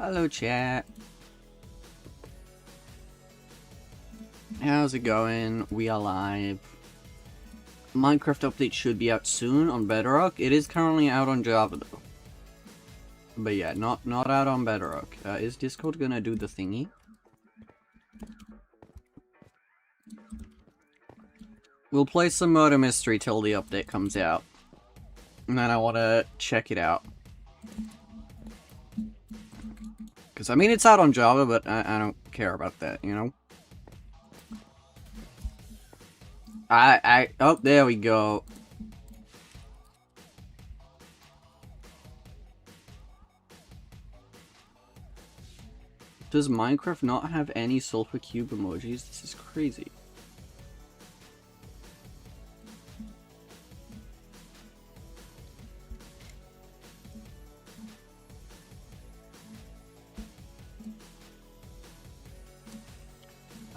Hello, chat. How's it going? We are live. Minecraft update should be out soon on Bedrock. It is currently out on Java though. But yeah, not out on Bedrock. Is Discord gonna do the thingy? We'll play some Murder Mystery till the update comes out. And then I want to check it out. Because, I mean, it's out on Java, but I don't care about that, you know? Oh, there we go. Does Minecraft not have any sulfur cube emojis? This is crazy.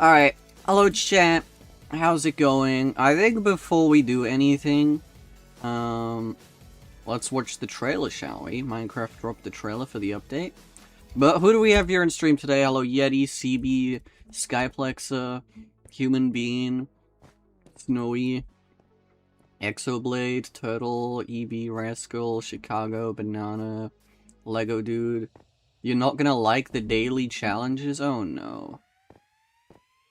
Alright, hello chat, how's it going? I think before we do anything, let's watch the trailer, shall we? Minecraft dropped the trailer for the update. But who do we have here in stream today? Hello Yeti, CB, Skyplexer, Human Being, Snowy, Exoblade, Turtle, EB, Rascal, Chicago, Banana, Lego Dude. You're not gonna like the daily challenges? Oh no.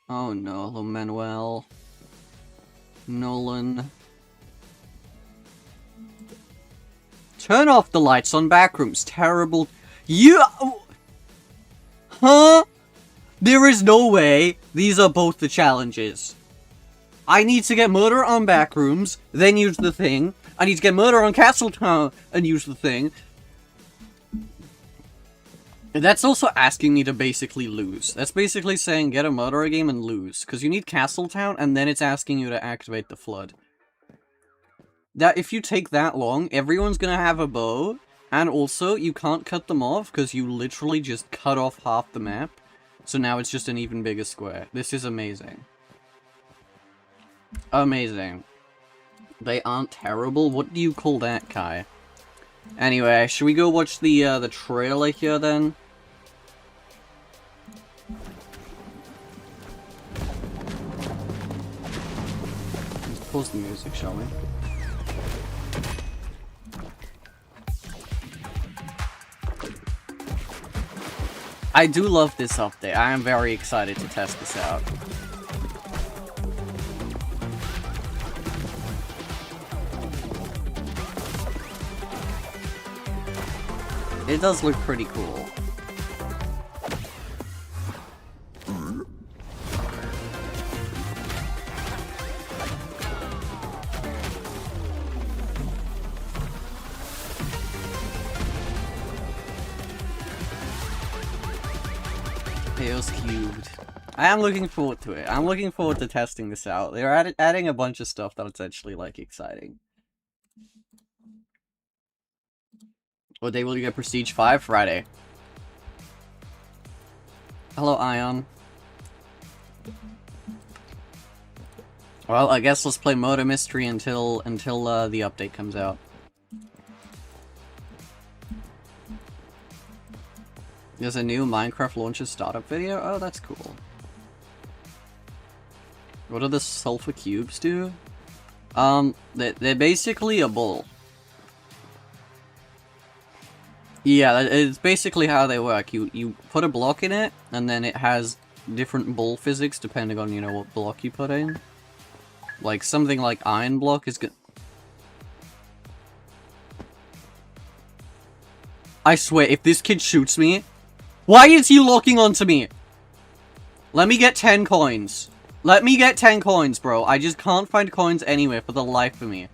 Oh no, hello Manuel, Nolan. Turn off the lights on Backrooms, terrible. You... Huh? There is no way these are both the challenges. I need to get murder on Backrooms, then use the thing. I need to get murder on Castletown and use the thing. That's also asking me to basically lose. That's basically saying get a murderer game and lose. Because you need Castletown, and then it's asking you to activate the flood. That if you take that long, everyone's gonna have a bow. And also, you can't cut them off, because you literally just cut off half the map. So now it's just an even bigger square. This is amazing. Amazing. They aren't terrible? What do you call that, Kai? Anyway, should we go watch the trailer here, then? Let's pause the music, shall we? I do love this update. I am very excited to test this out. It does look pretty cool. Chaos Cubed. I am looking forward to it. I'm looking forward to testing this out. They're adding a bunch of stuff that's actually, like, exciting. What day will you get Prestige 5? Friday. Hello, Ion. Well, I guess let's play Murder Mystery until the update comes out. There's a new Minecraft launcher startup video? Oh, that's cool. What do the sulfur cubes do? They're basically a bull. Yeah, it's basically how they work. You put a block in it, and then it has different bull physics depending on, you know, what block you put in. Like, something like iron block is good. I swear, if this kid shoots me... Why is he locking onto me? Let me get 10 coins. Let me get 10 coins, bro. I just can't find coins anywhere for the life of me.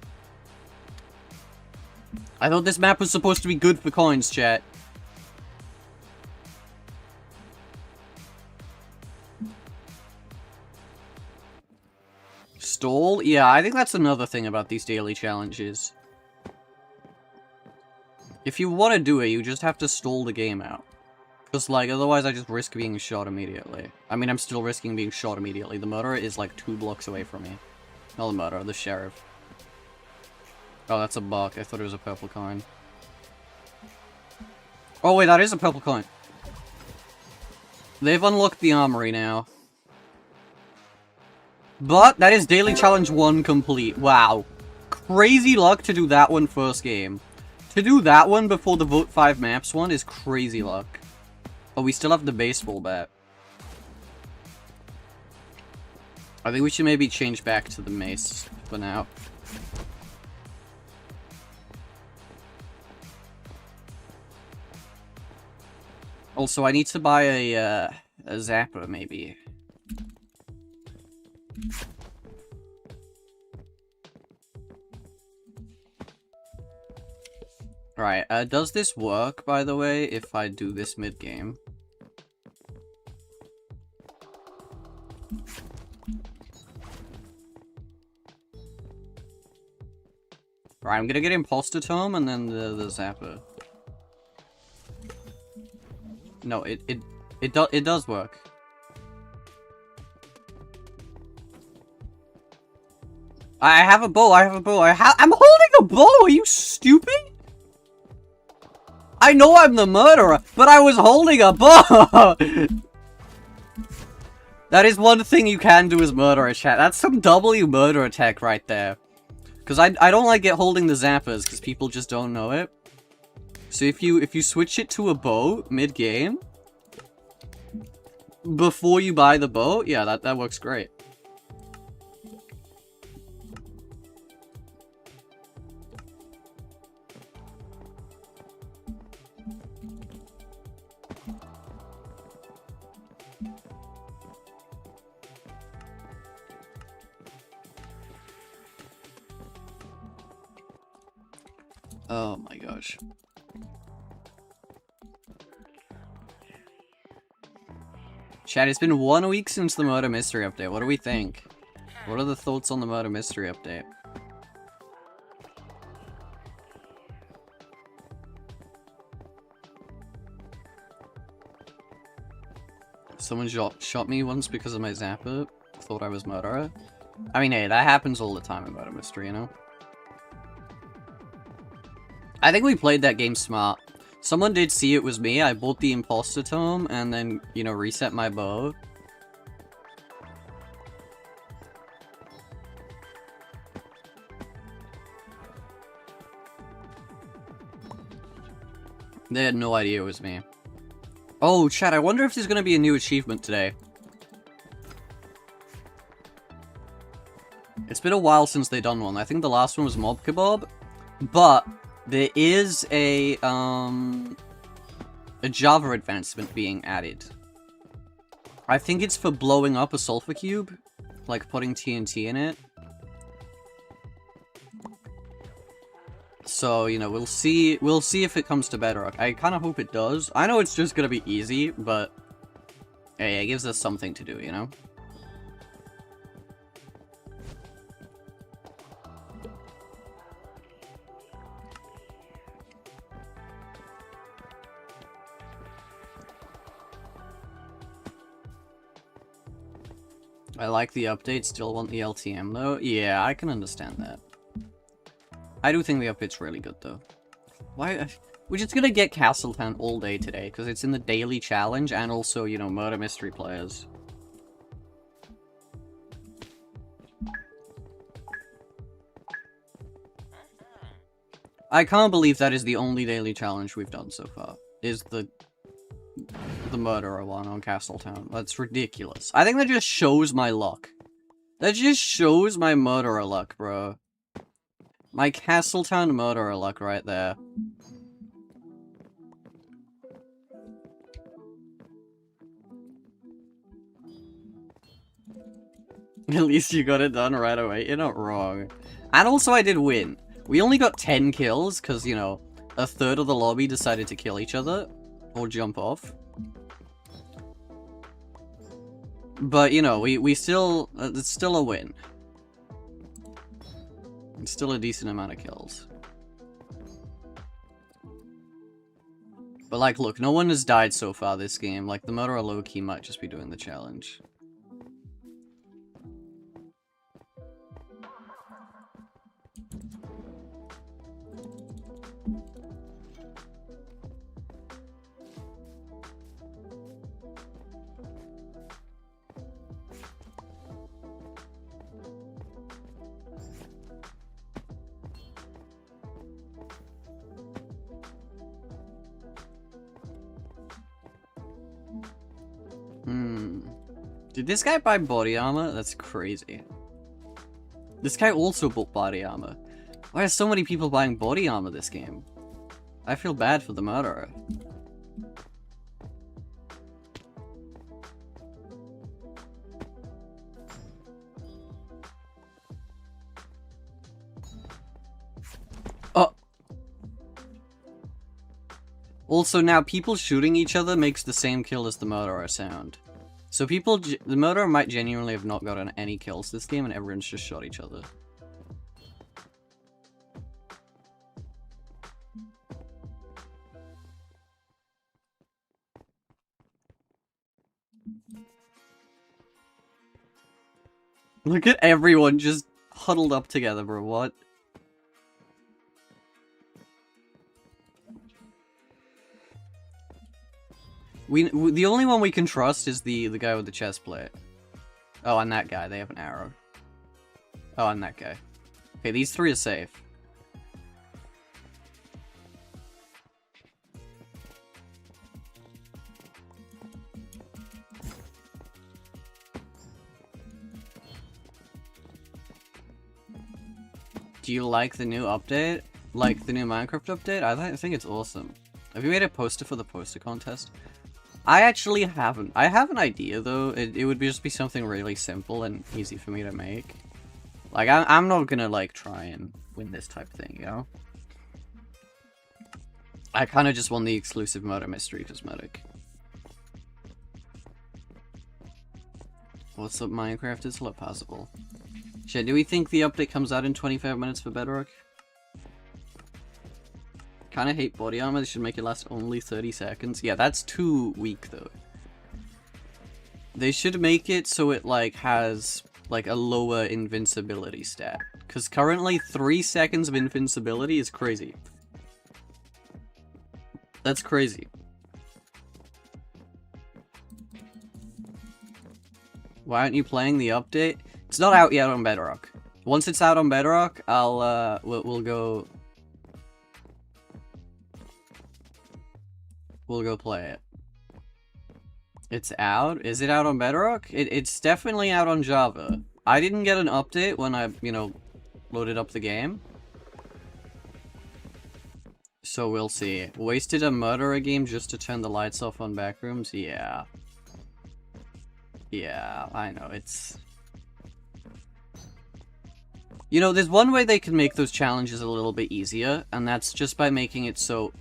I thought this map was supposed to be good for coins, chat. Stall? Yeah, I think that's another thing about these daily challenges. If you want to do it, you just have to stall the game out. Because, like, otherwise I just risk being shot immediately. I mean, I'm still risking being shot immediately. The murderer is, like, 2 blocks away from me. Not the murderer, the sheriff. Oh, that's a buck. I thought it was a purple coin. Oh, wait, that is a purple coin. They've unlocked the armory now. But that is Daily Challenge 1 complete. Wow. Crazy luck to do that one first game. To do that one before the Vote 5 Maps one is crazy luck. Oh, we still have the baseball bat. I think we should maybe change back to the mace for now. Also, I need to buy a zapper, maybe. Right, does this work, by the way, if I do this mid-game? Right, I'm gonna get Imposter Tome and then the zapper. No, it does work. I have a bow, I'm holding a bow, are you stupid? I know I'm the murderer, but I was holding a bow! That is one thing you can do as murderer, chat. That's some W murderer tech right there. Because I don't like holding the zappers, because people just don't know it. So if you switch it to a bow mid-game, before you buy the bow, yeah, that works great. Oh my gosh. Chat, it's been 1 week since the Murder Mystery update. What do we think? What are the thoughts on the Murder Mystery update? Someone shot me once because of my zapper. Thought I was murderer. I mean, hey, that happens all the time in Murder Mystery, you know? I think we played that game smart. Someone did see it was me, I bought the Imposter Tome, and then, you know, reset my bow. They had no idea it was me. Oh, chat, I wonder if there's gonna be a new achievement today. It's been a while since they done one. I think the last one was Mob Kebab, but there is a Java advancement being added. I think it's for blowing up a sulfur cube, like putting TNT in it. So, you know, we'll see if it comes to Bedrock. I kind of hope it does. I know it's just gonna be easy, but hey, it gives us something to do, you know? I like the update, still want the LTM though. Yeah, I can understand that. I do think the update's really good though. Why? We're just gonna get Castletown all day today, because it's in the daily challenge, and also, you know, Murder Mystery players. I can't believe that is the only daily challenge we've done so far, is the murderer one on Castletown. That's ridiculous. I think that just shows my luck. That just shows my murderer luck, bro. My Castletown murderer luck right there. At least you got it done right away. You're not wrong. And also I did win. We only got 10 kills, because, you know, a third of the lobby decided to kill each other. Or jump off. But, you know, we still... it's still a win. It's still a decent amount of kills. But, like, look, no one has died so far this game. Like, the murderer low-key might just be doing the challenge. Did this guy buy body armor? That's crazy. This guy also bought body armor. Why are so many people buying body armor this game? I feel bad for the murderer. Oh. Also, now people shooting each other makes the same kill as the murderer sound. So the murderer might genuinely have not gotten any kills this game and everyone's just shot each other. Look at everyone just huddled up together, bro. What? The only one we can trust is the guy with the chest plate. Oh, and that guy. They have an arrow. Oh, and that guy. Okay, these three are safe. Do you like the new update? Like the new Minecraft update? I think it's awesome. Have you made a poster for the poster contest? I actually haven't. I have an idea though. It would just be something really simple and easy for me to make. Like I'm not gonna like try and win this type thing, you know? I kind of just want the exclusive murder mystery cosmetic. What's up, Minecraft? It's not possible. Shit, do we think the update comes out in 25 minutes for Bedrock? Kinda hate body armor, they should make it last only 30 seconds. Yeah, that's too weak though. They should make it so it like has like a lower invincibility stat. Cause currently 3 seconds of invincibility is crazy. That's crazy. Why aren't you playing the update? It's not out yet on Bedrock. Once it's out on Bedrock, we'll go play it. It's out? Is it out on Bedrock? It's definitely out on Java. I didn't get an update when I, you know, loaded up the game. So we'll see. Wasted a murderer game just to turn the lights off on Backrooms? Yeah. Yeah, I know, it's... You know, there's one way they can make those challenges a little bit easier, and that's just by making it so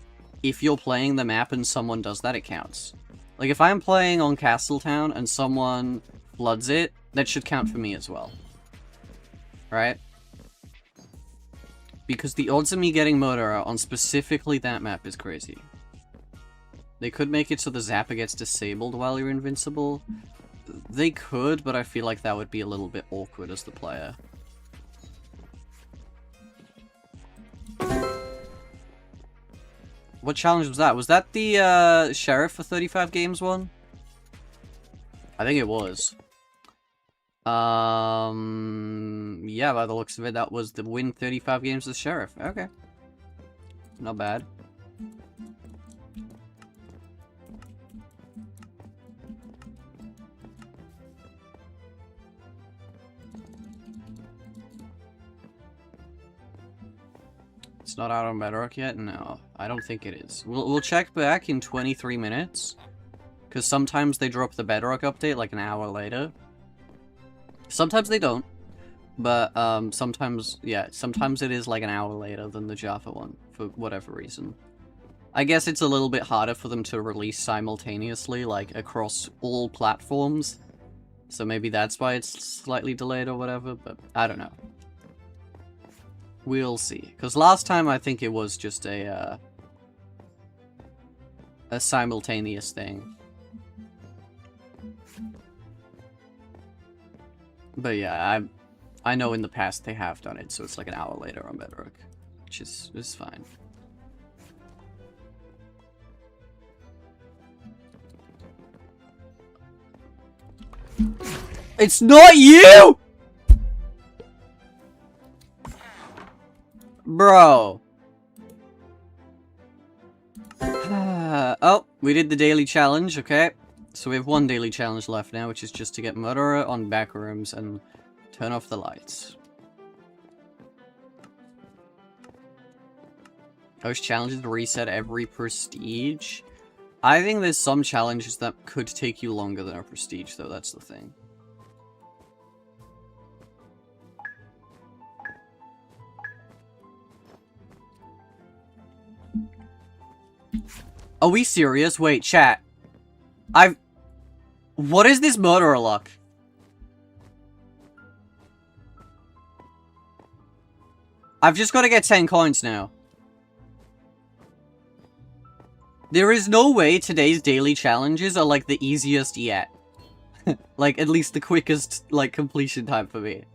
if you're playing the map and someone does that, it counts. Like, if I'm playing on Castletown and someone floods it, that should count for me as well. Right? Because the odds of me getting Murderer on specifically that map is crazy. They could make it so the Zapper gets disabled while you're invincible. They could, but I feel like that would be a little bit awkward as the player. What challenge was that? Was that the Sheriff for 35 games one? I think it was. Yeah, by the looks of it, that was the win 35 games as Sheriff. Okay. Not bad. It's not out on Bedrock yet? No, I don't think it is. We'll check back in 23 minutes. Because sometimes they drop the Bedrock update like an hour later. Sometimes they don't. But sometimes, yeah, sometimes it is like an hour later than the Java one, for whatever reason. I guess it's a little bit harder for them to release simultaneously, like across all platforms. So maybe that's why it's slightly delayed or whatever, but I don't know. We'll see. Because last time I think it was just a simultaneous thing. But yeah, I know in the past they have done it, so it's like an hour later on Bedrock, which is fine. It's not you! Bro. Oh, we did the daily challenge, okay. So we have one daily challenge left now, which is just to get Murderer on back rooms and turn off the lights. Those challenges reset every prestige. I think there's some challenges that could take you longer than a prestige, though. That's the thing. Are we serious? Wait, chat. What is this murderer luck? I've just got to get 10 coins now. There is no way today's daily challenges are, like, the easiest yet. Like, at least the quickest, like, completion time for me.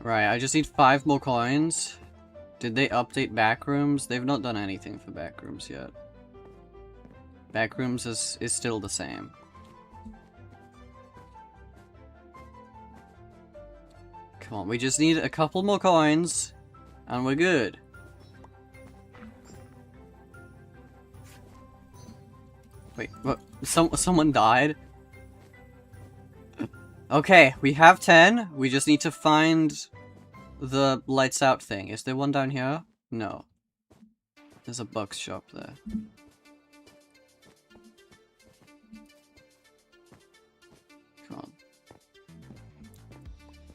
Right, I just need 5 more coins. Did they update Backrooms? They've not done anything for Backrooms yet. Backrooms is still the same. Come on, we just need a couple more coins, and we're good. Wait, what? Someone died? Okay, we have 10. We just need to find the lights out thing. Is there one down here? No. There's a box shop there. Come on.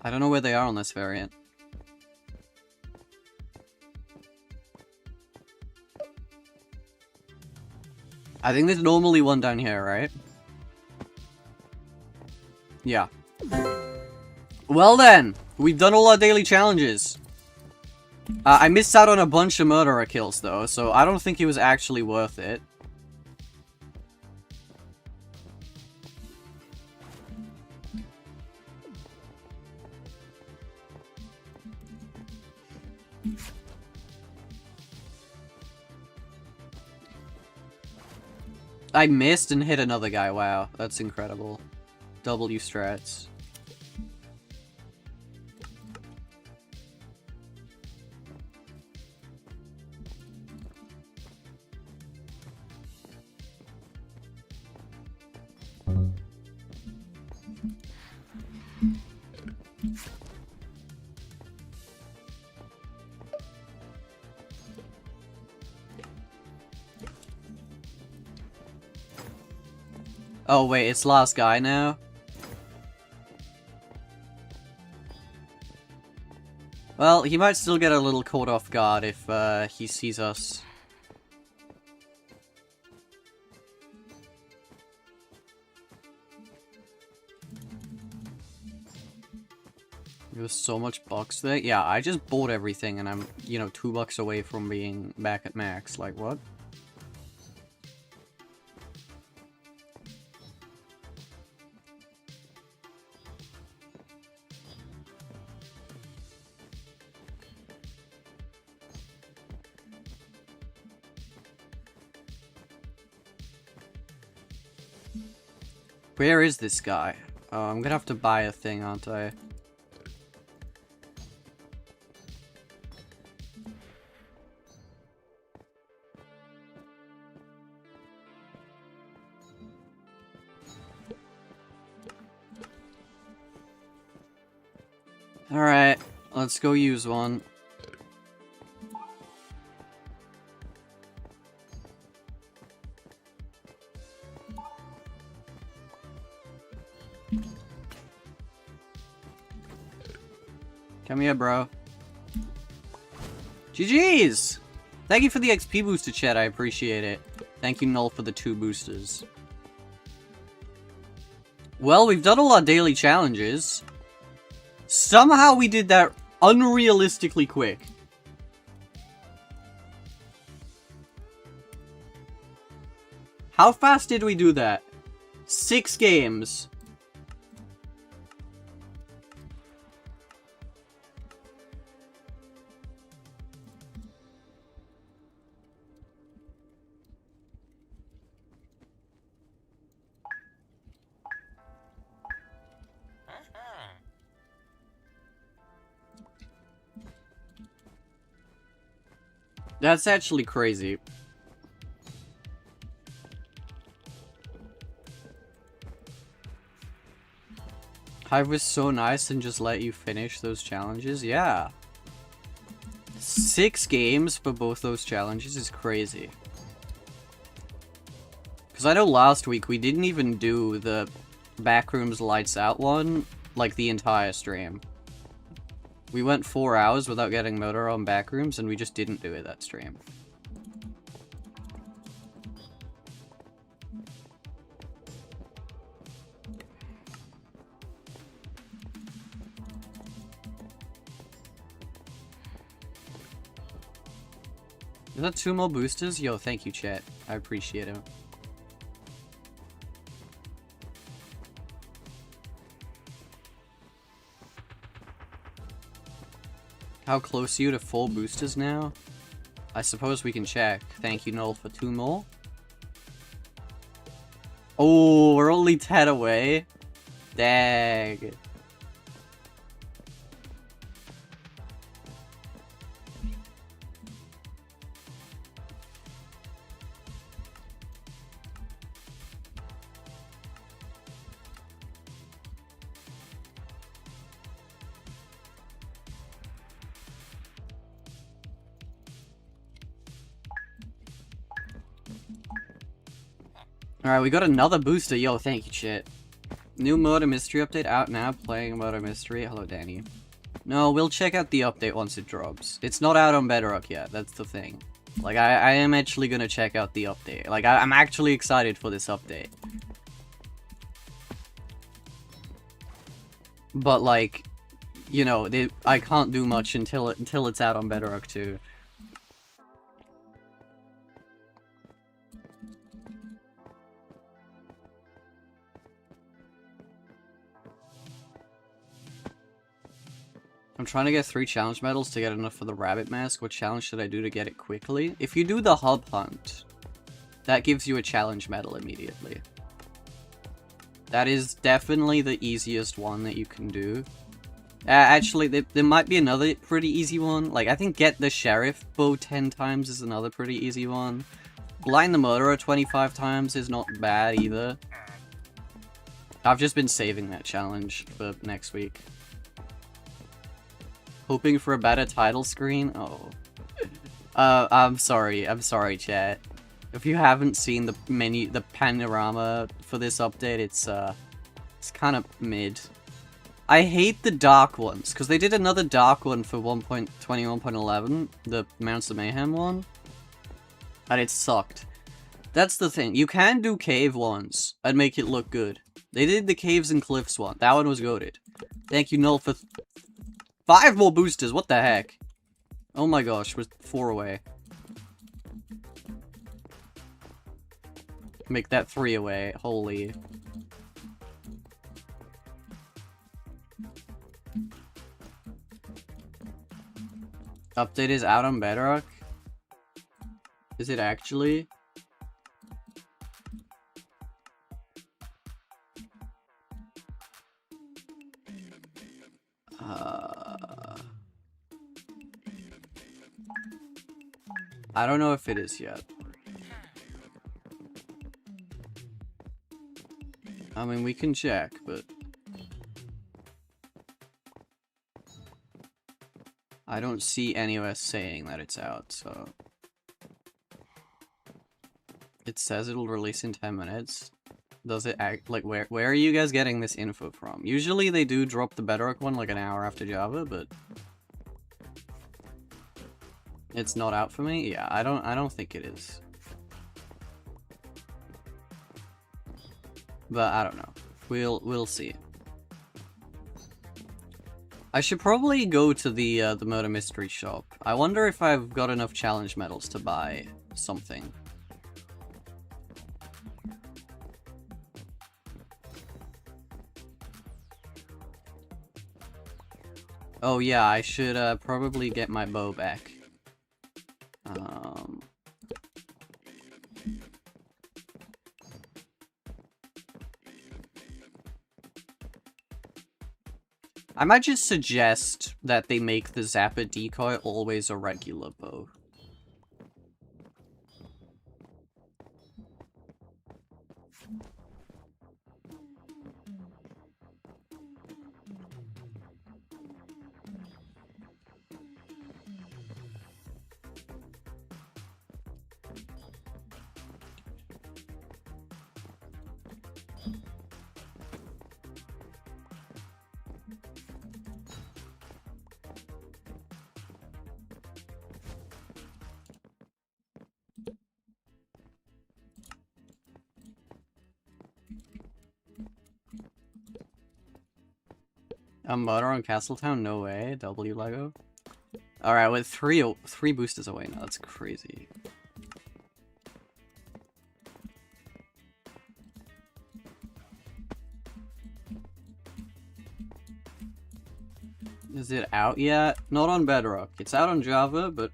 I don't know where they are on this variant. I think there's normally one down here, right? Yeah. Well then, we've done all our daily challenges. I missed out on a bunch of murderer kills though, so I don't think it was actually worth it. I missed and hit another guy, wow, that's incredible. W strats. Oh wait, it's last guy now? Well, he might still get a little caught off guard if he sees us. There was so much bucks there. Yeah, I just bought everything and I'm, you know, $2 away from being back at max. Like, what? Where is this guy? Oh, I'm gonna have to buy a thing, aren't I? Alright, let's go use one. Come here, bro. GG's! Thank you for the XP booster, chat. I appreciate it. Thank you, Null, for the 2 boosters. Well, we've done all our daily challenges. Somehow we did that unrealistically quick. How fast did we do that? 6 games. That's actually crazy. Hive was so nice and just let you finish those challenges. Yeah. 6 games for both those challenges is crazy. Because I know last week we didn't even do the Backrooms Lights Out one, like, the entire stream. We went 4 hours without getting Motor on Backrooms, and we just didn't do it that stream. Is that 2 more boosters? Yo, thank you, chat. I appreciate it. How close are you to full boosters now? I suppose we can check. Thank you, Noel, for 2 more. Oh, we're only 10 away. Dang. Alright, we got another booster. Yo, thank you, chat. New Murder Mystery update out now. Playing Murder Mystery. Hello, Danny. No, we'll check out the update once it drops. It's not out on Bedrock yet. That's the thing. Like, I am actually gonna check out the update. Like, I'm actually excited for this update. But, like, you know, I can't do much until it's out on Bedrock too. I'm trying to get 3 challenge medals to get enough for the rabbit mask. What challenge should I do to get it quickly? If you do the hub hunt, that gives you a challenge medal immediately. That is definitely the easiest one that you can do. Actually, there might be another pretty easy one. Like, I think get the sheriff bow 10 times is another pretty easy one. Blind the murderer 25 times is not bad either. I've just been saving that challenge for next week. Hoping for a better title screen? Oh. I'm sorry, chat. If you haven't seen the panorama for this update, it's kind of mid. I hate the dark ones, because they did another dark one for 1.21.11, the Mounts of Mayhem one, and it sucked. That's the thing, you can do cave ones and make it look good. They did the Caves and Cliffs one, that one was goated. Thank you, Null, for 5 more boosters, what the heck? Oh my gosh, we're 4 away. Make that 3 away, holy. Update is out on Bedrock? Is it actually? I don't know if it is yet. I mean, we can check, but... I don't see anywhere saying that it's out, so... It says it'll release in 10 minutes. Does it act... Like, where are you guys getting this info from? Usually they do drop the Bedrock one like an hour after Java, but... It's not out for me? Yeah, I don't think it is. But I don't know. We'll see. I should probably go to the Murder Mystery shop. I wonder if I've got enough challenge medals to buy something. Oh yeah, I should probably get my bow back. I might just suggest that they make the Zappa decoy always a regular bow. A motor on Castletown? No way. W Lego. Alright, with three boosters away now. That's crazy. Is it out yet? Not on Bedrock. It's out on Java, but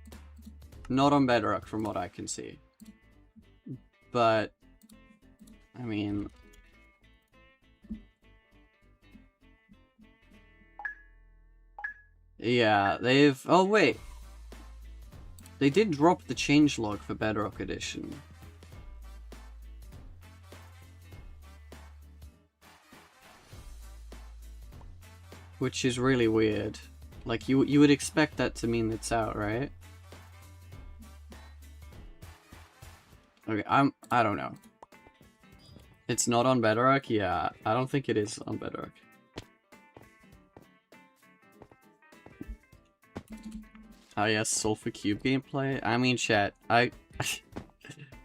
not on Bedrock from what I can see. But, I mean... Yeah, they've... Oh, wait. They did drop the changelog for Bedrock Edition. Which is really weird. Like, you would expect that to mean it's out, right? Okay, I don't know. It's not on Bedrock? Yeah, I don't think it is on Bedrock. Oh yes, Sulfur Cube gameplay. I mean, chat,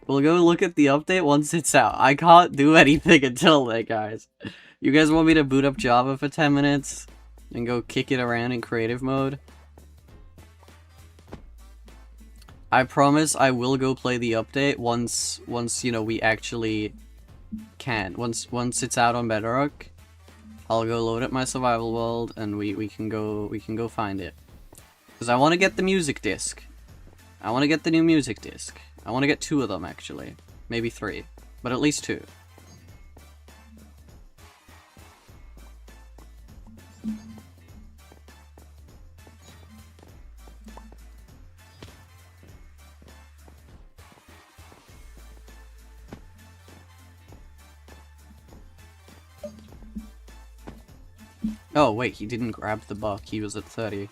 we'll go look at the update once it's out. I can't do anything until then, guys. You guys want me to boot up Java for 10 minutes? And go kick it around in creative mode? I promise I will go play the update once you know, we actually can. Once it's out on Bedrock, I'll go load up my survival world and we can go find it. Because I want to get the music disc. I want to get the new music disc. I want to get 2 of them, actually. Maybe 3. But at least 2. Oh, wait, he didn't grab the buck. He was at 30.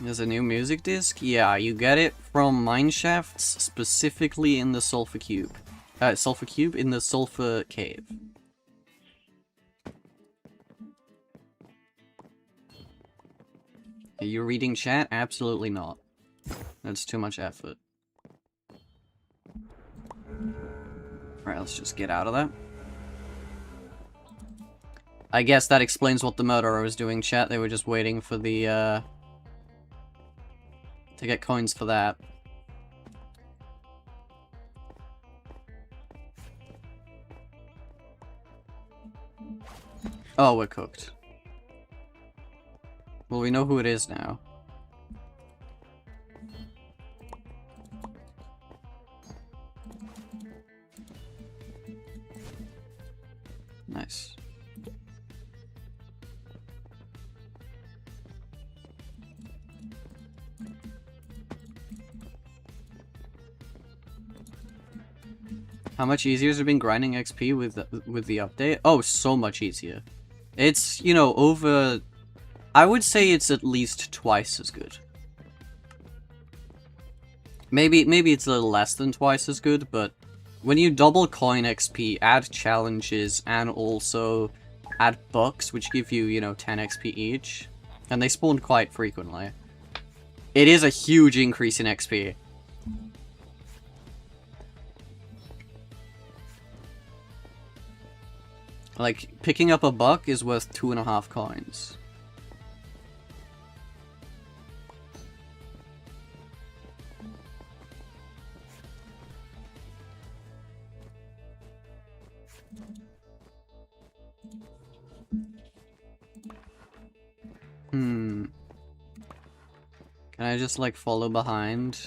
There's a new music disc? Yeah, you get it from Mineshafts, specifically in the Sulfur Cube. Sulfur Cube in the Sulfur Cave. Are you reading chat? Absolutely not. That's too much effort. Alright, let's just get out of that. I guess that explains what the murderer was doing, chat. They were just waiting for the, to get coins for that. Oh, we're cooked. Well, we know who it is now. Nice. How much easier has it been grinding XP with the update? Oh, so much easier. It's, you know, over... I would say it's at least twice as good. Maybe it's a little less than twice as good, but when you double coin XP, add challenges, and also add bucks, which give you, you know, 10 XP each, and they spawn quite frequently, it is a huge increase in XP. Like, picking up a buck is worth 2.5 coins. Can I just, like, follow behind?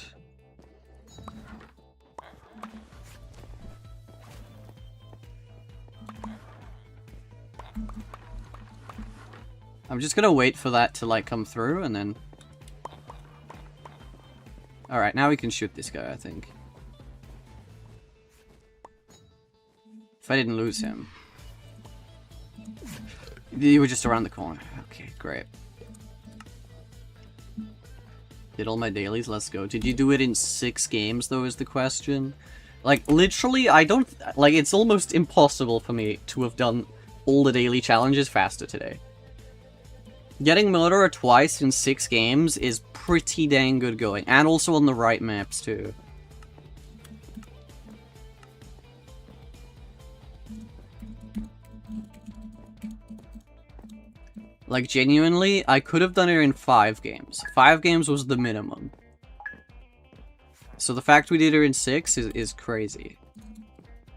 I'm just gonna wait for that to, like, come through, and then... Alright, now we can shoot this guy, I think. if I didn't lose him. You were just around the corner. Okay, great. Did all my dailies, let's go. Did you do it in 6 games, though, is the question? Like, literally, I don't... Like, it's almost impossible for me to have done all the daily challenges faster today. Getting Murderer twice in 6 games is pretty dang good going. And also on the right maps, too. Like, genuinely, I could have done it in 5 games. 5 games was the minimum. So the fact we did it in 6 is crazy.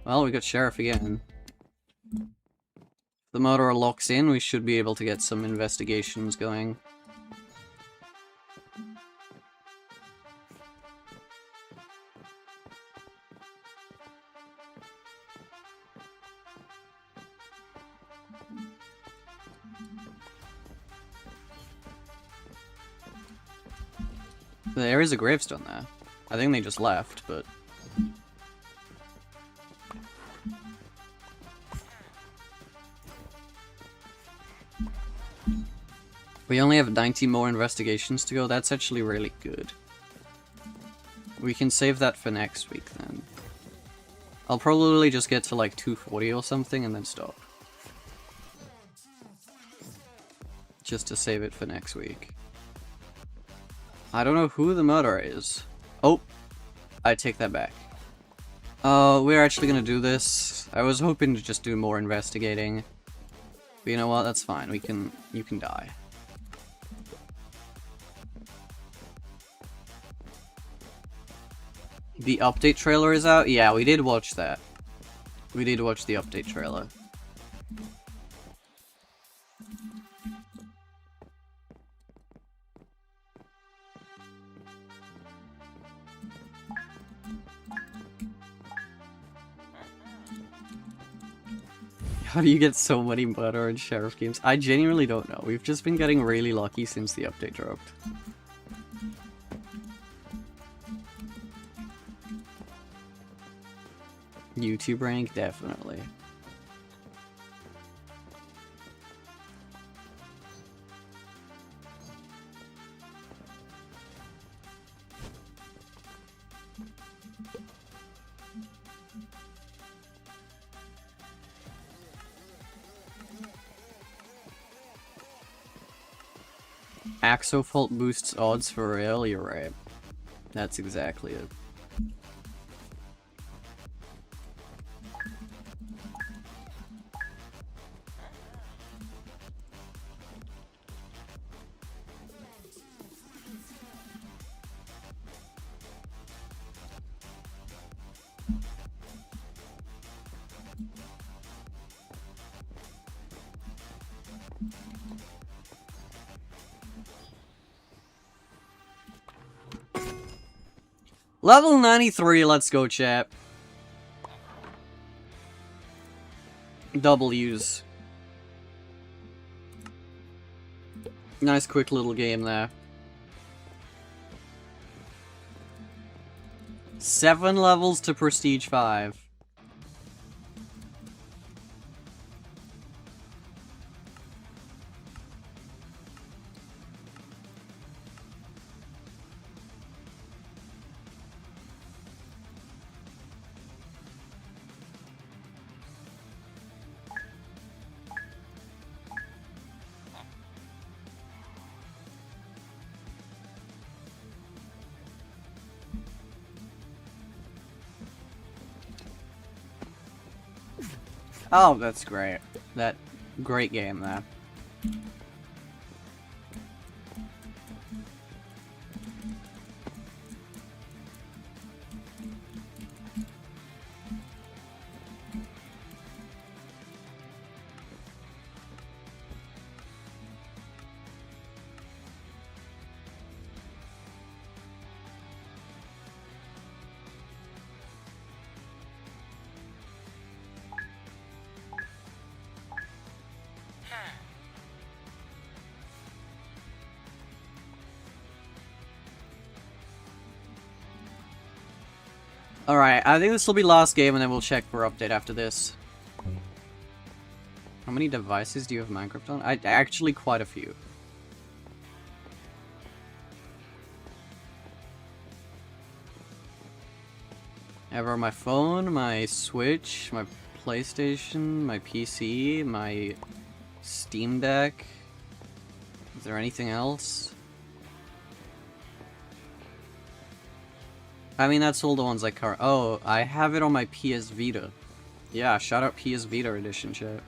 Well, we got Sheriff again. If the murderer locks in, we should be able to get some investigations going. There is a gravestone there. I think they just left, but... We only have 90 more investigations to go. That's actually really good. We can save that for next week, then. I'll probably just get to, like, 240 or something and then stop. Just to save it for next week. I don't know who the murderer is. Oh, I take that back. We're actually gonna do this. I was hoping to just do more investigating. But you know what, that's fine. You can die. The update trailer is out? Yeah, we did watch that. We did watch the update trailer. How do you get so many Murder and Sheriff games? I genuinely don't know. We've just been getting really lucky since the update dropped. YouTube rank? Definitely. Axofault boosts odds for real? You're right. That's exactly it. Level 93, let's go, chat. W's. Nice quick little game there. 7 levels to Prestige 5. Oh, that's great. That great game there. Alright, I think this will be last game and then we'll check for update after this. How many devices do you have Minecraft on? Actually quite a few. I have on my phone, my Switch, my PlayStation, my PC, my Steam Deck. Is there anything else? I mean, that's all the ones I current. Oh, I have it on my PS Vita. Yeah, shout out PS Vita edition, chat.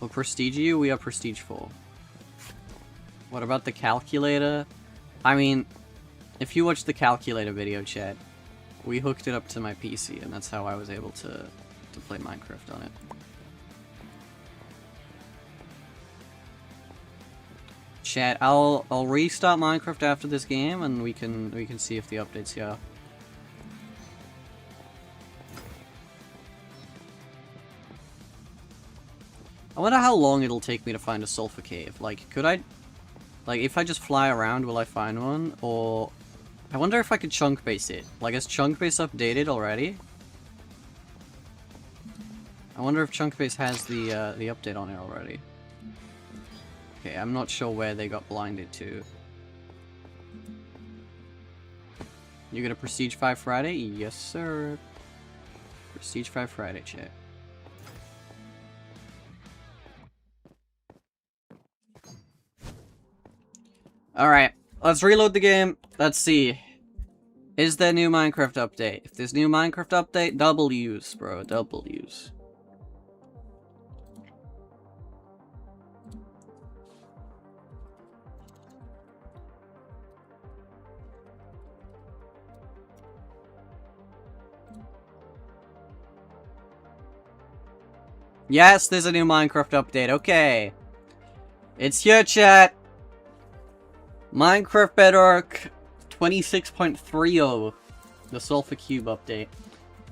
Well, Prestige you, we have Prestige 4. What about the calculator? I mean, if you watch the calculator video, chat, we hooked it up to my PC, and that's how I was able to play Minecraft on it. Chat, I'll restart Minecraft after this game, and we can see if the update's here. I wonder how long it'll take me to find a sulfur cave. Like, could I... Like, if I just fly around, will I find one? Or... I wonder if I could chunk base it. Like, is chunk base updated already? I wonder if chunk base has the update on it already. Okay, I'm not sure where they got blinded to. You gonna Prestige 5 Friday? Yes, sir. Prestige 5 Friday, chat. Alright, let's reload the game. Let's see. Is there new Minecraft update? If there's new Minecraft update, W's, bro. W's. Yes, there's a new Minecraft update. Okay. It's here, chat. Minecraft Bedrock 26.30. The Sulfur Cube update.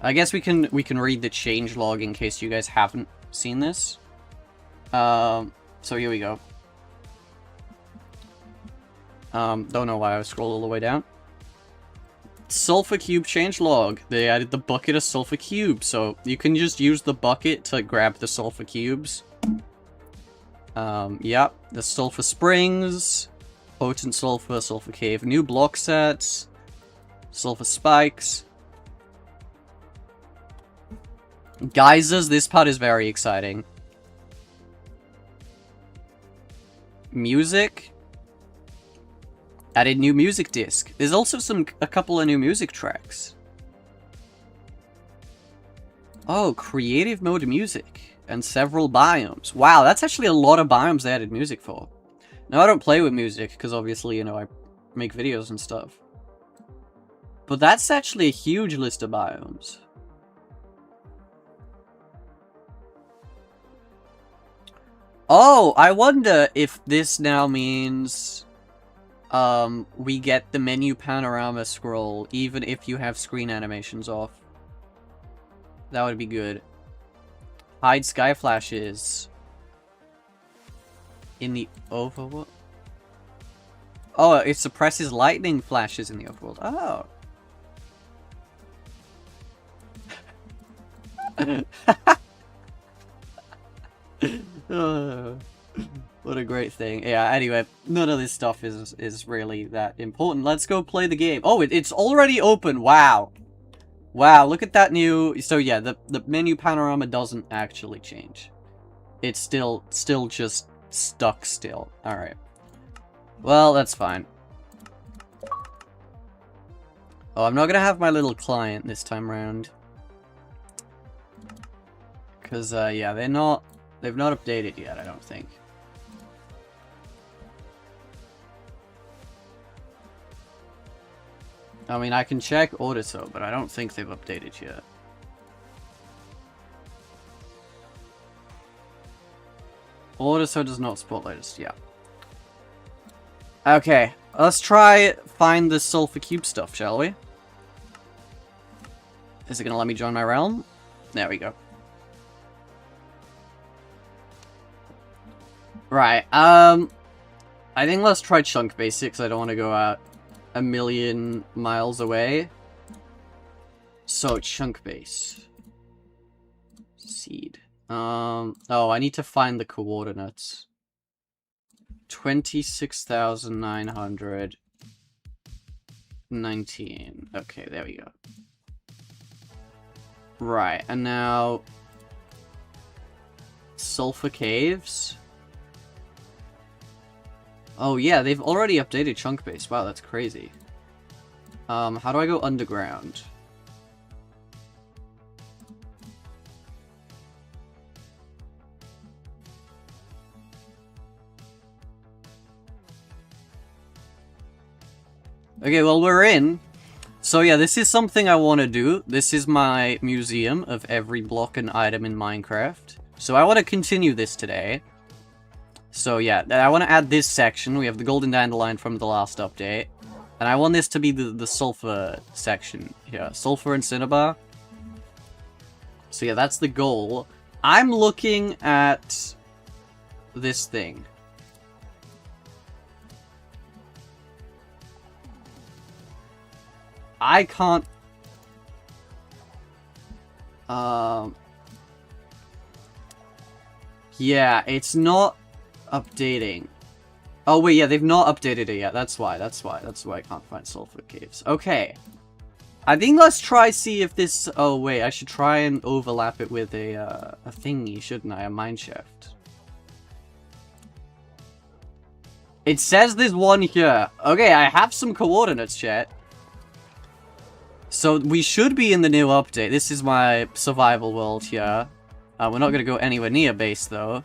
I guess we can read the changelog in case you guys haven't seen this. So here we go. Don't know why I scrolled all the way down. Sulfur Cube changelog. They added the bucket of sulfur cubes, so you can just use the bucket to grab the sulfur cubes. Yep. The sulfur springs, potent sulfur, sulfur cave, new block sets, sulfur spikes, geysers. This part is very exciting. Music. Added new music disc. There's also a couple of new music tracks. Oh, creative mode music. And several biomes. Wow, that's actually a lot of biomes they added music for. Now, I don't play with music, because obviously, you know, I make videos and stuff. But that's actually a huge list of biomes. Oh, I wonder if this now means... we get the menu panorama scroll, even if you have screen animations off. That would be good. Hide sky flashes. In the overworld? Oh, it suppresses lightning flashes in the overworld. Oh. What a great thing. Yeah, anyway, none of this stuff is really that important. Let's go play the game. Oh, it's already open. Wow. Wow, look at that new... So yeah, the menu panorama doesn't actually change. It's still just stuck still. Alright. Well, that's fine. Oh, I'm not gonna have my little client this time around. Because, yeah, they've not updated yet, I don't think. I mean, I can check Audiso, but I don't think they've updated yet. Audiso does not support latest, yeah. Okay, let's try find the sulfur cube stuff, shall we? Is it gonna let me join my realm? There we go. Right, I think let's try chunk basics. I don't want to go out a million miles away. So, chunk base. Seed. Oh, I need to find the coordinates. 26,919. Okay, there we go. Right, and now... Sulfur Caves. Oh yeah, they've already updated chunk base. Wow, that's crazy. How do I go underground? Okay, well, we're in. So yeah, this is something I want to do. This is my museum of every block and item in Minecraft. So I want to continue this today. So yeah, I want to add this section. We have the golden dandelion from the last update. And I want this to be the sulfur section here. Sulfur and cinnabar. So yeah, that's the goal. I'm looking at this thing. I can't... Yeah, it's not updating. Oh wait, yeah, they've not updated it yet. That's why I can't find sulfur caves. Okay. I think let's try see if this... Oh wait, I should try and overlap it with a thingy, shouldn't I? A mineshaft. It says there's one here. Okay, I have some coordinates, chat. So we should be in the new update. This is my survival world here. We're not going to go anywhere near base, though.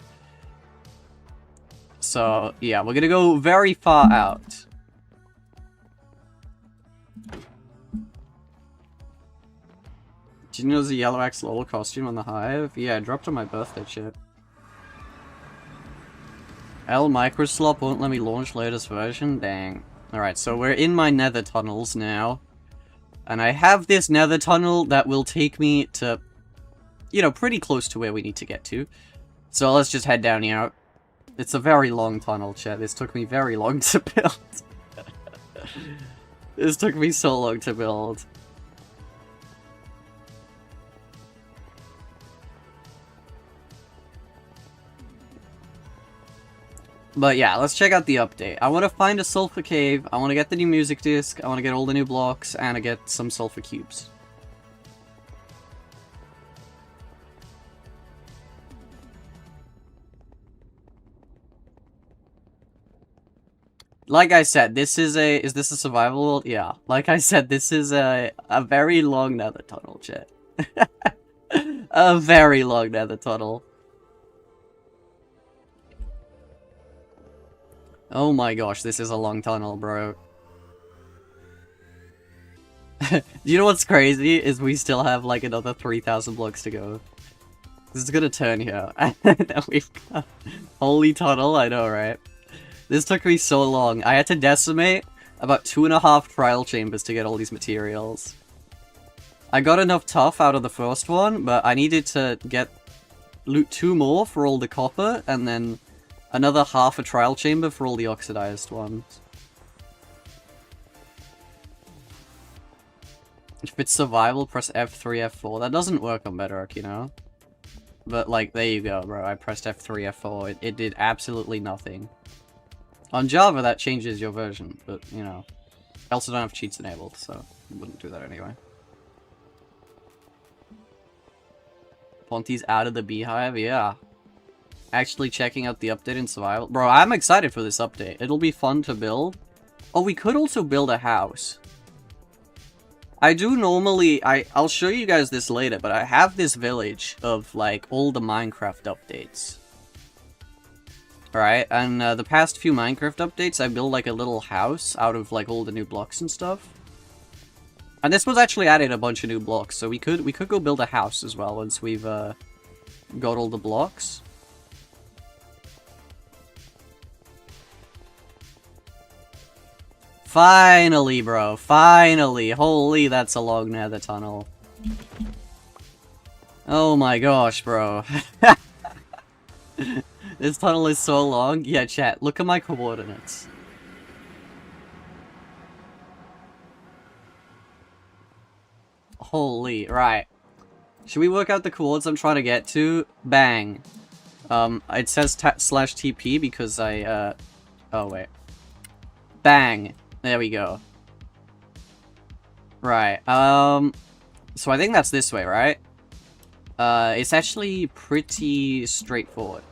So, yeah, we're going to go very far out. Did you know there's a Yellow Axe Lol costume on the Hive? Yeah, I dropped on my birthday chip. Microslop won't let me launch latest version? Dang. Alright, so we're in my nether tunnels now. And I have this nether tunnel that will take me to, you know, pretty close to where we need to get to. So let's just head down here. It's a very long tunnel, chat. This took me very long to build. This took me so long to build. But yeah, let's check out the update. I want to find a sulfur cave, I want to get the new music disc, I want to get all the new blocks, and I get some sulfur cubes. Like I said, this is a... Is this a survival world? Yeah. Like I said, this is a very long nether tunnel, chat. A very long nether tunnel. Oh my gosh, this is a long tunnel, bro. You know what's crazy? Is we still have like another 3,000 blocks to go. This is gonna turn here. And we've got... Holy tunnel, I know, right? This took me so long. I had to decimate about 2.5 trial chambers to get all these materials. I got enough tough out of the first one, but I needed to loot 2 more for all the copper, and then another half a trial chamber for all the oxidized ones. If it's survival, press F3, F4. That doesn't work on Bedrock, you know? But, like, there you go, bro. I pressed F3, F4. It did absolutely nothing. On Java, that changes your version, but, you know. I also don't have cheats enabled, so I wouldn't do that anyway. Ponty's out of the beehive? Yeah. Actually checking out the update in survival. Bro, I'm excited for this update. It'll be fun to build. Oh, we could also build a house. I do normally... I'll show you guys this later, but I have this village of, like, all the Minecraft updates. Alright, and the past few Minecraft updates, I built, like, a little house out of, like, all the new blocks and stuff. And this was actually added a bunch of new blocks, so we could go build a house as well once we've, got all the blocks. Finally, bro. Finally. Holy, that's a long nether tunnel. Oh my gosh, bro. This tunnel is so long. Yeah, chat, look at my coordinates. Holy, right. Should we work out the coords I'm trying to get to? Bang. It says /TP because I, oh, wait. Bang. There we go. Right, so I think that's this way, right? It's actually pretty straightforward.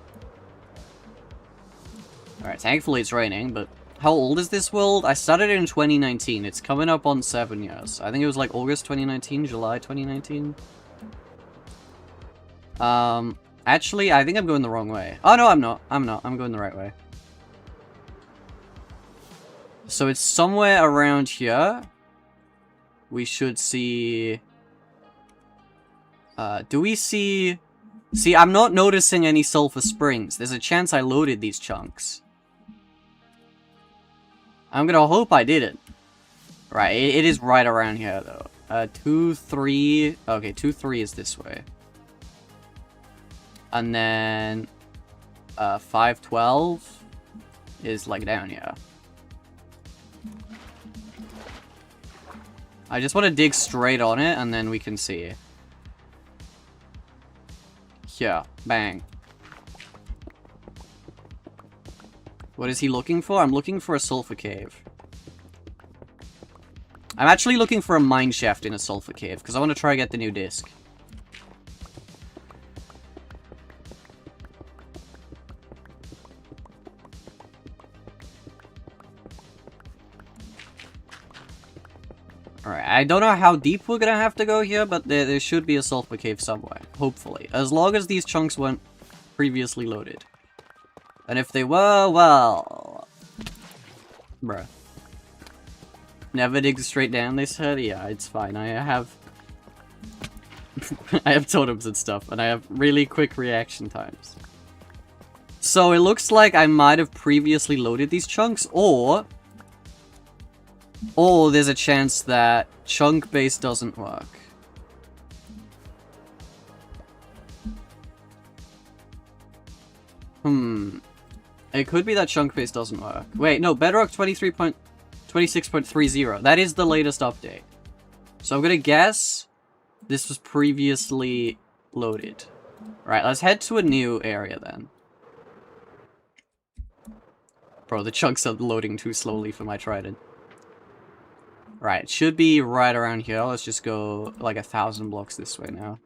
Alright, thankfully it's raining, but how old is this world? I started in 2019. It's coming up on 7 years. I think it was like August 2019, July 2019. Actually, I think I'm going the wrong way. Oh, no, I'm not. I'm going the right way. So it's somewhere around here. We should see... do we see... See, I'm not noticing any sulfur springs. There's a chance I loaded these chunks. I'm gonna hope I didn't. Right, it is right around here, though. 2, 3... Okay, 2, 3 is this way. And then... 5, 12 is, like, down here. I just want to dig straight on it, and then we can see. Here. Bang. What is he looking for? I'm looking for a sulfur cave. I'm actually looking for a mine shaft in a sulfur cave, because I want to try to get the new disc. Alright, I don't know how deep we're gonna have to go here, but there should be a sulfur cave somewhere. Hopefully. As long as these chunks weren't previously loaded. And if they were, well... Bruh. Never dig straight down, they said? Yeah, it's fine. I have... I have totems and stuff, and I have really quick reaction times. So it looks like I might have previously loaded these chunks, or there's a chance that chunk base doesn't work. It could be that chunk base doesn't work. Wait, no, Bedrock 26.30. That is the latest update. So I'm gonna guess this was previously loaded. Right, let's head to a new area then. Bro, the chunks are loading too slowly for my trident. Right, it should be right around here. Let's just go like 1,000 blocks this way now.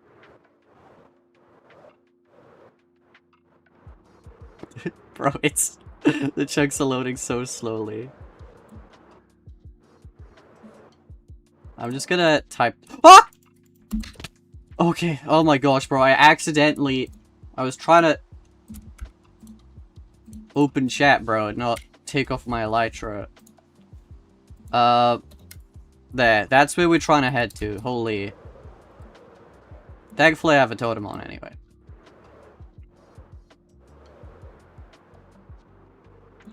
Bro, it's... the chunks are loading so slowly. I'm just gonna type... Ah! Okay, oh my gosh, bro, I was trying to open chat, bro, and not take off my elytra. There, that's where we're trying to head to. Holy. Thankfully I have a totem on anyway.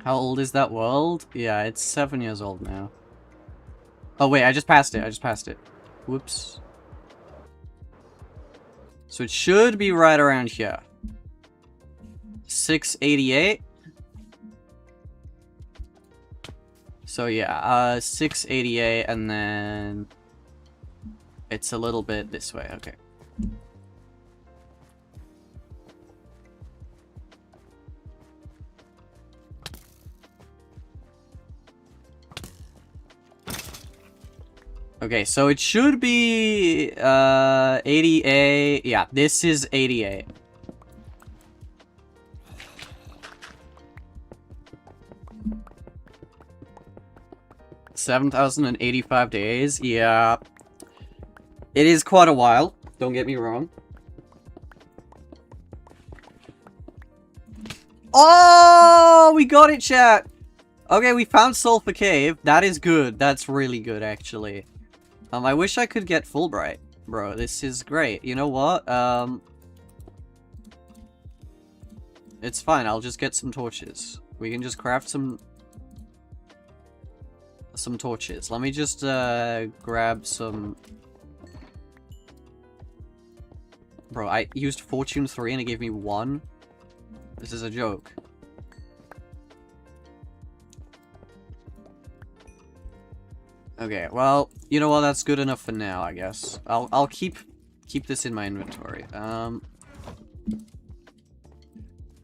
How old is that world? Yeah, it's 7 years old now. Oh wait, I just passed it. Whoops. So it should be right around here. 688. So yeah, 688, and then it's a little bit this way. Okay. Okay, so it should be 80A. Yeah, this is 80A. $7,085 days. Yeah. It is quite a while. Don't get me wrong. Oh, we got it, chat. Okay, we found Sulfur Cave. That is good. That's really good, actually. I wish I could get Fulbright. Bro, this is great. You know what? It's fine. I'll just get some torches. We can just craft some torches. Let me just grab some. Bro, I used Fortune 3 and it gave me 1. This is a joke. Okay, well, you know what, that's good enough for now, I guess. I'll keep this in my inventory.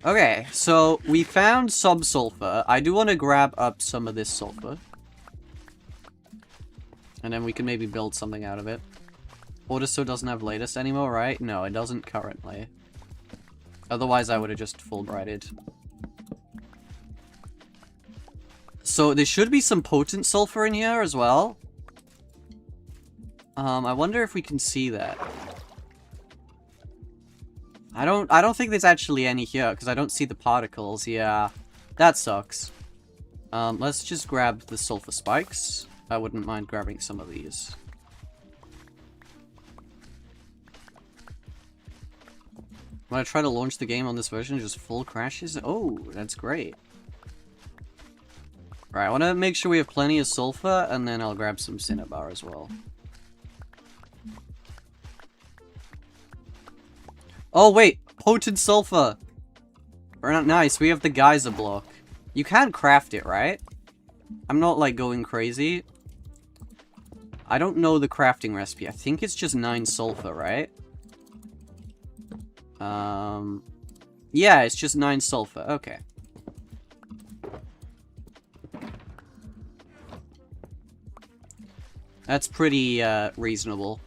Okay, so we found some sulfur. I do want to grab up some of this sulfur. And then we can maybe build something out of it. Autosto doesn't have latest anymore, right? No, it doesn't currently. Otherwise, I would have just Fulbrighted. So, there should be some potent sulfur in here as well. I wonder if we can see that. I don't think there's actually any here, because I don't see the particles. Yeah, that sucks. Let's just grab the sulfur spikes. I wouldn't mind grabbing some of these. When I try to launch the game on this version, just full crashes? Oh, that's great. Alright, I want to make sure we have plenty of sulfur, and then I'll grab some cinnabar as well. Oh, wait! Potent sulfur! Nice, we have the geyser block. You can craft it, right? I'm not, like, going crazy. I don't know the crafting recipe. I think it's just 9 sulfur, right? Yeah, it's just 9 sulfur. Okay. That's pretty, reasonable.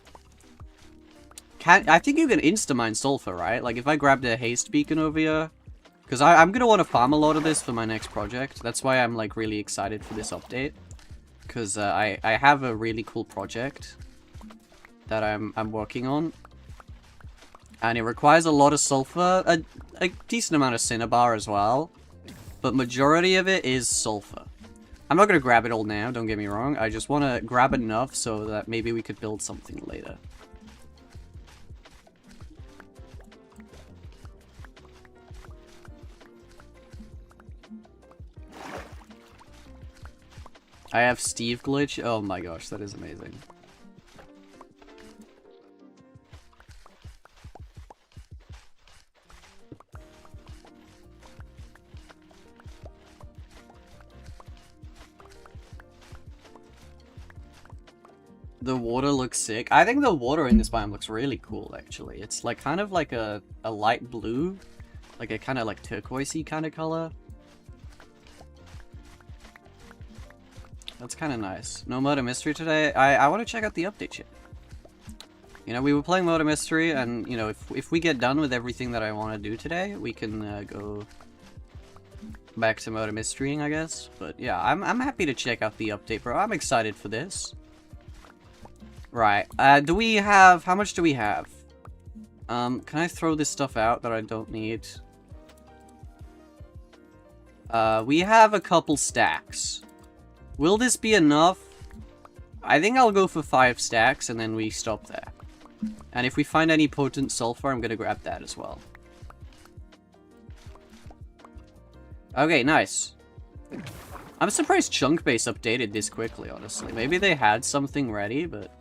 I think you can insta-mine sulfur, right? Like, if I grabbed a haste beacon over here... Because I'm gonna want to farm a lot of this for my next project. That's why I'm, like, really excited for this update. Because, I have a really cool project that I'm working on. And it requires a lot of sulfur, a decent amount of cinnabar as well. But majority of it is sulfur. I'm not going to grab it all now, don't get me wrong. I just want to grab enough so that maybe we could build something later. I have Steve glitch. Oh my gosh, that is amazing. The water looks sick. I think the water in this biome looks really cool, actually. It's like kind of like a light blue. Like a kind of like turquoisey kind of color. That's kind of nice. No murder mystery today. I want to check out the update shit. You know, we were playing murder mystery, and you know, if we get done with everything that I want to do today, we can go back to murder mysterying, I guess. But yeah, I'm happy to check out the update, bro. I'm excited for this. Right. Do we have... How much do we have? Can I throw this stuff out that I don't need? We have a couple stacks. Will this be enough? I think I'll go for 5 stacks and then we stop there. And if we find any potent sulfur, I'm gonna grab that as well. Okay, nice. I'm surprised Chunkbase updated this quickly, honestly. Maybe they had something ready, but...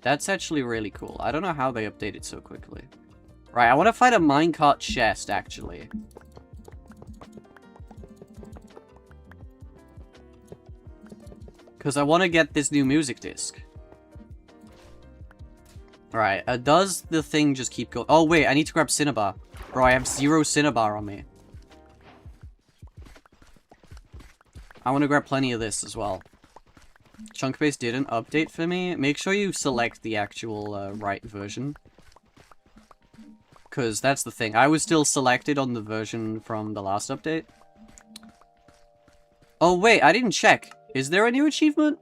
That's actually really cool. I don't know how they updated so quickly. Right, I want to find a minecart chest, actually. Because I want to get this new music disc. Right, does the thing just keep going? Oh, wait, I need to grab cinnabar. Bro, I have 0 cinnabar on me. I want to grab plenty of this as well. Chunkbase didn't update for me. Make sure you select the actual right version. Because that's the thing. I was still selected on the version from the last update. Oh, wait, I didn't check. Is there a new achievement?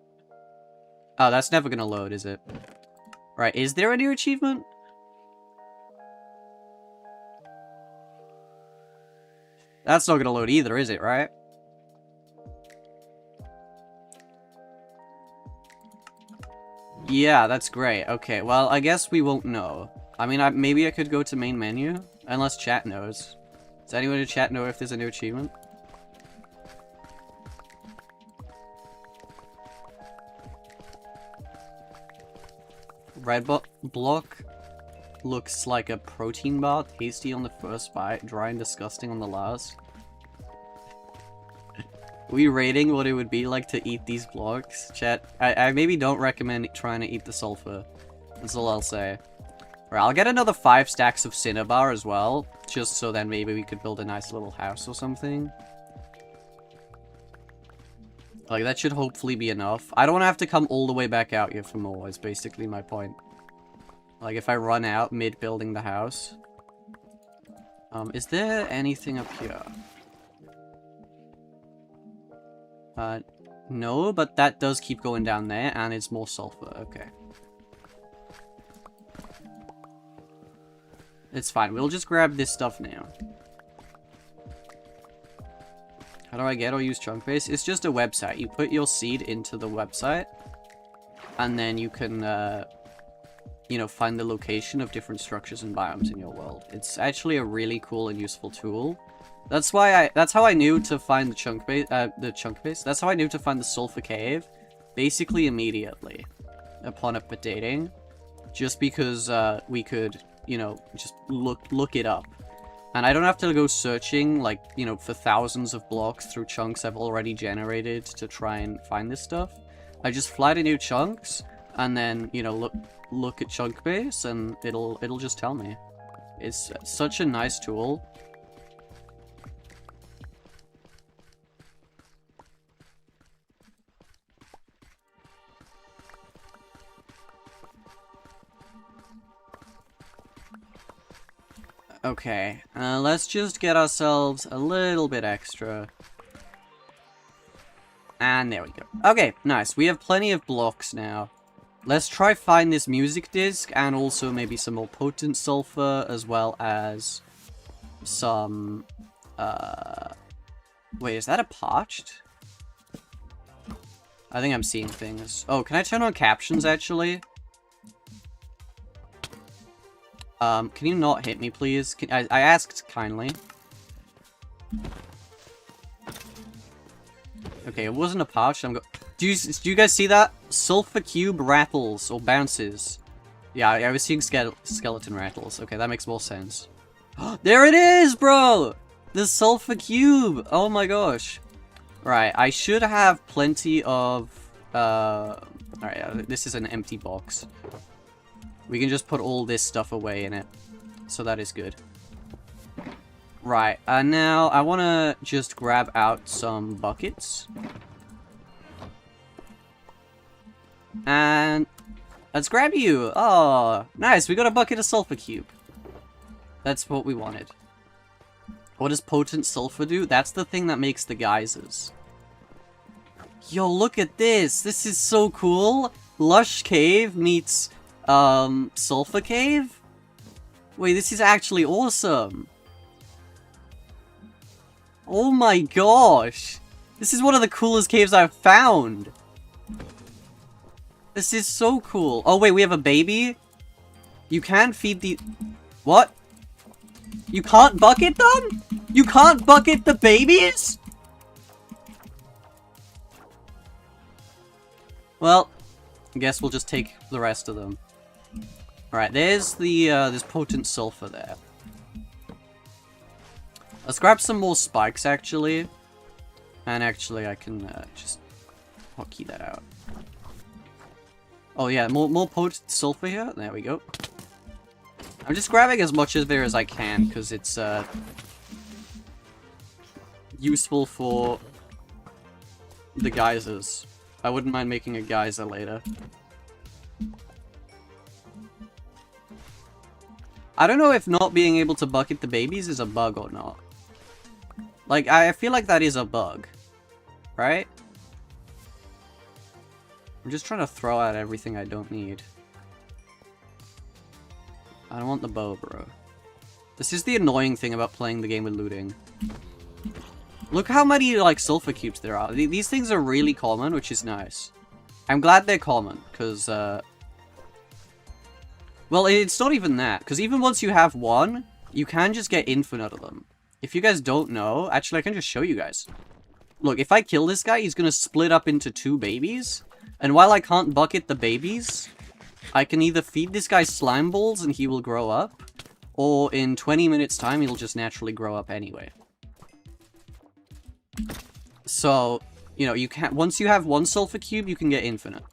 Oh, that's never gonna load, is it? Right, is there a new achievement? That's not gonna load either, is it, right? Yeah, that's great. Okay, well, I guess we won't know. I mean, maybe I could go to main menu, unless chat knows. Does anyone in chat know if there's a new achievement? Red block looks like a protein bar, tasty on the first bite, dry and disgusting on the last. we rating what it would be like to eat these blocks? Chat, I maybe don't recommend trying to eat the sulfur. That's all I'll say. Alright, I'll get another 5 stacks of cinnabar as well, just so then maybe we could build a nice little house or something. Like, that should hopefully be enough. I don't want to have to come all the way back out here for more, is basically my point. Like, if I run out mid-building the house. Is there anything up here? No, but that does keep going down there, and it's more sulfur. Okay. It's fine. We'll just grab this stuff now. How do I get or use Chunkbase? It's just a website. You put your seed into the website, and then you can, you know, find the location of different structures and biomes in your world. It's actually a really cool and useful tool. That's how I knew to find the Chunkbase. That's how I knew to find the sulfur cave, basically immediately upon updating, just because we could, you know, just look it up. And I don't have to go searching, like, you know, for thousands of blocks through chunks I've already generated to try and find this stuff. I just fly to new chunks, and then, you know, look at Chunkbase, and it'll just tell me. It's such a nice tool. Okay, let's just get ourselves a little bit extra. And there we go. Okay, nice. We have plenty of blocks now. Let's try find this music disc, and also maybe some more potent sulfur, as well as some, wait, is that a parched? I think I'm seeing things. Oh, can I turn on captions, actually? Can you not hit me, please? I asked kindly. Okay, it wasn't a pouch. Do you guys see that? Sulfur cube rattles or bounces. Yeah, I was seeing skeleton rattles. Okay, that makes more sense. There it is, bro! The sulfur cube! Oh my gosh. Right, I should have plenty of... Alright, this is an empty box. We can just put all this stuff away in it. So that is good. Right, now I want to just grab out some buckets. And let's grab you. Oh, nice. We got a bucket of sulfur cube. That's what we wanted. What does potent sulfur do? That's the thing that makes the geysers. Yo, look at this. This is so cool. Lush Cave meets... Sulfur Cave? Wait, this is actually awesome. Oh my gosh. This is one of the coolest caves I've found. This is so cool. Oh wait, we have a baby? You can feed the... What? You can't bucket them? You can't bucket the babies? Well, I guess we'll just take the rest of them. Alright, there's the, there's potent sulfur there. Let's grab some more spikes, actually. And actually, I can, just hotkey that out. Oh yeah, more potent sulfur here. There we go. I'm just grabbing as much of there as I can, because it's, useful for the geysers. I wouldn't mind making a geyser later. I don't know if not being able to bucket the babies is a bug or not. Like, I feel like that is a bug. Right? I'm just trying to throw out everything I don't need. I don't want the bow, bro. This is the annoying thing about playing the game with looting. Look how many, like, sulfur cubes there are. These things are really common, which is nice. I'm glad they're common, because, well, it's not even that, because even once you have one, you can just get infinite of them. If you guys don't know, actually, I can just show you guys. Look, if I kill this guy, he's going to split up into 2 babies, and while I can't bucket the babies, I can either feed this guy slime balls and he will grow up, or in 20 minutes time, he'll just naturally grow up anyway. So, you know, you can't... Once you have one sulfur cube, you can get infinite.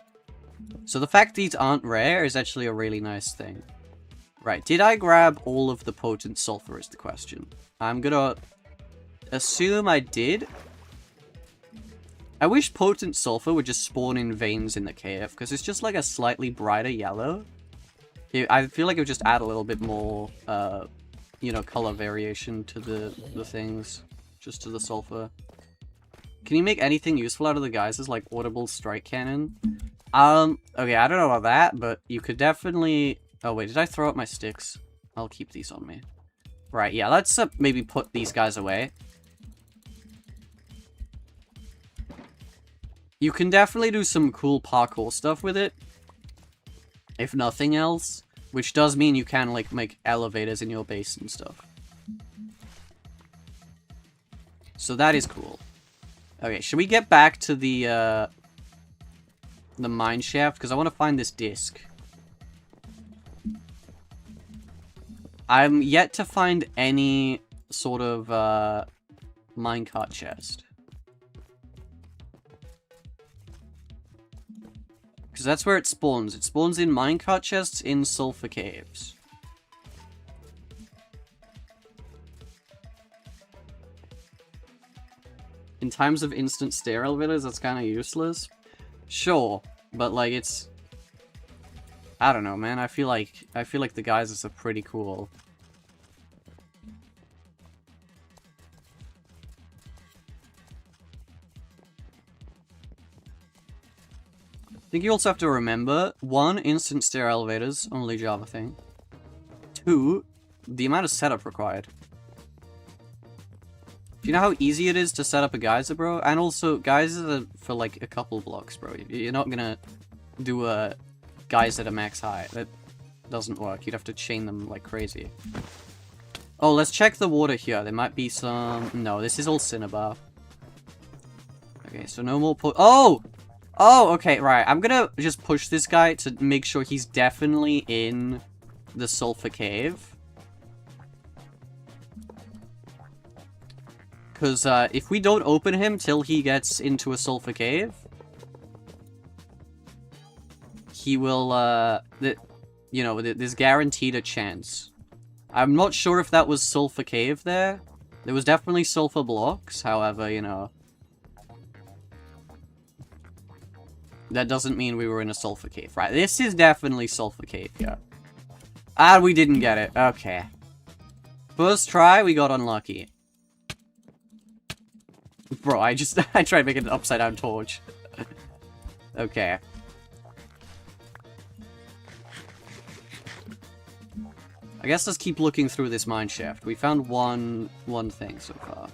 So the fact these aren't rare is actually a really nice thing. Right, did I grab all of the potent sulfur is the question. I'm gonna assume I did. I wish potent sulfur would just spawn in veins in the cave, because it's just like a slightly brighter yellow. I feel like it would just add a little bit more, you know, color variation to the things. Just to the sulfur. Can you make anything useful out of the geysers, like audible strike cannon? Okay, I don't know about that, but you could definitely... Oh, wait, did I throw out my sticks? I'll keep these on me. Right, yeah, let's maybe put these guys away. You can definitely do some cool parkour stuff with it. If nothing else. Which does mean you can, like, make elevators in your base and stuff. So that is cool. Okay, should we get back to the mine shaft? Because I want to find this disc. I'm yet to find any sort of minecart chest. Because that's where it spawns. It spawns in minecart chests in sulfur caves. In times of instant stair elevators, that's kind of useless. Sure, but like it's... I don't know, man. I feel like the geysers are pretty cool. I think you also have to remember, 1, instant stair elevators, only Java thing. 2, the amount of setup required. Do you know how easy it is to set up a geyser, bro? And also, geysers are for like a couple blocks, bro. You're not gonna do a geyser to max height. That doesn't work. You'd have to chain them like crazy. Oh, let's check the water here. There might be some... No, this is all cinnabar. Okay, so no more Oh! Oh, okay, right. I'm gonna just push this guy to make sure he's definitely in the sulfur cave. Because if we don't open him till he gets into a sulfur cave, he will, you know, there's guaranteed a chance. I'm not sure if that was sulfur cave there. There was definitely sulfur blocks, however, you know. That doesn't mean we were in a sulfur cave. Right, this is definitely sulfur cave, yeah. Ah, we didn't get it. Okay. First try, we got unlucky. Bro, I tried making an upside down torch. Okay. I guess let's keep looking through this mine shaft. We found one thing so far.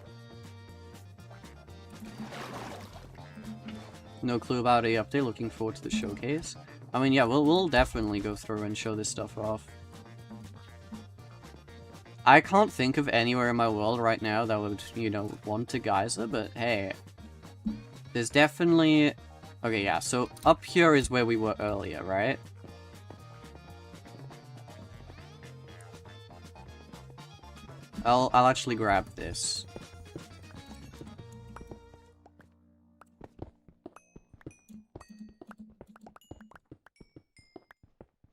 No clue about the update. Looking forward to the showcase. I mean, yeah, we'll definitely go through and show this stuff off. I can't think of anywhere in my world right now that would, you know, want a geyser, but hey. There's definitely... Okay, yeah, so up here is where we were earlier, right? I'll actually grab this.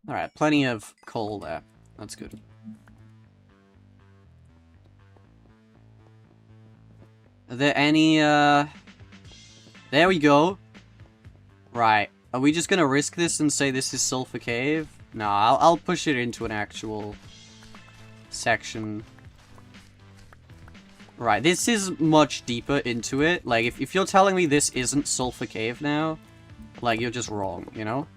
Alright, plenty of coal there. That's good. Are there any, There we go. Right. Are we just gonna risk this and say this is Sulfur Cave? No, I'll push it into an actual section. Right, this is much deeper into it. Like, if you're telling me this isn't Sulfur Cave now, like, you're just wrong, you know?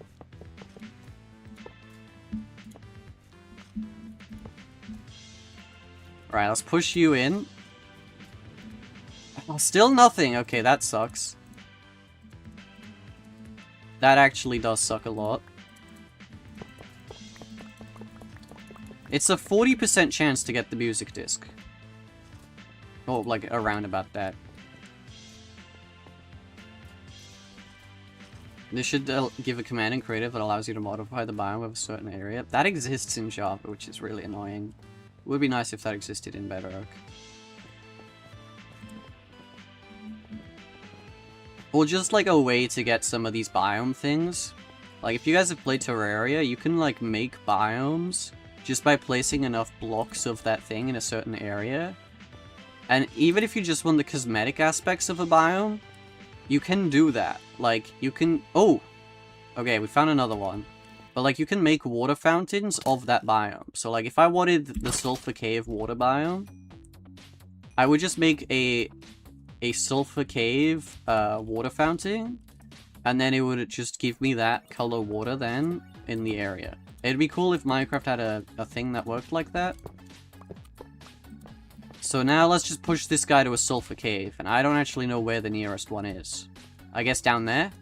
Right, let's push you in. Oh, still nothing. Okay, that sucks. That actually does suck a lot. It's a 40% chance to get the music disc. Or, like, around about that. This should give a command in Creative that allows you to modify the biome of a certain area. That exists in Java, which is really annoying. It would be nice if that existed in Bedrock. Or just like a way to get some of these biome things. Like if you guys have played Terraria, you can like make biomes just by placing enough blocks of that thing in a certain area. And even if you just want the cosmetic aspects of a biome, you can do that. Like, you can... Oh! Okay, we found another one. But, like, you can make water fountains of that biome. So, like, if I wanted the Sulphur Cave water biome, I would just make a Sulphur Cave water fountain, and then it would just give me that color water then in the area. It'd be cool if Minecraft had a thing that worked like that. So now let's just push this guy to a Sulphur Cave, and I don't actually know where the nearest one is. I guess down there?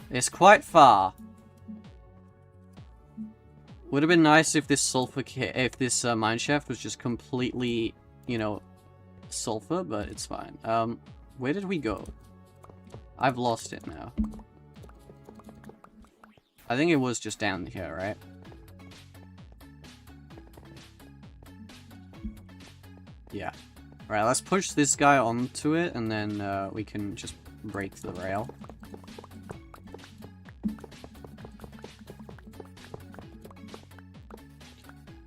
It's quite far. Would have been nice if this mineshaft was just completely, you know, sulfur, but it's fine. Where did we go? I've lost it now. I think it was just down here, right? Yeah. Alright, let's push this guy onto it, and then we can just break the rail.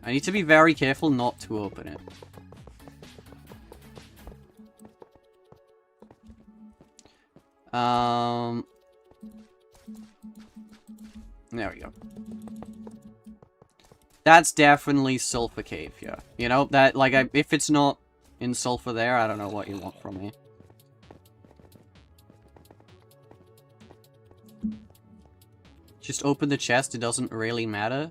I need to be very careful not to open it. There we go. That's definitely Sulphur Cave, yeah. You know, that, like, if it's not in sulfur there, I don't know what you want from me. Just open the chest, it doesn't really matter.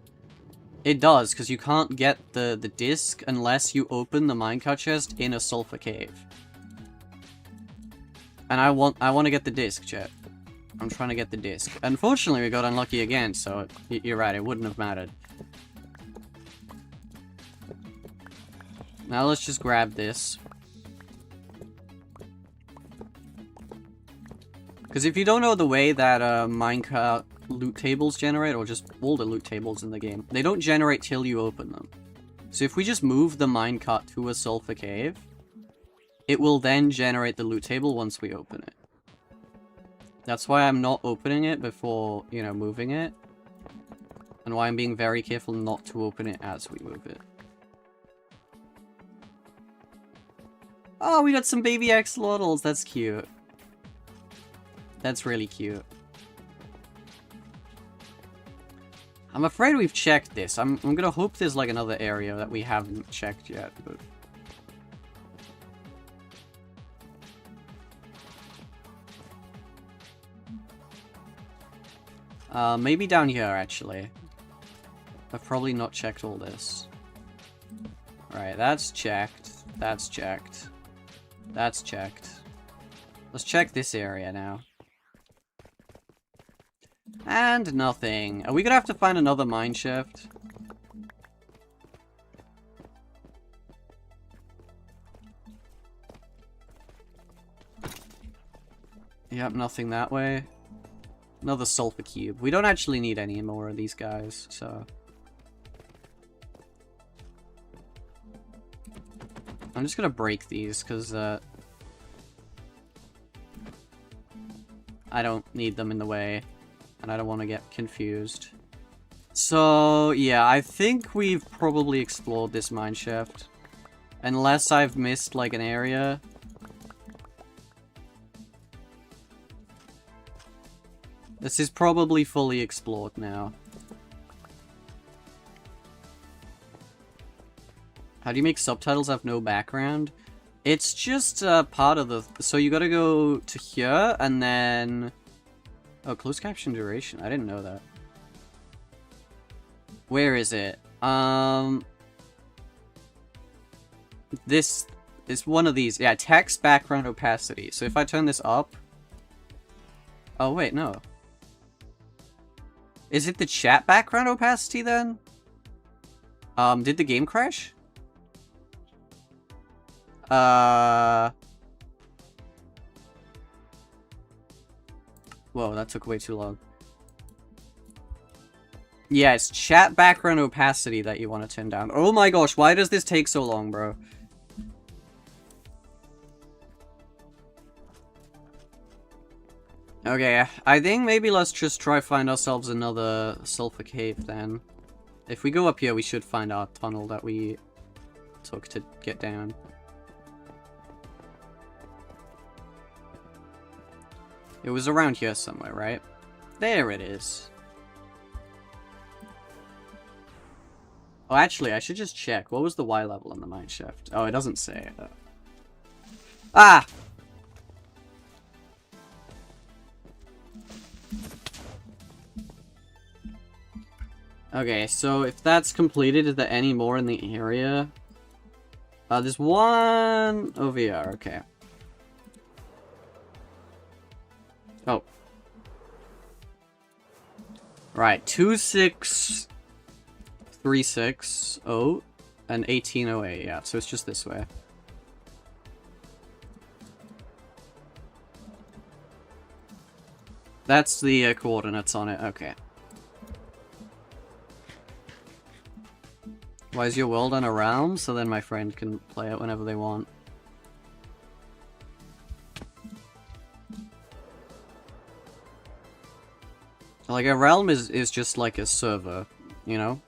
It does, because you can't get the disc unless you open the minecart chest in a sulfur cave. And I want to get the disc, chat. I'm trying to get the disc. Unfortunately, we got unlucky again, so you're right, it wouldn't have mattered. Now let's just grab this. Because if you don't know the way that minecart loot tables generate, or just all the loot tables in the game, they don't generate till you open them. So if we just move the minecart to a sulfur cave, it will then generate the loot table once we open it. That's why I'm not opening it before, you know, moving it. And why I'm being very careful not to open it as we move it. Oh, we got some baby axolotls. That's cute. That's really cute. I'm afraid we've checked this. I'm gonna hope there's like another area that we haven't checked yet, but... maybe down here, actually. I've probably not checked all this. Alright, that's checked. That's checked. That's checked. Let's check this area now. And nothing. Are we gonna have to find another mineshaft? Yep, nothing that way. Another sulfur cube. We don't actually need any more of these guys, so... I'm just gonna break these, because, I don't need them in the way, and I don't want to get confused. So, yeah, I think we've probably explored this mineshaft. Unless I've missed, like, an area. This is probably fully explored now. How do you make subtitles have no background? It's just part of the... So you gotta go to here, and then... Oh, closed caption duration. I didn't know that. Where is it? This is one of these. Yeah, text background opacity. So if I turn this up... Oh, wait, no. Is it the chat background opacity, then? Did the game crash? Whoa, that took way too long. Yeah, it's chat background opacity that you want to turn down. Oh my gosh, why does this take so long, bro? Okay, I think maybe let's just try find ourselves another sulfur cave then. If we go up here, we should find our tunnel that we took to get down. It was around here somewhere, right? There it is. Oh, actually, I should just check. What was the Y level on the mine shaft? Oh, it doesn't say. Ah! Okay, so if that's completed, is there any more in the area? There's one over here, okay. Oh. Right, 26360 and 1808, yeah, so it's just this way. That's the coordinates on it, okay. Why is your world on a realm? So then my friend can play it whenever they want. Like, a realm is just like a server, you know?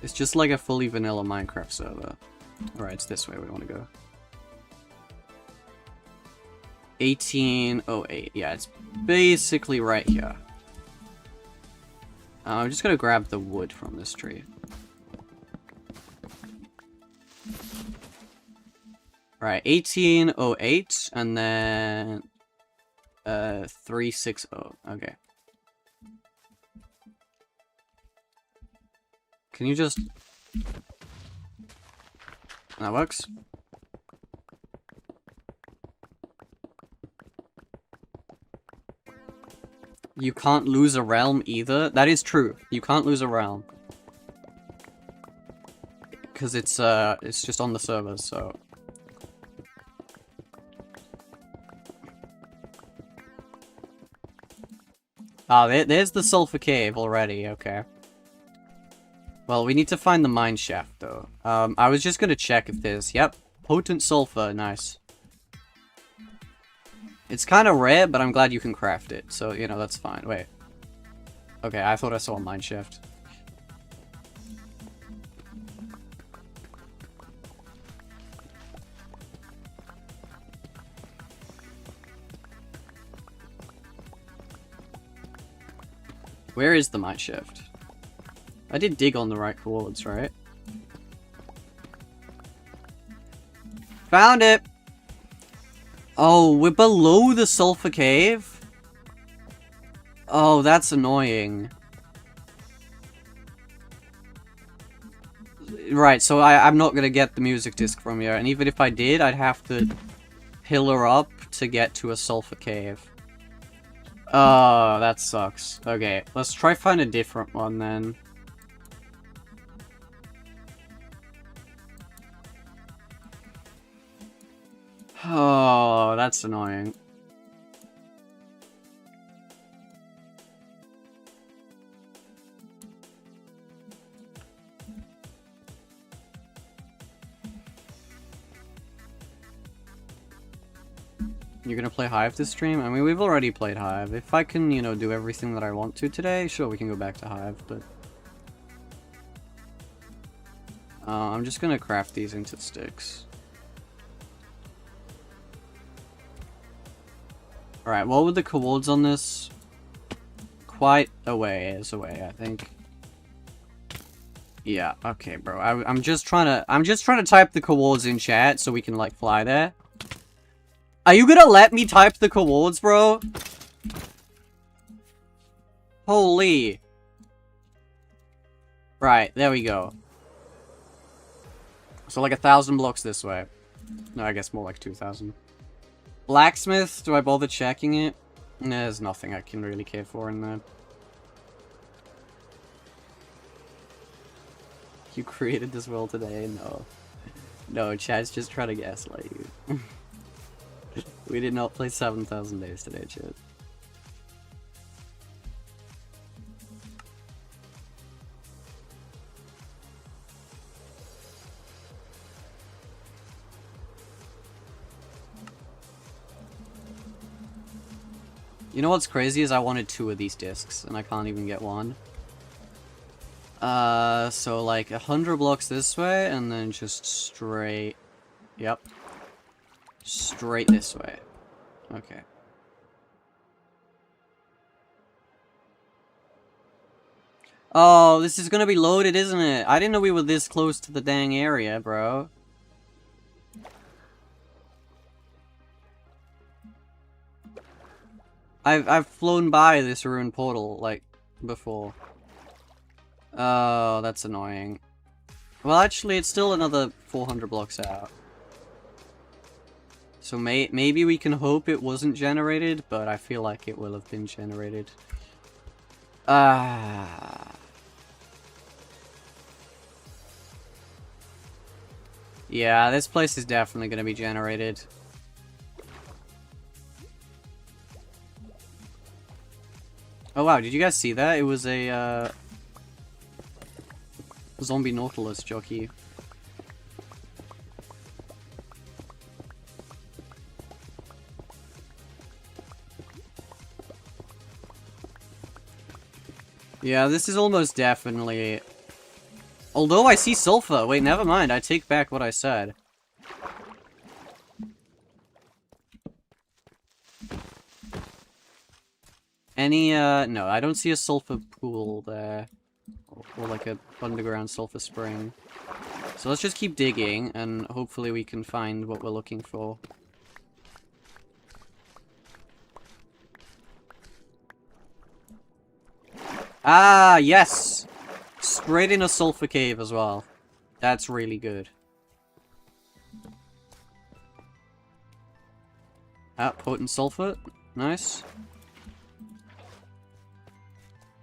It's just like a fully vanilla Minecraft server. Alright, it's this way we want to go. 1808, yeah, it's basically right here. I'm just gonna grab the wood from this tree. Right, 1808 and then 360. Okay. Can you just... That works. You can't lose a realm either. That is true. You can't lose a realm. Because it's just on the servers, so... Ah, there's the sulfur cave already, okay. Well, we need to find the mine shaft, though. I was just gonna check if there's... Yep, potent sulfur, nice. It's kind of rare, but I'm glad you can craft it, so, you know, that's fine. Wait. Okay, I thought I saw a mine shaft. Where is the mine shaft? I did dig on the right coordinates, right? Found it! Oh, we're below the sulfur cave? Oh, that's annoying. Right, so I'm not gonna get the music disc from here, and even if I did, I'd have to pillar up to get to a sulfur cave. Oh, that sucks. Okay, let's try find a different one then. Oh, that's annoying. You're gonna play Hive this stream? I mean, we've already played Hive. If I can, you know, do everything that I want to today, sure, we can go back to Hive, but... I'm just gonna craft these into sticks. Alright, what were the coords on this? Quite a ways away, I think. Yeah, okay, bro. I'm just trying to type the coords in chat so we can, like, fly there. Are you gonna let me type the coords, bro? Holy. Right, there we go. So like 1,000 blocks this way. No, I guess more like 2,000. Blacksmith, do I bother checking it? There's nothing I can really care for in there. You created this world today? No. No, chat's just trying to gaslight you. We did not play 7,000 days today, chat. You know what's crazy is I wanted 2 of these discs, and I can't even get 1. So like 100 blocks this way, and then just straight... Yep. Straight this way. Okay. Oh, this is gonna be loaded, isn't it? I didn't know we were this close to the dang area, bro. I've flown by this ruined portal, like, before. Oh, that's annoying. Well, actually, it's still another 400 blocks out. So maybe we can hope it wasn't generated, but I feel like it will have been generated. Yeah, this place is definitely going to be generated. Oh wow, did you guys see that? It was a zombie Nautilus jockey. Yeah, this is almost definitely... Although I see sulfur! Wait, never mind, I take back what I said. Any, no, I don't see a sulfur pool there. Or like a underground sulfur spring. So let's just keep digging, and hopefully we can find what we're looking for. Ah, yes! Straight in a sulfur cave as well. That's really good. Ah, potent sulfur. Nice.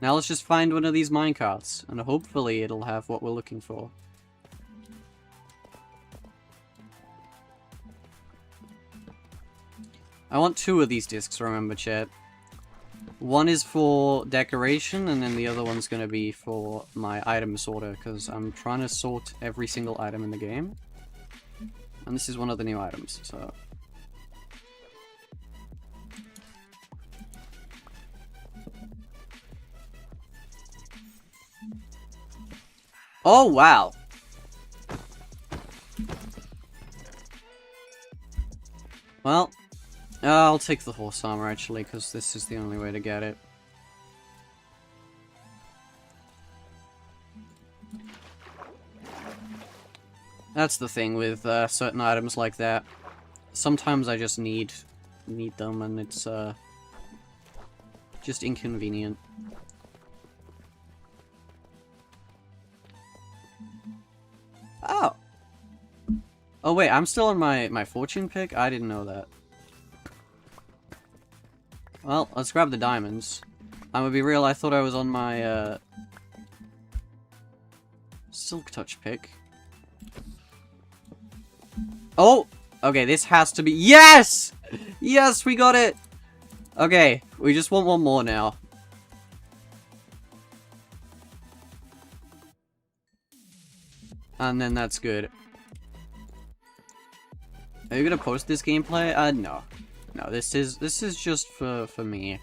Now let's just find one of these minecarts, and hopefully it'll have what we're looking for. I want 2 of these discs, remember, chat. One is for decoration, and then the other one's gonna be for my item sorter, because I'm trying to sort every single item in the game. And this is one of the new items, so... Oh, wow! Well, I'll take the horse armor, actually, because this is the only way to get it. That's the thing with certain items like that. Sometimes I just need them, and it's just inconvenient. Oh! Oh wait, I'm still on my fortune pick? I didn't know that. Well, let's grab the diamonds. I'm gonna be real, I thought I was on my, Silk Touch pick. Oh! Okay, this has to be- Yes! Yes, we got it! Okay, we just want one more now. And then that's good. Are you gonna post this gameplay? No. No, this is just for me.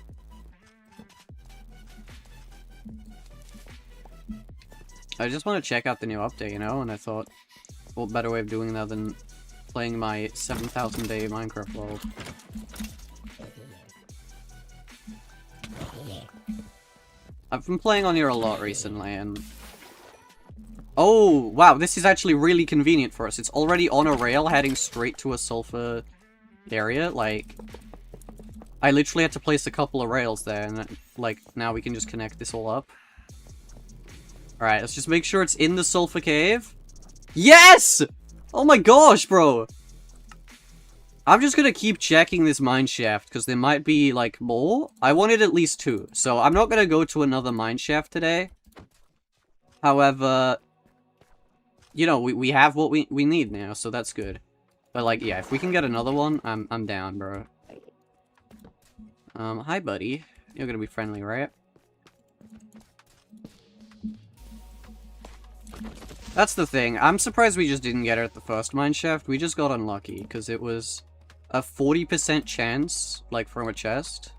I just want to check out the new update, you know, and I thought, what better way of doing that than playing my 7,000 day Minecraft world. I've been playing on here a lot recently, and... Oh, wow, this is actually really convenient for us. It's already on a rail heading straight to a sulfur area, like... I literally had to place a couple of rails there, and like, now we can just connect this all up. Alright, let's just make sure it's in the sulfur cave. Yes! Oh my gosh, bro! I'm just gonna keep checking this mine shaft, because there might be, like, more. I wanted at least 2, so I'm not gonna go to another mine shaft today. However, you know, we have what we need now, so that's good. But, like, yeah, if we can get another one, I'm down, bro. Hi, buddy. You're gonna be friendly, right? That's the thing. I'm surprised we just didn't get it at the first mine shaft. We just got unlucky, because it was a 40% chance, like, from a chest.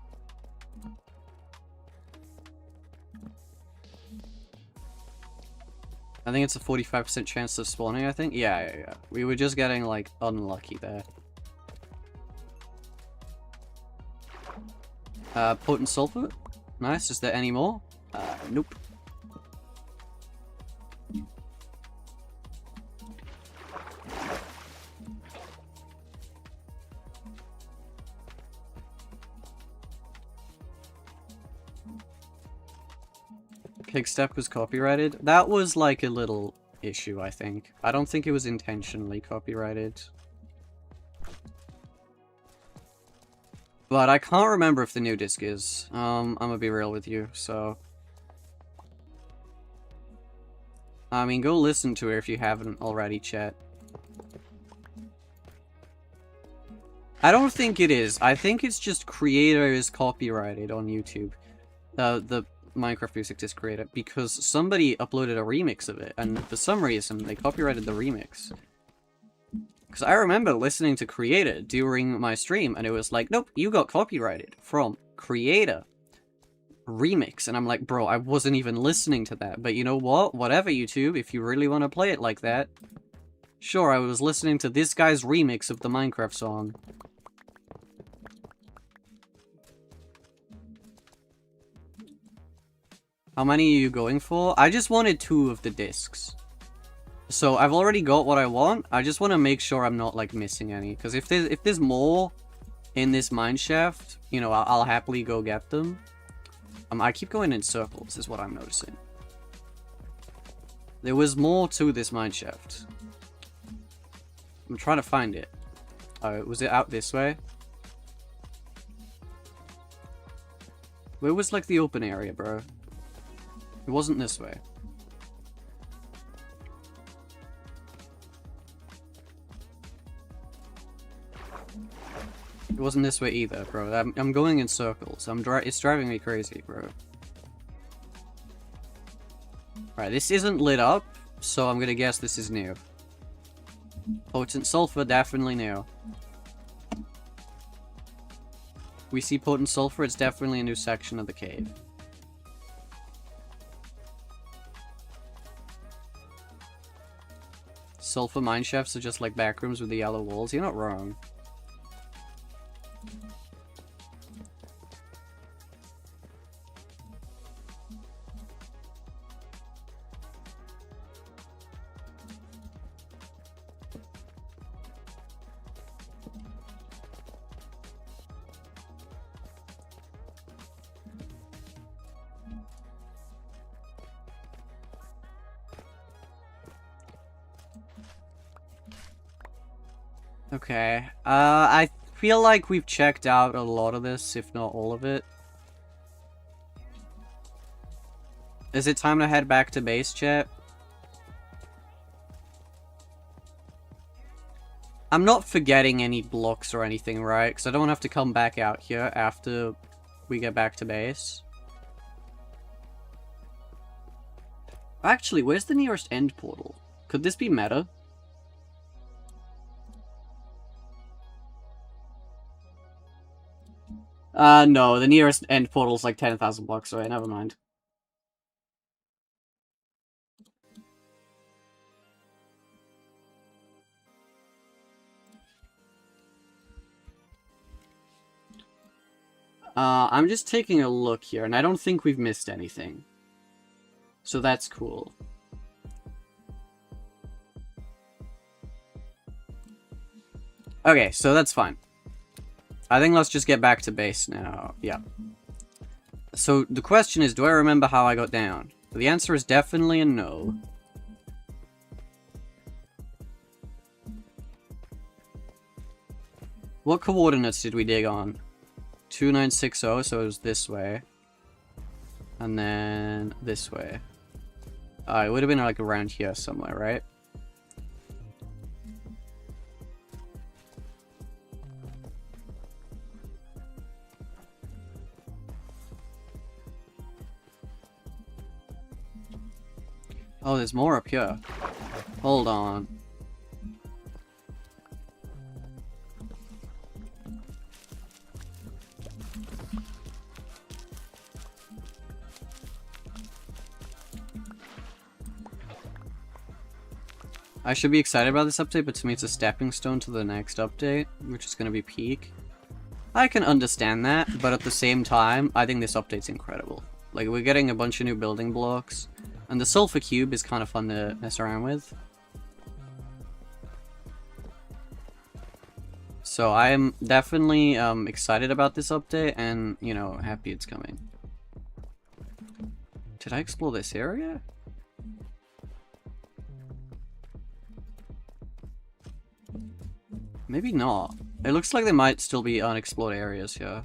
I think it's a 45% chance of spawning, I think. Yeah. We were just getting, like, unlucky there. Potent sulfur. Nice. Is there any more? Nope. Pigstep was copyrighted. That was like a little issue, I think. I don't think it was intentionally copyrighted. But I can't remember if the new disc is. I'm gonna be real with you, so... I mean, go listen to it if you haven't already, chat. I don't think it is. I think it's just creator is copyrighted on YouTube. The Minecraft Music Disc creator, because somebody uploaded a remix of it, and for some reason they copyrighted the remix. Because I remember listening to Creator during my stream, and it was like, nope, you got copyrighted from Creator remix. And I'm like, bro, I wasn't even listening to that. But you know what? Whatever, YouTube, if you really want to play it like that. Sure, I was listening to this guy's remix of the Minecraft song. How many are you going for? I just wanted 2 of the discs. So I've already got what I want. I just want to make sure I'm not like missing any. Because if there's more in this mineshaft, you know, I'll happily go get them. I keep going in circles, is what I'm noticing. There was more to this mineshaft. I'm trying to find it. Was it out this way? Where was like the open area, bro? It wasn't this way. It wasn't this way either, bro. I'm going in circles. It's driving me crazy, bro. Alright, this isn't lit up, so I'm gonna guess this is new. Potent sulfur, definitely new. We see potent sulfur, it's definitely a new section of the cave. Sulfur mineshafts are just like backrooms with the yellow walls. You're not wrong. Okay, I feel like we've checked out a lot of this, if not all of it. Is it time to head back to base, chat? I'm not forgetting any blocks or anything, right? Because I don't have to come back out here after we get back to base. Actually, where's the nearest end portal? Could this be meta? No, the nearest end portal's like 10,000 blocks away, never mind. I'm just taking a look here, and I don't think we've missed anything. So that's cool. Okay, so that's fine. I think let's just get back to base now. Yeah. So the question is, do I remember how I got down? The answer is definitely a no. What coordinates did we dig on? 2960, so it was this way. And then this way. It would have been like around here somewhere, right? Oh, there's more up here. Hold on. I should be excited about this update, but to me it's a stepping stone to the next update, which is going to be Peak. I can understand that, but at the same time, I think this update's incredible. Like, we're getting a bunch of new building blocks, and the Sulfur Cube is kind of fun to mess around with. So I am definitely excited about this update, and, you know, happy it's coming. Did I explore this area? Maybe not. It looks like there might still be unexplored areas here.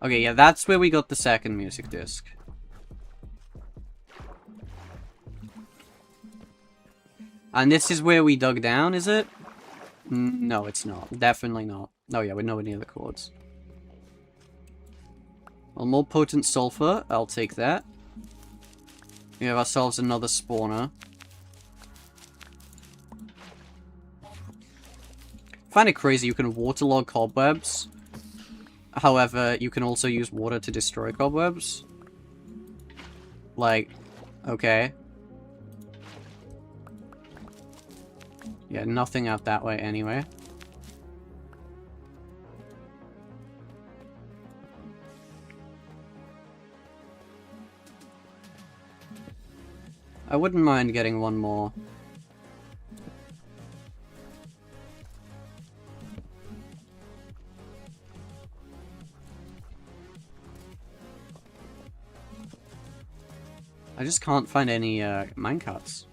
Okay, yeah, that's where we got the second music disc. And this is where we dug down, is it? No, it's not. Definitely not. Oh yeah, we're nowhere near the chords. Well, more potent sulfur. I'll take that. We have ourselves another spawner. I find it crazy you can waterlog cobwebs. However, you can also use water to destroy cobwebs. Like, okay. Yeah, nothing out that way anyway. I wouldn't mind getting one more. I just can't find any minecarts.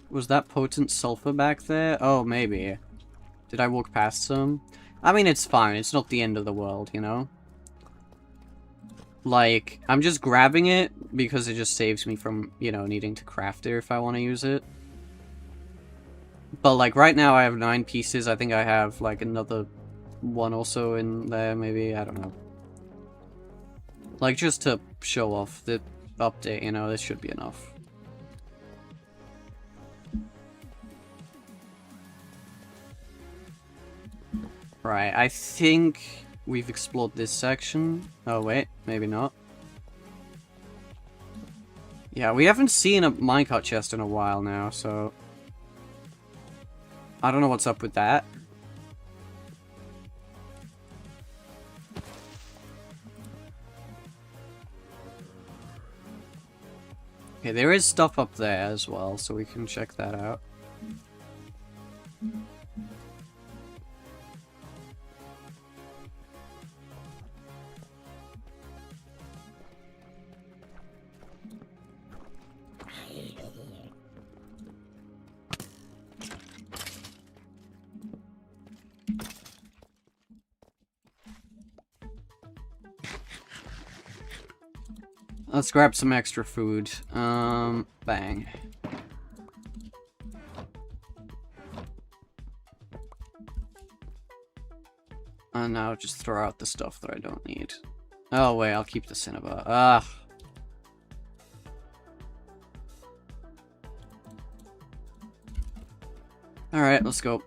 Was that potent sulfur back there? Oh, maybe. Did I walk past some? I mean, it's fine. It's not the end of the world, you know? Like, I'm just grabbing it because it just saves me from, you know, needing to craft it if I want to use it. But, like, right now I have 9 pieces. I think I have, like, another one or so in there, maybe. I don't know. Like, just to show off the update, you know, this should be enough. Right, I think we've explored this section. Oh, wait, maybe not. Yeah, we haven't seen a minecart chest in a while now, so... I don't know what's up with that. Okay, there is stuff up there as well, so we can check that out. Let's grab some extra food. Bang. And now just throw out the stuff that I don't need. Oh wait, I'll keep the cinnabar. Ah. Alright, let's go.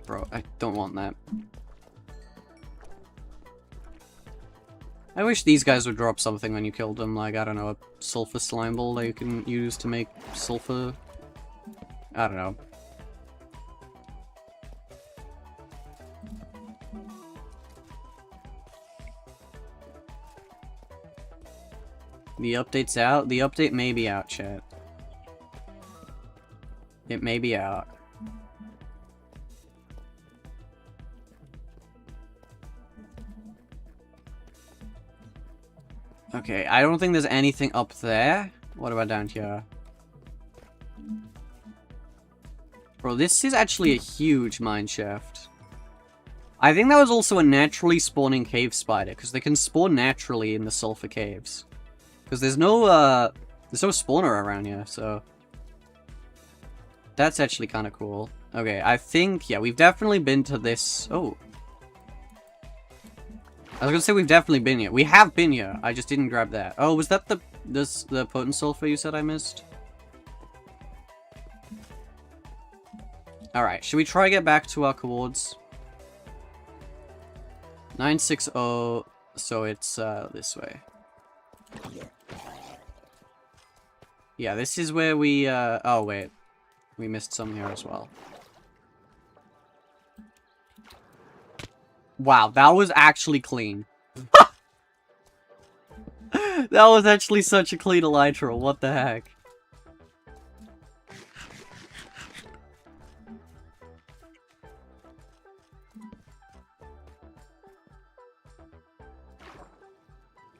Bro, I don't want that. I wish these guys would drop something when you killed them, like, I don't know, a sulfur slime ball that you can use to make sulfur... I don't know. The update's out? The update may be out, chat. It may be out. Okay, I don't think there's anything up there. What about down here? Bro, this is actually a huge mine shaft. I think that was also a naturally spawning cave spider, because they can spawn naturally in the sulfur caves. Because there's no spawner around here, so... That's actually kind of cool. Okay, I think, yeah, we've definitely been to this... Oh. I was gonna say we've definitely been here. We have been here. I just didn't grab that. Oh, was that the potent sulfur you said I missed? Alright, should we try to get back to our coords? 960, so it's this way. Yeah, this is where we oh wait. We missed some here as well. Wow, that was actually clean. That was actually such a clean elytra, what the heck?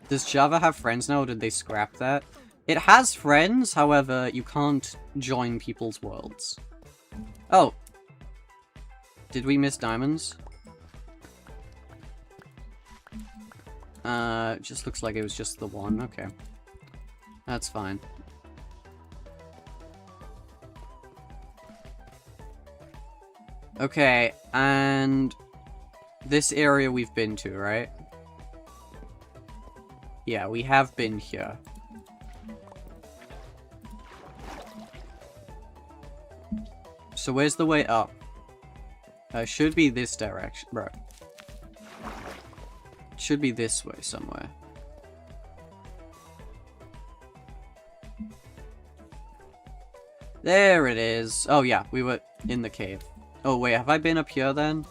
Does Java have friends now, or did they scrap that? It has friends, however, you can't join people's worlds. Oh. Did we miss diamonds? Just looks like it was just the one. Okay. That's fine. Okay, and this area we've been to, right? Yeah, we have been here. So where's the way up? Should be this direction, bro. Should be this way somewhere. There it is. Oh yeah, we were in the cave. Oh wait, have I been up here then?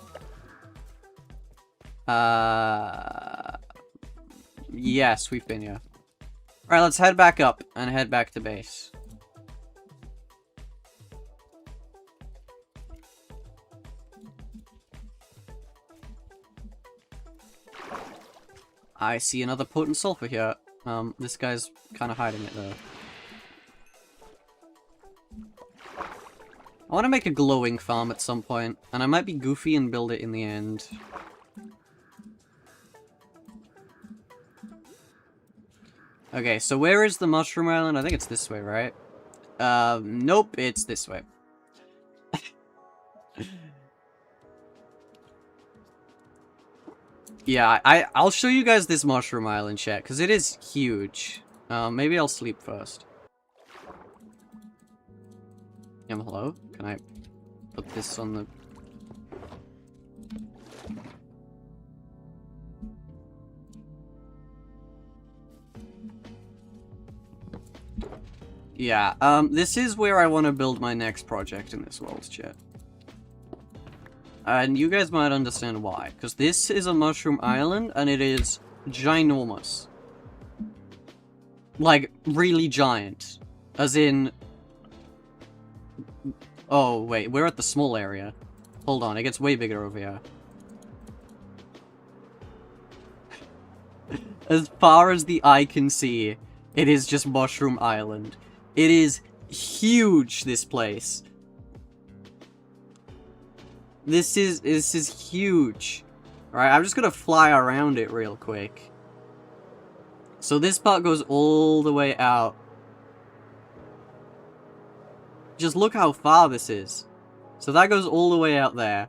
Yes, we've been here. Alright, let's head back up and head back to base. I see another potent sulfur here. This guy's kind of hiding it though. I want to make a glowing farm at some point, and I might be goofy and build it in the end. Okay, so where is the mushroom island? I think it's this way, right? Nope, it's this way. Yeah, I'll show you guys this mushroom island, chat, because it is huge. Maybe I'll sleep first. Hello? Can I put this on the... Yeah, this is where I want to build my next project in this world, chat. And you guys might understand why, because this is a mushroom island, and it is ginormous. Like, really giant. As in... Oh, wait, we're at the small area. Hold on, it gets way bigger over here. As far as the eye can see, it is just Mushroom Island. It is huge, this place. This is huge. Alright, I'm just gonna fly around it real quick. So this part goes all the way out. Just look how far this is. So that goes all the way out there.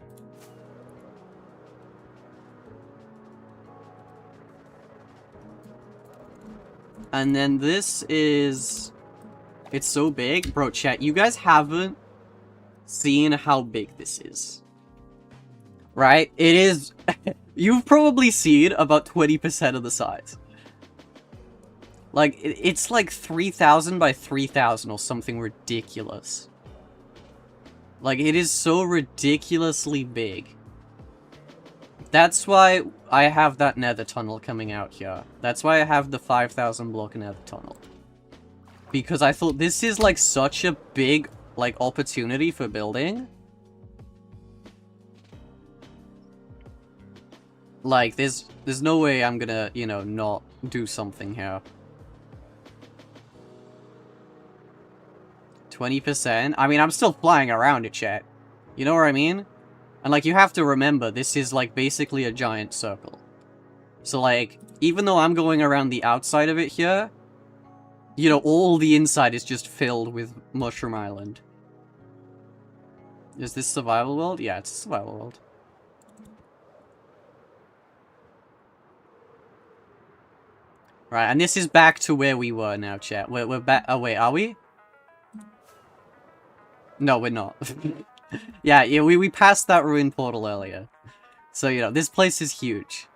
And then this is... It's so big. Bro, chat, you guys haven't seen how big this is. Right? It is... You've probably seen about 20% of the size. Like, it's like 3,000 by 3,000 or something ridiculous. Like, it is so ridiculously big. That's why I have that nether tunnel coming out here. That's why I have the 5,000 block nether tunnel. Because I thought this is, like, such a big, like, opportunity for building. Like, there's no way I'm gonna, you know, not do something here. 20%? I mean, I'm still flying around it, chat. You know what I mean? And, like, you have to remember, this is, like, basically a giant circle. So, like, even though I'm going around the outside of it here, you know, all the inside is just filled with Mushroom Island. Is this survival world? Yeah, it's a survival world. Right, and this is back to where we were now, chat. We're back. Oh, wait, are we? No, we're not. yeah, we passed that ruined portal earlier. So, you know, this place is huge.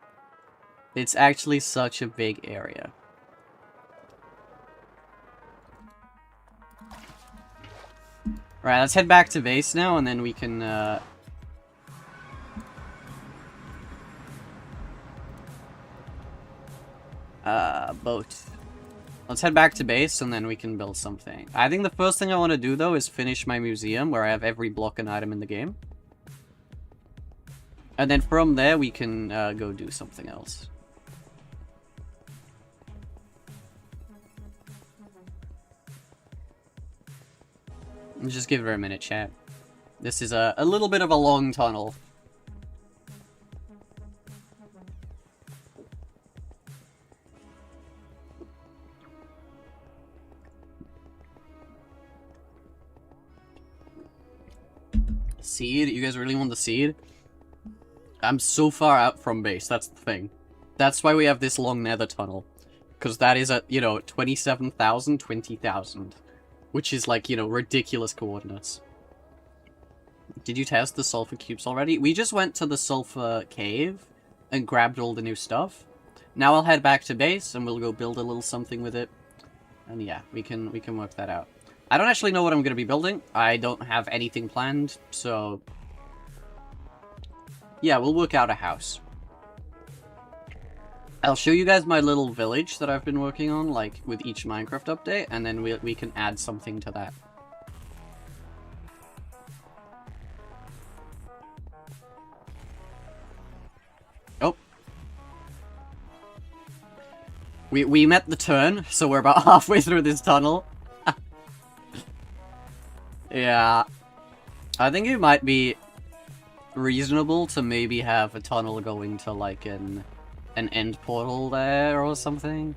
It's actually such a big area. Right, let's head back to base now, and then we can, boat. Let's head back to base, and then we can build something. I think the first thing I want to do, though, is finish my museum, where I have every block and item in the game. And then from there, we can, go do something else. Just give her a minute, chat. This is a little bit of a long tunnel. Seed? You guys really want the seed? I'm so far out from base, that's the thing. That's why we have this long nether tunnel. Because that is at, you know, 27,000, 20,000. Which is like, you know, ridiculous coordinates. Did you test the sulfur cubes already? We just went to the sulfur cave and grabbed all the new stuff. Now I'll head back to base and we'll go build a little something with it. And yeah, we can work that out. I don't actually know what I'm going to be building. I don't have anything planned, so... yeah, we'll work out a house. I'll show you guys my little village that I've been working on, like, with each Minecraft update, and then we can add something to that. Oh. We met the turn, so we're about halfway through this tunnel. Yeah. I think it might be reasonable to maybe have a tunnel going to, like, an end portal there or something.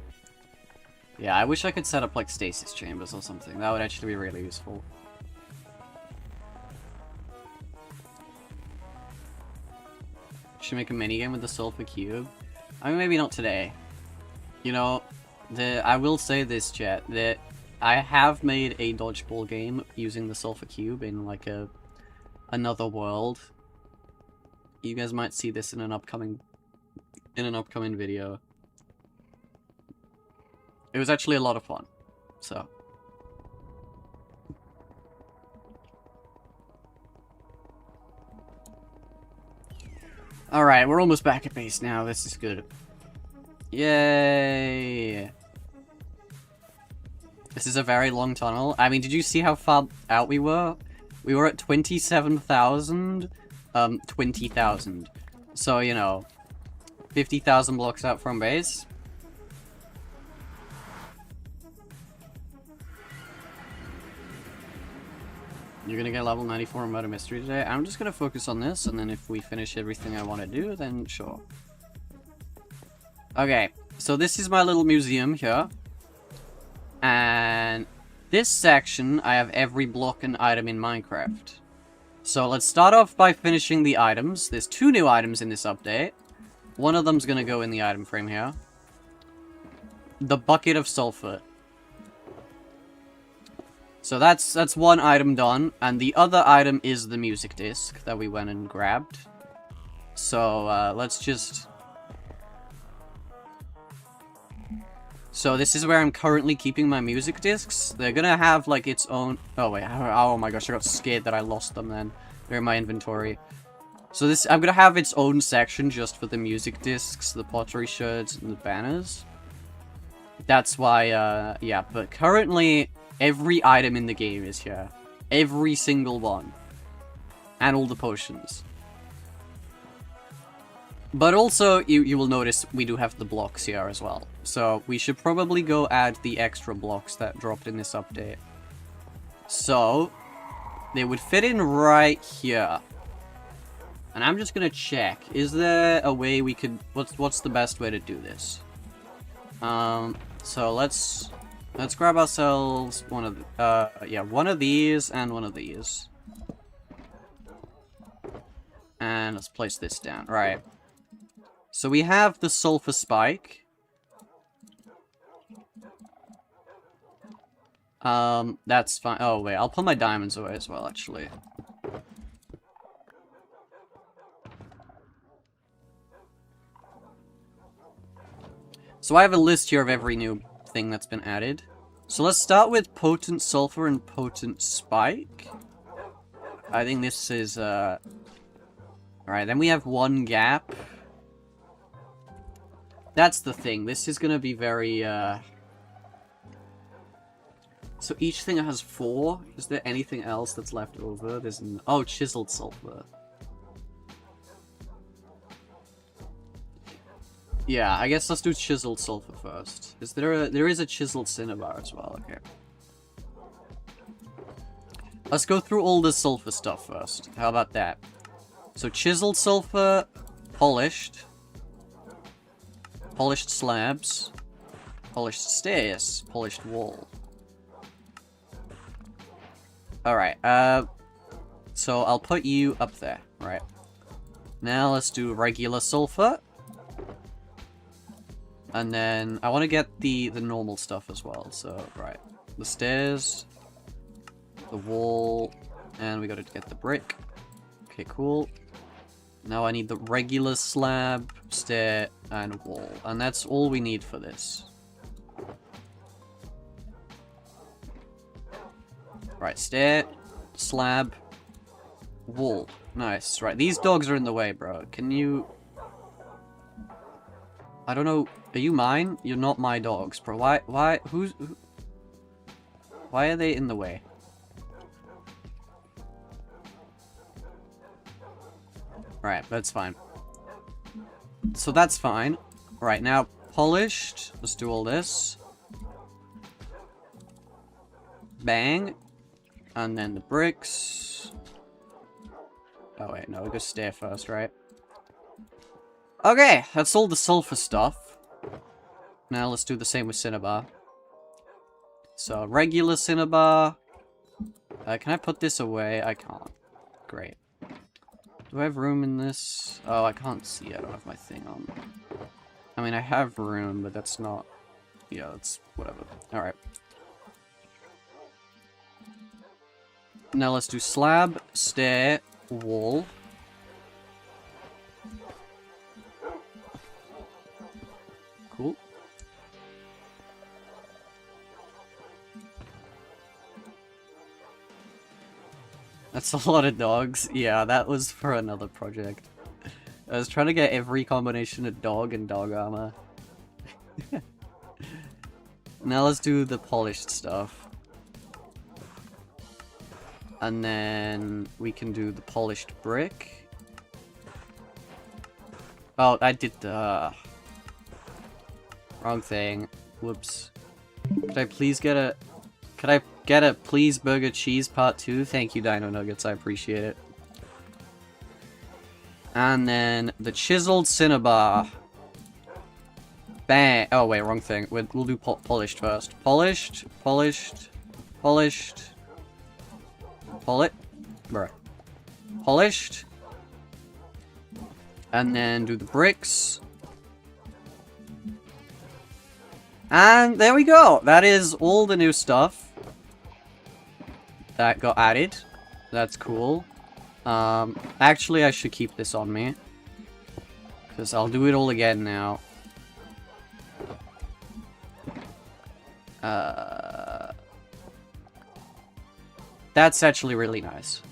Yeah, I wish I could set up like stasis chambers or something. That would actually be really useful. Should make a minigame with the sulfur cube. I mean, maybe not today. You know, I will say this, chat, that I have made a dodgeball game using the sulfur cube in like another world. You guys might see this in an upcoming video. It was actually a lot of fun, so. Alright, we're almost back at base now, this is good. Yay! This is a very long tunnel. I mean, did you see how far out we were? We were at 27,000, 20,000. So, you know, 50,000 blocks out from base. You're gonna get level 94 in Murder Mystery today. I'm just gonna focus on this, and then if we finish everything I want to do, then sure. Okay, so this is my little museum here. And this section, I have every block and item in Minecraft. So let's start off by finishing the items. There's 2 new items in this update. One of them's gonna go in the item frame here. The bucket of sulfur. So that's one item done, and the other item is the music disc that we went and grabbed. So let's just... So this is where I'm currently keeping my music discs. They're gonna have like its own... Oh wait, oh my gosh, I got scared that I lost them then. They're in my inventory. So this, I'm gonna have its own section just for the music discs, the pottery shards, and the banners. That's why, yeah, but currently, every item in the game is here. Every single one. And all the potions. But also, you will notice we do have the blocks here as well. So, we should probably go add the extra blocks that dropped in this update. So, they would fit in right here. And I'm just gonna check. Is there a way we could... What's the best way to do this? So let's grab ourselves one of the, yeah, one of these and one of these. And let's place this down. Right. So we have the sulfur spike. That's fine. Oh, wait. I'll put my diamonds away as well, actually. So I have a list here of every new thing that's been added. So let's start with potent sulfur and potent spike. I think this is, Alright, then we have one gap. That's the thing. This is gonna be very, So each thing has 4. Is there anything else that's left over? There's oh, chiseled sulfur. Yeah, I guess let's do chiseled sulfur first. There is a chiseled cinnabar as well, okay. Let's go through all the sulfur stuff first. How about that? So chiseled sulfur, polished. Polished slabs. Polished stairs. Polished wall. Alright, so I'll put you up there, right. Now let's do regular sulfur. And then I want to get the normal stuff as well, so, right. The stairs, the wall, and we gotta get the brick. Okay, cool. Now I need the regular slab, stair, and wall. And that's all we need for this. Right, stair, slab, wall. Nice. Right, these dogs are in the way, bro. Can you... I don't know. Are you mine? You're not my dogs, bro. Why, why are they in the way? Right, that's fine. So that's fine. Right, now, polished. Let's do all this. Bang. And then the bricks. Oh wait, no, we go stair first, right? Okay, that's all the sulfur stuff. Now let's do the same with cinnabar. So, regular cinnabar. Can I put this away? I can't. Great. Do I have room in this? Oh, I can't see. I don't have my thing on. I mean, I have room, but that's not... Yeah, that's... whatever. Alright. Now let's do slab, stair, wall. Cool. That's a lot of dogs. Yeah, that was for another project. I was trying to get every combination of dog and dog armor. Now let's do the polished stuff. And then we can do the polished brick. Oh, I did the... wrong thing. Whoops. Could I please get a... Could I get a please burger cheese part 2? Thank you, Dino Nuggets. I appreciate it. And then the chiseled cinnabar. Bang. Oh, wait, wrong thing. We'll do polished first. Polished, polished, polished. Bruh. Polished. And then do the bricks. And there we go. That is all the new stuff that got added. That's cool. Actually, I should keep this on me. Because I'll do it all again now. That's actually really nice.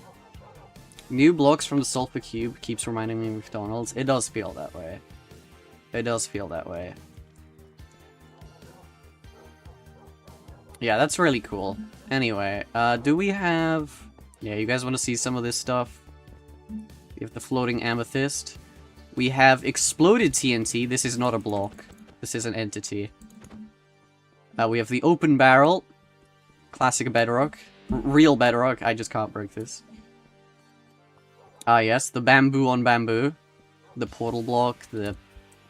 New blocks from the sulfur cube keeps reminding me of McDonald's. It does feel that way. It does feel that way. Yeah, that's really cool. Anyway, do we have... Yeah, you guys want to see some of this stuff? We have the floating amethyst. We have exploded TNT. This is not a block. This is an entity. We have the open barrel. Classic bedrock. Real bedrock. I just can't break this. Ah, yes. The bamboo on bamboo. The portal block. The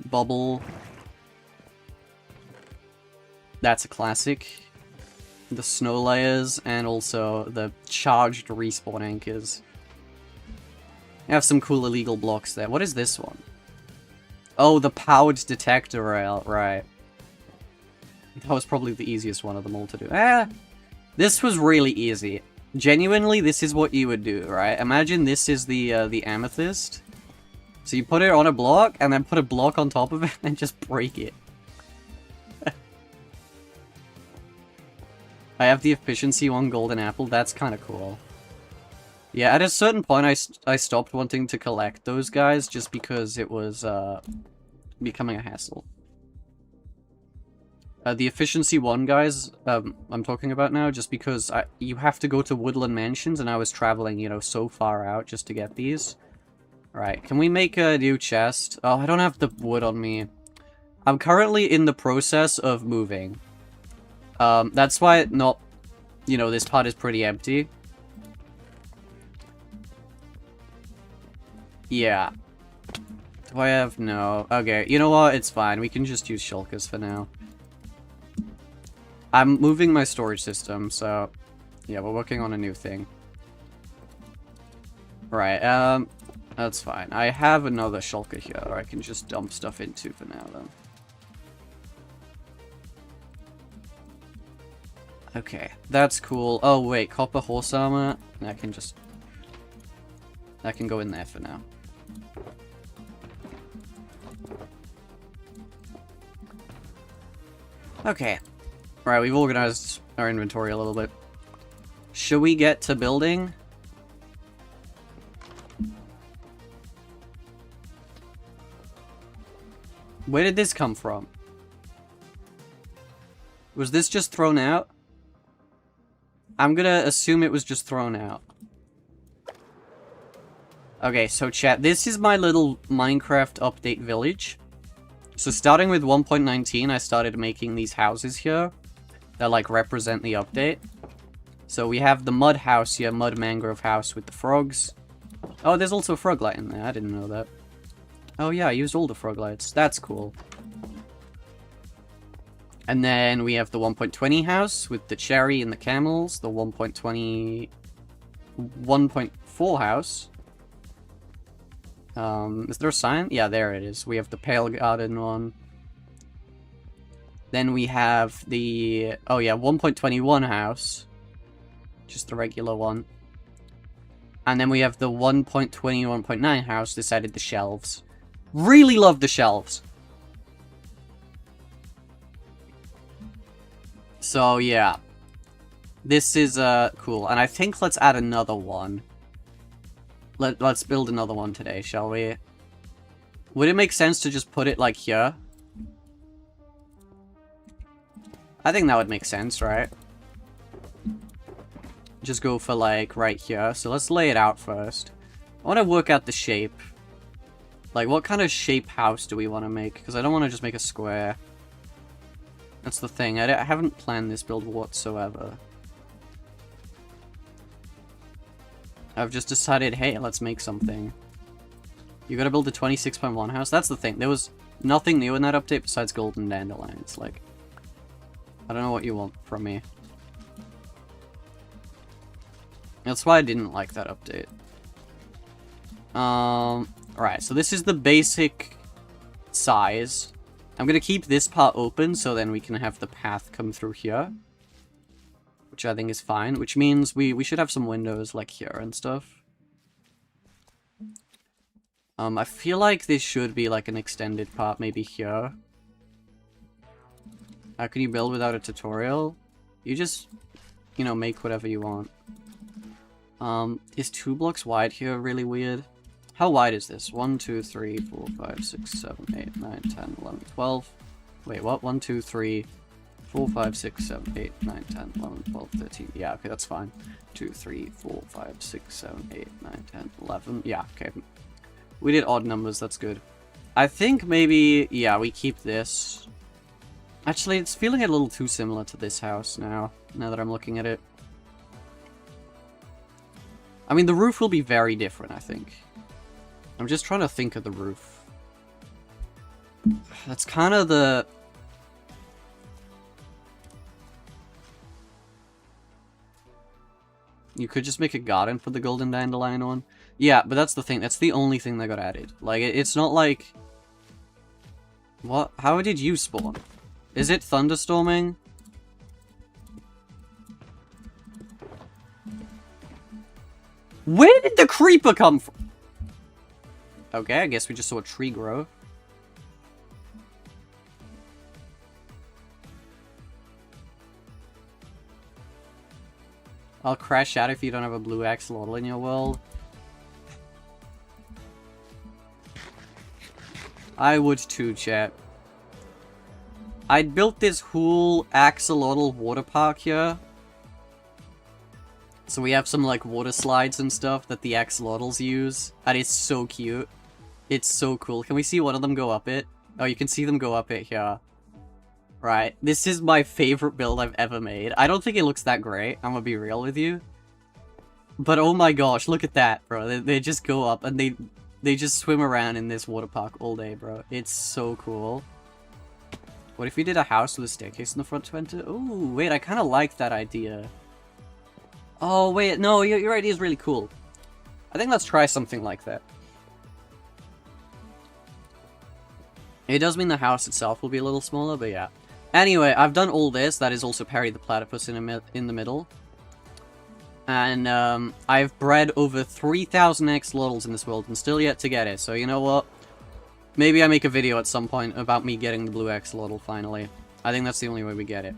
bubble. That's a classic. The snow layers. And also the charged respawn anchors. I have some cool illegal blocks there. What is this one? Oh, the powered detector rail, right. That was probably the easiest one of them all to do. This was really easy. Genuinely, this is what you would do, right? Imagine this is the amethyst. So you put it on a block, and then put a block on top of it, and just break it. I have the efficiency one golden apple, that's kind of cool. Yeah, at a certain point, I stopped wanting to collect those guys, just because it was, becoming a hassle. The efficiency 1 guys, I'm talking about now, just because you have to go to Woodland Mansions, and I was traveling, you know, so far out just to get these. Alright, can we make a new chest? Oh, I don't have the wood on me. I'm currently in the process of moving. That's why not, you know, this part is pretty empty. Yeah. Do I have... No. Okay, you know what? It's fine. We can just use shulkers for now. I'm moving my storage system, so... Yeah, we're working on a new thing. Right, that's fine. I have another shulker here I can just dump stuff into for now, then. Okay, that's cool. Oh, wait, copper horse armor? That can just... That can go in there for now. Okay. Right, we've organized our inventory a little bit. Should we get to building? Where did this come from? Was this just thrown out? I'm gonna assume it was just thrown out. Okay, so chat, this is my little Minecraft update village. So starting with 1.19, I started making these houses here that, like, represent the update. So we have the mud house here, mud mangrove house with the frogs. Oh, there's also a frog light in there. I didn't know that. Oh yeah, I used all the frog lights. That's cool. And then we have the 1.20 house with the cherry and the camels. The 1.20... 1.4 house. Is there a sign? Yeah, there it is. We have the pale garden one. Then we have the... Oh yeah, 1.21 house. Just the regular one. And then we have the 1.21.9 house, decided the shelves. Really love the shelves. So yeah. This is cool. And I think let's add another one. Let's build another one today, shall we? Would it make sense to just put it like here? I think that would make sense, right? Just go for like right here. So let's lay it out first. I want to work out the shape. Like, what kind of shape house do we want to make? Because I don't want to just make a square. That's the thing. I haven't planned this build whatsoever. I've just decided, hey, let's make something. You gotta build a 26.1 house? That's the thing. There was nothing new in that update besides golden dandelions. Like, I don't know what you want from me. That's why I didn't like that update. Alright, so this is the basic size. I'm gonna keep this part open so then we can have the path come through here. Which I think is fine, which means we should have some windows like here and stuff. I feel like this should be like an extended part maybe here. How can you build without a tutorial? You just, you know, make whatever you want. Is 2 blocks wide here really weird? How wide is this? 1, 2, 3, 4, 5, 6, 7, 8, 9, 10, 11, 12. Wait, what? 1, 2, 3, 4, 5, 6, 7, 8, 9, 10, 11, 12, 13. Yeah, okay, that's fine. 2, 3, 4, 5, 6, 7, 8, 9, 10, 11. Yeah, okay. We did odd numbers, that's good. I think maybe, yeah, we keep this. Actually, it's feeling a little too similar to this house now that I'm looking at it. I mean, the roof will be very different, I think. I'm just trying to think of the roof. That's kind of the... You could just make a garden for the golden dandelion one. Yeah, but that's the thing. That's the only thing that got added. Like, it's not like... What? How did you spawn? Is it thunderstorming? Where did the creeper come from? Okay, I guess we just saw a tree grow. I'll crash out if you don't have a blue axolotl in your world. I would too, chat. I built this whole axolotl water park here. So we have some, like, water slides and stuff that the axolotls use. And it's so cute. It's so cool. Can we see one of them go up it? Oh, you can see them go up it here. Right. This is my favorite build I've ever made. I don't think it looks that great. I'm gonna be real with you. But oh my gosh, look at that, bro. They just go up and they just swim around in this water park all day, bro. It's so cool. What if we did a house with a staircase in the front to enter? Ooh, wait, I kind of like that idea. Oh, wait, no, your idea is really cool. I think let's try something like that. It does mean the house itself will be a little smaller, but yeah. Anyway, I've done all this. That is also Perry the Platypus in the middle. And I've bred over 3,000 axolotls in this world and still yet to get it. So you know what? Maybe I make a video at some point about me getting the blue axolotl finally. I think that's the only way we get it.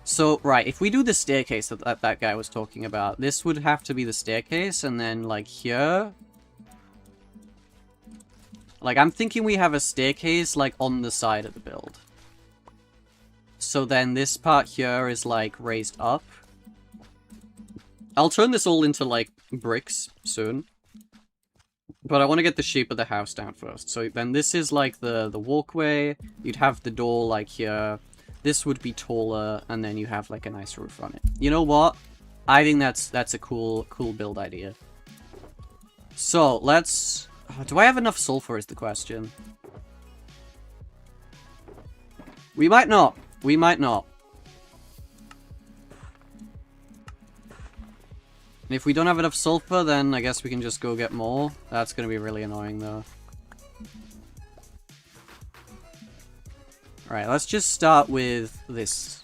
So, right, if we do the staircase that guy was talking about, this would have to be the staircase, and then, like, here... Like, I'm thinking we have a staircase, like, on the side of the build. So then this part here is, like, raised up. I'll turn this all into, like, bricks soon. But I want to get the shape of the house down first. So then this is, like, the walkway. You'd have the door, like, here. This would be taller, and then you have, like, a nice roof on it. You know what? I think that's a cool build idea. So, let's... do I have enough sulfur is the question. We might not. We might not. And if we don't have enough sulfur, then I guess we can just go get more. That's gonna be really annoying, though. Alright, let's just start with this.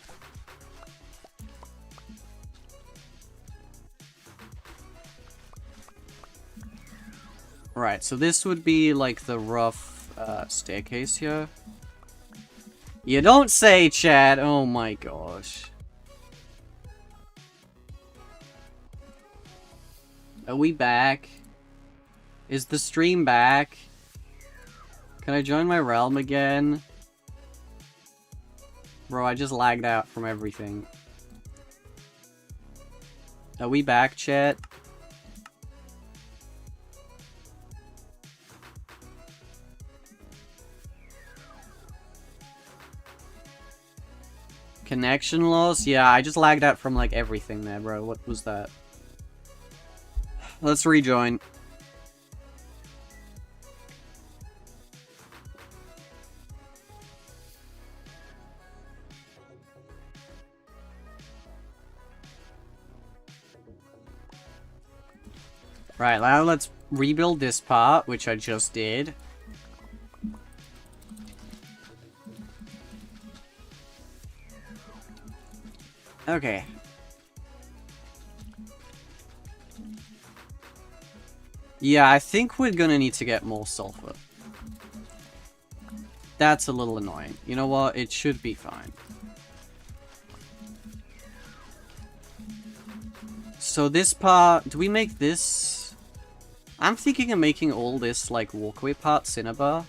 Right, so this would be like the rough staircase here. You don't say, Chad! Oh my gosh. Are we back? Is the stream back? Can I join my realm again? Bro, I just lagged out from everything. Are we back, chat? Connection loss? Yeah, I just lagged out from, like, everything there, bro. What was that? Let's rejoin. Right, now let's rebuild this part, which I just did. Okay. Yeah, I think we're gonna need to get more sulfur. That's a little annoying. You know what? It should be fine. So this part, do we make this? I'm thinking of making all this, like, walkway part cinnabar.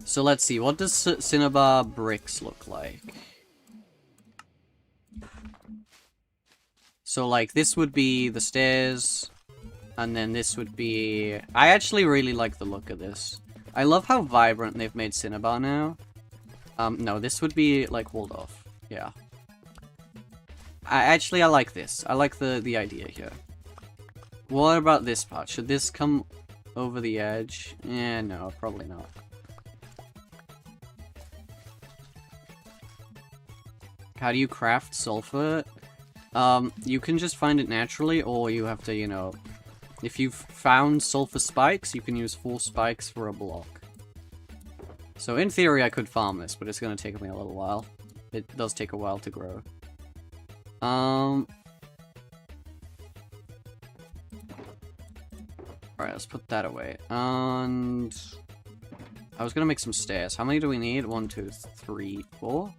So let's see, what does cinnabar bricks look like? So, like, this would be the stairs, and then this would be... I actually really like the look of this. I love how vibrant they've made cinnabar now. No, this would be, like, walled off. Yeah. I like this. I like the idea here. What about this part? Should this come over the edge? Eh, no, probably not. How do you craft sulfur? You can just find it naturally, or you have to, you know... If you've found sulfur spikes, you can use 4 spikes for a block. So in theory I could farm this, but it's gonna take me a little while. It does take a while to grow. Alright, let's put that away. And... I was gonna make some stairs. How many do we need? 1, 2, 3, 4?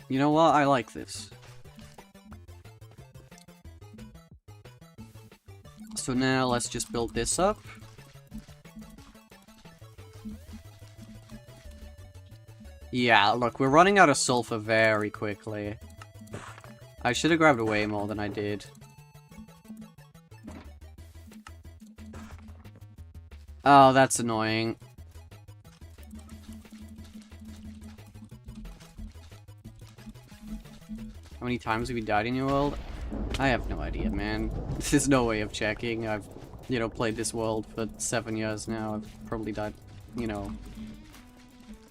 You know what? I like this. So now let's just build this up. Yeah, look, we're running out of sulfur very quickly. I should have grabbed way more than I did. Oh, that's annoying. How many times have you died in your world? I have no idea, man. There's no way of checking. I've, you know, played this world for 7 years now. I've probably died, you know,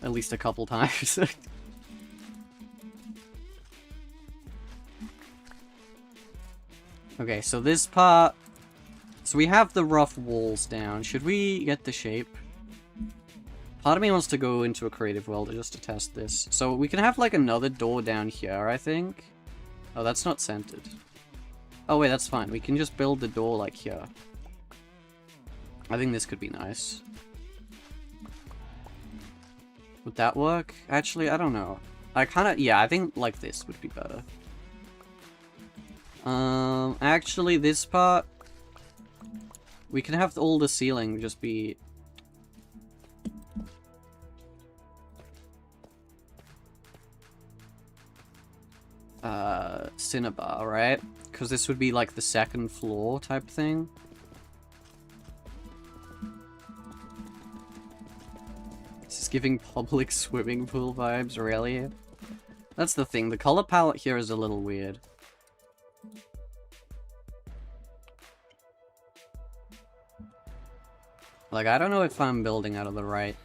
at least a couple times. Okay, so this part... So we have the rough walls down. Should we get the shape? Part of me wants to go into a creative world just to test this. So we can have, like, another door down here, I think. Oh, that's not centered. Oh, wait, that's fine. We can just build the door, like, here. I think this could be nice. Would that work? Actually, I don't know. I kind of... Yeah, I think, like, this would be better. Actually, this part... We can have all the ceiling just be... Cinnabar, right? Because this would be like the second floor type thing. This is giving public swimming pool vibes, really? That's the thing, the color palette here is a little weird. Like, I don't know if I'm building out of the right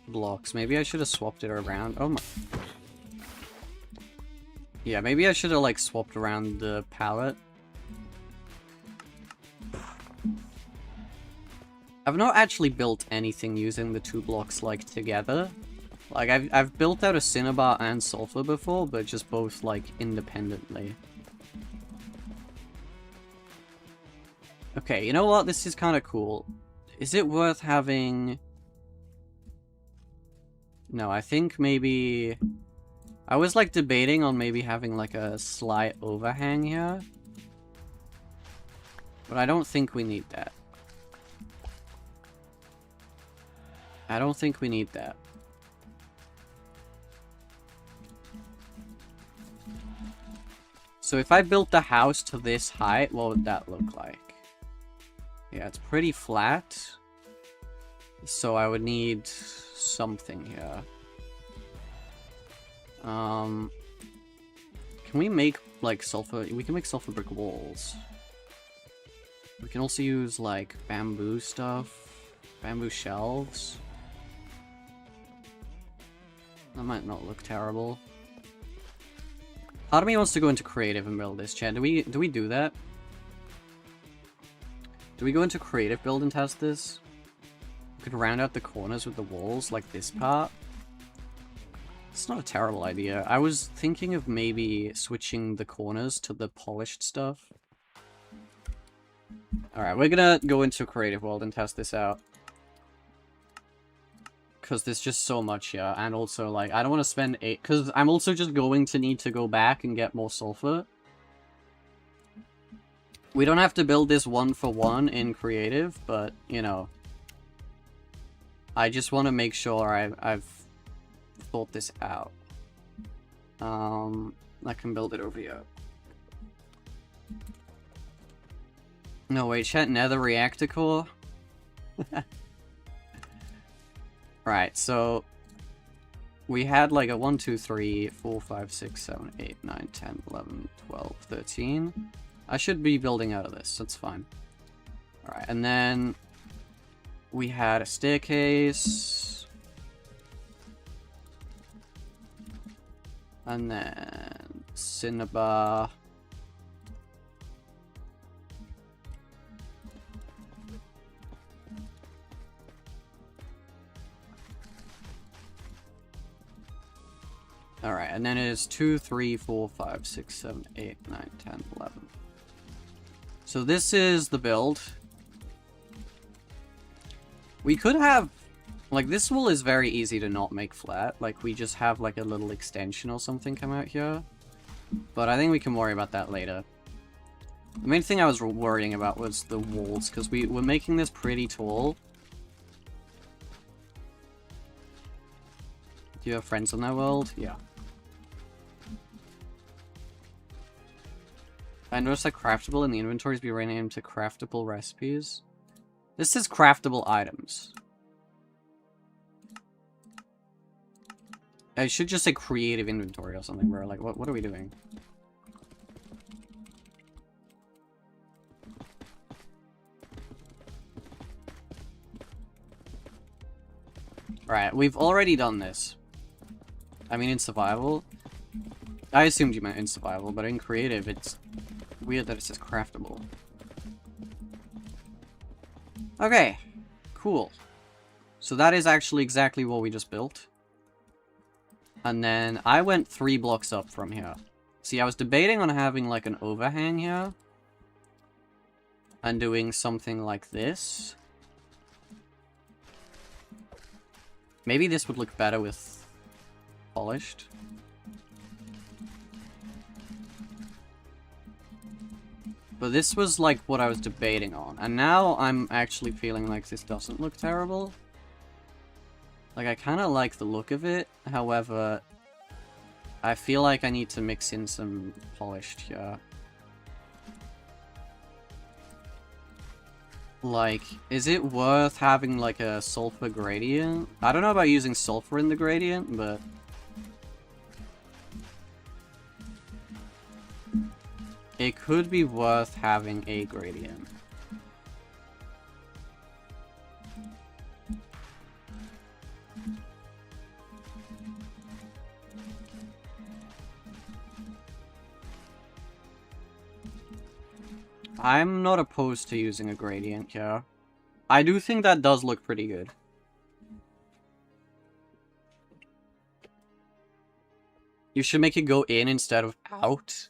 blocks. Maybe I should have swapped it around. Oh my... Yeah, maybe I should have, like, swapped around the palette. I've not actually built anything using the 2 blocks, like, together. Like, I've built out a cinnabar and sulfur before, but just both, like, independently. Okay, you know what? This is kind of cool. Is it worth having... No, I think maybe... I was, like, debating on maybe having, like, a slight overhang here. But I don't think we need that. I don't think we need that. So if I built the house to this height, what would that look like? Yeah, it's pretty flat. So I would need something here. Can we make, like, sulfur... We can make sulfur brick walls. We can also use, like, bamboo stuff. Bamboo shelves. That might not look terrible. Part of me wants to go into creative and build this, Chad. Do we do that? Do we go into creative build and test this? We could round out the corners with the walls, like this part. It's not a terrible idea. I was thinking of maybe switching the corners to the polished stuff. Alright, we're gonna go into a creative world and test this out. Because there's just so much here, and also, like, I don't want to spend 8... Because I'm also just going to need to go back and get more sulfur. We don't have to build this 1-for-1 in creative, but, you know. I just want to make sure I've thought this out. I can build it over here. No, wait, chat, nether reactor core? Right, so... We had like a 1, 2, 3, 4, 5, 6, 7, 8, 9, 10, 11, 12, 13. I should be building out of this. That's fine. Alright, and then we had a staircase. And then cinnabar. Alright, and then it is 2, 3, 4, 5, 6, 7, 8, 9, 10, 11. So this is the build. We could have... Like, this wall is very easy to not make flat. Like, we just have, like, a little extension or something come out here. But I think we can worry about that later. The main thing I was worrying about was the walls, because we're making this pretty tall. Do you have friends on that world? Yeah. I noticed that craftable in the inventories be renamed to craftable recipes. This is craftable items. I should just say creative inventory or something, bro. Like, what are we doing? Right, we've already done this. I mean, in survival. I assumed you meant in survival, but in creative, it's weird that it says craftable. Okay, cool. So that is actually exactly what we just built. And then I went 3 blocks up from here. See, I was debating on having like an overhang here. And doing something like this. Maybe this would look better with polished. But this was like what I was debating on. And now I'm actually feeling like this doesn't look terrible. Like, I kind of like the look of it. However, I feel like I need to mix in some polished here. Like, is it worth having like a sulfur gradient? I don't know about using sulfur in the gradient, but... it could be worth having a gradient. I'm not opposed to using a gradient here. I do think that does look pretty good. You should make it go in instead of out.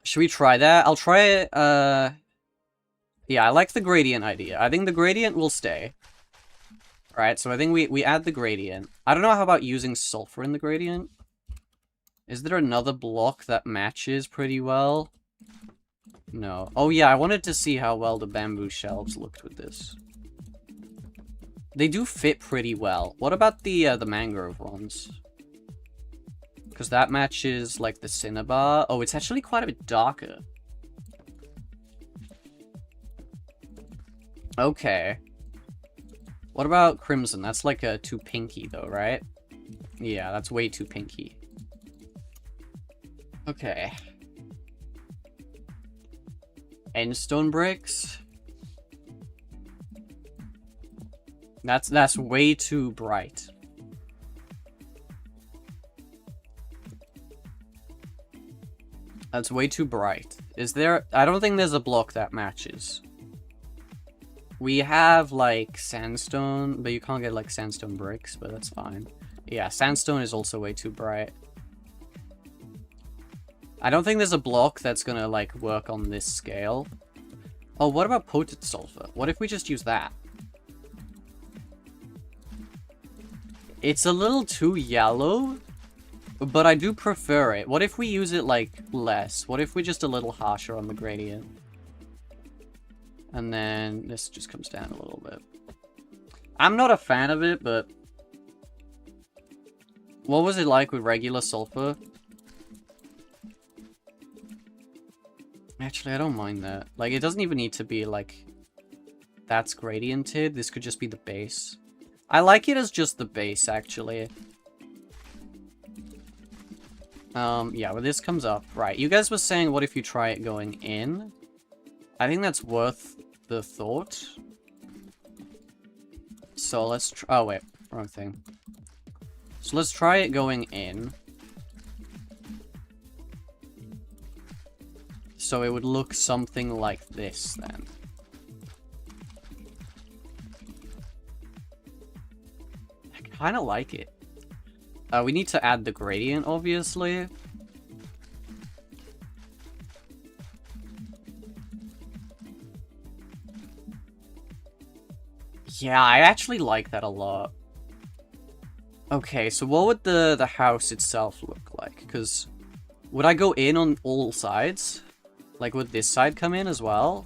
Should we try that? I'll try it, yeah, I like the gradient idea. I think the gradient will stay. Alright, so I think we add the gradient. I don't know how about using sulfur in the gradient. Is there another block that matches pretty well? No. Oh yeah, I wanted to see how well the bamboo shelves looked with this. They do fit pretty well. What about the mangrove ones? Because that matches, like, the cinnabar. Oh, it's actually quite a bit darker. Okay. What about crimson? That's like a too pinky, though, right? Yeah, that's way too pinky. Okay. Endstone bricks? That's way too bright. That's way too bright. Is there... I don't think there's a block that matches. We have, like, sandstone, but you can't get, like, sandstone bricks, but that's fine. Yeah, sandstone is also way too bright. I don't think there's a block that's gonna, like, work on this scale. Oh, what about potent sulfur? What if we just use that? It's a little too yellow, but I do prefer it. What if we use it, like, less? What if we're just a little harsher on the gradient? And then this just comes down a little bit. I'm not a fan of it, but... what was it like with regular sulfur? Actually, I don't mind that. Like, it doesn't even need to be, like... that's gradiented. This could just be the base. I like it as just the base, actually. Yeah, well, this comes up. Right, you guys were saying, what if you try it going in? I think that's worth the thought. So let's oh, wait. Wrong thing. So let's try it going in. So it would look something like this, then. I kind of like it. We need to add the gradient, obviously. Yeah, I actually like that a lot. Okay, so what would the house itself look like? Because would I go in on all sides? Like, would this side come in as well?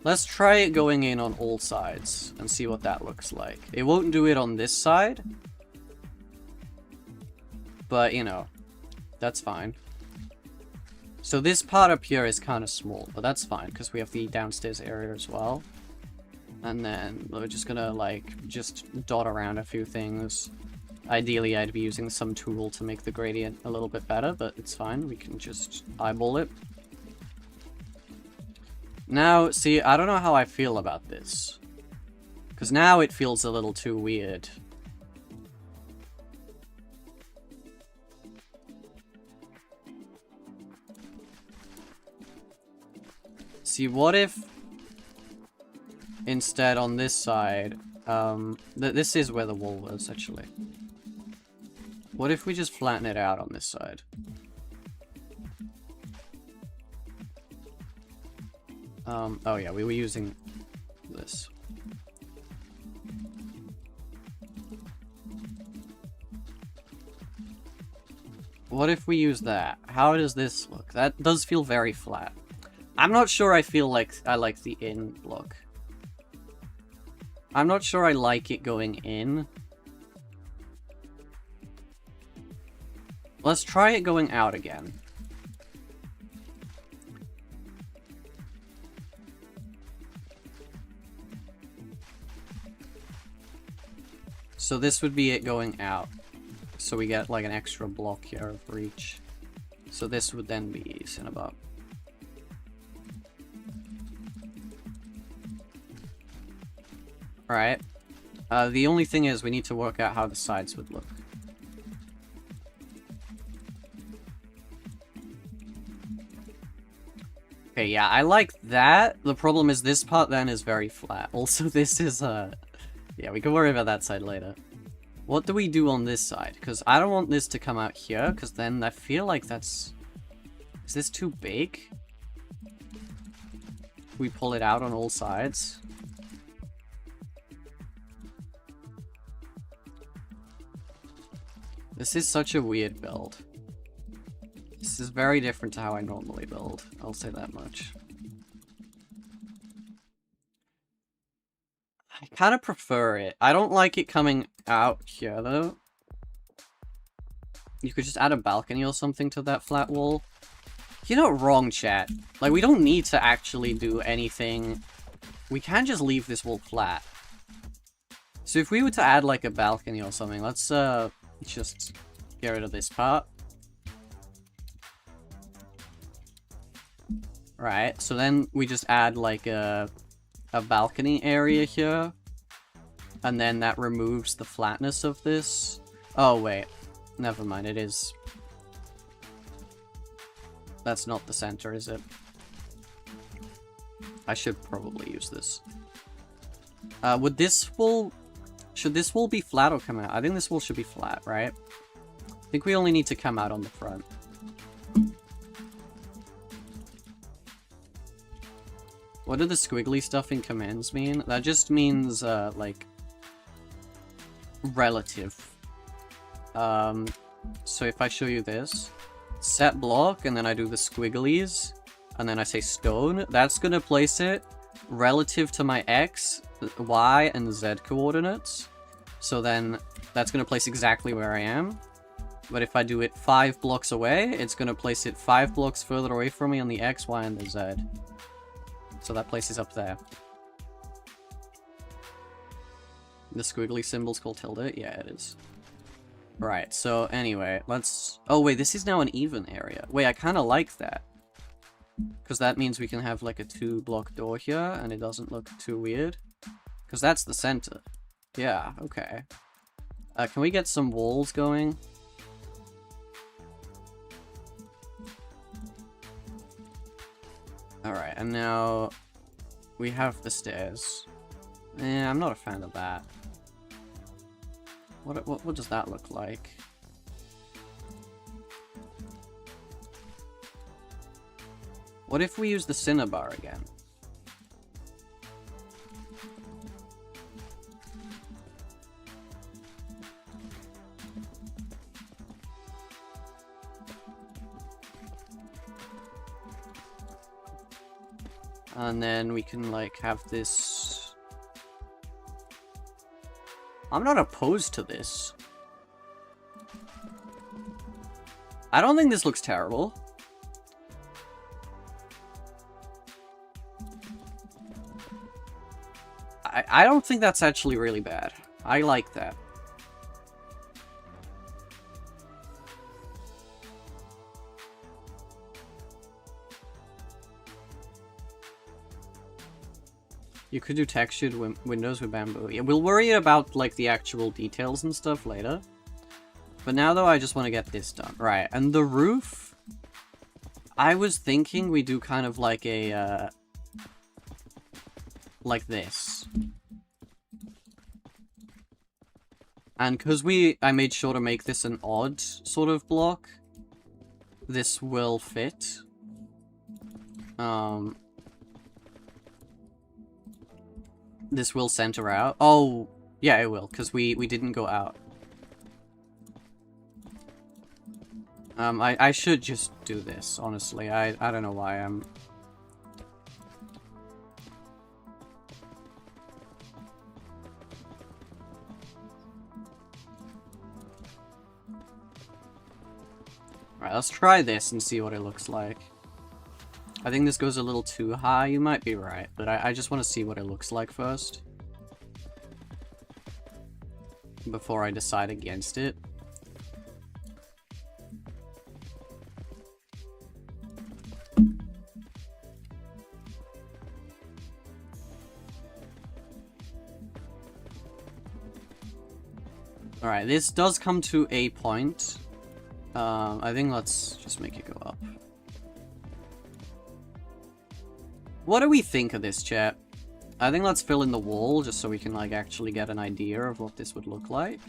Let's try it going in on all sides and see what that looks like. It won't do it on this side. But, you know, that's fine. So this part up here is kind of small, but that's fine because we have the downstairs area as well. And then we're just gonna, like, just dot around a few things. Ideally, I'd be using some tool to make the gradient a little bit better, but it's fine. We can just eyeball it. Now, see, I don't know how I feel about this. Because now it feels a little too weird. See, what if... instead, on this side... this is where the wall was, actually. What if we just flatten it out on this side? Oh yeah, we were using this. What if we use that? How does this look? That does feel very flat. I'm not sure I feel like I like the in look. I'm not sure I like it going in. Let's try it going out again. So this would be it going out. So we get like an extra block here of reach. So this would then be Cinnabon. Alright. The only thing is we need to work out how the sides would look. Okay, yeah, I like that. The problem is this part then is very flat. Also, this is, yeah, we can worry about that side later. What do we do on this side? Because I don't want this to come out here, because then I feel like that's... Is this too big? We pull it out on all sides. This is such a weird build. This is very different to how I normally build. I'll say that much. I kind of prefer it. I don't like it coming out here, though. You could just add a balcony or something to that flat wall. You're not wrong, chat. Like, we don't need to actually do anything. We can just leave this wall flat. So if we were to add, like, a balcony or something, let's, just get rid of this part. Right, so then we just add like a balcony area here. And then that removes the flatness of this. Oh wait, never mind, it is. That's not the center, is it? I should probably use this. Would this wall... Should this wall be flat or come out? I think this wall should be flat, right? I think we only need to come out on the front. What do the squiggly stuff in commands mean? That just means, like, relative. So if I show you this, set block, and then I do the squigglies, and then I say stone, that's gonna place it relative to my X, Y, and Z coordinates. So then that's gonna place exactly where I am. But if I do it 5 blocks away, it's gonna place it 5 blocks further away from me on the X, Y, and the Z. So that places up there. The squiggly symbol's called tilde? Yeah, it is. Right, so anyway, let's... Oh wait, this is now an even area. Wait, I kind of like that. Because that means we can have like a 2-block door here, and it doesn't look too weird. Because that's the center. Yeah, okay. Can we get some walls going? Alright, and now we have the stairs. I'm not a fan of that. What does that look like? What if we use the cinnabar again? And then we can, like, have this... I'm not opposed to this. I don't think this looks terrible. I don't think that's actually really bad. I like that. You could do textured windows with bamboo. Yeah, we'll worry about, like, the actual details and stuff later. But now, though, I just want to get this done. Right, and the roof... I was thinking we do kind of like a, like this. And because I made sure to make this an odd sort of block, this will fit. This will center out. Oh, yeah, it will, because we didn't go out. I should just do this, honestly. I don't know why I'm... Right, let's try this and see what it looks like. I think this goes a little too high. You might be right, but I just want to see what it looks like first. Before I decide against it. Alright, this does come to a point. I think let's just make it go up. What do we think of this, chat? I think let's fill in the wall just so we can, like, actually get an idea of what this would look like.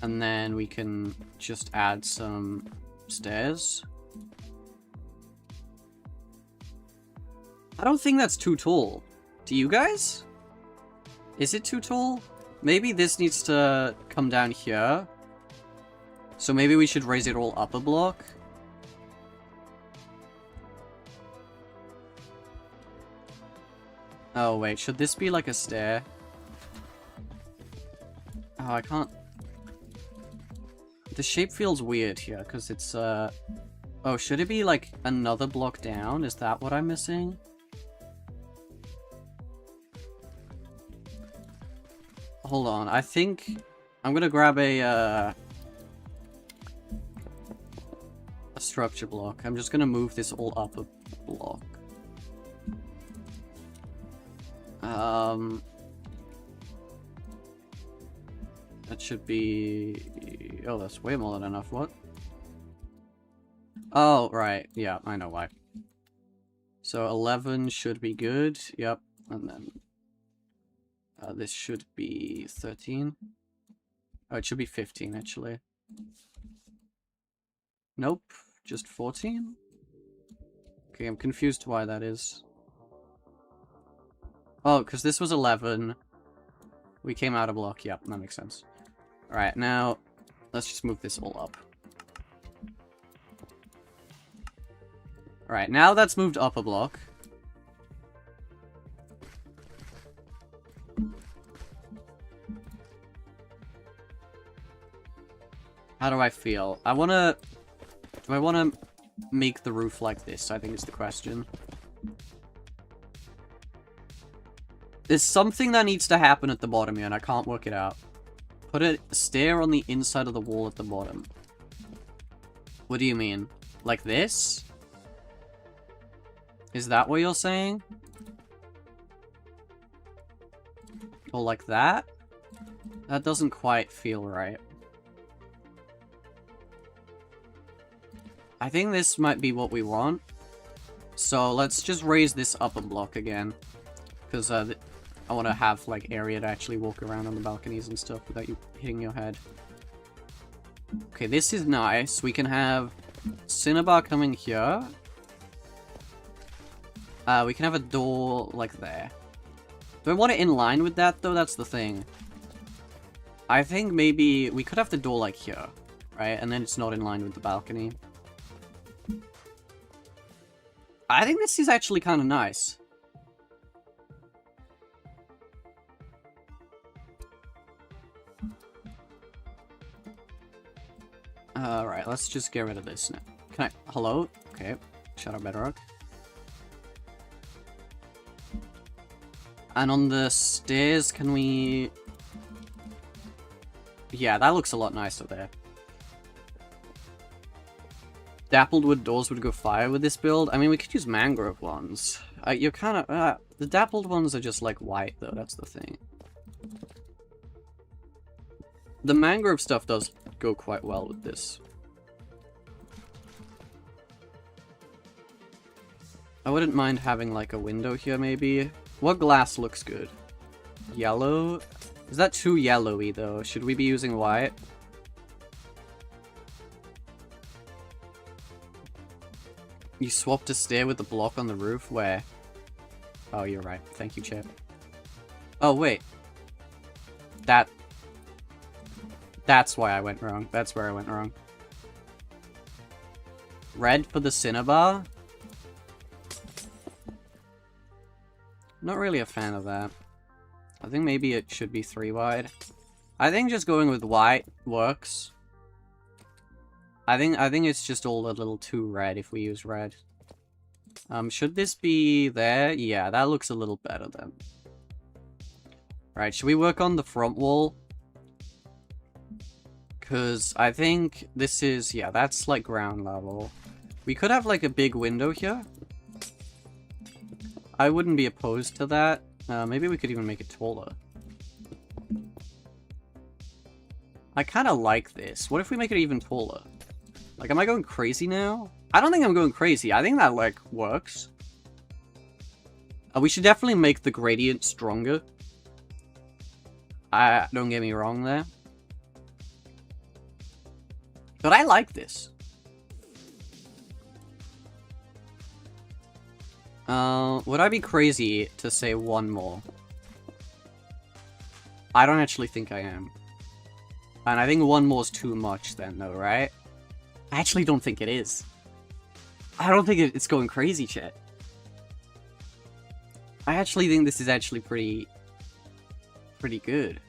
And then we can just add some stairs. I don't think that's too tall. Do you guys? Is it too tall? Maybe this needs to come down here. So maybe we should raise it all up a block. Oh wait, should this be like a stair? Oh, I can't... The shape feels weird here, because it's, Oh, should it be like another block down? Is that what I'm missing? Hold on, I think I'm gonna grab a structure block. I'm just gonna move this all up a block. That should be... Oh, that's way more than enough. What? Oh, right. Yeah, I know why. So 11 should be good. Yep. And then this should be 13. Oh, it should be 15, actually. Nope. Just 14? Okay, I'm confused why that is. Oh, because this was 11. We came out a block. Yep, that makes sense. Alright, now let's just move this all up. Alright, now that's moved up a block. How do I feel? Do I wanna make the roof like this, I think is the question. There's something that needs to happen at the bottom here, and I can't work it out. Put a stair on the inside of the wall at the bottom. What do you mean? Like this? Is that what you're saying? Or like that? That doesn't quite feel right. I think this might be what we want. So let's just raise this up a block again. Because I want to have, like, area to actually walk around on the balconies and stuff without you hitting your head. Okay, this is nice. We can have Cinnabar coming here. We can have a door, like, there. Do I want it in line with that, though? That's the thing. I think maybe we could have the door, like, here. Right? And then it's not in line with the balcony. I think this is actually kind of nice. Alright, let's just get rid of this now. Can I... Hello? Okay. Shadow Bedrock. And on the stairs, can we... Yeah, that looks a lot nicer there. Dappled wood doors would go fire with this build. I mean, we could use mangrove ones. You're kind of... the dappled ones are just, like, white, though. That's the thing. The mangrove stuff does go quite well with this. I wouldn't mind having, like, a window here, maybe. What glass looks good? Yellow? Is that too yellowy, though? Should we be using white? You swapped a stair with the block on the roof? Where? Oh, you're right. Thank you, Chip. Oh, wait. That's why I went wrong. That's where I went wrong. Red for the Cinnabar? Not really a fan of that. I think maybe it should be 3 wide. I think just going with white works. I think it's just all a little too red if we use red. Should this be there? Yeah, that looks a little better then. Right, should we work on the front wall? Because I think this is... Yeah, that's like ground level. We could have like a big window here. I wouldn't be opposed to that. Maybe we could even make it taller. I kind of like this. What if we make it even taller? Like, am I going crazy now? I don't think I'm going crazy. I think that, like, works. We should definitely make the gradient stronger. Don't get me wrong there. But I like this. Would I be crazy to say one more? I don't actually think I am. And I think one more is too much then, though, right? I actually don't think it is. I don't think it's going crazy, chat. I actually think this is actually pretty good.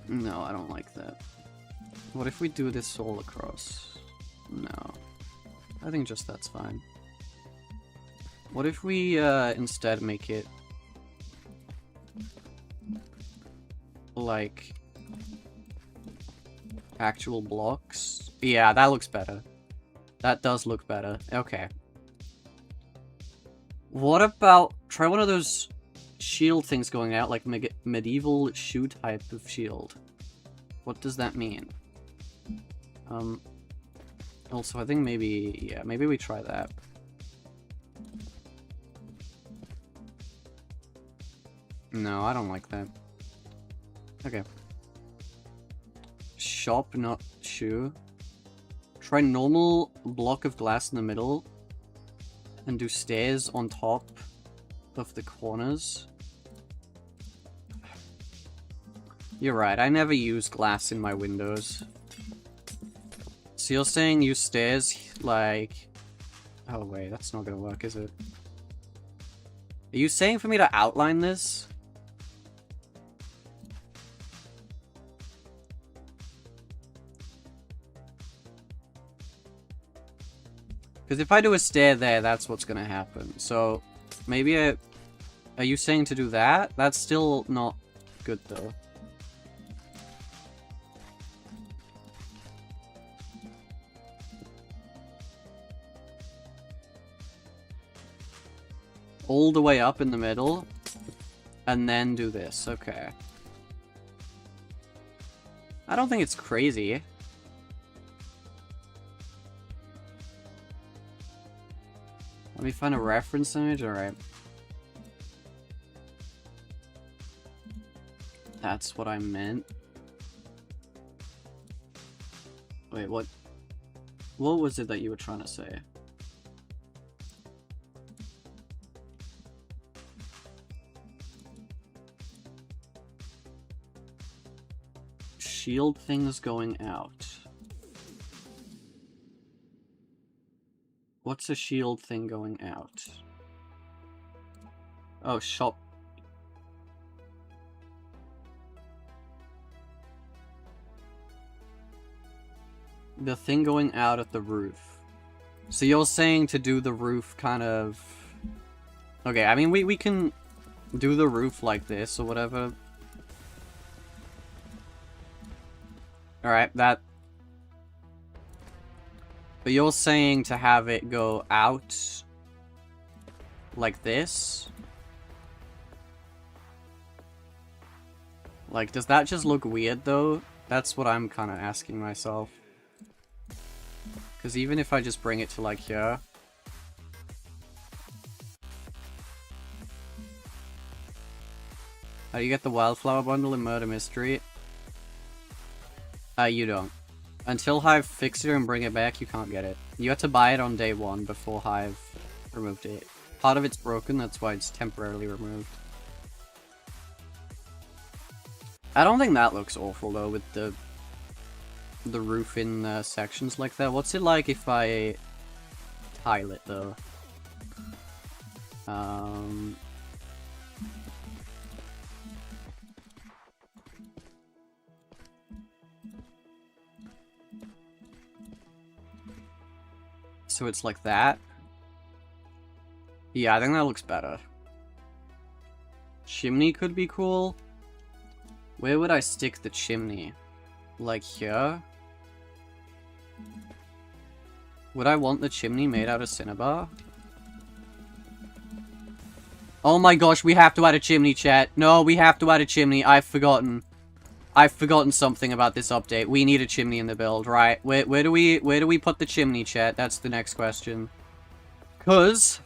No, I don't like that. What if we do this all across? No. I think just that's fine. What if we instead make it like actual blocks? Yeah, that looks better. That does look better. Okay. What about try one of those shield things going out, like medieval shoe type of shield? What does that mean? Also, I think maybe, yeah, maybe we try that. No, I don't like that. Okay. Shop, not shoe. Try normal block of glass in the middle. And do stairs on top of the corners. You're right, I never use glass in my windows. So you're saying use stairs, like... Oh wait, that's not gonna work, is it? Are you saying for me to outline this? Because if I do a stair there, that's what's gonna happen. So, maybe are you saying to do that? That's still not good, though. All the way up in the middle, and then do this. Okay. I don't think it's crazy. Let me find a reference image. Alright. That's what I meant. Wait, what? What was it that you were trying to say? Shield things going out. What's a shield thing going out? Oh, shop. The thing going out at the roof. So you're saying to do the roof kind of... Okay, I mean, we can do the roof like this or whatever. Alright, that... But you're saying to have it go out like this? Like, does that just look weird, though? That's what I'm kind of asking myself. Because even if I just bring it to, like, here... How do you get the Wildflower Bundle in Murder Mystery? You don't. Until Hive fix it and bring it back, you can't get it. You had to buy it on day 1 before Hive removed it. Part of it's broken, that's why it's temporarily removed. I don't think that looks awful, though, with the roof in sections like that. What's it like if I tile it, though? So it's like that. Yeah, I think that looks better. Chimney could be cool. Where would I stick the chimney? Like here? Would I want the chimney made out of cinnabar? Oh my gosh, we have to add a chimney, chat. No, we have to add a chimney. I've forgotten. I've forgotten something about this update. We need a chimney in the build, right? Where do we put the chimney, chat? That's the next question. 'Cause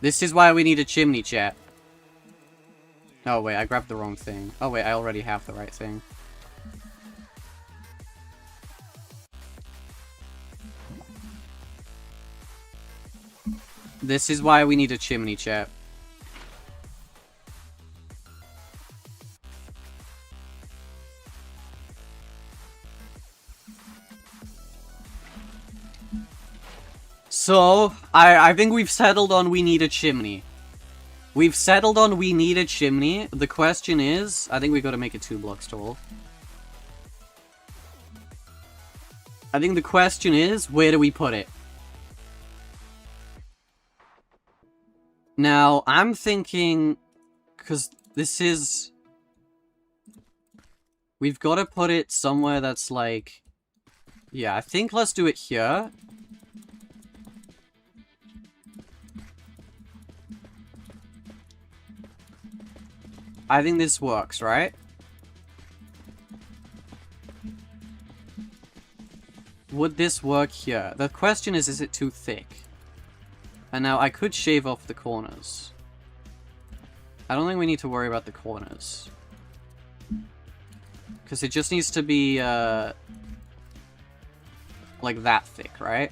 this is why we need a chimney, chat. Oh wait, I grabbed the wrong thing. Oh wait, I already have the right thing. This is why we need a chimney, chat. So, I think we've settled on we need a chimney. We've settled on we need a chimney. The question is, I think we gotta make it 2 blocks tall. I think the question is, where do we put it? Now, I'm thinking, because this is... We've got to put it somewhere that's like... Yeah, I think let's do it here. I think this works, right? Would this work here? The question is it too thick? And now I could shave off the corners. I don't think we need to worry about the corners. Because it just needs to be, like that thick, right?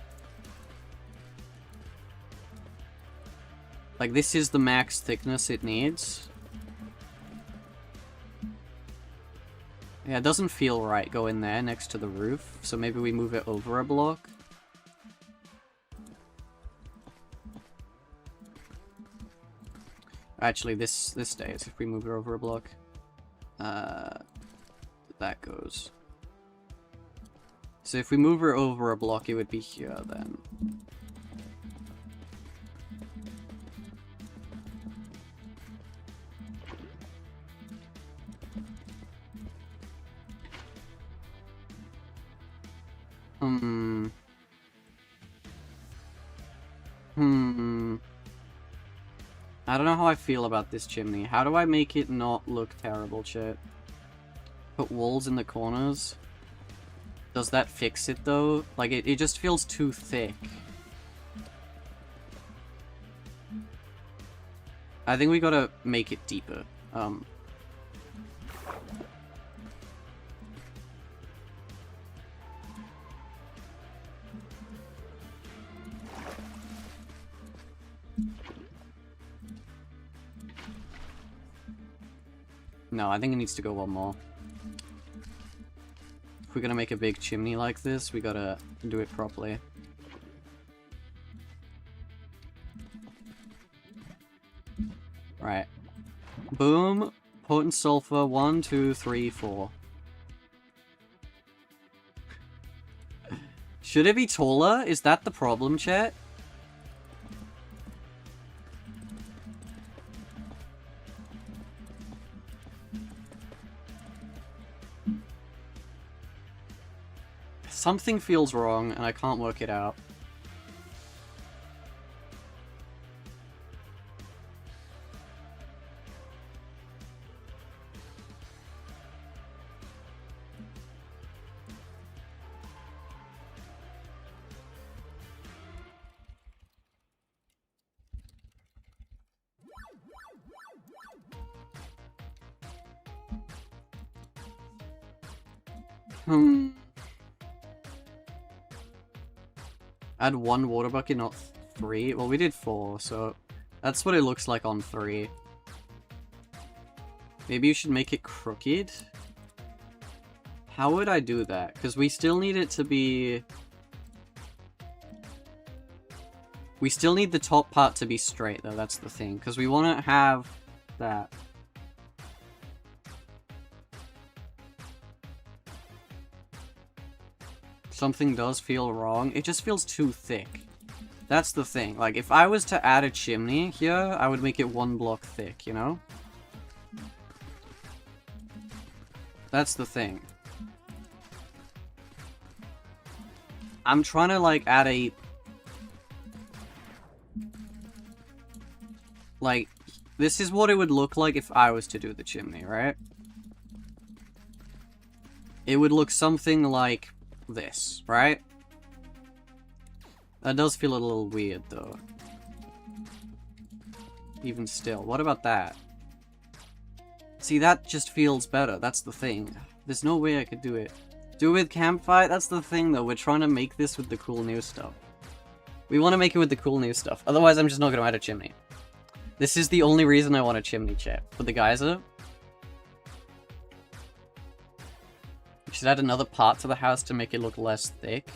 Like this is the max thickness it needs. Yeah, it doesn't feel right going there next to the roof, so maybe we move it over a block. Actually, this stays if we move it over a block. That goes. So if we move her over a block, it would be here then. I don't know how I feel about this chimney. How do I make it not look terrible, chat? Put walls in the corners. Does that fix it, though? Like, it just feels too thick. I think we gotta make it deeper. No, I think it needs to go one more. If we're gonna make a big chimney like this, we gotta do it properly. Right. Boom. Potent sulfur. 1, 2, 3, 4. Should it be taller? Is that the problem, chat? Something feels wrong, and I can't work it out. Add 1 water bucket, not 3. Well, we did 4, so that's what it looks like on 3. Maybe you should make it crooked? How would I do that? Because we still need it to be... We still need the top part to be straight, though, that's the thing. Because we want to have that. Something does feel wrong. It just feels too thick. That's the thing. Like, if I was to add a chimney here, I would make it 1 block thick, you know? That's the thing. I'm trying to, like, add a... Like, this is what it would look like if I was to do the chimney, right? It would look something like this, right? That does feel a little weird, though. Even still. What about that? See, that just feels better. That's the thing. There's no way I could do it. Do it with campfire? That's the thing, though. We're trying to make this with the cool new stuff. We want to make it with the cool new stuff. Otherwise, I'm just not going to add a chimney. This is the only reason I want a chimney, chat. For the geyser. We should add another part to the house to make it look less thick.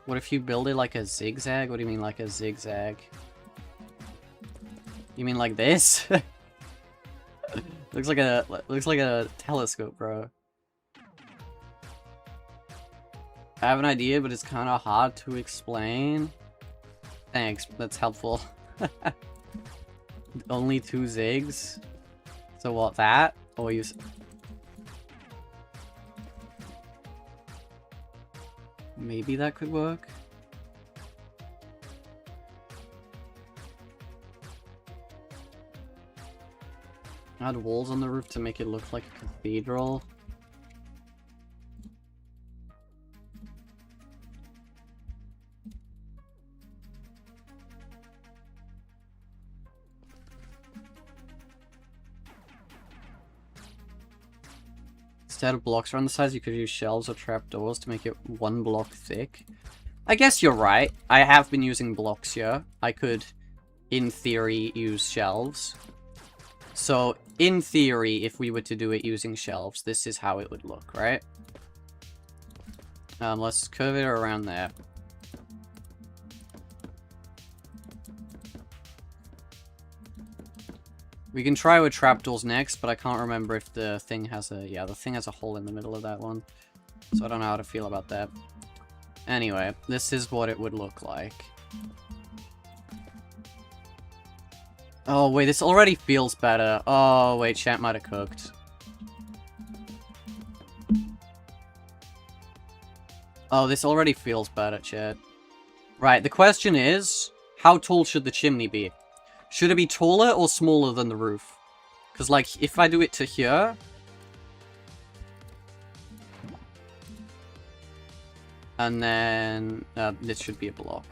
What if you build it like a zigzag? What do you mean like a zigzag? You mean like this? looks like a telescope, bro. I have an idea, but it's kind of hard to explain. Thanks, that's helpful. Only 2 zigs. So what, that? Or you... Maybe that could work? Add walls on the roof to make it look like a cathedral. Instead of blocks around the sides, you could use shelves or trapdoors to make it 1 block thick. I guess you're right. I have been using blocks here. I could, in theory, use shelves. So, in theory, if we were to do it using shelves, this is how it would look, right? Let's curve it around there. We can try with trapdoors next, but I can't remember if the thing has a... Yeah, the thing has a hole in the middle of that one. So I don't know how to feel about that. Anyway, this is what it would look like. Oh, wait, this already feels better. Oh, wait, chat might have cooked. Oh, this already feels better, chat. Right, the question is, how tall should the chimney be? Should it be taller or smaller than the roof? Because, like, if I do it to here... And then... this should be a block.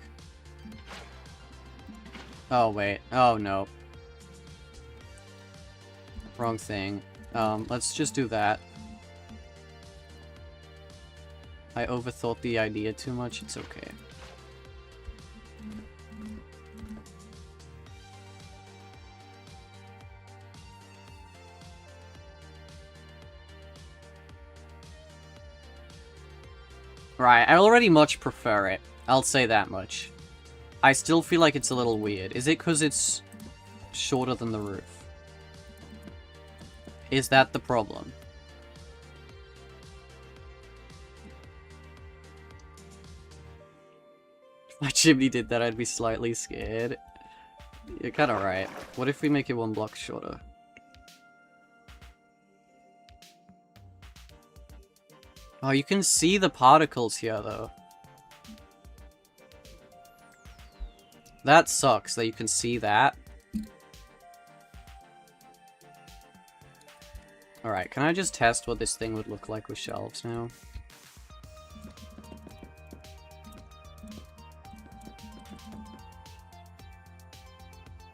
Oh, wait. Oh, no. Wrong thing. Let's just do that. I overthought the idea too much. It's okay. Right, I already much prefer it. I'll say that much. I still feel like it's a little weird. Is it because it's shorter than the roof? Is that the problem? If my chimney did that, I'd be slightly scared. You're kind of right. What if we make it 1 block shorter? Oh, you can see the particles here, though. That sucks that you can see that. Alright, can I just test what this thing would look like with shelves now?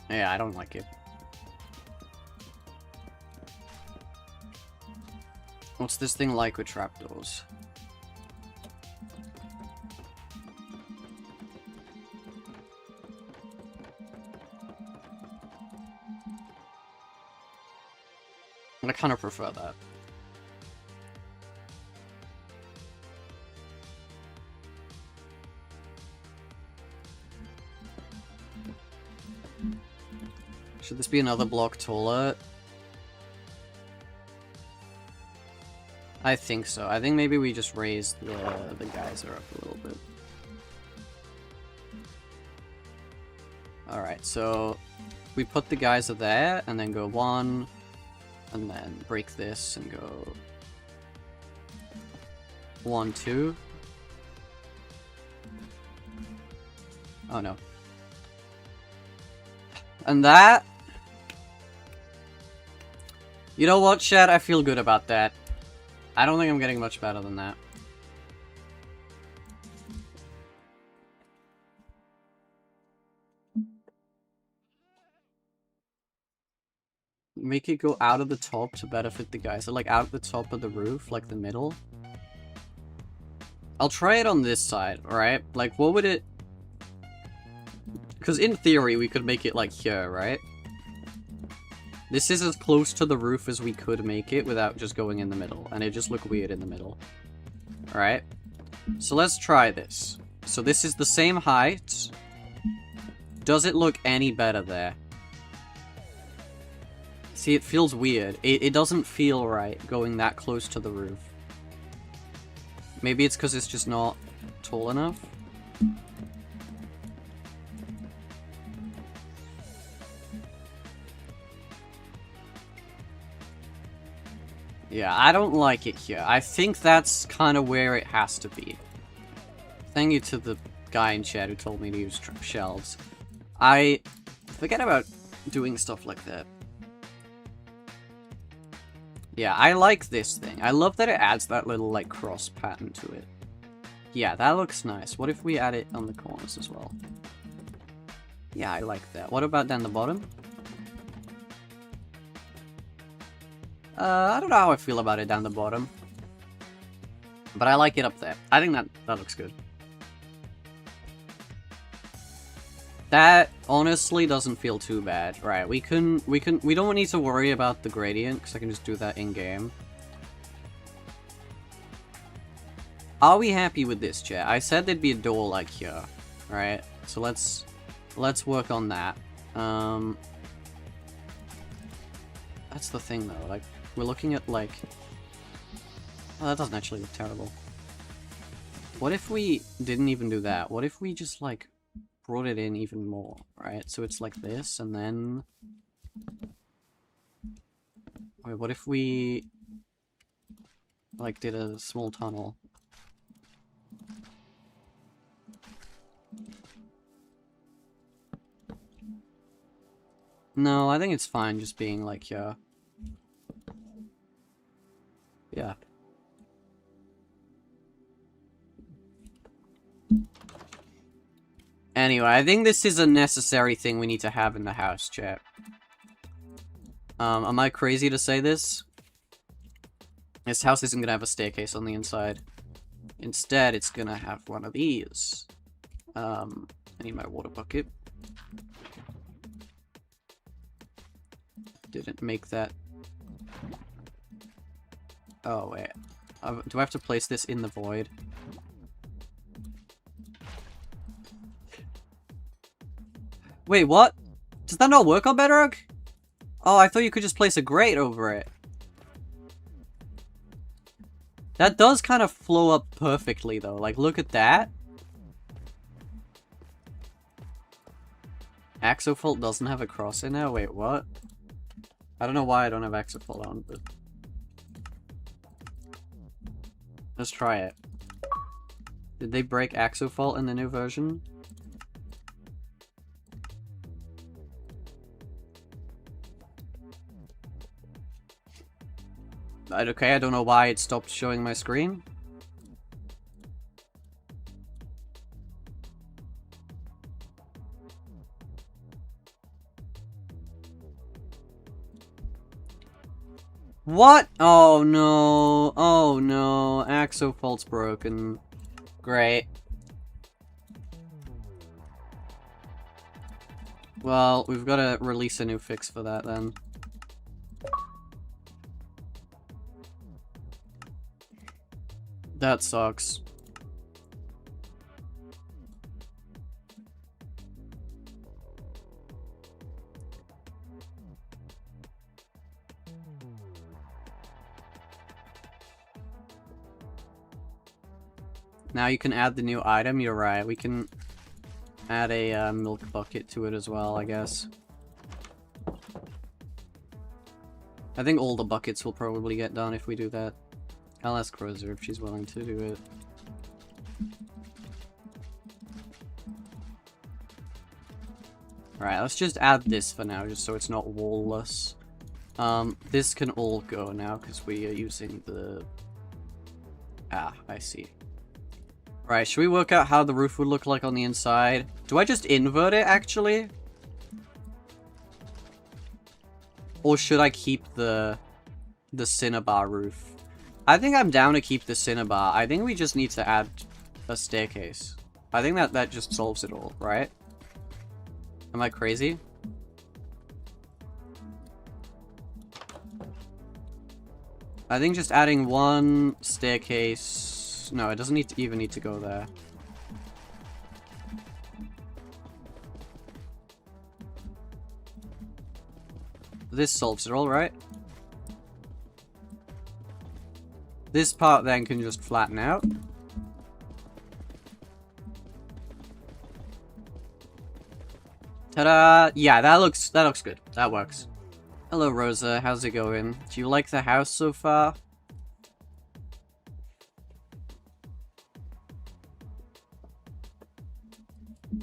Yeah, I don't like it. What's this thing like with trapdoors? I kind of prefer that. Should this be another block taller? I think so. I think maybe we just raise the geyser up a little bit. Alright, so we put the geyser there, and then go 1, and then break this and go 1, 2. Oh no. And that... You know what, chat? I feel good about that. I don't think I'm getting much better than that. Make it go out of the top to better fit the guy. So like out the top of the roof, like the middle. I'll try it on this side, alright? Like what would it... Because in theory we could make it like here, right? This is as close to the roof as we could make it without just going in the middle. And it just look weird in the middle. Alright? So let's try this. So this is the same height. Does it look any better there? See, it feels weird. It doesn't feel right going that close to the roof. Maybe it's because it's just not tall enough? Yeah, I don't like it here. I think that's kind of where it has to be. Thank you to the guy in chat who told me to use shelves. I forget about doing stuff like that. Yeah, I like this thing. I love that it adds that little, like, cross pattern to it. Yeah, that looks nice. What if we add it on the corners as well? Yeah, I like that. What about down the bottom? I don't know how I feel about it down the bottom. But I like it up there. I think that looks good. That honestly doesn't feel too bad. Right, we don't need to worry about the gradient because I can just do that in game. Are we happy with this, chat? I said there'd be a door like here, right? So let's work on that. That's the thing, though. Like, we're looking at, like... Oh, that doesn't actually look terrible. What if we didn't even do that? What if we just, like, brought it in even more, right? So it's like this, and then... Wait, what if we... like, did a small tunnel? No, I think it's fine just being, like, yeah. Anyway, I think this is a necessary thing we need to have in the house, chat. Am I crazy to say this? This house isn't gonna have a staircase on the inside. Instead, it's gonna have one of these. I need my water bucket. Didn't make that. Oh, wait. Do I have to place this in the void? Wait, what? Does that not work on Bedrock? Oh, I thought you could just place a grate over it. That does kind of flow up perfectly, though. Like, look at that. Axofault doesn't have a cross in there? Wait, what? I don't know why I don't have Axofault on, but... let's try it. Did they break Axofault in the new version? Okay, I don't know why it stopped showing my screen. What? Oh no. Oh no. Axofault's broken. Great. Well, we've got to release a new fix for that then. That sucks. Now you can add the new item, you're right. We can add a milk bucket to it as well, I guess. I think all the buckets will probably get done if we do that. I'll ask Rosa if she's willing to do it. Alright, let's just add this for now, just so it's not wall-less. This can all go now, because we are using the... Ah, I see. Right, should we work out how the roof would look like on the inside? Do I just invert it, actually? Or should I keep the cinnabar roof? I think I'm down to keep the cinnabar. I think we just need to add a staircase. I think that just solves it all, right? Am I crazy? I think just adding one staircase... No, it doesn't even need to go there. This solves it all, right? This part then can just flatten out. Ta-da! Yeah, that looks good. That works. Hello, Rosa. How's it going? Do you like the house so far?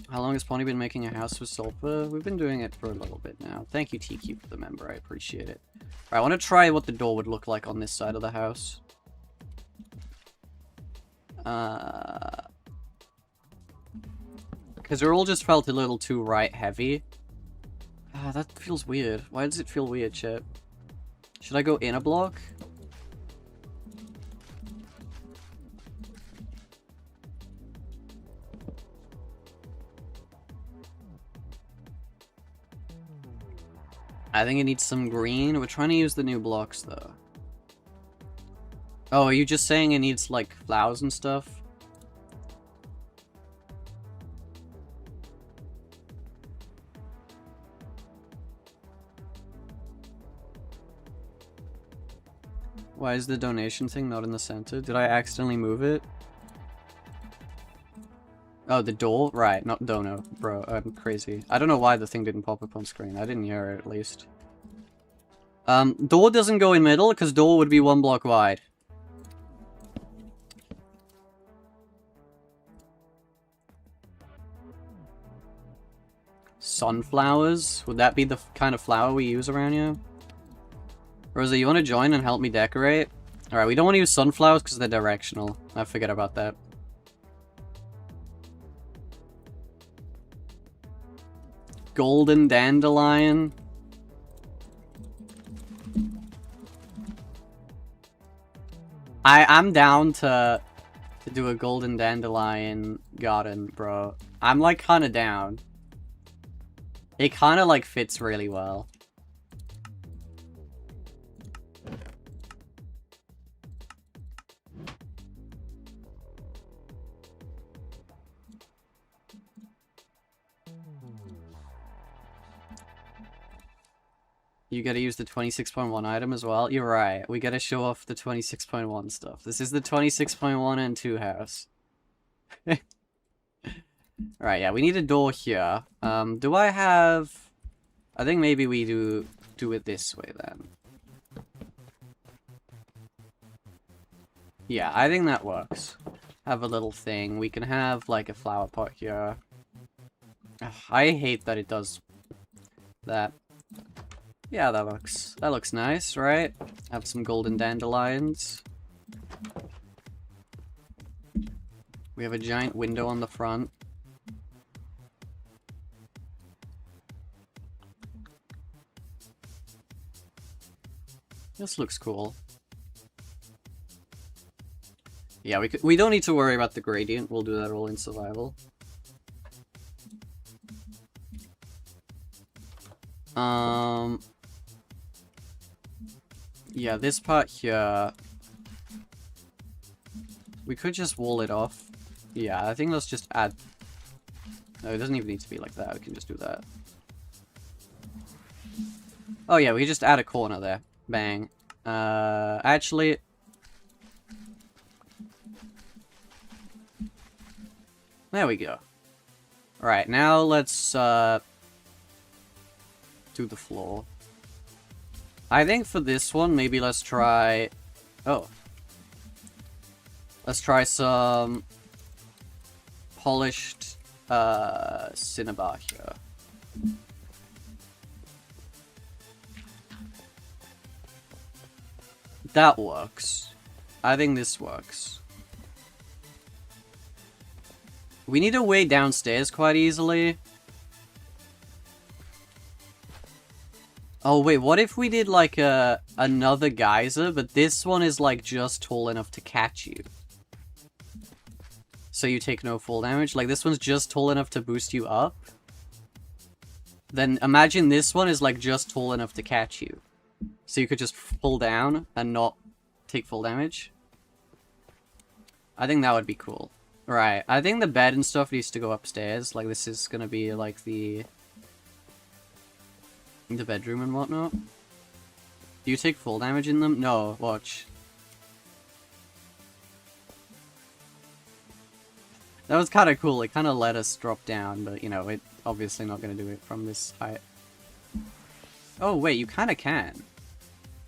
How long has Pony been making a house with Sulfur? We've been doing it for a little bit now. Thank you, TQ, for the member. I appreciate it. Alright, I want to try what the door would look like on this side of the house. Because they're all just felt a little too right-heavy. Ah, that feels weird. Why does it feel weird, chat? Should I go in a block? I think it needs some green. We're trying to use the new blocks, though. Oh, are you just saying it needs, like, flowers and stuff? Why is the donation thing not in the center? Did I accidentally move it? Oh, the door? Right, not dono. Bro, I'm crazy. I don't know why the thing didn't pop up on screen. I didn't hear it, at least. Door doesn't go in middle, because door would be 1 block wide. Sunflowers? Would that be the kind of flower we use around here? Rosa, you want to join and help me decorate? Alright, we don't want to use sunflowers because they're directional. I forget about that. Golden dandelion. I'm down to do a golden dandelion garden, bro. I'm like kind of down. It kind of like fits really well. You gotta use the 26.1 item as well. You're right. We gotta show off the 26.1 stuff. This is the 26.1 and 2 house. Right, yeah, we need a door here. Do I have... I think maybe we do it this way then. Yeah, I think that works. Have a little thing. We can have like a flower pot here. Ugh, I hate that it does that. Yeah, that looks nice, right? Have some golden dandelions. We have a giant window on the front. This looks cool. Yeah, we don't need to worry about the gradient. We'll do that all in survival. Yeah, this part here, we could just wall it off. Yeah, I think let's just add... No, it doesn't even need to be like that. We can just do that. Oh yeah, we just add a corner there. Bang. Actually... There we go. Alright, now let's, do the floor. I think for this one, maybe let's try... Oh. Let's try some... polished, cinnabar here. That works. I think this works. We need a way downstairs quite easily. Oh wait, what if we did like another geyser, but this one is like just tall enough to catch you? So you take no fall damage? Like this one's just tall enough to boost you up? Then imagine this one is like just tall enough to catch you. So you could just fall down and not take full damage. I think that would be cool. Right, I think the bed and stuff needs to go upstairs. Like this is gonna be like the bedroom and whatnot. Do you take full damage in them? No, watch. That was kind of cool. It kind of let us drop down, but you know, it obviously not going to do it from this height. Oh wait, you kind of can.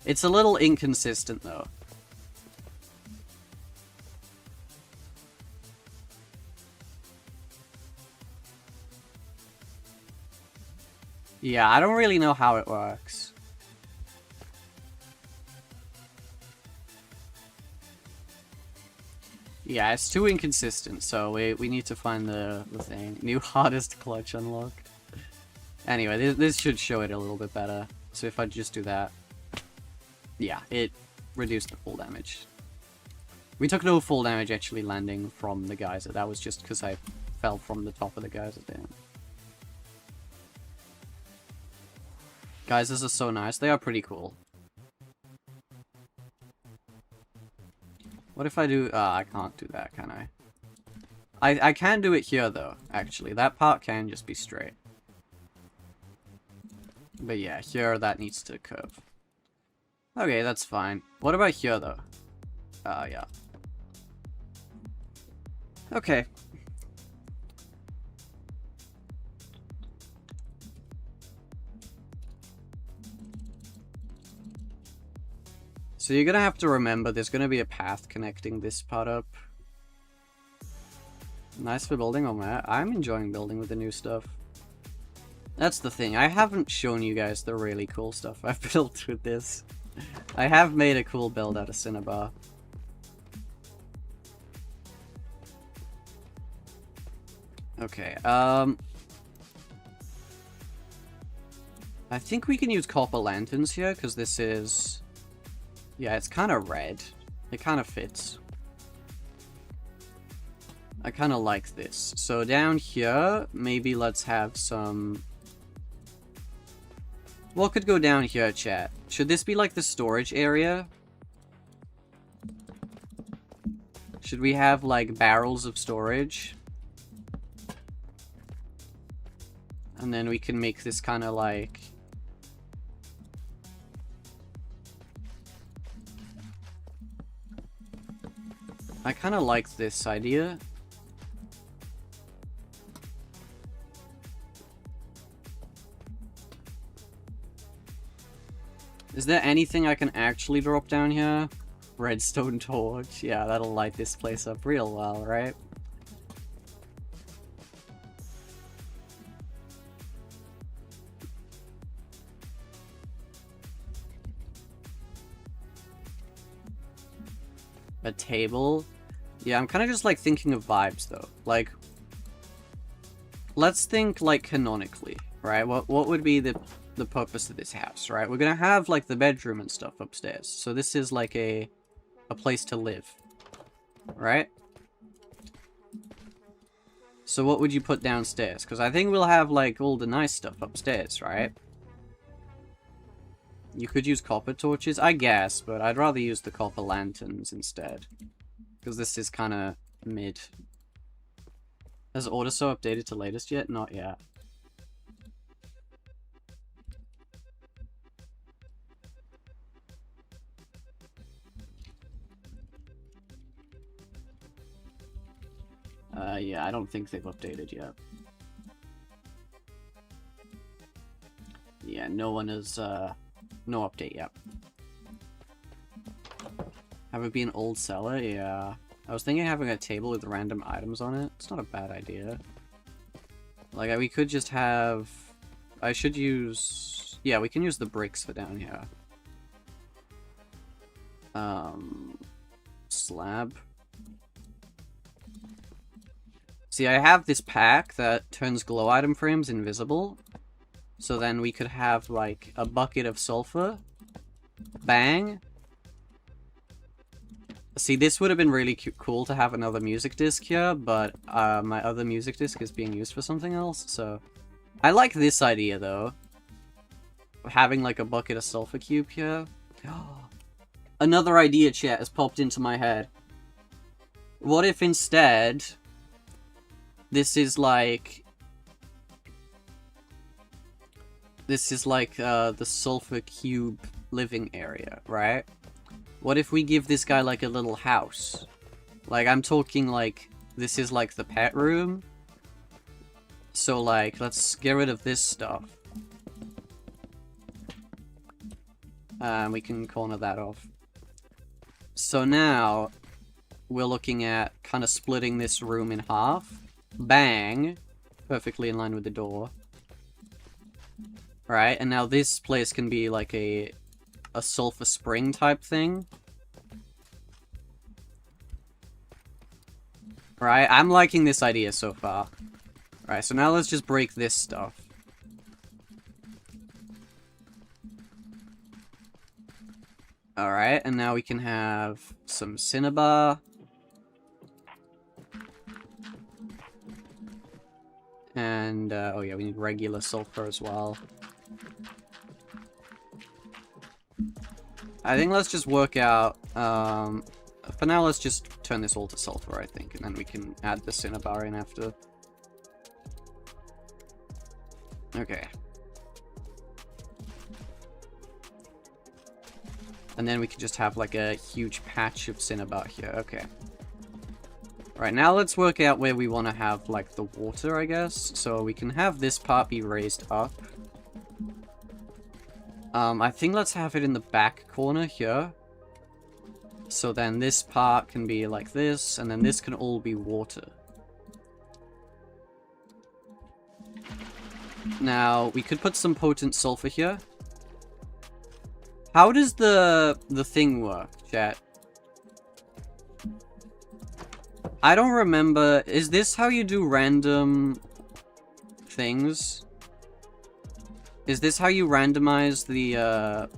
It's a little inconsistent though. Yeah, I don't really know how it works. Yeah, it's too inconsistent, so we need to find the thing. New hardest clutch unlock. Anyway, this should show it a little bit better. So if I just do that... Yeah, it reduced the full damage. We took no full damage actually landing from the geyser. That was just because I fell from the top of the geyser down. Geysers are so nice. They are pretty cool. What if I do... I can't do that, can I? I can do it here, though, actually. That part can just be straight. But yeah, here that needs to curve. Okay, that's fine. What about here, though? Yeah. Okay. So you're gonna have to remember there's gonna be a path connecting this part up. Nice for building on that. I'm enjoying building with the new stuff. That's the thing, I haven't shown you guys the really cool stuff I've built with this. I have made a cool build out of Cinnabar. Okay, I think we can use copper lanterns here, because this is... Yeah, it's kind of red. It kind of fits. I kind of like this. So down here, maybe let's have some... What could go down here, chat? Should this be like the storage area? Should we have like barrels of storage? And then we can make this kind of like... I kind of like this idea. Is there anything I can actually drop down here? Redstone torch. Yeah, that'll light this place up real well, right? A table? Yeah, I'm kind of just like thinking of vibes though. Like, let's think like canonically, right? What would be the purpose of this house, right? We're gonna have like the bedroom and stuff upstairs. So this is like a place to live, right? So what would you put downstairs? Because I think we'll have like all the nice stuff upstairs, right? You could use copper torches, I guess, but I'd rather use the copper lanterns instead. Because this is kind of mid. Has Autoso updated to latest yet? Not yet. Yeah, I don't think they've updated yet. Yeah, no one has, no update yet. Have it be an old cellar? Yeah. I was thinking of having a table with random items on it. It's not a bad idea. Like, we could just have... I should use... Yeah, we can use the bricks for down here. Slab. See, I have this pack that turns glow item frames invisible. So then we could have, like, a bucket of sulfur. Bang. See, this would have been really cool to have another music disc here, but my other music disc is being used for something else, so... I like this idea, though. Having, like, a bucket of sulfur cube here. Another idea, chat, has popped into my head. What if instead... This is like... This is like, the sulfur cube living area, right? What if we give this guy, like, a little house? Like, I'm talking, like, this is, like, the pet room. So, like, let's get rid of this stuff. We can corner that off. So now, we're looking at kind of splitting this room in half. Bang! Perfectly in line with the door. Right, and now this place can be, like, a sulfur spring type thing. Right, I'm liking this idea so far. Right, so now let's just break this stuff. Alright, and now we can have some cinnabar. And, oh yeah, we need regular sulfur as well. I think let's just work out, for now let's just turn this all to sulfur, I think, and then we can add the cinnabar in after. Okay. And then we can just have like a huge patch of cinnabar here. Okay. Right, now let's work out where we want to have like the water, I guess. So we can have this part be raised up. I think let's have it in the back corner here. So then this part can be like this, and then this can all be water. Now, we could put some potent sulfur here. How does the thing work, chat? I don't remember. Is this how you do random things? Is this how you randomize the,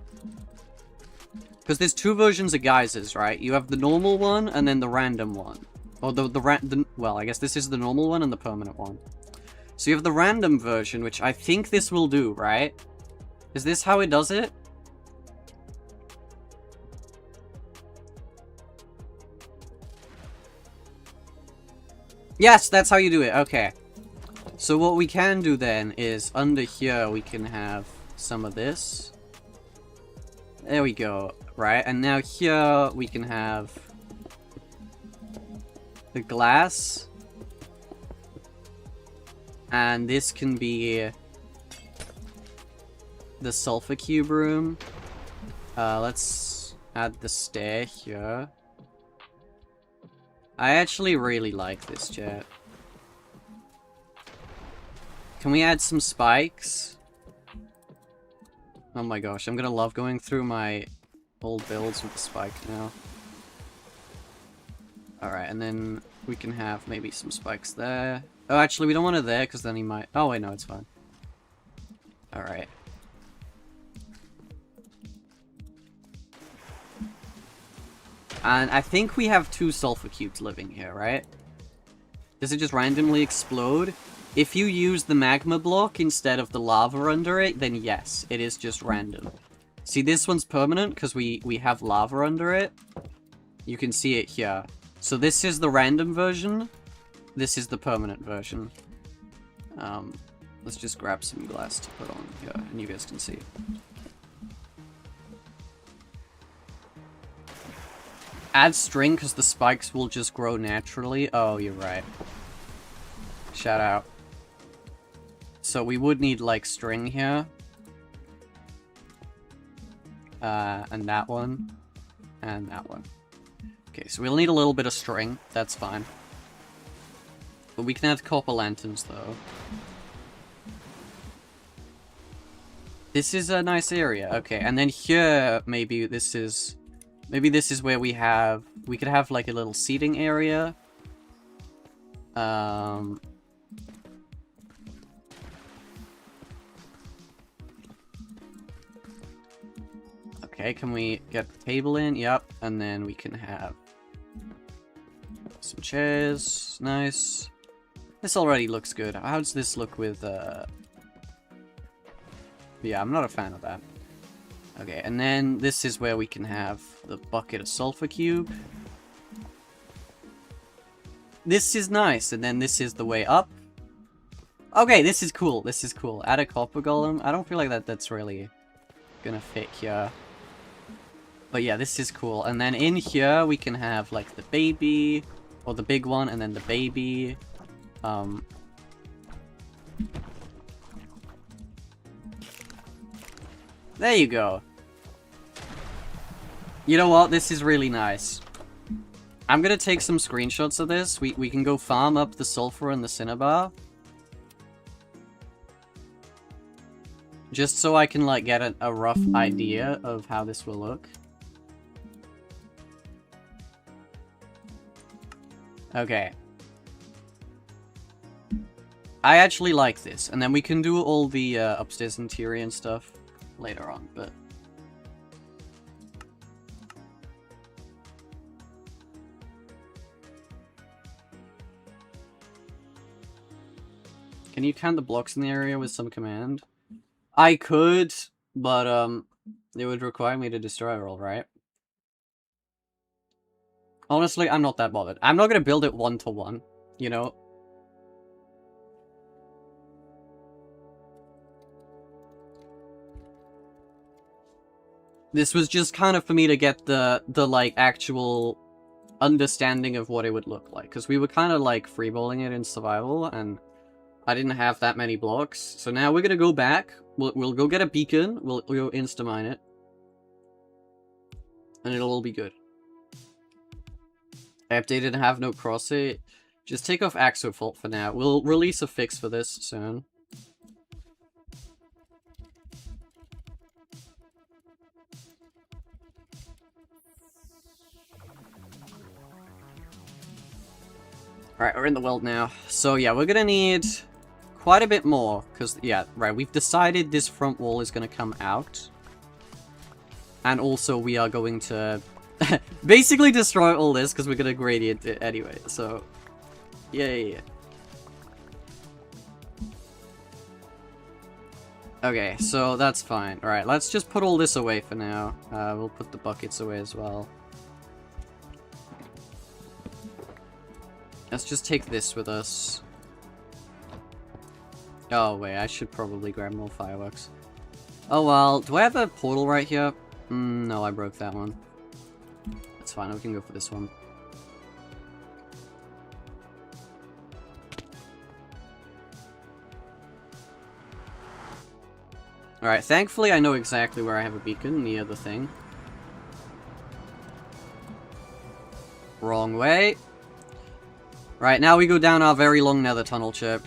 because there's two versions of geysers, right? You have the normal one and then the random one. Or well, I guess this is the normal one and the permanent one. So you have the random version, which I think this will do, right? Is this how it does it? Yes, that's how you do it. Okay. So what we can do then is under here we can have some of this. There we go. Right, and now here we can have the glass. And this can be the sulfur cube room. Let's add the stair here. I actually really like this, chat. Can we add some spikes? Oh my gosh, I'm gonna love going through my old builds with the spike now. Alright, and then we can have maybe some spikes there. Oh, actually, we don't want it there, because then he might... Oh, wait, no, it's fine. Alright. And I think we have 2 sulfur cubes living here, right? Does it just randomly explode? If you use the magma block instead of the lava under it, then yes, it is just random. See, this one's permanent because we have lava under it. You can see it here. So this is the random version. This is the permanent version. Let's just grab some glass to put on here, and you guys can see. Add string because the spikes will just grow naturally. Oh, you're right. Shout out. So we would need like string here. And that one. And that one. Okay, so we'll need a little bit of string. That's fine. But we can add copper lanterns though. This is a nice area. Okay, and then here maybe this is... Maybe this is where we could have like a little seating area. Okay, can we get the table in? Yep, and then we can have some chairs. Nice. This already looks good. How does this look with, Yeah, I'm not a fan of that. Okay, and then this is where we can have the bucket of sulfur cube. This is nice, and then this is the way up. Okay, this is cool. This is cool. Add a copper golem. I don't feel like that's really gonna fit here. But yeah, this is cool. And then in here, we can have, like, the baby, or the big one, and then the baby. There you go. You know what? This is really nice. I'm gonna take some screenshots of this. We can go farm up the sulfur and the cinnabar. Just so I can, like, get a rough idea of how this will look. Okay. I actually like this. And then we can do all the upstairs interior and stuff later on, but... Can you count the blocks in the area with some command? I could, but, it would require me to destroy it all, right? Honestly, I'm not that bothered. I'm not gonna build it one-to-one, you know? This was just kind of for me to get the like, actual understanding of what it would look like. Because we were kind of, like, freeballing it in survival, and I didn't have that many blocks. So now we're gonna go back. We'll go get a beacon. We'll go insta-mine it. And it'll all be good. I updated and have no cross-it. Just take off Axofault for now. We'll release a fix for this soon. Alright, we're in the world now. So yeah, we're gonna need quite a bit more. Because, yeah, right, we've decided this front wall is gonna come out. And also we are going to basically destroy all this because we're gonna gradient it anyway. So, yeah. Okay, so that's fine. Alright, let's just put all this away for now. We'll put the buckets away as well. Let's just take this with us. Oh, wait, I should probably grab more fireworks. Oh, well, do I have a portal right here? No, I broke that one. That's fine, we can go for this one. Alright, thankfully I know exactly where I have a beacon near the thing. Wrong way. Right, now we go down our very long nether tunnel, chip.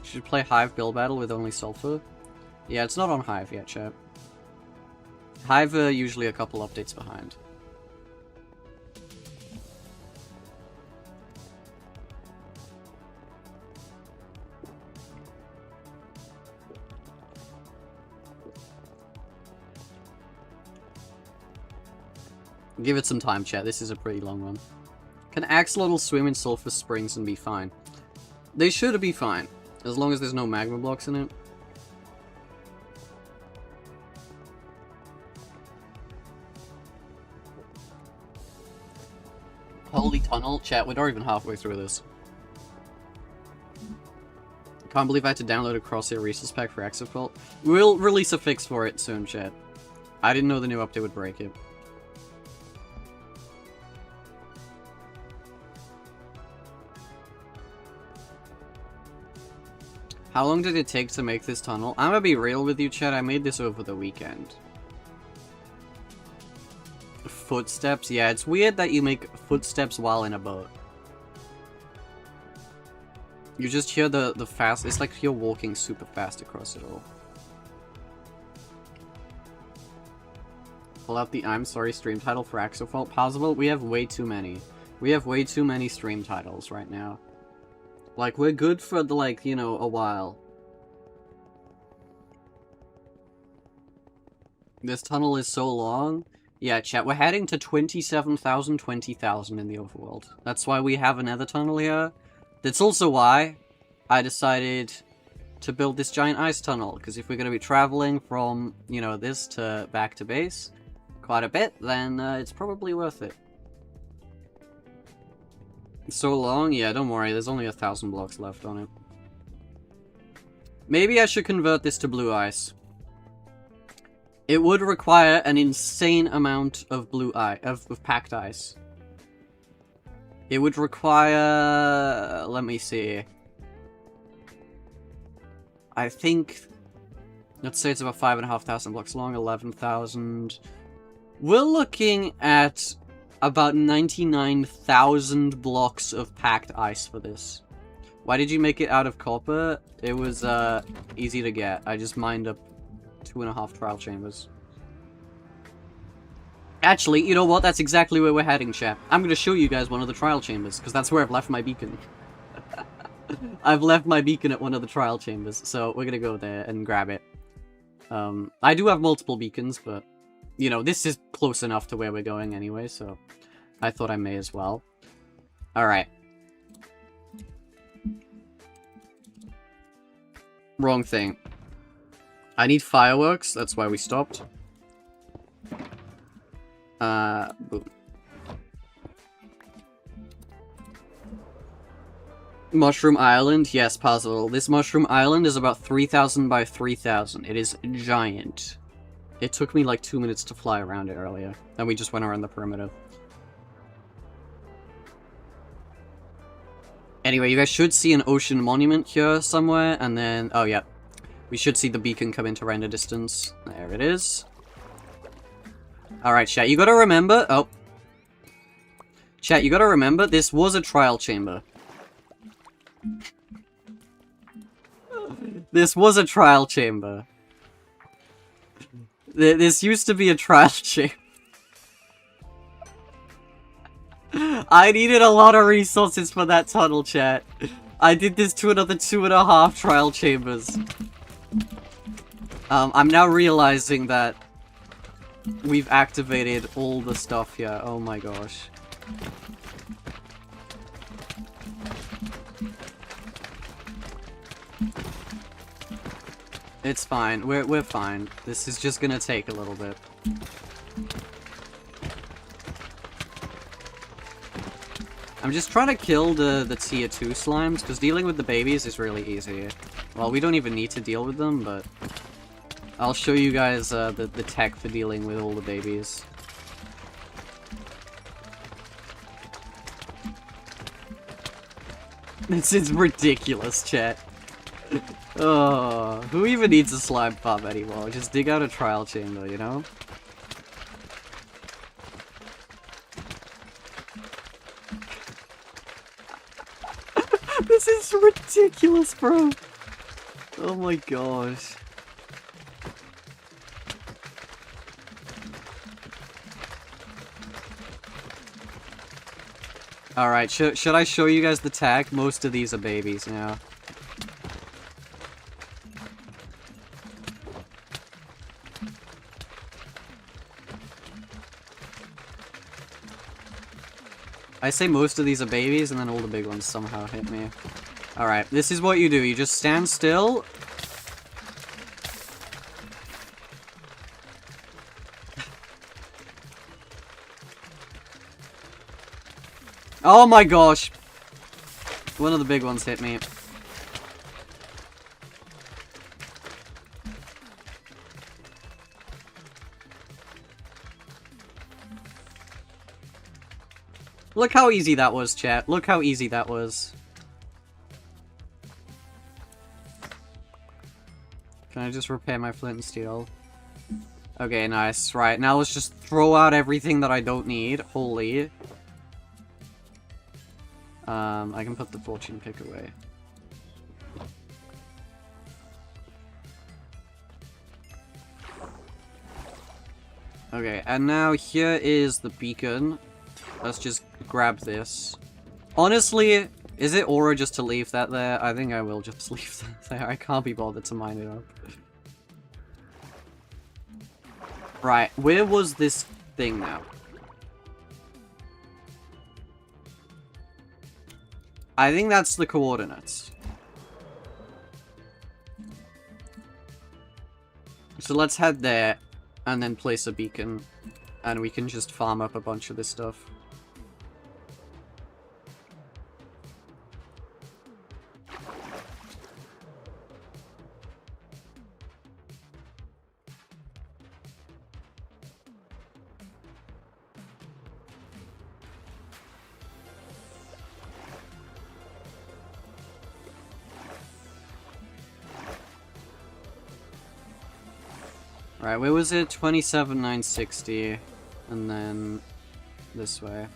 Should play Hive build battle with only sulfur. Yeah, it's not on Hive yet, chap. Hive are usually a couple updates behind. Give it some time, chat. This is a pretty long one. Can Axolotl swim in sulfur springs and be fine? They should be fine, as long as there's no magma blocks in it. Holy tunnel, chat. We're not even halfway through this. Can't believe I had to download a Crosshair Resource Pack for Axofault. We'll release a fix for it soon, chat. I didn't know the new update would break it. How long did it take to make this tunnel? I'm gonna be real with you, chat. I made this over the weekend. Footsteps? Yeah, it's weird that you make footsteps while in a boat. You just hear the fast... It's like you're walking super fast across it all. Pull out the I'm sorry stream title for Axofault. Possible? We have way too many. We have way too many stream titles right now. Like, we're good for, like, you know, a while. This tunnel is so long. Yeah, chat, we're heading to 27,000, 20,000 in the overworld. That's why we have a nether tunnel here. That's also why I decided to build this giant ice tunnel. Because if we're going to be traveling from, you know, this to back to base quite a bit, then it's probably worth it. So long? Yeah, don't worry, there's only 1,000 blocks left on it. Maybe I should convert this to blue ice. It would require an insane amount of of packed ice. It would require... let me see. I think... let's say it's about 5,500 blocks long, 11,000. We're looking at about 99,000 blocks of packed ice for this. Why did you make it out of copper? It was easy to get. I just mined up 2.5 trial chambers. Actually, you know what? That's exactly where we're heading, chat. I'm going to show you guys one of the trial chambers, because that's where I've left my beacon. I've left my beacon at one of the trial chambers, so we're going to go there and grab it. I do have multiple beacons, but, you know, this is close enough to where we're going anyway, so I thought I may as well. Alright. Wrong thing. I need fireworks, that's why we stopped. Boom. Mushroom Island? Yes, possible. This Mushroom Island is about 3,000 by 3,000. It is giant. It took me like 2 minutes to fly around it earlier. Then we just went around the perimeter. Anyway, you guys should see an ocean monument here somewhere, and then... Oh, yeah. We should see the beacon come into render distance. There it is. Alright, chat, you gotta remember... Oh. Chat, you gotta remember, this was a trial chamber. This was a trial chamber. This used to be a trial chamber. I needed a lot of resources for that tunnel, chat. I did this to another 2.5 trial chambers. I'm now realizing that we've activated all the stuff here. Oh my gosh. It's fine. We're fine. This is just gonna take a little bit. I'm just trying to kill the tier 2 slimes, because dealing with the babies is really easy. Well, we don't even need to deal with them, but... I'll show you guys the tech for dealing with all the babies. This is ridiculous, chat. Oh, who even needs a slime farm anymore? Just dig out a trial chamber, you know? This is ridiculous, bro. Oh my gosh. Alright, should I show you guys the tag? Most of these are babies now. I say most of these are babies, and then all the big ones somehow hit me. Alright, this is what you do. You just stand still. Oh my gosh! One of the big ones hit me. Look how easy that was, chat. Look how easy that was. Can I just repair my flint and steel? Okay, nice. Right, now let's just throw out everything that I don't need. Holy. I can put the fortune pick away. Okay, and now here is the beacon. Let's just grab this. Honestly, is it aura just to leave that there? I think I will just leave that there. I can't be bothered to mine it up. Right, where was this thing now? I think that's the coordinates. So let's head there, and then place a beacon, and we can just farm up a bunch of this stuff. Right, where was it? 27,960, and then this way.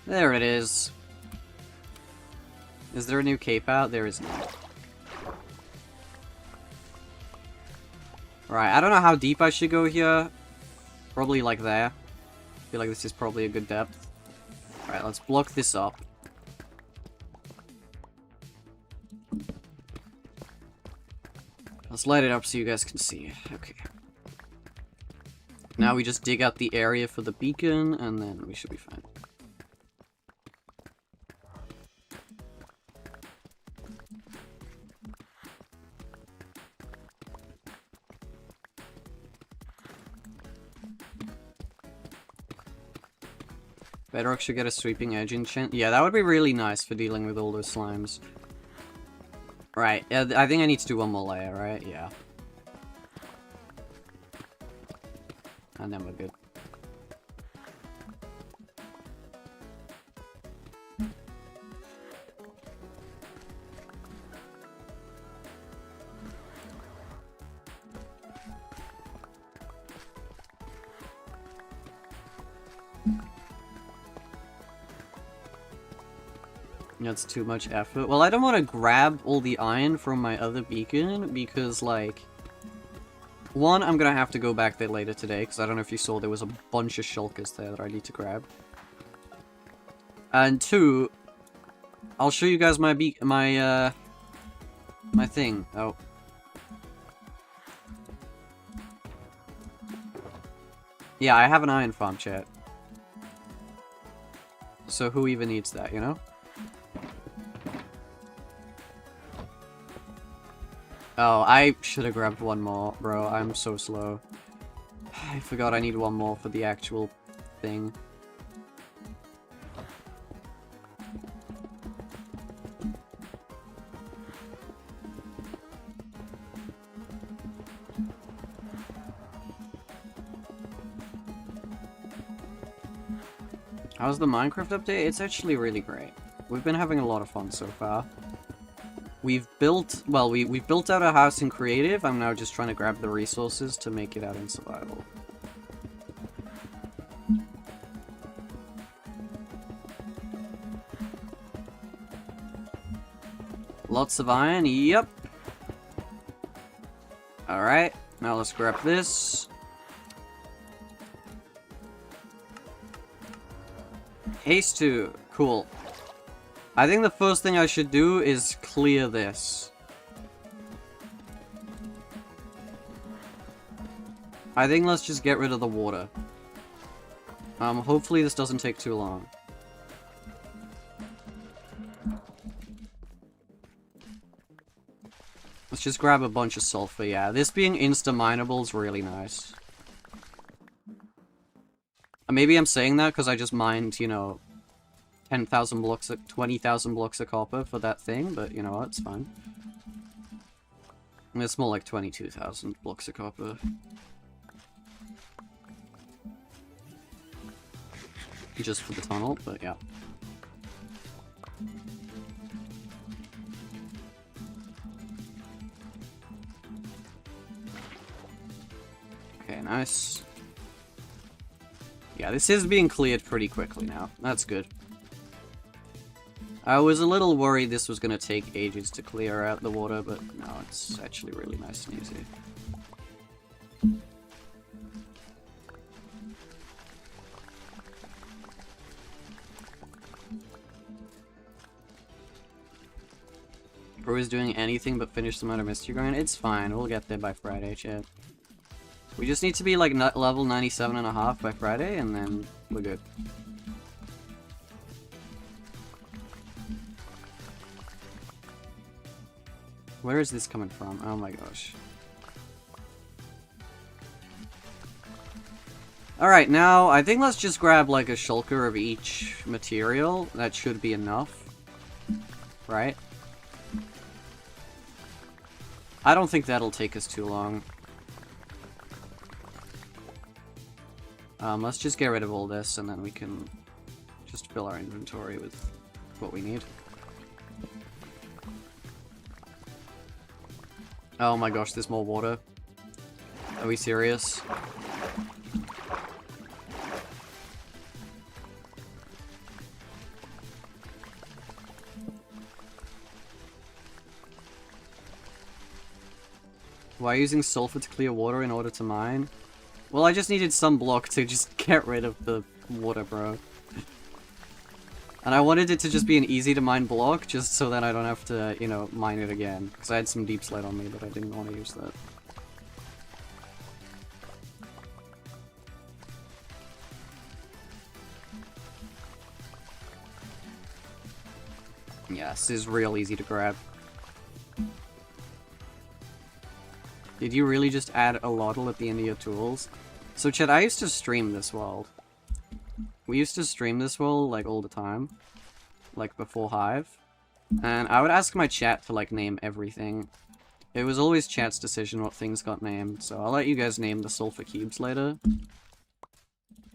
There it is. Is there a new cape out? There is not. Right, I don't know how deep I should go here. Probably like there. I feel like this is probably a good depth. Alright, let's block this up. Let's light it up so you guys can see. Okay. Now we just dig out the area for the beacon, and then we should be fine. Bedrock should get a sweeping edge enchant. Yeah, that would be really nice for dealing with all those slimes. Right, I think I need to do one more layer, right? Yeah. And then we're good. That's too much effort. Well, I don't want to grab all the iron from my other beacon because, like... One, I'm gonna have to go back there later today because I don't know if you saw there was a bunch of shulkers there that I need to grab. And two, I'll show you guys my my thing. Oh. Yeah, I have an iron farm, chat. So who even needs that, you know? Oh, I should have grabbed one more, bro. I'm so slow. I forgot I need one more for the actual thing. How's the Minecraft update? It's actually really great. We've been having a lot of fun so far. We've built, well, we've built out a house in creative. I'm now just trying to grab the resources to make it out in survival. Lots of iron, yep. Alright, now let's grab this. Haste 2, cool. I think the first thing I should do is clear this. I think let's just get rid of the water. Hopefully this doesn't take too long. Let's just grab a bunch of sulfur, yeah. This being insta-mineable is really nice. Maybe I'm saying that because I just mined, you know, 10,000 blocks, 20,000 blocks of copper for that thing, but you know what, it's fine. It's more like 22,000 blocks of copper. Just for the tunnel, but yeah. Okay, nice. Yeah, this is being cleared pretty quickly now. That's good. I was a little worried this was going to take ages to clear out the water, but no, it's actually really nice and easy. Bro is doing anything but finish the Murder Mystery grind. It's fine, we'll get there by Friday, chat. We just need to be like level 97.5 by Friday, and then we're good. Where is this coming from? Oh my gosh. Alright, now I think let's just grab like a shulker of each material. That should be enough. Right? I don't think that'll take us too long. Let's just get rid of all this and then we can just fill our inventory with what we need. Oh my gosh, there's more water. Are we serious? Why using sulfur to clear water in order to mine? Well, I just needed some block to just get rid of the water, bro. And I wanted it to just be an easy to mine block, just so that I don't have to, you know, mine it again. Because I had some deep slate on me, but I didn't want to use that. Yeah, this is real easy to grab. Did you really just add a lotl at the end of your tools? So Chet, I used to stream this world. we used to stream this world, like, all the time. Like, before Hive. And I would ask my chat to, like, name everything. It was always chat's decision what things got named, so I'll let you guys name the sulfur cubes later.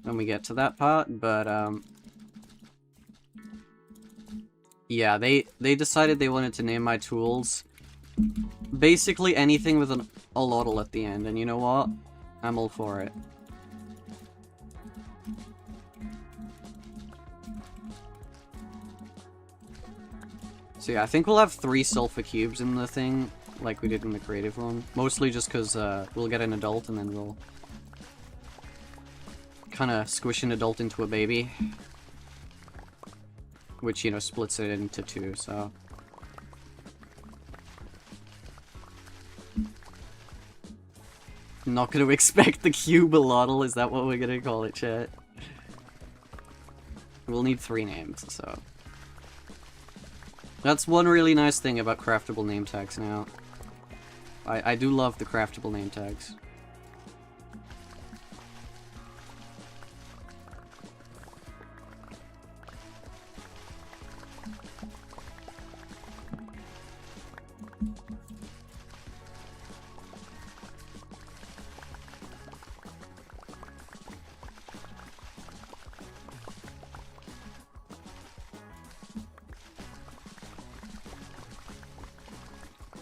When we get to that part, but, yeah, they decided they wanted to name my tools basically anything with an allotl at the end, and you know what? I'm all for it. So yeah, I think we'll have 3 sulfur cubes in the thing, like we did in the creative one. Mostly just because we'll get an adult and then we'll kind of squish an adult into a baby. Which, you know, splits it into 2, so... Not gonna expect the cube allotl, is that what we're gonna call it, chat? We'll need 3 names, so... That's one really nice thing about craftable name tags now. I do love the craftable name tags.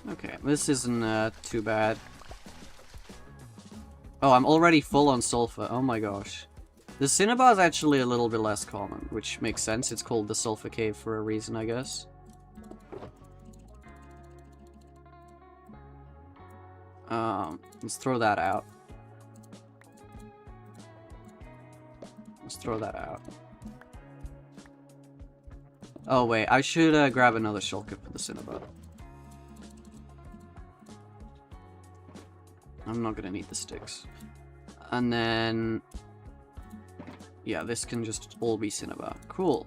Okay, this isn't too bad. Oh, I'm already full on sulfur. Oh my gosh. The cinnabar is actually a little bit less common, which makes sense. It's called the sulfur cave for a reason, I guess. Let's throw that out. Let's throw that out. Oh wait, I should grab another shulker for the cinnabar. I'm not gonna need the sticks. And then... yeah, this can just all be cinnabar. Cool.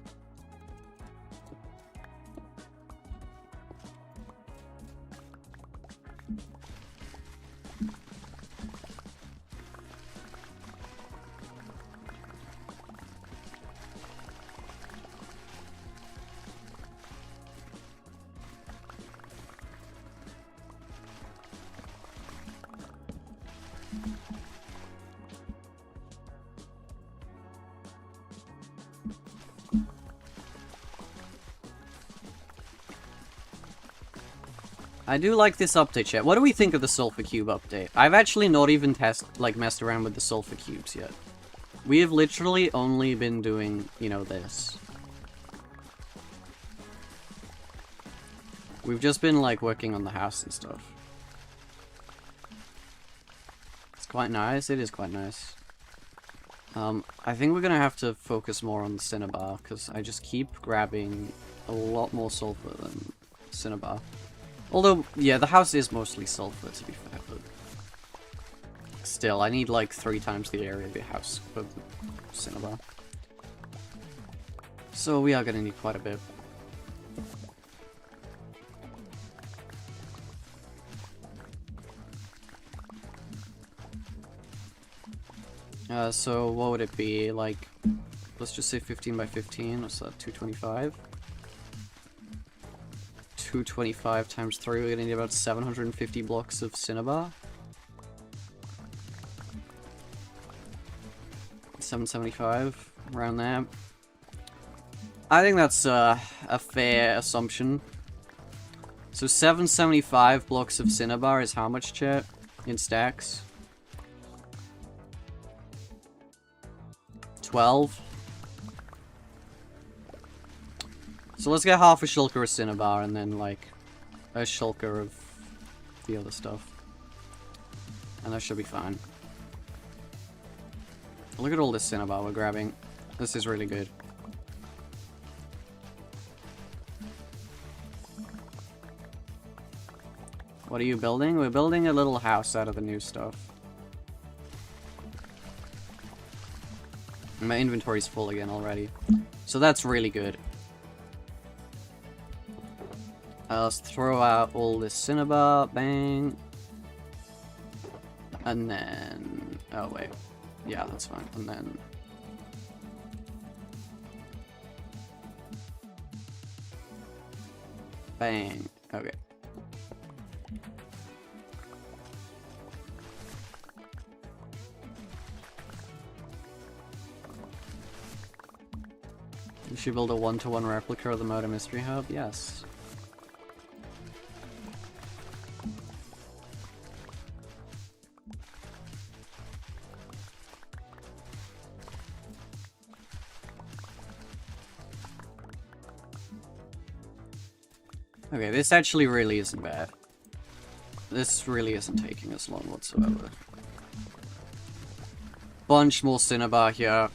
I do like this update, chat. What do we think of the sulfur cube update? I've actually not even messed around with the sulfur cubes yet. We have literally only been doing, you know, this. We've just been, like, working on the house and stuff. It's quite nice. It is quite nice. I think we're gonna have to focus more on the cinnabar, because I just keep grabbing a lot more sulfur than cinnabar. Although, yeah, the house is mostly sulfur, to be fair, but... still, I need, like, 3 times the area of the house for the cinnabar. So we are gonna need quite a bit. So what would it be? Like, let's just say 15 by 15, what's that, 225? 225 times 3, we're gonna need about 750 blocks of cinnabar. 775, around there. I think that's a fair assumption. So 775 blocks of cinnabar is how much, chat? In stacks? 12. So let's get half a shulker of cinnabar and then like a shulker of the other stuff. And that should be fine. Look at all this cinnabar we're grabbing. This is really good. What are you building? We're building a little house out of the new stuff. My inventory's full again already. So that's really good. Let's throw out all this cinnabar. Bang. And then... oh, wait. Yeah, that's fine. And then... Bang. Okay. You should build a one-to-one replica of the Motor Mystery Hub? Yes. Okay, this actually really isn't bad. This really isn't taking us long whatsoever. Bunch more Cinnabar here.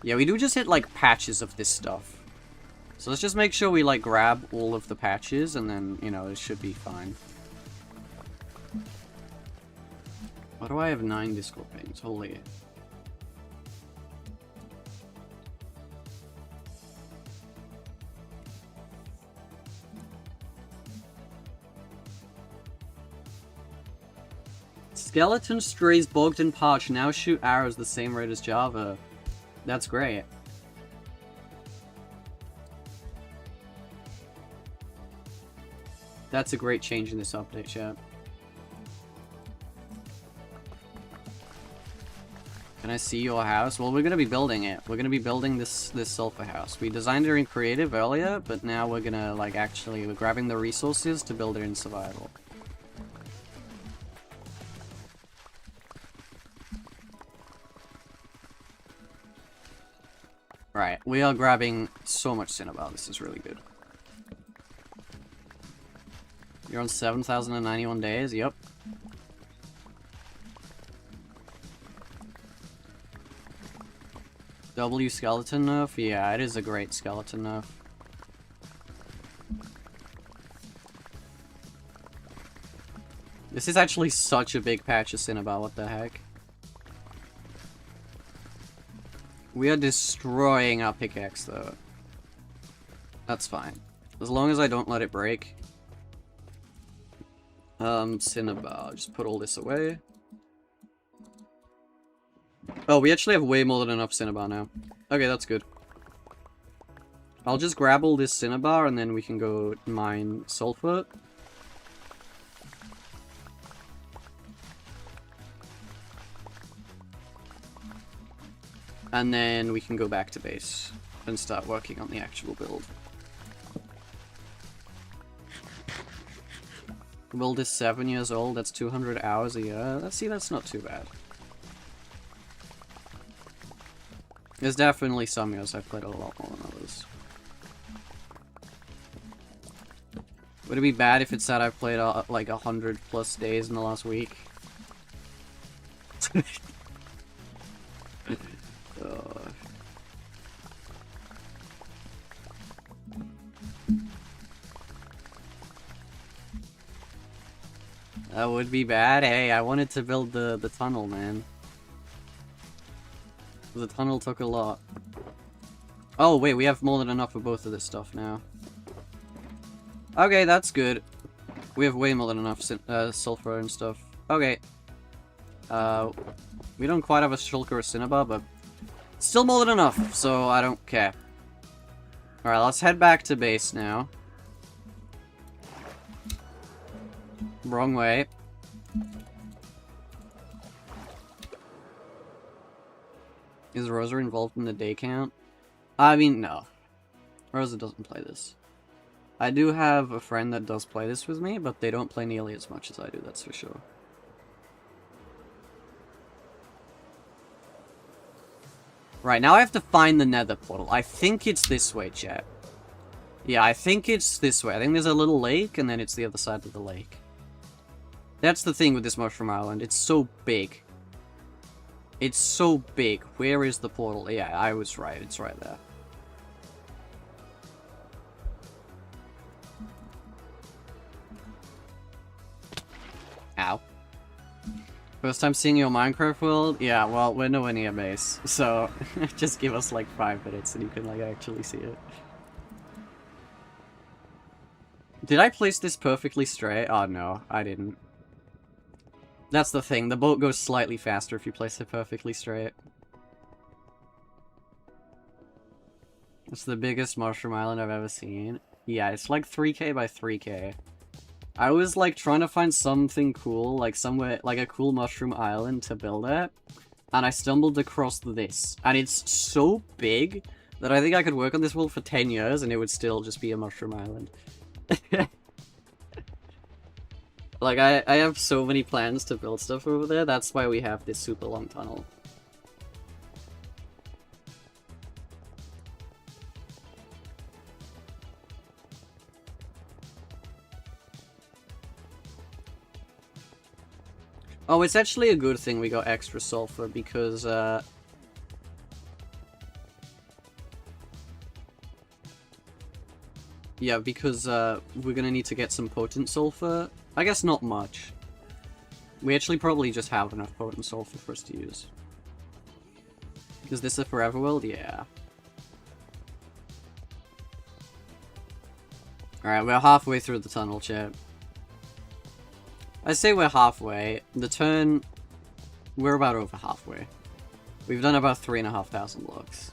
Yeah, we do just hit, like, patches of this stuff. So let's just make sure we, like, grab all of the patches, and then, you know, it should be fine. Why do I have 9 Discord pings? Holy... Skeleton strays Bogdan Parch now shoot arrows the same rate as Java. That's great. That's a great change in this update, chat. Can I see your house? Well, we're gonna be building it. We're gonna be building this sulfur house. We designed it in creative earlier, but now we're gonna, like, actually, we're grabbing the resources to build it in survival. Right, we are grabbing so much Cinnabar. This is really good. You're on 7,091 days? Yep. W skeleton nerf? Yeah, it is a great skeleton nerf. This is actually such a big patch of Cinnabar, what the heck? We are destroying our pickaxe, though. That's fine. As long as I don't let it break. Cinnabar. Just put all this away. Oh, we actually have way more than enough Cinnabar now. Okay, that's good. I'll just grab all this Cinnabar and then we can go mine sulfur. And then we can go back to base and start working on the actual build. The build is 7 years old, that's 200 hours a year. Let's see, that's not too bad. There's definitely some years I've played a lot more than others. Would it be bad if it said I've played like 100 plus days in the last week? That would be bad. Hey, I wanted to build the tunnel, man. The tunnel took a lot. Oh, wait, we have more than enough of both of this stuff now. Okay, that's good. We have way more than enough sulfur and stuff. Okay. We don't quite have a shulker or Cinnabar, but still more than enough, so I don't care. Alright, let's head back to base now. Wrong way. Is Rosa involved in the day count? I mean, no. Rosa doesn't play this. I do have a friend that does play this with me, but they don't play nearly as much as I do, that's for sure. Right, now I have to find the nether portal. I think it's this way, chat. Yeah, I think it's this way. I think there's a little lake, and then it's the other side of the lake. That's the thing with this Mushroom Island. It's so big. It's so big. Where is the portal? Yeah, I was right. It's right there. Ow. First time seeing your Minecraft world? Yeah, well, we're nowhere near base. So, just give us like 5 minutes and you can like actually see it. Did I place this perfectly straight? Oh no, I didn't. That's the thing, the boat goes slightly faster if you place it perfectly straight. It's the biggest Mushroom Island I've ever seen. Yeah, it's like 3k by 3k. I was like trying to find something cool, like somewhere, like a cool mushroom island to build at. And I stumbled across this. And it's so big that I think I could work on this world for 10 years and it would still just be a mushroom island. Like, I have so many plans to build stuff over there, that's why we have this super long tunnel. Oh, it's actually a good thing we got extra sulfur, because, yeah, because, we're gonna need to get some potent sulfur. I guess not much. We actually probably just have enough potent sulfur for us to use. Is this a forever world? Yeah. Alright, we're halfway through the tunnel, chat. I say we're halfway. The turn... We're about over halfway. We've done about 3,500 blocks.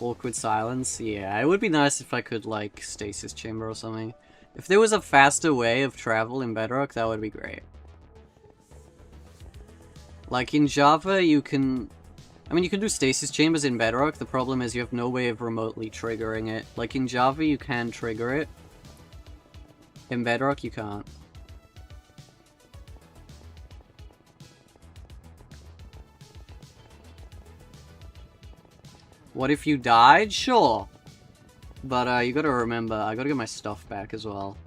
Awkward silence? Yeah, it would be nice if I could, like, stasis chamber or something. If there was a faster way of travel in Bedrock, that would be great. Like, in Java, you can... I mean, you can do stasis chambers in Bedrock. The problem is you have no way of remotely triggering it. Like, in Java, you can trigger it. In Bedrock, you can't. What if you died? Sure. But, you gotta remember, I gotta get my stuff back as well.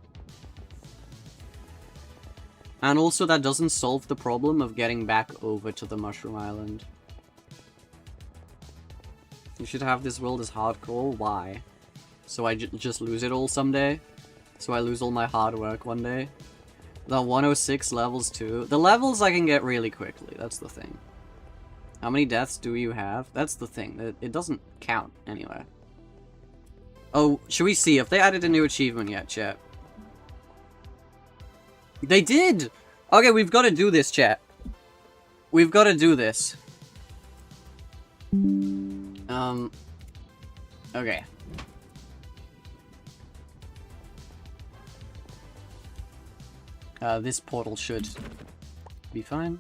And also, that doesn't solve the problem of getting back over to the Mushroom Island. You should have this world as hardcore. Why? So I just lose it all someday? So I lose all my hard work one day? The 106 levels too. The levels I can get really quickly, that's the thing. How many deaths do you have? That's the thing. It doesn't count anyway. Oh, should we see if they added a new achievement yet, chat? They did! Okay, we've got to do this, chat. We've got to do this. Okay. This portal should be fine.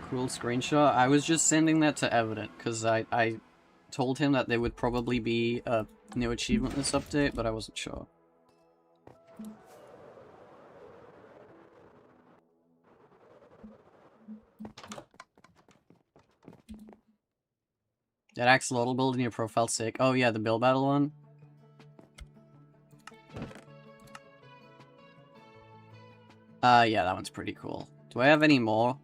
Cool screenshot. I was just sending that to Evident, because I told him that there would probably be a new achievement in this update, but I wasn't sure. That axolotl build in your profile sick. Oh yeah, the Bill Battle one. Yeah, that one's pretty cool. Do I have any more?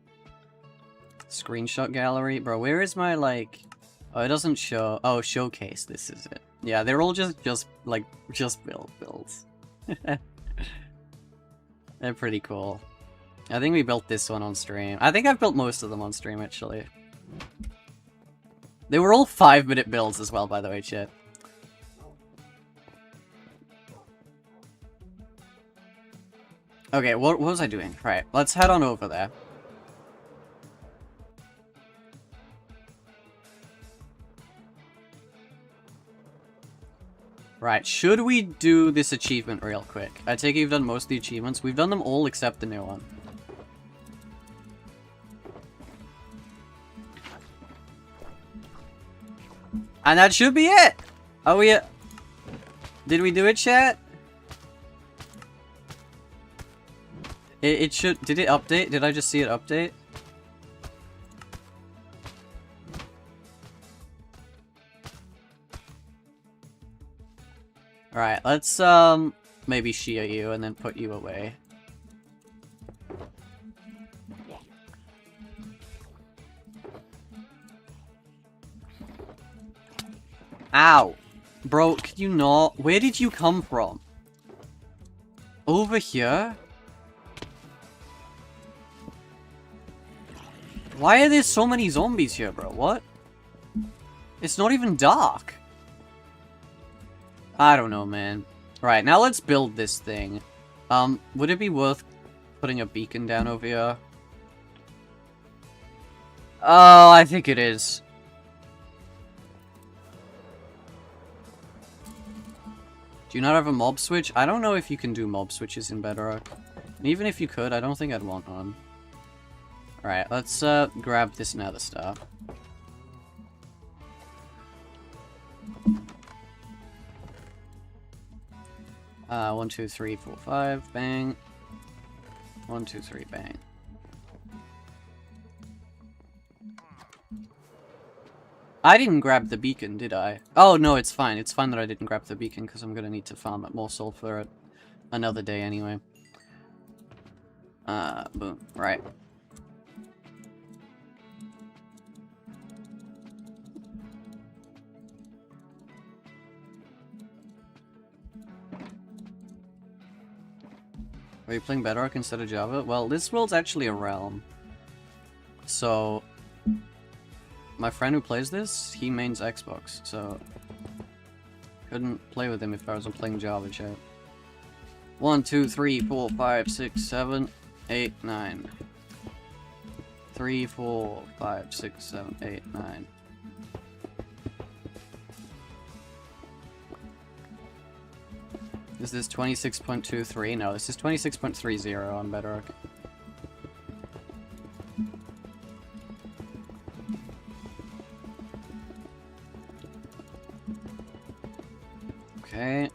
Screenshot gallery? Bro, where is my, like... Oh, it doesn't show... Oh, showcase, this is it. Yeah, they're all just builds. They're pretty cool. I think we built this one on stream. I think I've built most of them on stream, actually. They were all 5-minute builds as well, by the way, chat. Okay, what was I doing? Right, let's head on over there. Right, should we do this achievement real quick? I take it you've done most of the achievements. We've done them all except the new one. And that should be it! Oh, yeah. Did we do it, chat? It should... Did it update? Did I just see it update? Alright, let's, maybe shear you and then put you away. Ow! Bro, can you not? Where did you come from? Over here? Why are there so many zombies here, bro? What? It's not even dark. I don't know, man. Right, now let's build this thing. Would it be worth putting a beacon down over here? Oh, I think it is. Do you not have a mob switch? I don't know if you can do mob switches in Bedrock. And even if you could, I don't think I'd want one. Alright, let's grab this nether star. One, two, three, four, five, bang. 1, 2, 3, bang. I didn't grab the beacon, did I? Oh, no, it's fine. It's fine that I didn't grab the beacon, because I'm gonna need to farm up more sulfur at another day anyway. Boom. Right. Are you playing Bedrock instead of Java? Well, this world's actually a realm. So, my friend who plays this, he mains Xbox, so couldn't play with him if I wasn't playing Java, chat. 1, 2, 3, 4, 5, 6, 7, 8, 9. 3, 4, 5, 6, 7, 8, 9. Is this 26.23? No, this is 26.30 on Bedrock. Okay.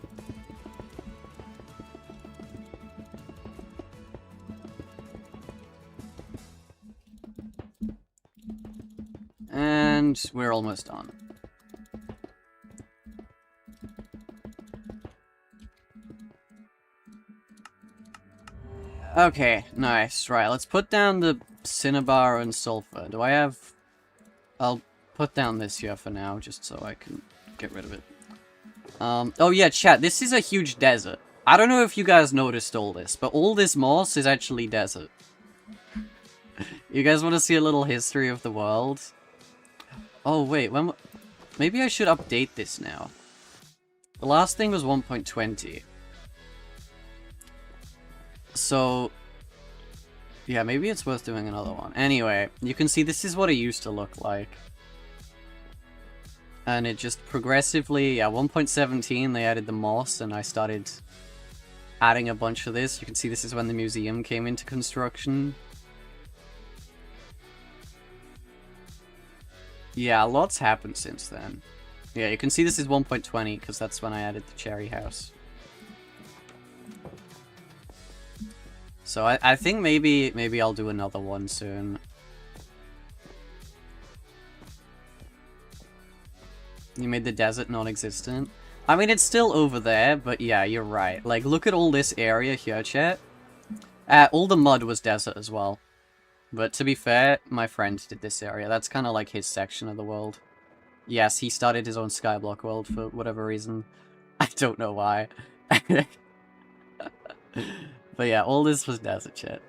And we're almost done. Okay, nice. Right, let's put down the cinnabar and sulfur. Do I have... I'll put down this here for now, just so I can get rid of it. Oh yeah, chat, this is a huge desert. I don't know if you guys noticed all this, but all this moss is actually desert. You guys want to see a little history of the world? Oh wait, maybe I should update this now. The last thing was 1.20. So, yeah, maybe it's worth doing another one. Anyway, you can see this is what it used to look like. And it just progressively, yeah, 1.17 they added the moss and I started adding a bunch of this. You can see this is when the museum came into construction. Yeah, lots happened since then. Yeah, you can see this is 1.20 because that's when I added the cherry house. So I think maybe I'll do another one soon. You made the desert non-existent? I mean, it's still over there, but yeah, you're right. Like, look at all this area here, chat. All the mud was desert as well. But to be fair, my friend did this area. That's kind of like his section of the world. Yes, he started his own Skyblock world for whatever reason. I don't know why. But yeah, all this was desert shit.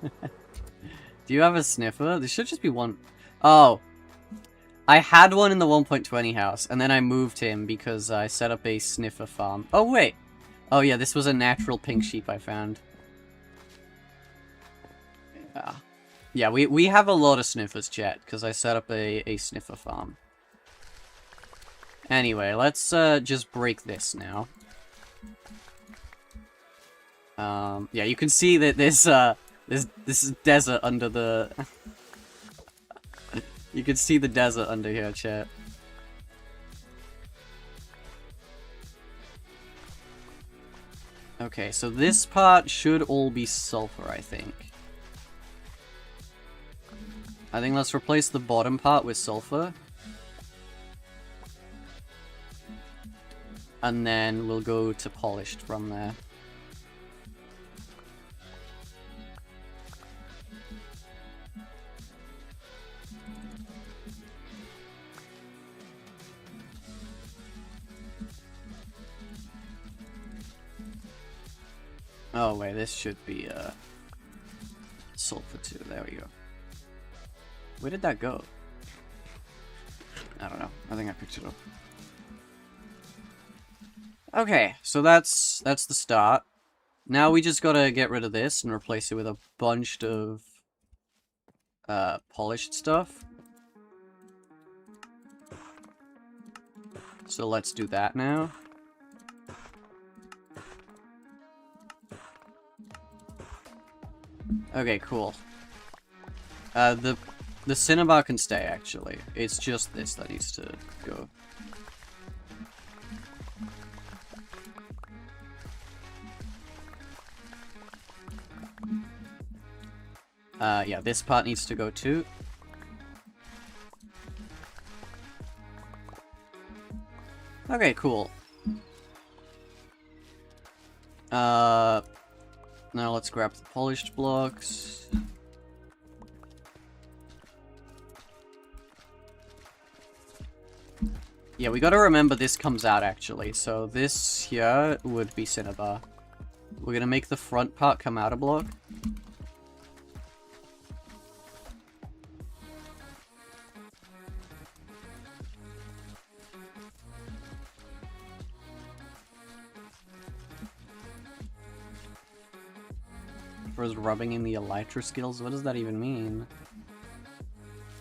Do you have a sniffer? There should just be one. Oh. I had one in the 1.20 house, and then I moved him because I set up a sniffer farm. Oh, wait. Oh, yeah, this was a natural pink sheep I found. Yeah, we have a lot of sniffers, chat, because I set up a sniffer farm. Anyway, let's just break this now. Yeah, you can see that this is desert under the... You can see the desert under here, chat. Okay, so this part should all be sulfur, I think. I think let's replace the bottom part with sulfur. And then we'll go to polished from there. Oh wait, this should be sulfur too. There we go. Where did that go? I don't know. I think I picked it up. Okay, so that's the start. Now we just gotta get rid of this and replace it with a bunch of polished stuff. So let's do that now. Okay, cool. The cinnabar can stay, actually. It's just this that needs to go. Yeah, this part needs to go too. Okay, cool. Now let's grab the polished blocks. Yeah, we gotta remember this comes out, actually. So this here would be cinnabar. We're gonna make the front part come out a block. Was rubbing in the elytra skills? What does that even mean?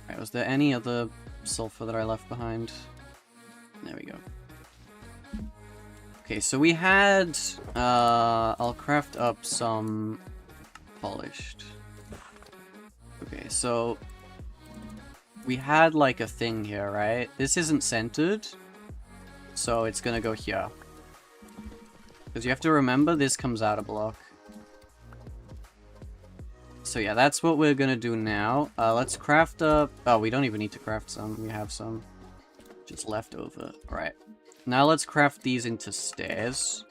Alright, was there any other sulfur that I left behind? There we go. Okay, so we had... I'll craft up some polished. Okay, so... we had like a thing here, right? This isn't centered, so it's gonna go here. Because you have to remember this comes out a block. So yeah, that's what we're gonna do now. Let's craft up... oh, we don't even need to craft some. We have some just left over. Alright. Now let's craft these into stairs.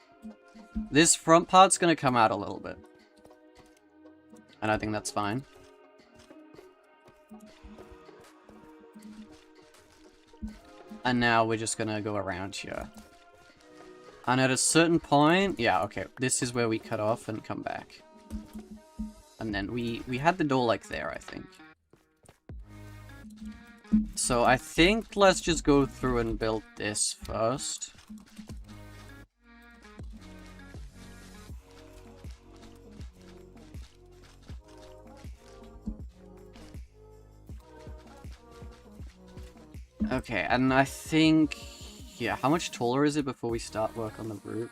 This front part's gonna come out a little bit. And I think that's fine. And now we're just gonna go around here. And at a certain point... yeah, okay. This is where we cut off and come back. And then we had the door like there, I think. So I think let's just go through and build this first. Okay, and I think... yeah, how much taller is it before we start work on the roof?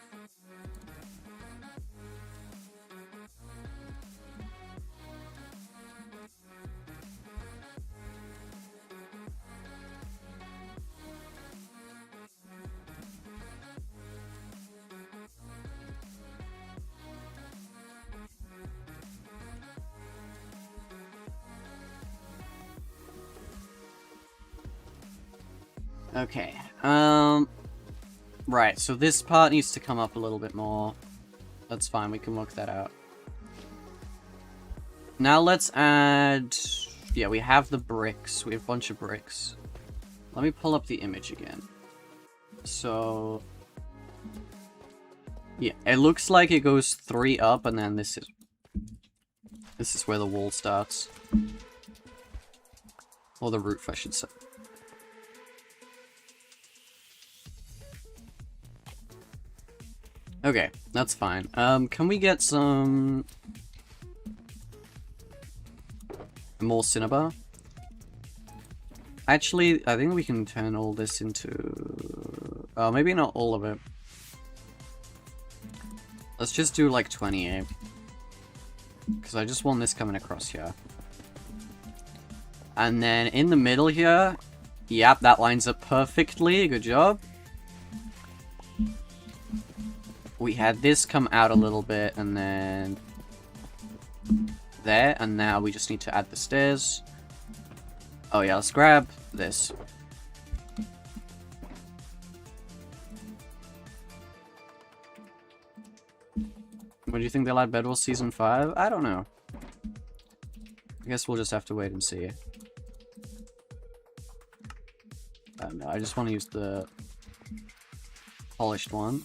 Okay, right, so this part needs to come up a little bit more. That's fine, we can work that out. Now let's add... yeah, we have the bricks. We have a bunch of bricks. Let me pull up the image again. So... yeah, it looks like it goes 3 up, and then this is where the wall starts. Or the roof, I should say. Okay, that's fine. Can we get some... more cinnabar? Actually, I think we can turn all this into... oh, maybe not all of it. Let's just do like 28. Because I just want this coming across here. And then in the middle here... yep, that lines up perfectly. Good job. We had this come out a little bit, and then... there, and now we just need to add the stairs. Oh yeah, let's grab this. What do you think they'll add Bedwars Season 5? I don't know. I guess we'll just have to wait and see. No, I just want to use the polished one.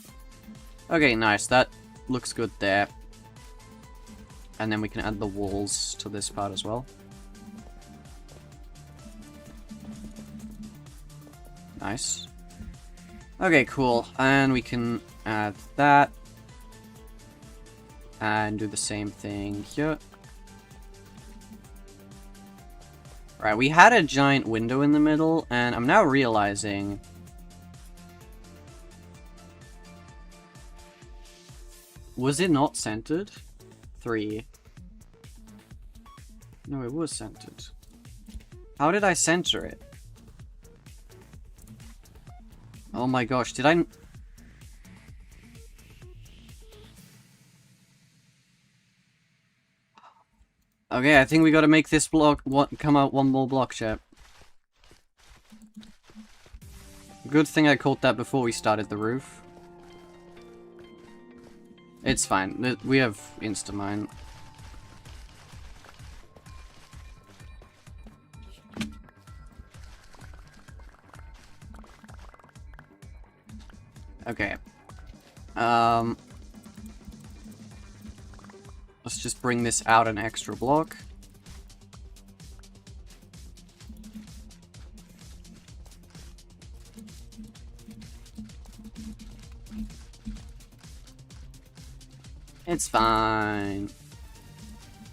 Okay, nice. That looks good there. And then we can add the walls to this part as well. Nice. Okay, cool. And we can add that. And do the same thing here. Right, we had a giant window in the middle, and I'm now realizing... Was it not centered? 3. No, it was centered. How did I center it? Oh my gosh, did I... Okay, I think we gotta make this block come out one more block, chat. Good thing I caught that before we started the roof. It's fine. We have Instamine. Okay. Let's just bring this out an extra block. It's fine.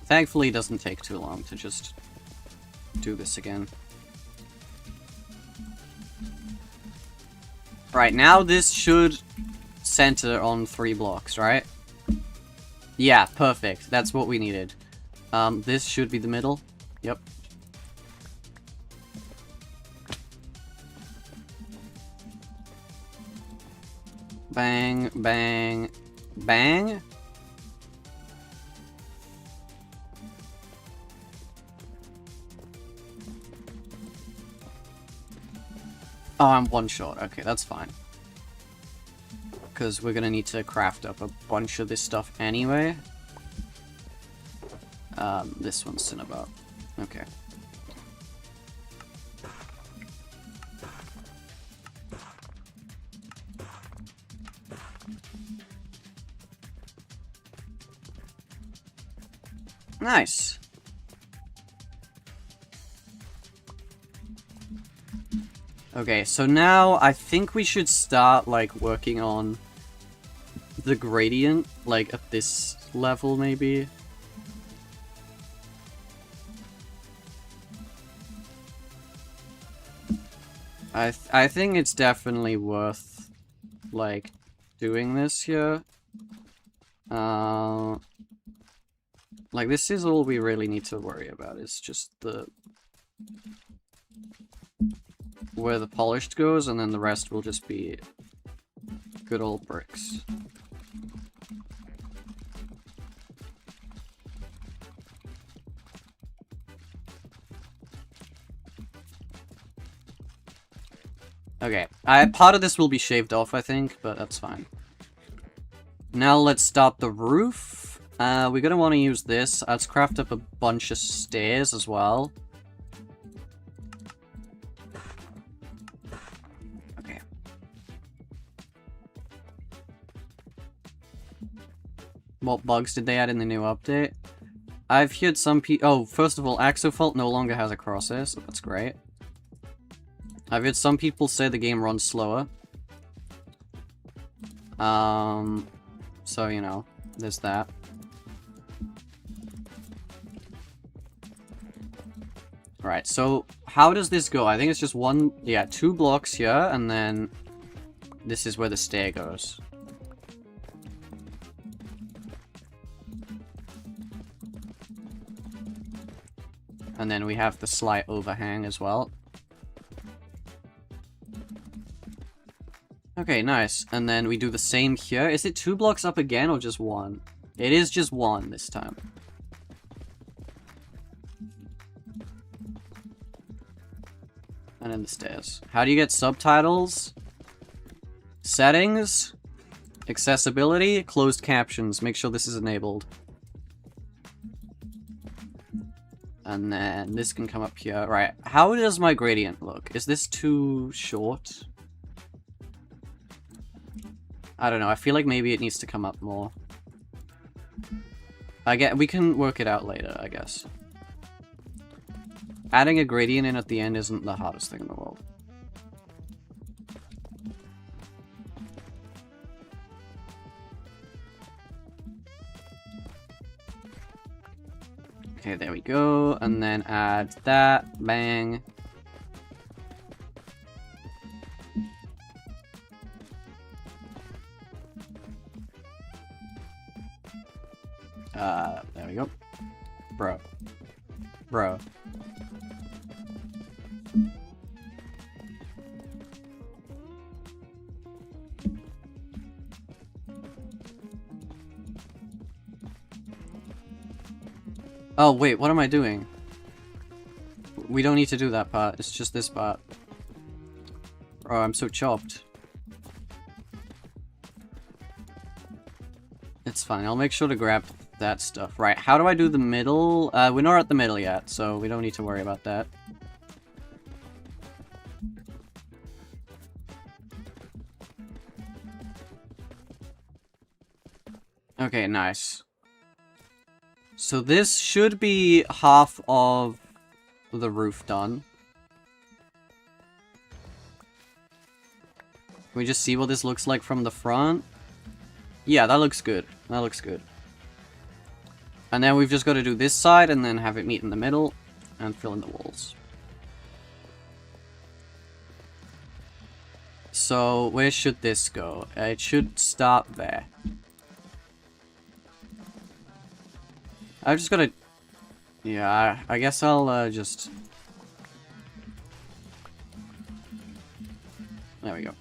Thankfully, it doesn't take too long to just do this again. Right, now this should center on 3 blocks, right? Yeah, perfect. That's what we needed. This should be the middle. Yep. Bang, bang, bang. Oh, I'm one short. Okay, that's fine. Because we're gonna need to craft up a bunch of this stuff anyway. This one's Cinnabar. Okay. Nice. Okay, so now I think we should start, like, working on the gradient, like, at this level, maybe. I think it's definitely worth, like, doing this here. Like, this is all we really need to worry about, it's just the... where the polished goes, and then the rest will just be good old bricks. Okay, part of this will be shaved off, I think, but that's fine. Now let's start the roof. We're gonna want to use this. Let's craft up a bunch of stairs as well. Okay. What bugs did they add in the new update? I've heard some oh, first of all, Axofault no longer has a crosshair, so that's great. I've heard some people say the game runs slower. So, you know, there's that. Right, so how does this go? I think it's just one, yeah, 2 blocks here, and then this is where the stair goes. And then we have the slight overhang as well. Okay, nice. And then we do the same here. Is it 2 blocks up again or just 1? It is just 1 this time. And then the stairs. How do you get subtitles? Settings. Accessibility. Closed captions. Make sure this is enabled. And then this can come up here. Right. How does my gradient look? Is this too short? I don't know. I feel like maybe it needs to come up more. We can work it out later, I guess. Adding a gradient in at the end isn't the hardest thing in the world. Okay, there we go. And then add that. Bang. There we go. Bro. Bro. Oh, wait, what am I doing? We don't need to do that part, it's just this part. Oh, I'm so chopped. It's fine, I'll make sure to grab that stuff. Right, how do I do the middle? We're not at the middle yet, so we don't need to worry about that. Okay, nice. So this should be half of the roof done. Can we just see what this looks like from the front? Yeah, that looks good. That looks good. And then we've just got to do this side and then have it meet in the middle and fill in the walls. So where should this go? It should start there. I've just got to... Yeah, I guess I'll just... There we go.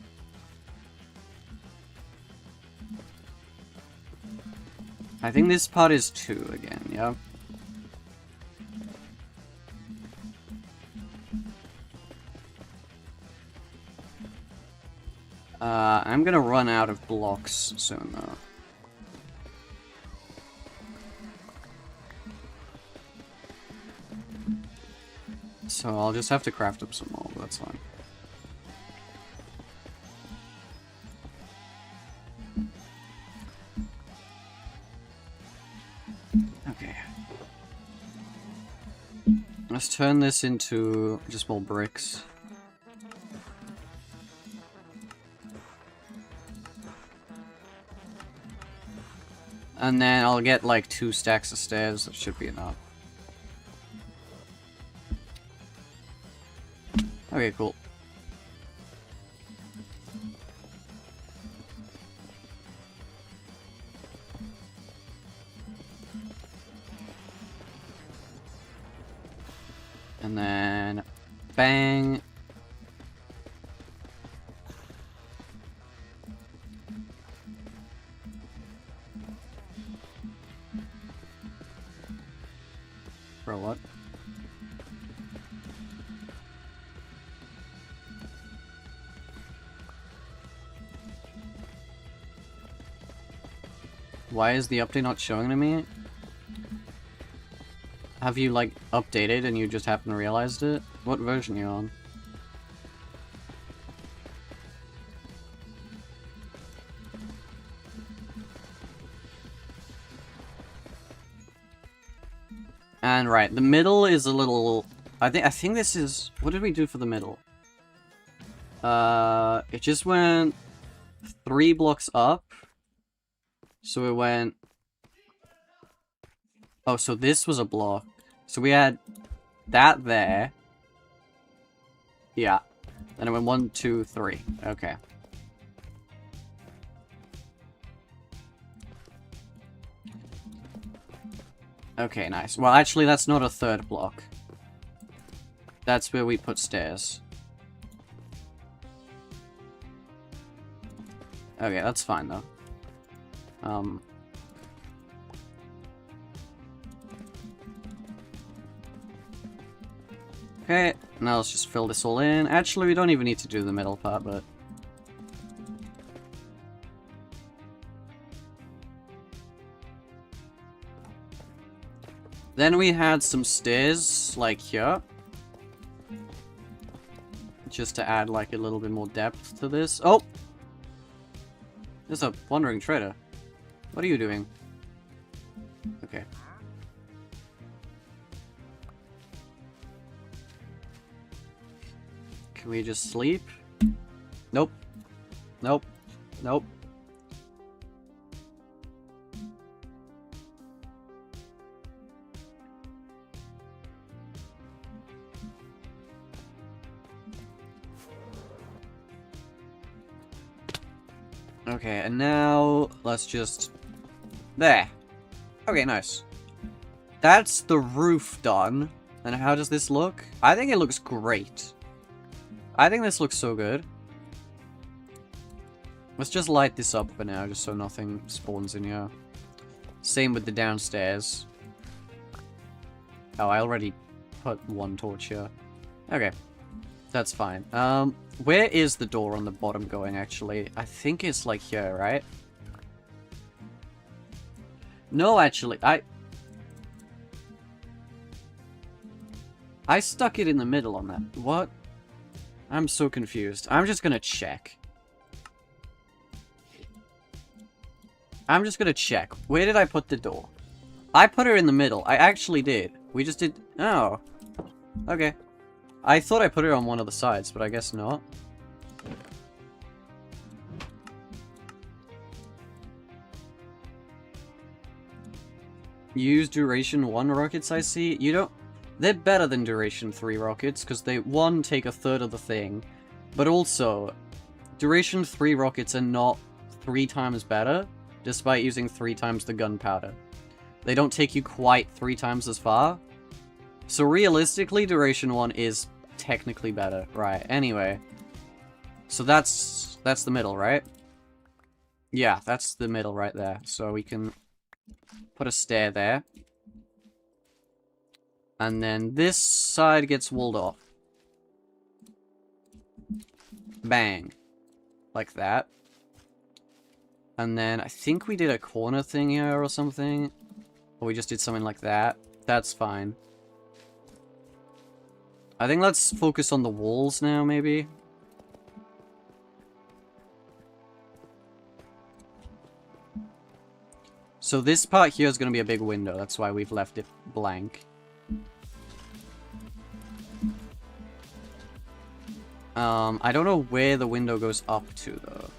I think this part is 2 again, yeah? I'm gonna run out of blocks soon, though. So I'll just have to craft up some more, but that's fine. Okay. Let's turn this into just more bricks. And then I'll get like 2 stacks of stairs, that should be enough. Okay, cool. And then... Bang! For what? Why is the update not showing to me? Have you, like, updated and you just happen to realize it? What version are you on? And right, the middle is a little... I think this is... What did we do for the middle? It just went 3 blocks up. So it went... Oh, so this was a block. So we had that there. Yeah. Then it went 1, 2, 3. Okay. Okay, nice. Well, actually, that's not a 3rd block. That's where we put stairs. Okay, that's fine, though. Okay, now let's just fill this all in. Actually, we don't even need to do the middle part, but... Then we had some stairs, like here. Just to add, like, a little bit more depth to this. Oh! There's a wandering trader. What are you doing? Okay. Can we just sleep? Nope. Nope. Nope. Okay, and now let's just... There. Okay, nice. That's the roof done. And how does this look? I think it looks great. I think this looks so good. Let's just light this up for now, just so nothing spawns in here. Same with the downstairs. Oh, I already put one torch here. Okay. That's fine. Where is the door on the bottom going, actually? I think it's, like, here, right? No, actually, I stuck it in the middle on that. What? I'm so confused. I'm just gonna check. I'm just gonna check. Where did I put the door? I put her in the middle. I actually did. We just did... Oh. Okay. I thought I put it on one of the sides, but I guess not. Use duration 1 rockets, I see. You don't... They're better than duration 3 rockets, because they, 1, take a third of the thing. But also, duration 3 rockets are not 3 times better, despite using 3 times the gunpowder. They don't take you quite 3 times as far. So realistically, duration 1 is technically better. Right, anyway. So that's the middle, right? Yeah, that's the middle right there. So we can put a stair there. And then this side gets walled off. Bang. Like that. And then I think we did a corner thing here or something. Or we just did something like that. That's fine. I think let's focus on the walls now, maybe. So this part here is going to be a big window. That's why we've left it blank. I don't know where the window goes up to, though.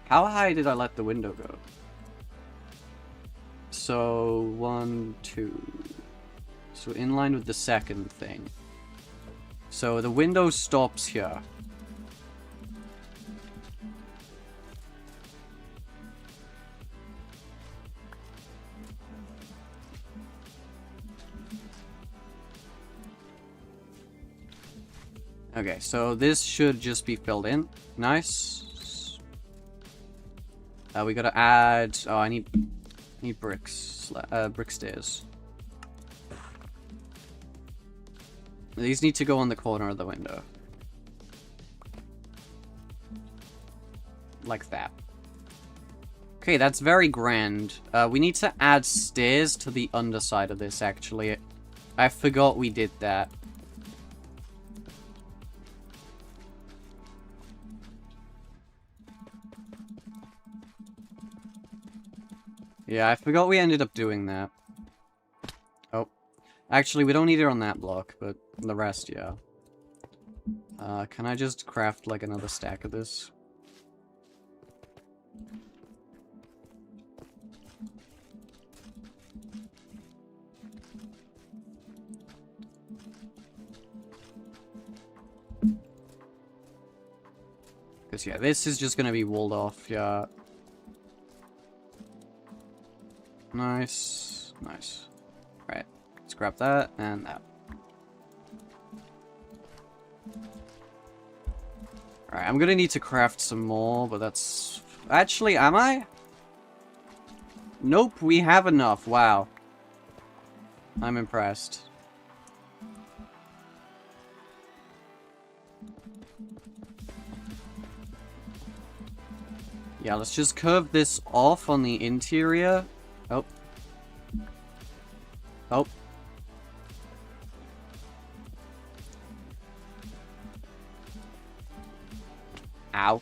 How high did I let the window go? So, 1, 2... So in line with the second thing. So the window stops here. Okay, so this should just be filled in. Nice. We gotta add... Oh, I need bricks. Brick stairs. These need to go on the corner of the window. Like that. Okay, that's very grand. We need to add stairs to the underside of this, actually. I forgot we did that. Yeah, I forgot we ended up doing that. Oh. Actually, we don't need it on that block, but the rest, yeah. Can I just craft, like, another stack of this? Because, yeah, this is just gonna be walled off, yeah. Nice. Nice. Right. Let's grab that and that. Alright, I'm gonna need to craft some more, but that's... Actually, am I? Nope, we have enough. Wow. I'm impressed. Yeah, let's just curve this off on the interior. Oh. Oh. Ow.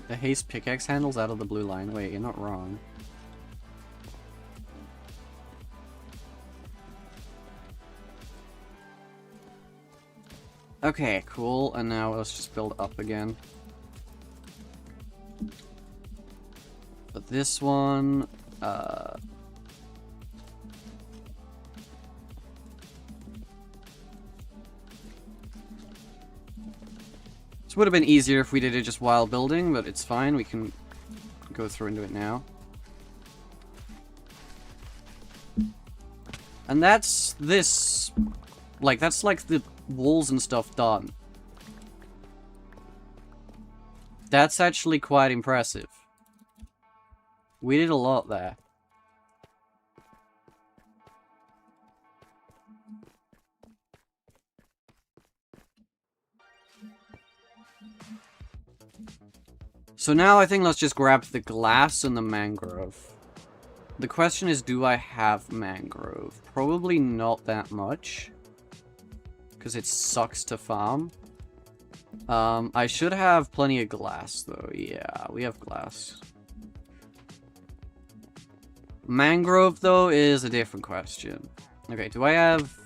The haste pickaxe handles out of the blue line. Wait, you're not wrong. Okay, cool. And now let's just build up again. But this one, This would have been easier if we did it just while building, but it's fine. We can go through and do it now. And that's this. Like, that's like the walls and stuff done. That's actually quite impressive. We did a lot there. So now I think let's just grab the glass and the mangrove. The question is, do I have mangrove? Probably not that much. Because it sucks to farm. I should have plenty of glass, though. Yeah, we have glass. Mangrove, though, is a different question. Okay, do I have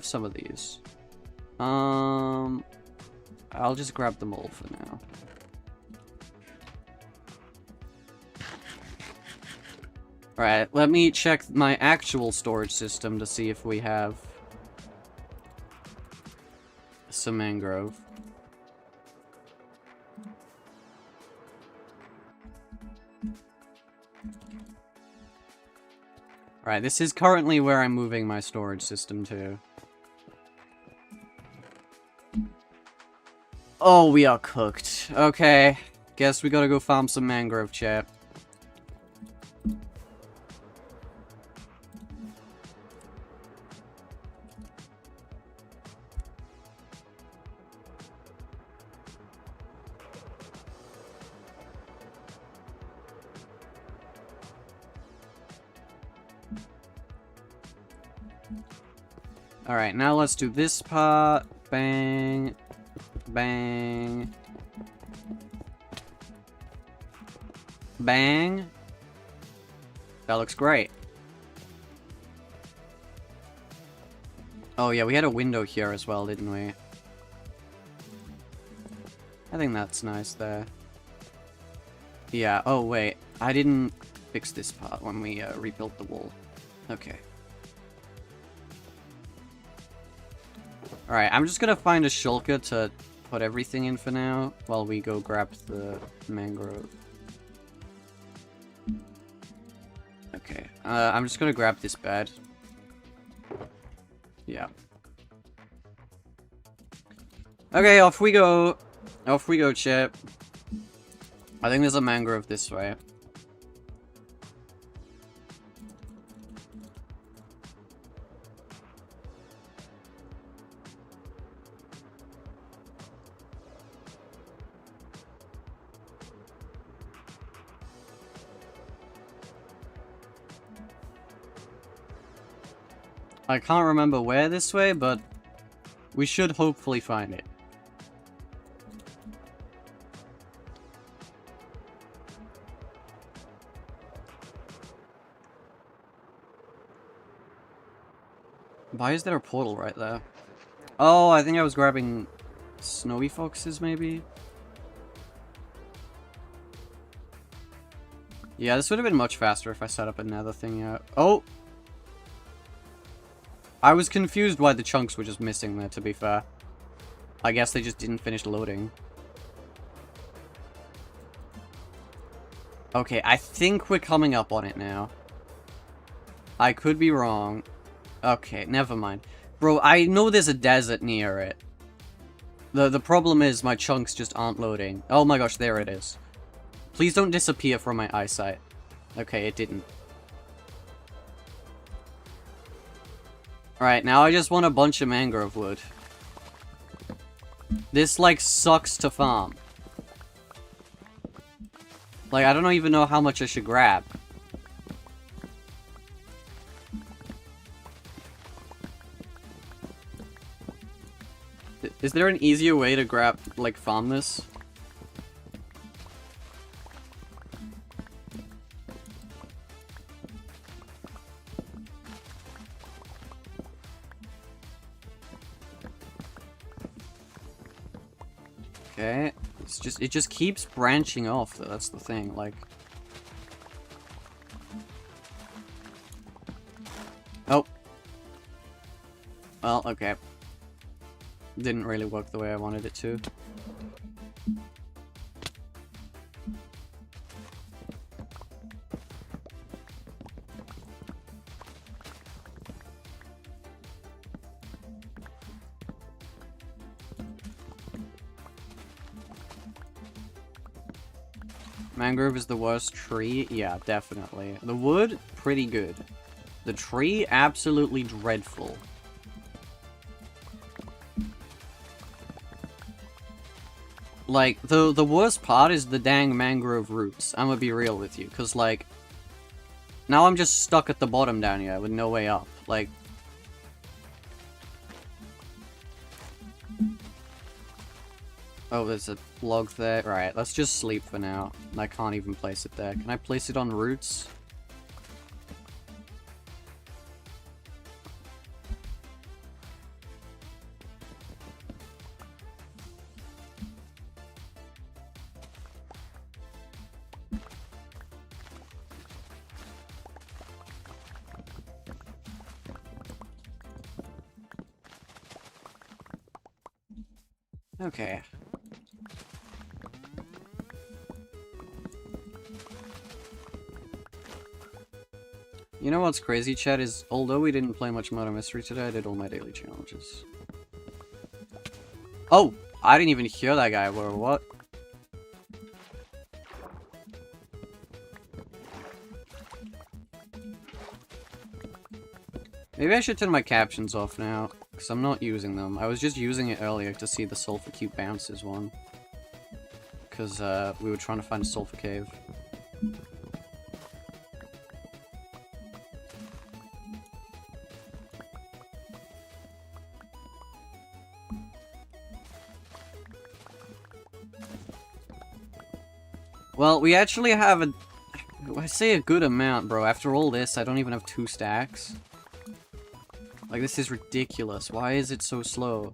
some of these? I'll just grab them all for now. Alright, let me check my actual storage system to see if we have some mangrove. Alright, this is currently where I'm moving my storage system to. Oh, we are cooked. Okay. Guess we gotta go farm some mangrove, chat. Alright, now let's do this part. Bang. Bang. Bang. That looks great. Oh yeah, we had a window here as well, didn't we? I think that's nice there. Yeah, oh wait. I didn't fix this part when we rebuilt the wall. Okay. Alright, I'm just gonna find a shulker to put everything in for now, while we go grab the mangrove. Okay, I'm just gonna grab this bed. Yeah. Okay, off we go. Off we go, chip. I think there's a mangrove this way. I can't remember where this way, but we should hopefully find it. Why is there a portal right there? Oh, I think I was grabbing snowy foxes, maybe? Yeah, this would have been much faster if I set up another thing out. Oh! I was confused why the chunks were just missing there, to be fair. I guess they just didn't finish loading. Okay, I think we're coming up on it now. I could be wrong. Okay, never mind. Bro, I know there's a desert near it. The problem is my chunks just aren't loading. Oh my gosh, there it is. Please don't disappear from my eyesight. Okay, it didn't. Alright, now I just want a bunch of mangrove wood. This, like, sucks to farm. Like, I don't even know how much I should grab. Is there an easier way to grab, like, farm this? Okay, it just keeps branching off though, that's the thing, like. Oh. Well, okay. didn't really work the way I wanted it to. Mangrove is the worst tree? Yeah, definitely. The wood, pretty good. The tree, absolutely dreadful. Like, the worst part is the dang mangrove roots. I'm gonna be real with you, because, like, now I'm just stuck at the bottom down here with no way up. Like, oh, there's a log there. Right, let's just sleep for now. I can't even place it there. Can I place it on roots? Okay. You know what's crazy, chat, is although we didn't play much Murder Mystery today, I did all my daily challenges. Oh! I didn't even hear that guy, or what? Maybe I should turn my captions off now, because I'm not using them. I was just using it earlier to see the Sulfur Cube Bounces one. Because, we were trying to find a Sulfur Cave. Well, we actually have a... I say a good amount, bro. After all this, I don't even have 2 stacks. Like, this is ridiculous. Why is it so slow?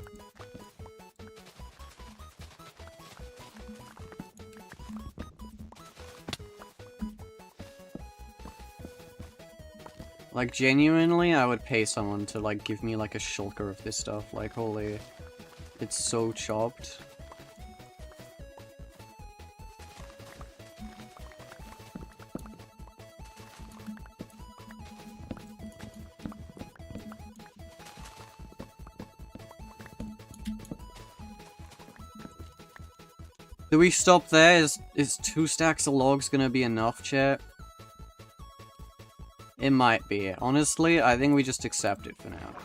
Like, genuinely, I would pay someone to, like, give me, like, a shulker of this stuff. Like, holy... It's so chopped. Do we stop there? Is 2 stacks of logs gonna be enough, chat? It might be. Honestly, I think we just accept it for now.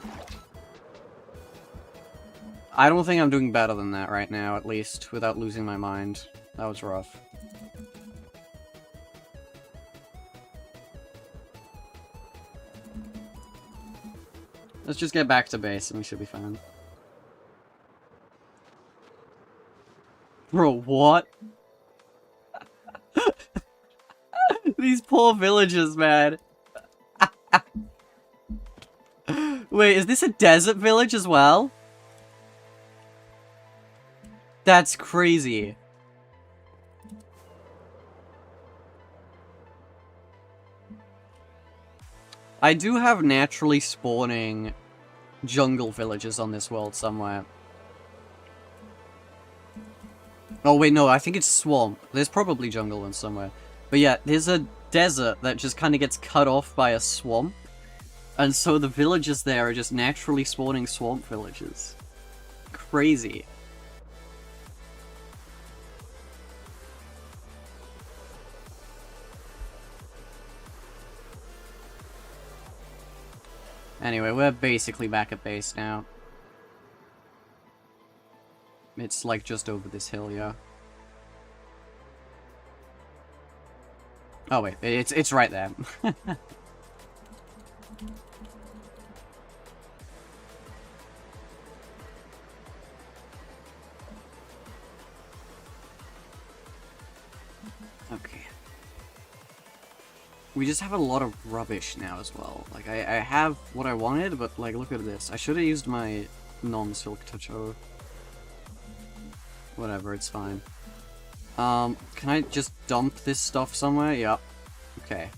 I don't think I'm doing better than that right now, at least, without losing my mind. That was rough. Let's just get back to base and we should be fine. Bro, what? These poor villagers, man. Wait, is this a desert village as well? That's crazy. I do have naturally spawning jungle villages on this world somewhere. Oh wait, no, I think it's swamp. There's probably jungle ones somewhere. But yeah, there's a desert that just kind of gets cut off by a swamp. And so the villages there are just naturally spawning swamp villages. Crazy. Anyway, we're basically back at base now. It's like just over this hill, yeah. Oh wait, it's right there. Okay. We just have a lot of rubbish now as well. Like, I have what I wanted, but, like, look at this. I should have used my non-silk toucher. Whatever, it's fine. Can I just dump this stuff somewhere? Yep. Okay.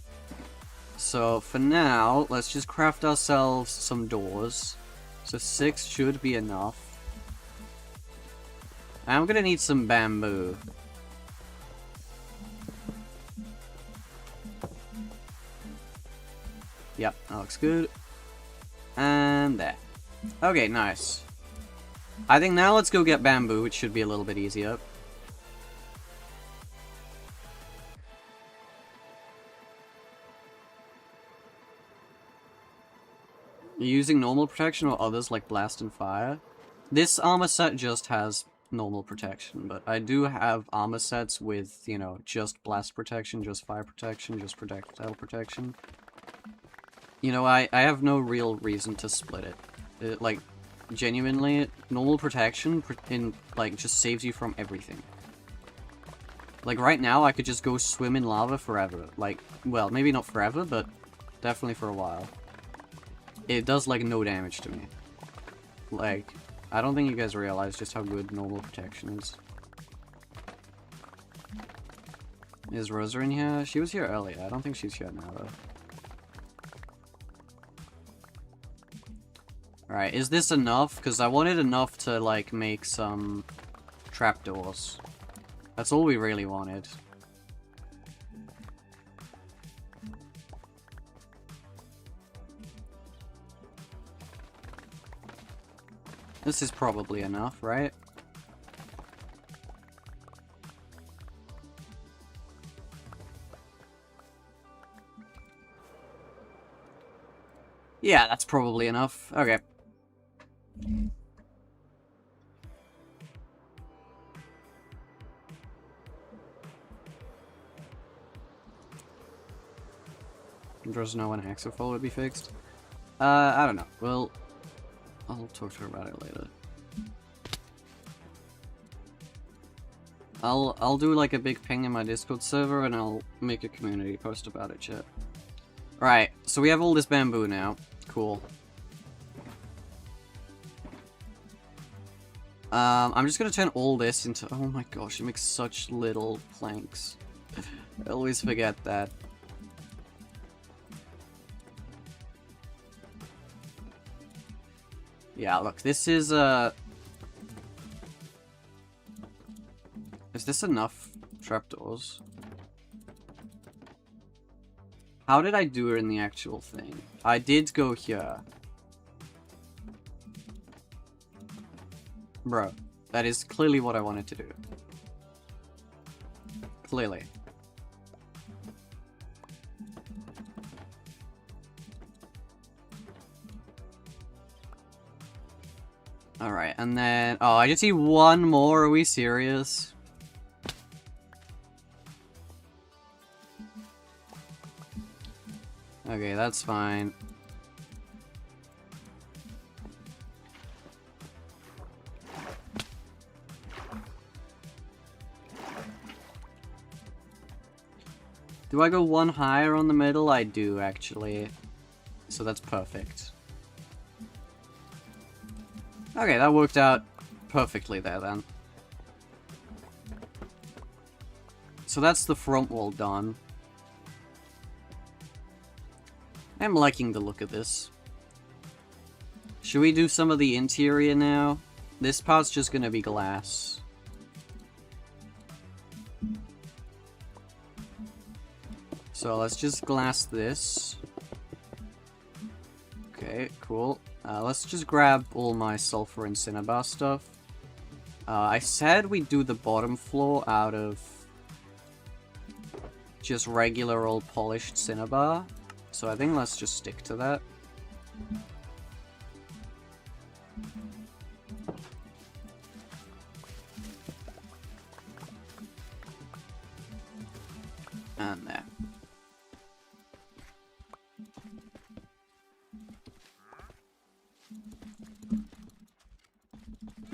So, for now, let's just craft ourselves some doors. So 6 should be enough. I'm gonna need some bamboo. Yep, that looks good. And there. Okay, nice. I think now let's go get bamboo, which should be a little bit easier. You're using normal protection or others like blast and fire? This armor set just has normal protection, but I do have armor sets with, you know, just blast protection, just fire protection, just projectile protection. You know, I have no real reason to split it. Like, genuinely, normal protection like, just saves you from everything. Like, right now, I could just go swim in lava forever. Like, well, maybe not forever, but definitely for a while. It does, like, no damage to me. Like, I don't think you guys realize just how good normal protection is. Is Rosa in here? She was here earlier. I don't think she's here now, though. Alright, is this enough? Because I wanted enough to, like, make some trapdoors. That's all we really wanted. This is probably enough, right? Yeah, that's probably enough. Okay. Does know when Axophil would be fixed? I don't know. Well, I'll talk to her about it later. I'll do like a big ping in my Discord server and I'll make a community post about it, chat. Right, so we have all this bamboo now. Cool. I'm just gonna turn all this into... Oh my gosh, it makes such little planks. I always forget that. Yeah, look, this is, Is this enough trapdoors? How did I do it in the actual thing? I did go here. Bro, that is clearly what I wanted to do. Clearly. Alright, and then... Oh, I just see one more. Are we serious? Okay, that's fine. Do I go one higher on the middle? I do, actually. So that's perfect. Okay, that worked out perfectly there, then. So that's the front wall done. I'm liking the look of this. Should we do some of the interior now? This part's just gonna be glass. So let's just glass this. Okay, cool. Let's just grab all my sulfur and cinnabar stuff. I said we'd do the bottom floor out of just regular old polished cinnabar. So I think let's just stick to that. And there.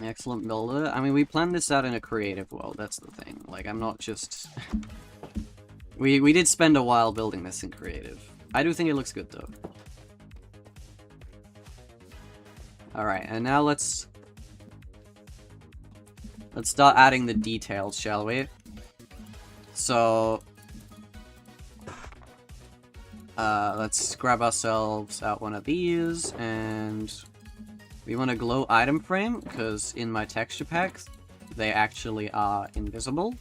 Excellent builder. I mean, we planned this out in a creative world, that's the thing. Like, I'm not just... we did spend a while building this in creative. I do think it looks good, though. Alright, and now let's start adding the details, shall we? So... let's grab ourselves out one of these, and... We want a glow item frame, because in my texture pack, they actually are invisible.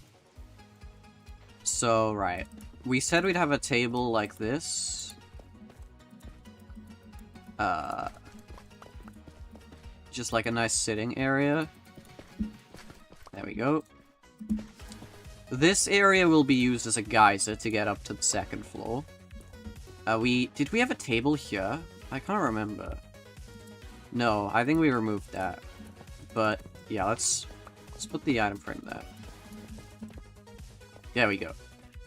So, right. We said we'd have a table like this. Just like a nice sitting area. There we go. This area will be used as a geyser to get up to the second floor. Did we have a table here? I can't remember. No, I think we removed that. But, yeah, let's put the item frame there. There we go.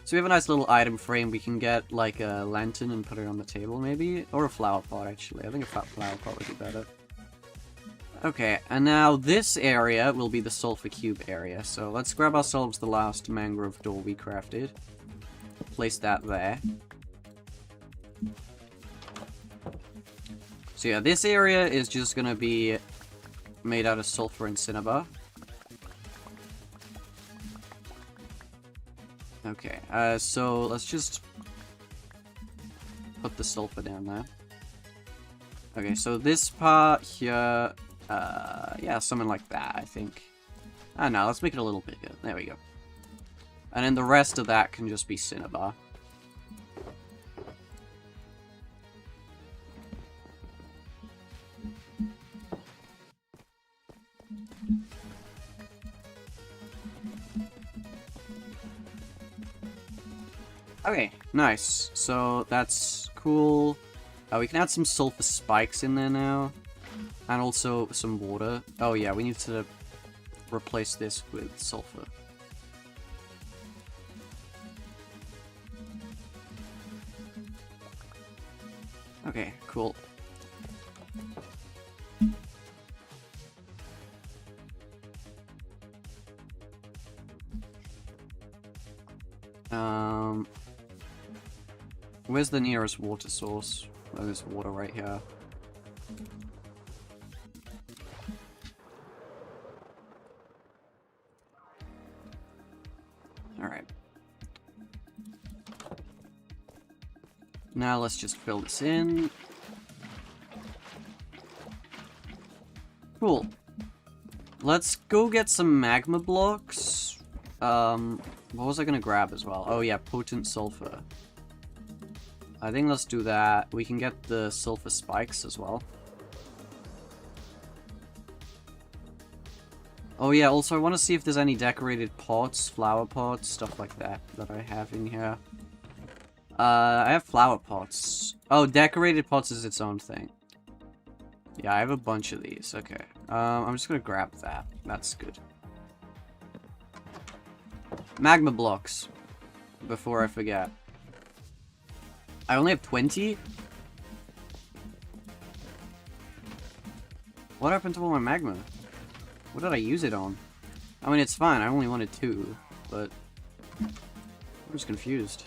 So we have a nice little item frame. We can get, like, a lantern and put it on the table, maybe? Or a flower pot, actually. I think a flower pot would be better. Okay, and now this area will be the sulfur cube area. So let's grab ourselves the last mangrove door we crafted. Place that there. So yeah, this area is just gonna be made out of sulfur and cinnabar. Okay, so let's just put the sulfur down there. Okay, so this part here, yeah, something like that, I think. I don't know, let's make it a little bigger. There we go. And then the rest of that can just be cinnabar. Okay, nice. So that's cool. We can add some sulfur spikes in there now. And also some water. Oh yeah, we need to replace this with sulfur. Okay, cool. Where's the nearest water source? Oh, there's water right here. Alright. Now let's just fill this in. Cool. Let's go get some magma blocks. What was I gonna grab as well? Oh yeah, potent sulfur. I think let's do that. We can get the sulfur spikes as well. Oh yeah, also I want to see if there's any decorated pots, flower pots, stuff like that I have in here. I have flower pots. Oh, decorated pots is its own thing. Yeah, I have a bunch of these. Okay. I'm just gonna grab that. That's good. Magma blocks. Before I forget. I only have 20? What happened to all my magma? What did I use it on? I mean, it's fine. I only wanted 2, but I'm just confused.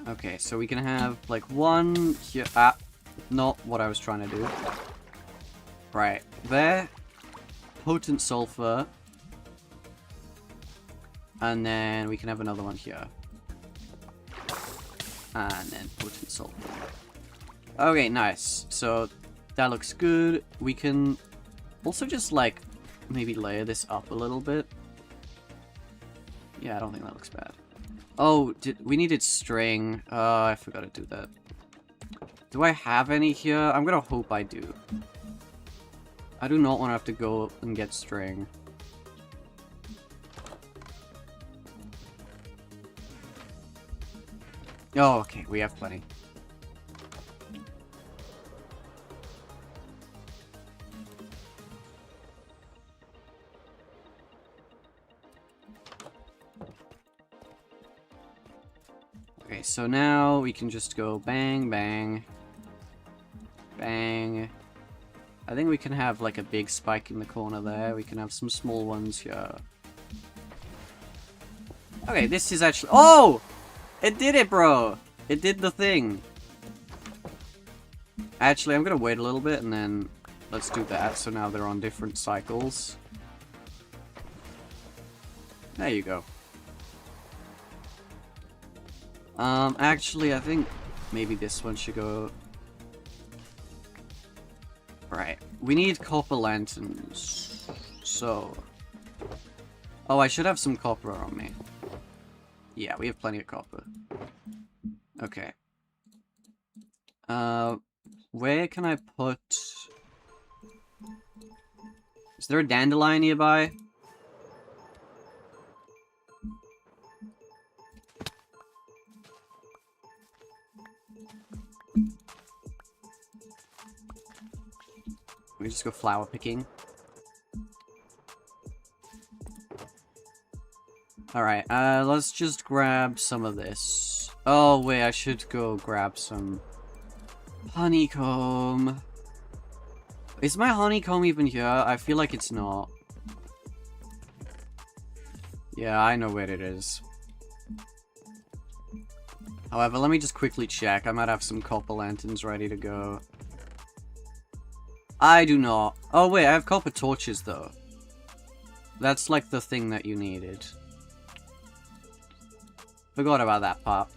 Okay, so we can have, like, 1 here. Ah, not what I was trying to do. Right, there. Potent sulfur. And then we can have another one here. And then potent sulfur. Okay, nice. So, that looks good. We can also just, like, maybe layer this up a little bit. Yeah, I don't think that looks bad. Oh, we needed string. I forgot to do that. Do I have any here? I'm gonna hope I do. I do not want to have to go and get string. Oh, okay, we have plenty. Okay, so now we can just go bang, bang, bang. I think we can have like a big spike in the corner there. We can have some small ones here. Okay, this is actually... Oh! It did it, bro! It did the thing. Actually, I'm gonna wait a little bit and then let's do that. So now they're on different cycles. There you go. Actually, I think Maybe this one should go... Right. We need copper lanterns. So... Oh, I should have some copper on me. Yeah, we have plenty of copper. Okay. Where can I put... Is there a dandelion nearby? We just go flower picking. Alright, let's just grab some of this. Oh, wait, I should go grab some honeycomb. Is my honeycomb even here? I feel like it's not. Yeah, I know where it is. However, let me just quickly check. I might have some copper lanterns ready to go. I do not. Oh, wait, I have copper torches, though. That's like the thing that you needed. Forgot about that part.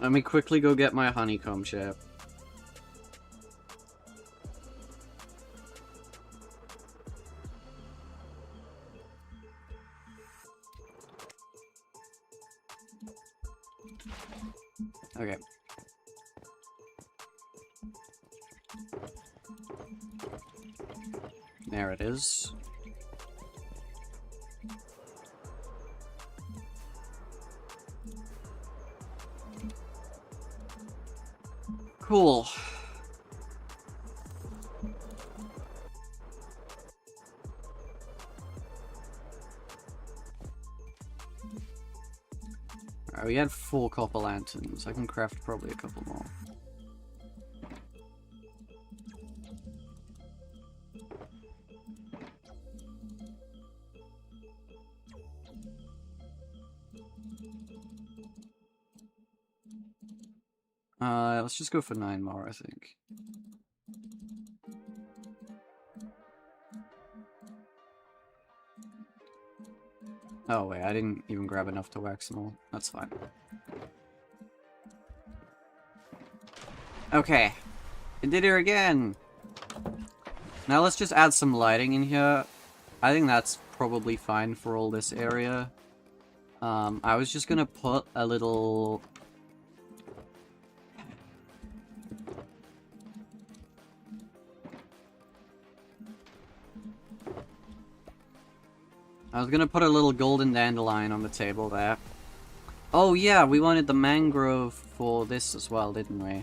Let me quickly go get my honeycomb chip. Okay. There it is. Cool. Alright, we had 4 copper lanterns. I can craft probably a couple more. Let's just go for 9 more, I think. Oh wait, I didn't even grab enough to wax them all. That's fine. Okay. I did it again! Now let's just add some lighting in here. I think that's probably fine for all this area. I was just gonna put a little... I was gonna put a little golden dandelion on the table there. Oh yeah, we wanted the mangrove for this as well, didn't we?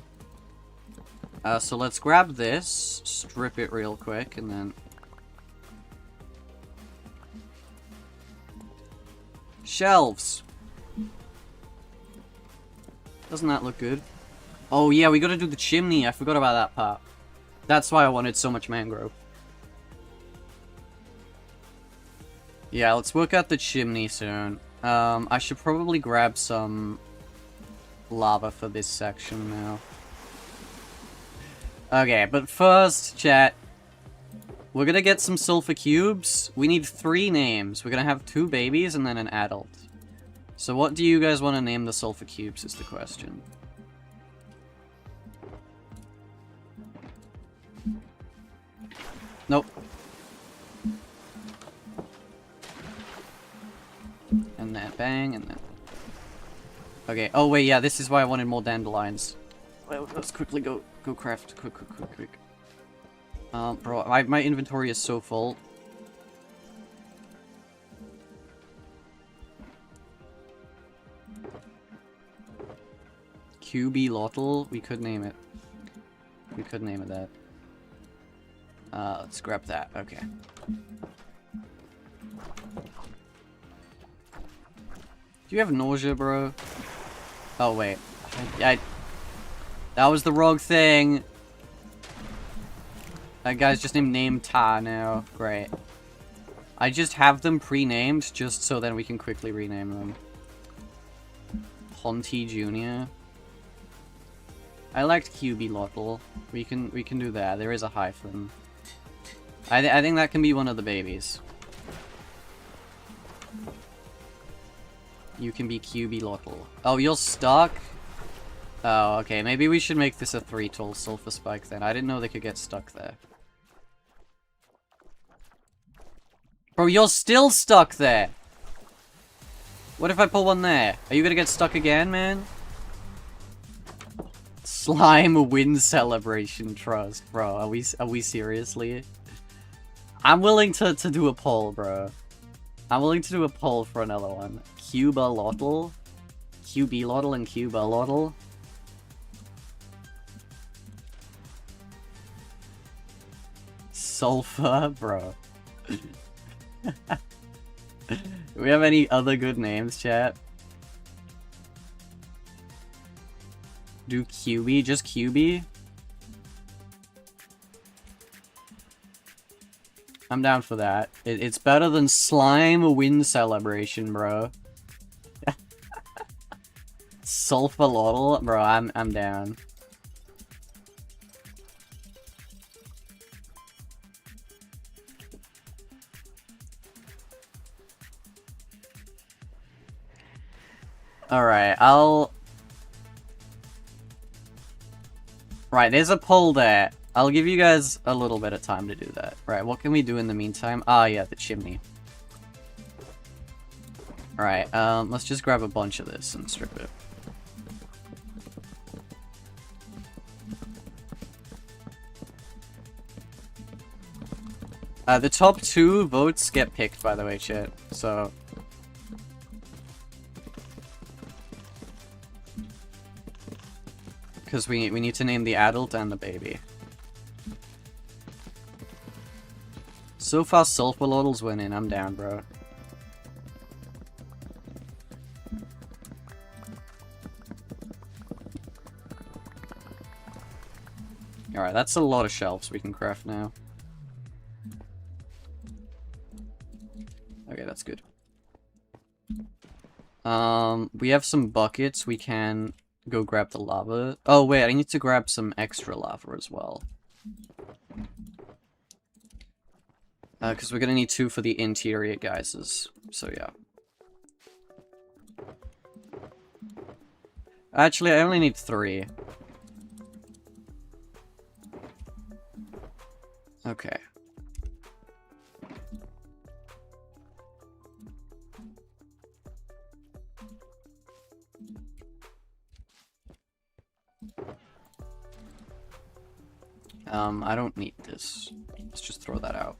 So let's grab this, strip it real quick, and then... Shelves! Doesn't that look good? Oh yeah, we gotta do the chimney, I forgot about that part. That's why I wanted so much mangrove. Yeah, let's work out the chimney soon. I should probably grab some lava for this section now. Okay, but first, chat, we're gonna get some sulfur cubes. We need 3 names. We're gonna have 2 babies and then an adult. So what do you guys want to name the sulfur cubes is the question. Nope. And then bang, and then... Okay, oh wait, yeah, this is why I wanted more dandelions. Well, let's quickly go craft. Quick. Bro, my inventory is so full. QB Lottle, we could name it. We could name it that. Let's grab that, okay. Do you have nausea, bro? Oh, wait. That was the wrong thing. That guy's just named Ta now. Great. I just have them pre-named just so then we can quickly rename them. Ponty Jr. I liked QB Lottle. We can do that. There is a hyphen. I think that can be one of the babies. You can be QB Lottle. Oh, you're stuck? Oh, okay. Maybe we should make this a 3-tool sulfur spike then. I didn't know they could get stuck there. Bro, you're still stuck there! What if I pull one there? Are you gonna get stuck again, man? Slime win celebration trust. Bro, are we seriously? I'm willing to do a poll, bro. I'm willing to do a poll for another one. Cuba Lottle? QB Lottle and Cuba Lottle? Sulfur, bro. Do we have any other good names, chat? Do QB? Just QB? I'm down for that. It's better than Slime win celebration, bro. Sulfur Lottle? Bro, I'm down. Alright, Right, there's a poll there. I'll give you guys a little bit of time to do that. Right, what can we do in the meantime? Ah, yeah, the chimney. Alright, let's just grab a bunch of this and strip it. The top 2 votes get picked, by the way, chat. So... because we need to name the adult and the baby. So far, Sulfur Lottle's winning. I'm down, bro. Alright, that's a lot of shelves we can craft now. Okay, that's good. We have some buckets. We can go grab the lava. Oh, wait, I need to grab some extra lava as well. Because we're gonna need 2 for the interior geysers. So, yeah. Actually, I only need 3. Okay. I don't need this. Let's just throw that out.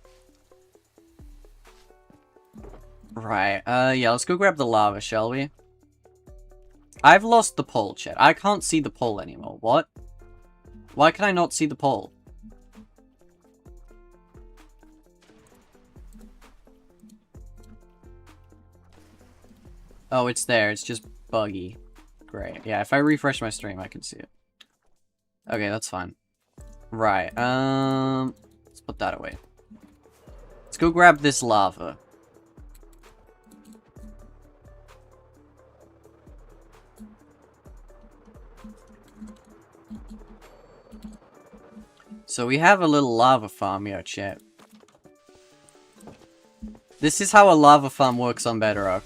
Right, yeah, let's go grab the lava, shall we? I've lost the pole, chat. I can't see the pole anymore. What? Why can I not see the pole? Oh, it's there. It's just buggy. Great. Yeah, if I refresh my stream, I can see it. Okay, that's fine. Right, let's put that away. Let's go grab this lava. So we have a little lava farm here, chat. This is how a lava farm works on Bedrock.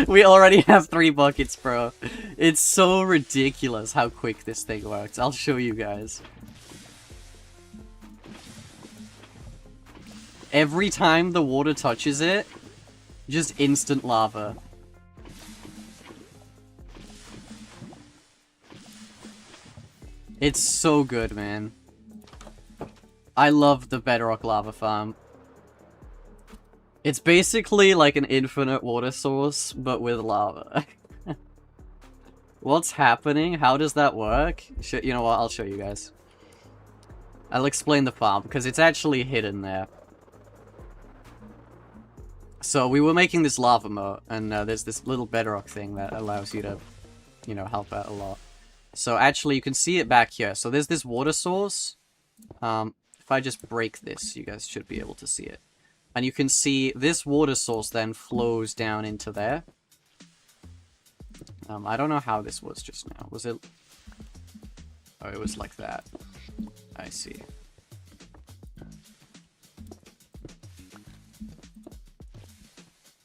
We already have 3 buckets, bro. It's so ridiculous how quick this thing works. I'll show you guys. Every time the water touches it, just instant lava. It's so good, man. I love the Bedrock lava farm. It's basically like an infinite water source, but with lava. What's happening? How does that work? You know what? I'll show you guys. I'll explain the farm, because it's actually hidden there. So, we were making this lava moat, and there's this little bedrock thing that allows you to, you know, help out a lot. So, actually, you can see it back here. So, there's this water source. If I just break this, you guys should be able to see it. And you can see this water source then flows down into there. I don't know how this was just now. Was it... Oh, it was like that. I see.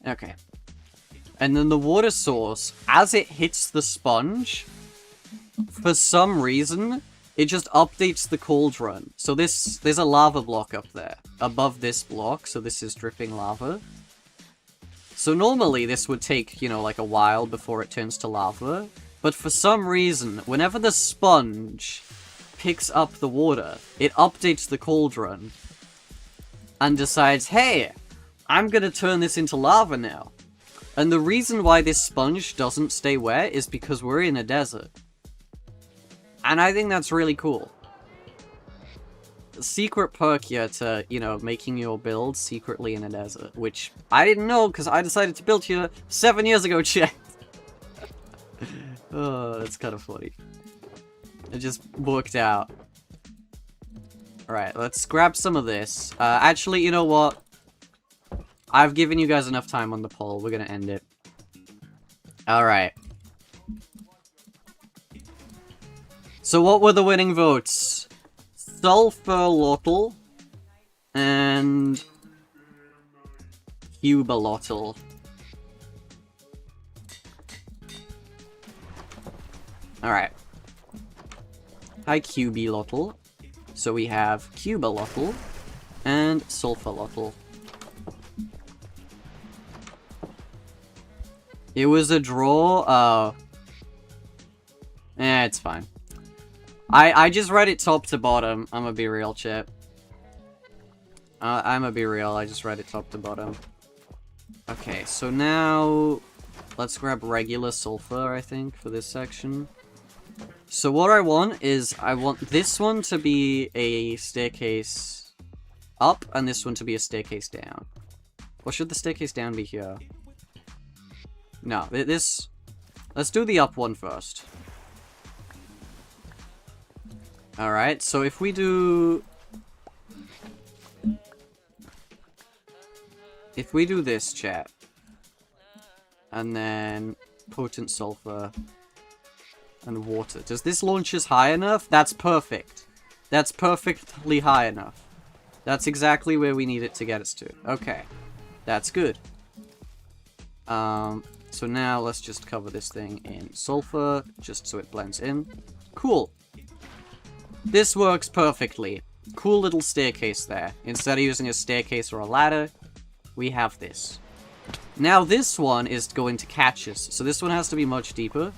Okay. And then the water source, as it hits the sponge, for some reason, it just updates the cauldron. So there's a lava block up there, above this block, so this is dripping lava. So normally this would take, you know, like a while before it turns to lava, but for some reason, whenever the sponge picks up the water, it updates the cauldron and decides, hey, I'm gonna turn this into lava now. And the reason why this sponge doesn't stay wet is because we're in a desert. And I think that's really cool. Secret perk here to, you know, making your build secretly in a desert, which I didn't know because I decided to build here 7 years ago, chat. Oh, that's kind of funny. It just worked out. Alright, let's grab some of this. Actually, you know what? I've given you guys enough time on the poll. We're gonna end it. Alright. So what were the winning votes? Sulfurlotl and Cubalotl. Alright. Hi, Cubalotl. So we have Cubalotl and Sulfurlotl. It was a draw. It's fine. I just read it top to bottom. I'm gonna be real, chat. I'm gonna be real. I just read it top to bottom. Okay, so now let's grab regular sulfur, I think, for this section. So what I want is I want this one to be a staircase up and this one to be a staircase down. Or should the staircase down be here? No, this... Let's do the up one first. Alright, so if we do... If we do this, chat. And then potent sulfur and water. Does this launch us high enough? That's perfect. That's perfectly high enough. That's exactly where we need it to get us to. Okay. That's good. So now let's just cover this thing in sulfur, just so it blends in. Cool. This works perfectly. Cool little staircase there. Instead of using a staircase or a ladder, we have this. Now this one is going to catch us, so this one has to be much deeper.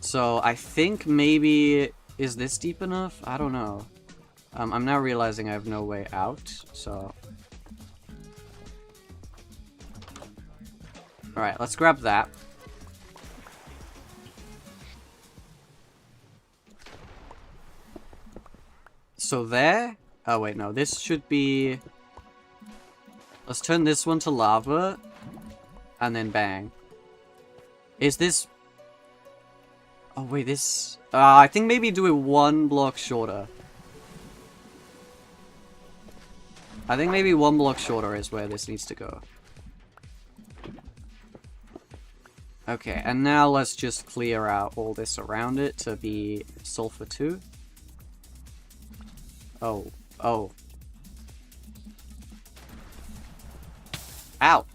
So I think maybe... Is this deep enough? I don't know. I'm now realizing I have no way out, so... Alright, let's grab that. So there... Oh wait, no, this should be... Let's turn this one to lava, and then bang. Is this... Oh wait, this... I think maybe do it one block shorter. I think maybe one block shorter is where this needs to go. Okay, and now let's just clear out all this around it to be sulfur 2. Oh. Oh. Ow!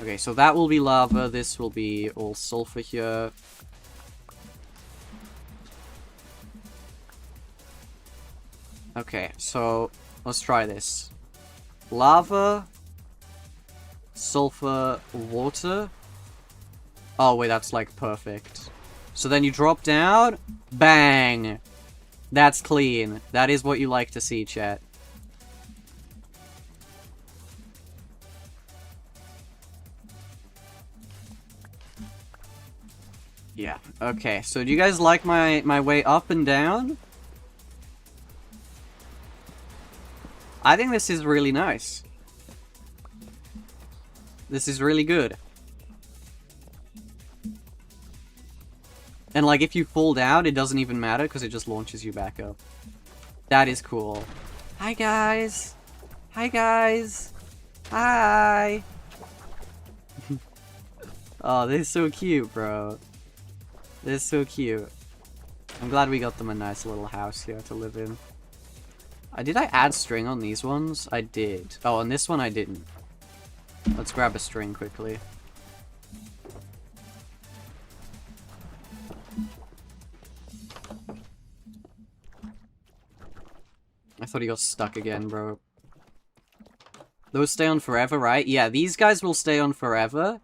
Okay, so that will be lava, this will be all sulfur here. Okay, so let's try this. Lava, sulfur, water. Oh wait, that's like perfect. So then you drop down, bang! That's clean. That is what you like to see, chat. Yeah, okay, so do you guys like my way up and down? I think this is really nice. This is really good. And like, if you fall down, it doesn't even matter, because it just launches you back up. That is cool. Hi, guys! Hi, guys! Hi! Oh, they're so cute, bro. They're so cute. I'm glad we got them a nice little house here to live in. Did I add string on these ones? I did. Oh, on this one I didn't. Let's grab a string quickly. I thought he got stuck again, bro. Those stay on forever, right? Yeah, these guys will stay on forever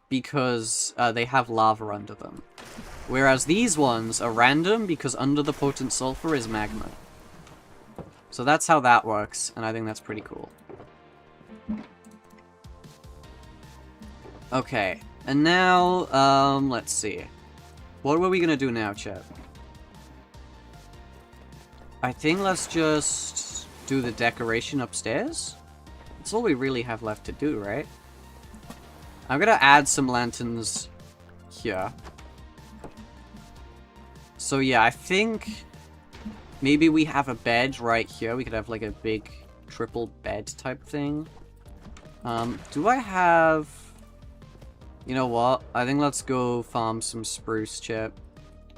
because they have lava under them. Whereas these ones are random because under the potent sulfur is magma. So that's how that works, and I think that's pretty cool. Okay, and now, let's see. What were we gonna do now, chat? I think let's just do the decoration upstairs. That's all we really have left to do, right? I'm gonna add some lanterns here. So yeah, I think maybe we have a bed right here. We could have like a big triple bed type thing. Do I have... You know what? I think let's go farm some spruce, chat.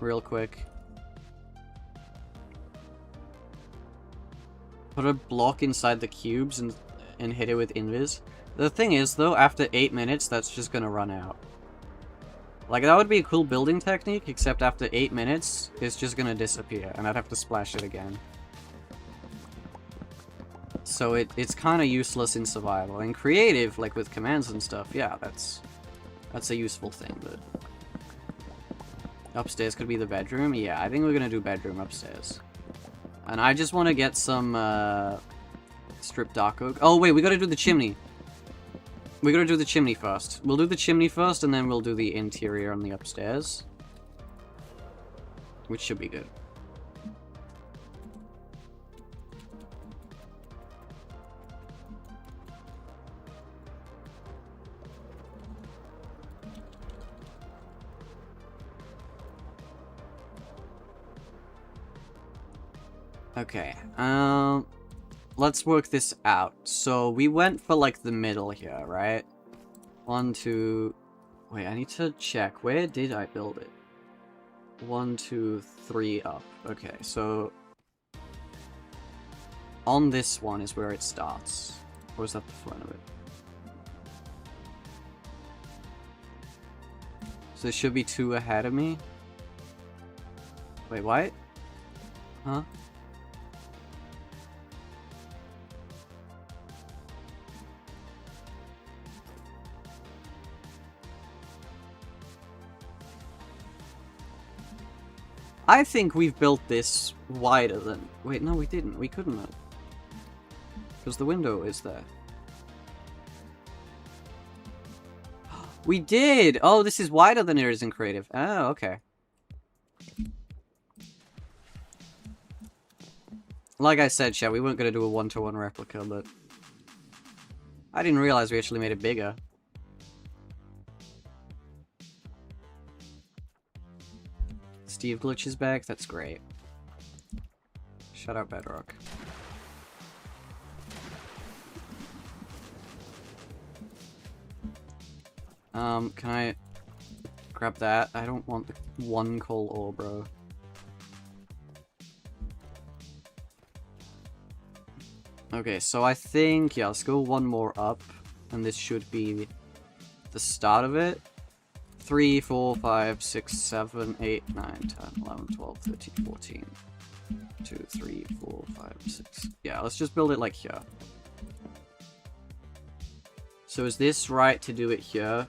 Real quick. Put a block inside the cubes and hit it with invis. The thing is, though, after 8 minutes, that's just gonna run out. Like, that would be a cool building technique, except after 8 minutes, it's just gonna disappear, and I'd have to splash it again. So it's kind of useless in survival. In creative, like with commands and stuff, yeah, that's a useful thing, but... Upstairs could be the bedroom? Yeah, I think we're gonna do bedroom upstairs. And I just want to get some, strip dark oak. Oh, wait, we gotta do the chimney. We gotta do the chimney first. We'll do the chimney first, and then we'll do the interior on the upstairs. Which should be good. Okay, let's work this out. So, we went for, like, the middle here, right? 1, 2... Wait, I need to check. Where did I build it? 1, 2, 3 up. Okay, so... On this one is where it starts. Or is that the front of it? So there should be 2 ahead of me? Wait, what? Huh? I think we've built this wider than... Wait, no, we didn't. We couldn't have. Because the window is there. We did! Oh, this is wider than it is in creative. Oh, okay. Like I said, chat, we weren't going to do a one-to-one replica, but... I didn't realize we actually made it bigger. Steve Glitch is back, that's great. Shout out Bedrock. Can I grab that? I don't want the 1 coal ore, bro. Okay, so I think, yeah, let's go 1 more up, and this should be the start of it. 3, 4, 5, 6, 7, 8, 9, 10, 11, 12, 13, 14. 2, 3, 4, 5, 6. Yeah, let's just build it like here. So is this right to do it here?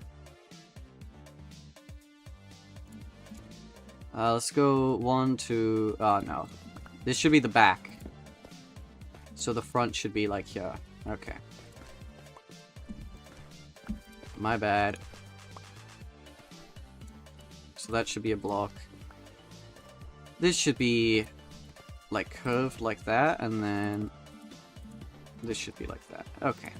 Let's go 1, 2... Oh, no. This should be the back. So the front should be like here. Okay. My bad. So that should be a block. This should be like curved like that, and then this should be like that. Okay.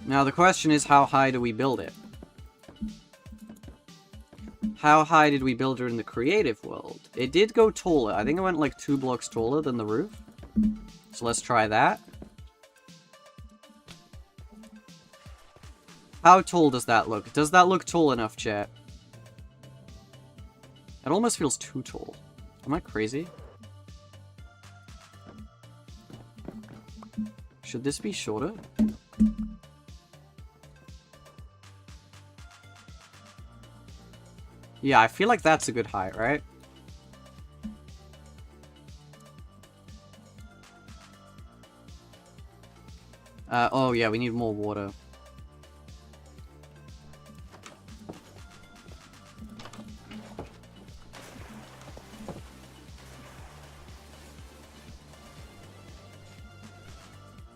Now the question is, how high do we build it? How high did we build her in the creative world? It did go taller. I think it went like 2 blocks taller than the roof. So let's try that. How tall does that look? Does that look tall enough, chat? It almost feels too tall. Am I crazy? Should this be shorter? Yeah, I feel like that's a good height, right? Oh yeah, we need more water.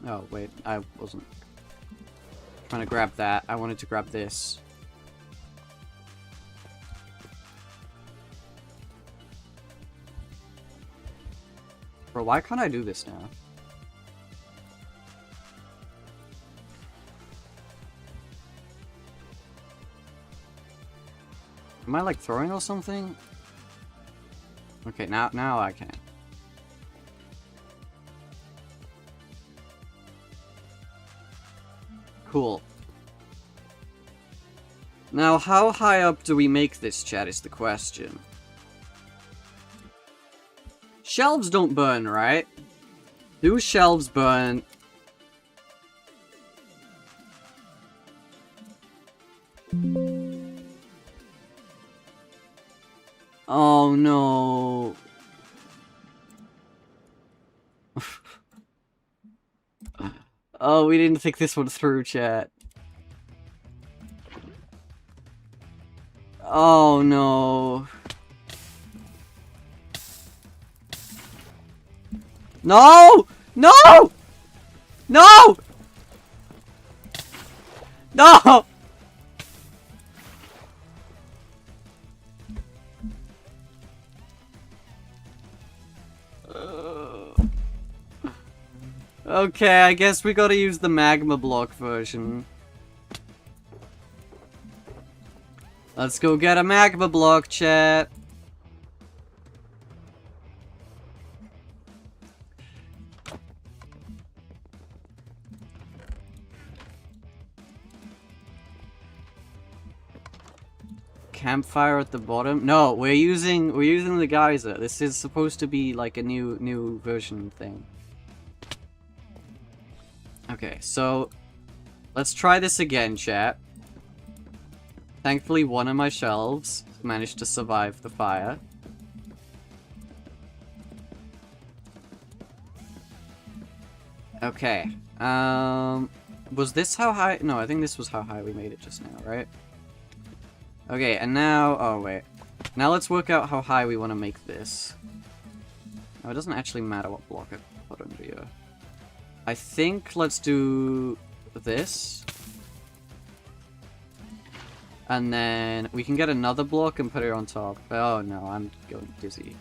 Oh, wait, I wasn't trying to grab that. I wanted to grab this. Bro, why can't I do this now? Am I, like, throwing or something? Okay, now I can. Cool. Now, how high up do we make this, chat, is the question. Shelves don't burn, right? Do shelves burn? Oh, no. Oh, we didn't think this one through, chat. Oh, no. No! No! No! No! Okay, I guess we gotta use the magma block version. Let's go get a magma block, chat. Campfire at the bottom? No, we're using the geyser. This is supposed to be like a new version thing. Okay, so let's try this again, chat. Thankfully, one of my shelves managed to survive the fire. Okay. Was this how high? No, I think this was how high we made it just now, right? Okay, and now... Oh, wait. Now let's work out how high we want to make this. Oh, it doesn't actually matter what block I put under here. I think let's do this. And then we can get another block and put it on top. Oh no, I'm going dizzy.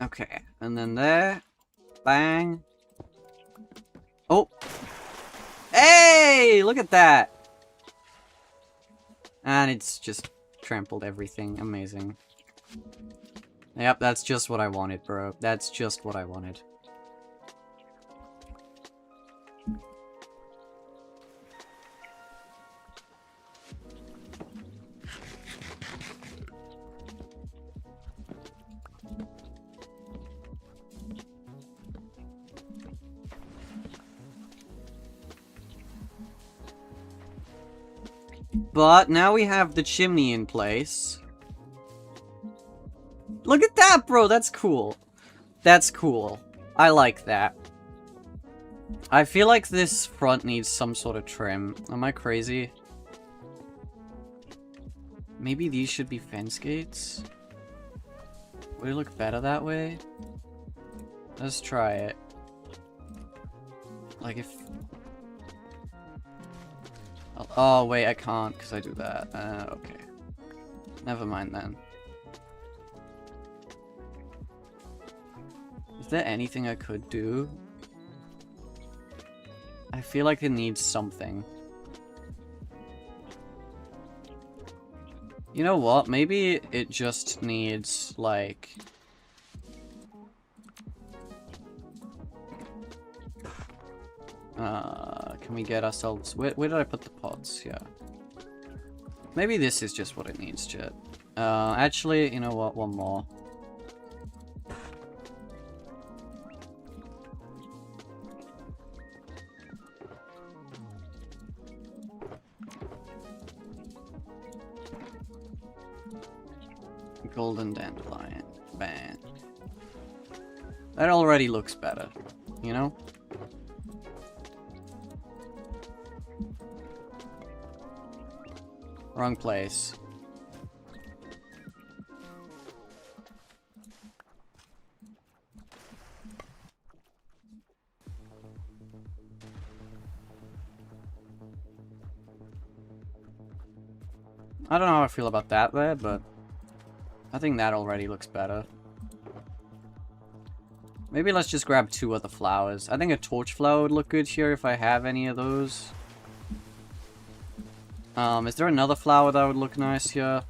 Okay, and then there. Bang. Oh! Hey! Look at that! And it's just trampled everything. Amazing. Yep, that's just what I wanted, bro. That's just what I wanted. But now we have the chimney in place. Look at that, bro! That's cool. That's cool. I like that. I feel like this front needs some sort of trim. Am I crazy? Maybe these should be fence gates? Would it look better that way? Let's try it. Like if... Oh, wait, I can't because I do that. Okay. Never mind then. Is there anything I could do? I feel like it needs something. You know what? Maybe it just needs, like... Can we get ourselves... Where did I put the pots? Yeah. Maybe this is just what it needs, chat. Actually, you know what? One more. Golden dandelion. Bang. That already looks better, you know? Wrong place. I don't know how I feel about that there, but I think that already looks better. Maybe let's just grab 2 other flowers. I think a torch flower would look good here if I have any of those. Is there another flower that would look nice here?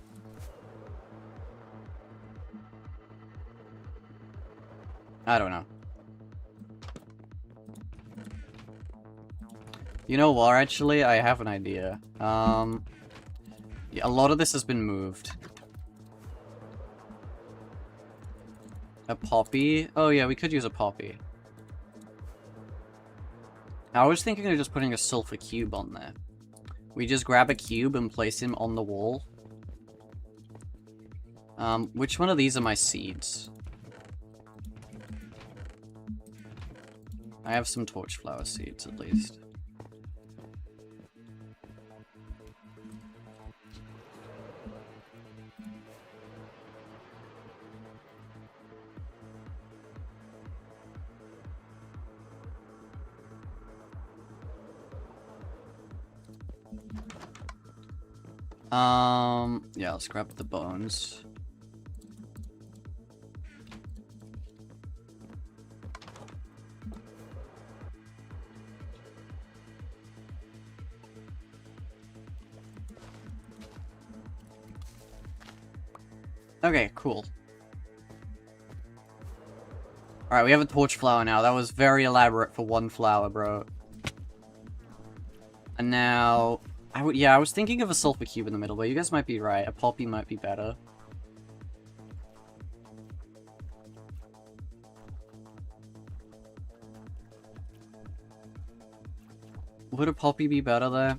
I don't know. You know what, actually? I have an idea. Yeah, a lot of this has been moved. A poppy? Oh yeah, we could use a poppy. I was thinking of just putting a sulfur cube on there. We just grab a cube and place him on the wall. Which one of these are my seeds? I have some torchflower seeds, at least. Yeah, let's grab the bones. Okay, cool. Alright, we have a torch flower now. That was very elaborate for one flower, bro. And now... I was thinking of a sulfur cube in the middle, but you guys might be right. A poppy might be better. Would a poppy be better there?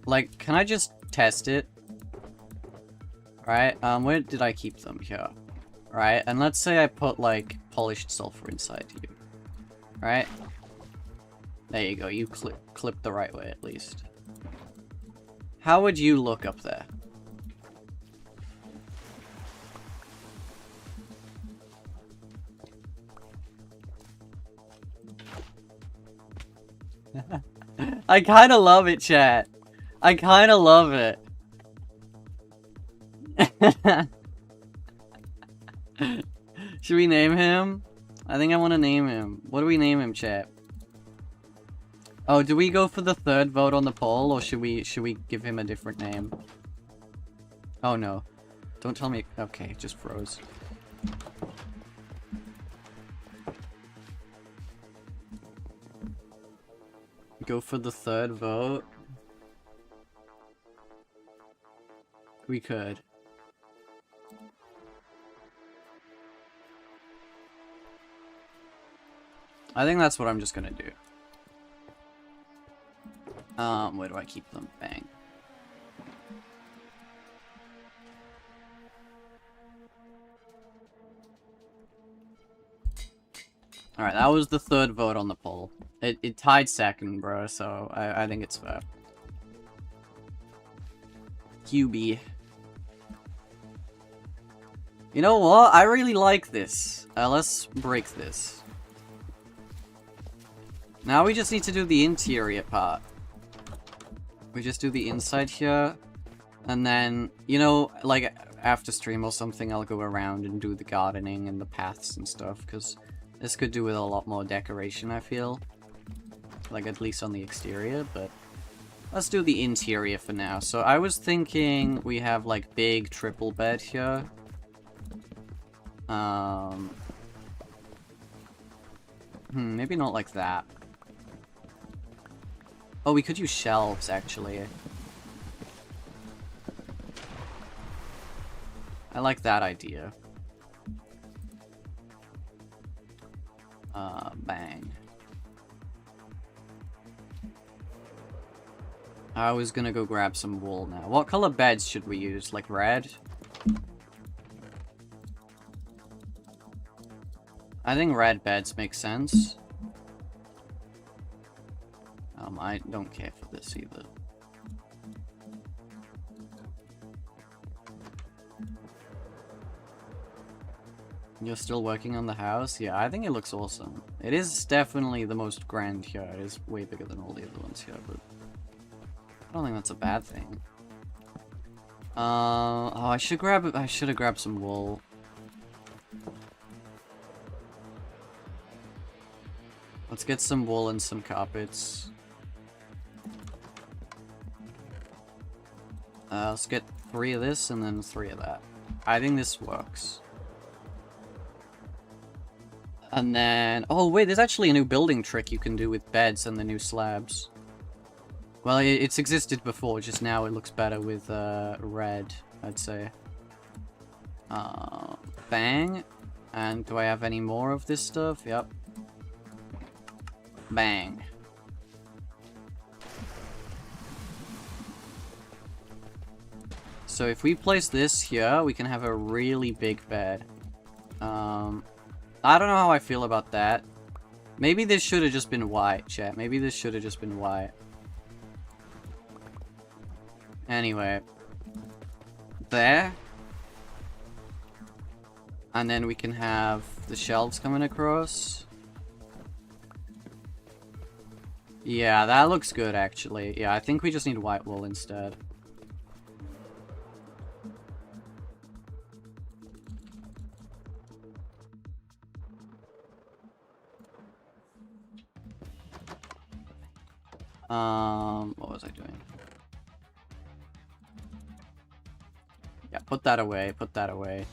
Like, can I just test it? Right, where did I keep them? Here. Right, and let's say I put, like, polished sulfur inside you. Right? There you go, you clipped the right way, at least. How would you look up there? I kinda love it, chat. I kinda love it. Should we name him? I think I want to name him. What do we name him, chat? Oh, do we go for the 3rd vote on the poll, or should we give him a different name? Oh no. Don't tell me. Okay, it just froze. Go for the 3rd vote? We could. I think that's what I'm just gonna do. Where do I keep them? Bang. Alright, that was the 3rd vote on the poll. It tied 2nd, bro, so I think it's fair. QB. You know what? I really like this. Let's break this. Now we just need to do the interior part. We just do the inside here. And then, you know, like, after stream or something, I'll go around and do the gardening and the paths and stuff, because this could do with a lot more decoration, I feel. Like, at least on the exterior, but... Let's do the interior for now. So I was thinking we have, like, big triple bed here. Maybe not like that. Oh, we could use shelves, actually. I like that idea. Bang. I was gonna go grab some wool now. What color beds should we use? Like red? I think red beds make sense. I don't care for this either. You're still working on the house? Yeah, I think it looks awesome. It is definitely the most grand here. It is way bigger than all the other ones here, but I don't think that's a bad thing. Oh, I should have grabbed some wool. Let's get some wool and some carpets. Let's get 3 of this and then 3 of that. I think this works. And then... Oh, wait, there's actually a new building trick you can do with beds and the new slabs. Well, it's existed before, just now it looks better with red, I'd say. Bang. And do I have any more of this stuff? Yep. Bang. So if we place this here, we can have a really big bed. I don't know how I feel about that. Maybe this should have just been white, chat. Maybe this should have just been white. Anyway. There. And then we can have the shelves coming across. Yeah, that looks good, actually. Yeah, I think we just need white wool instead. What was I doing? Yeah, put that away, put that away.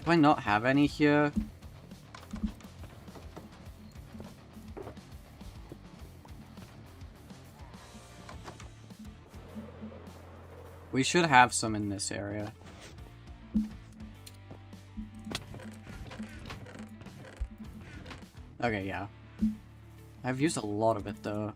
Do I not have any here? We should have some in this area. Okay, yeah. I've used a lot of it, though.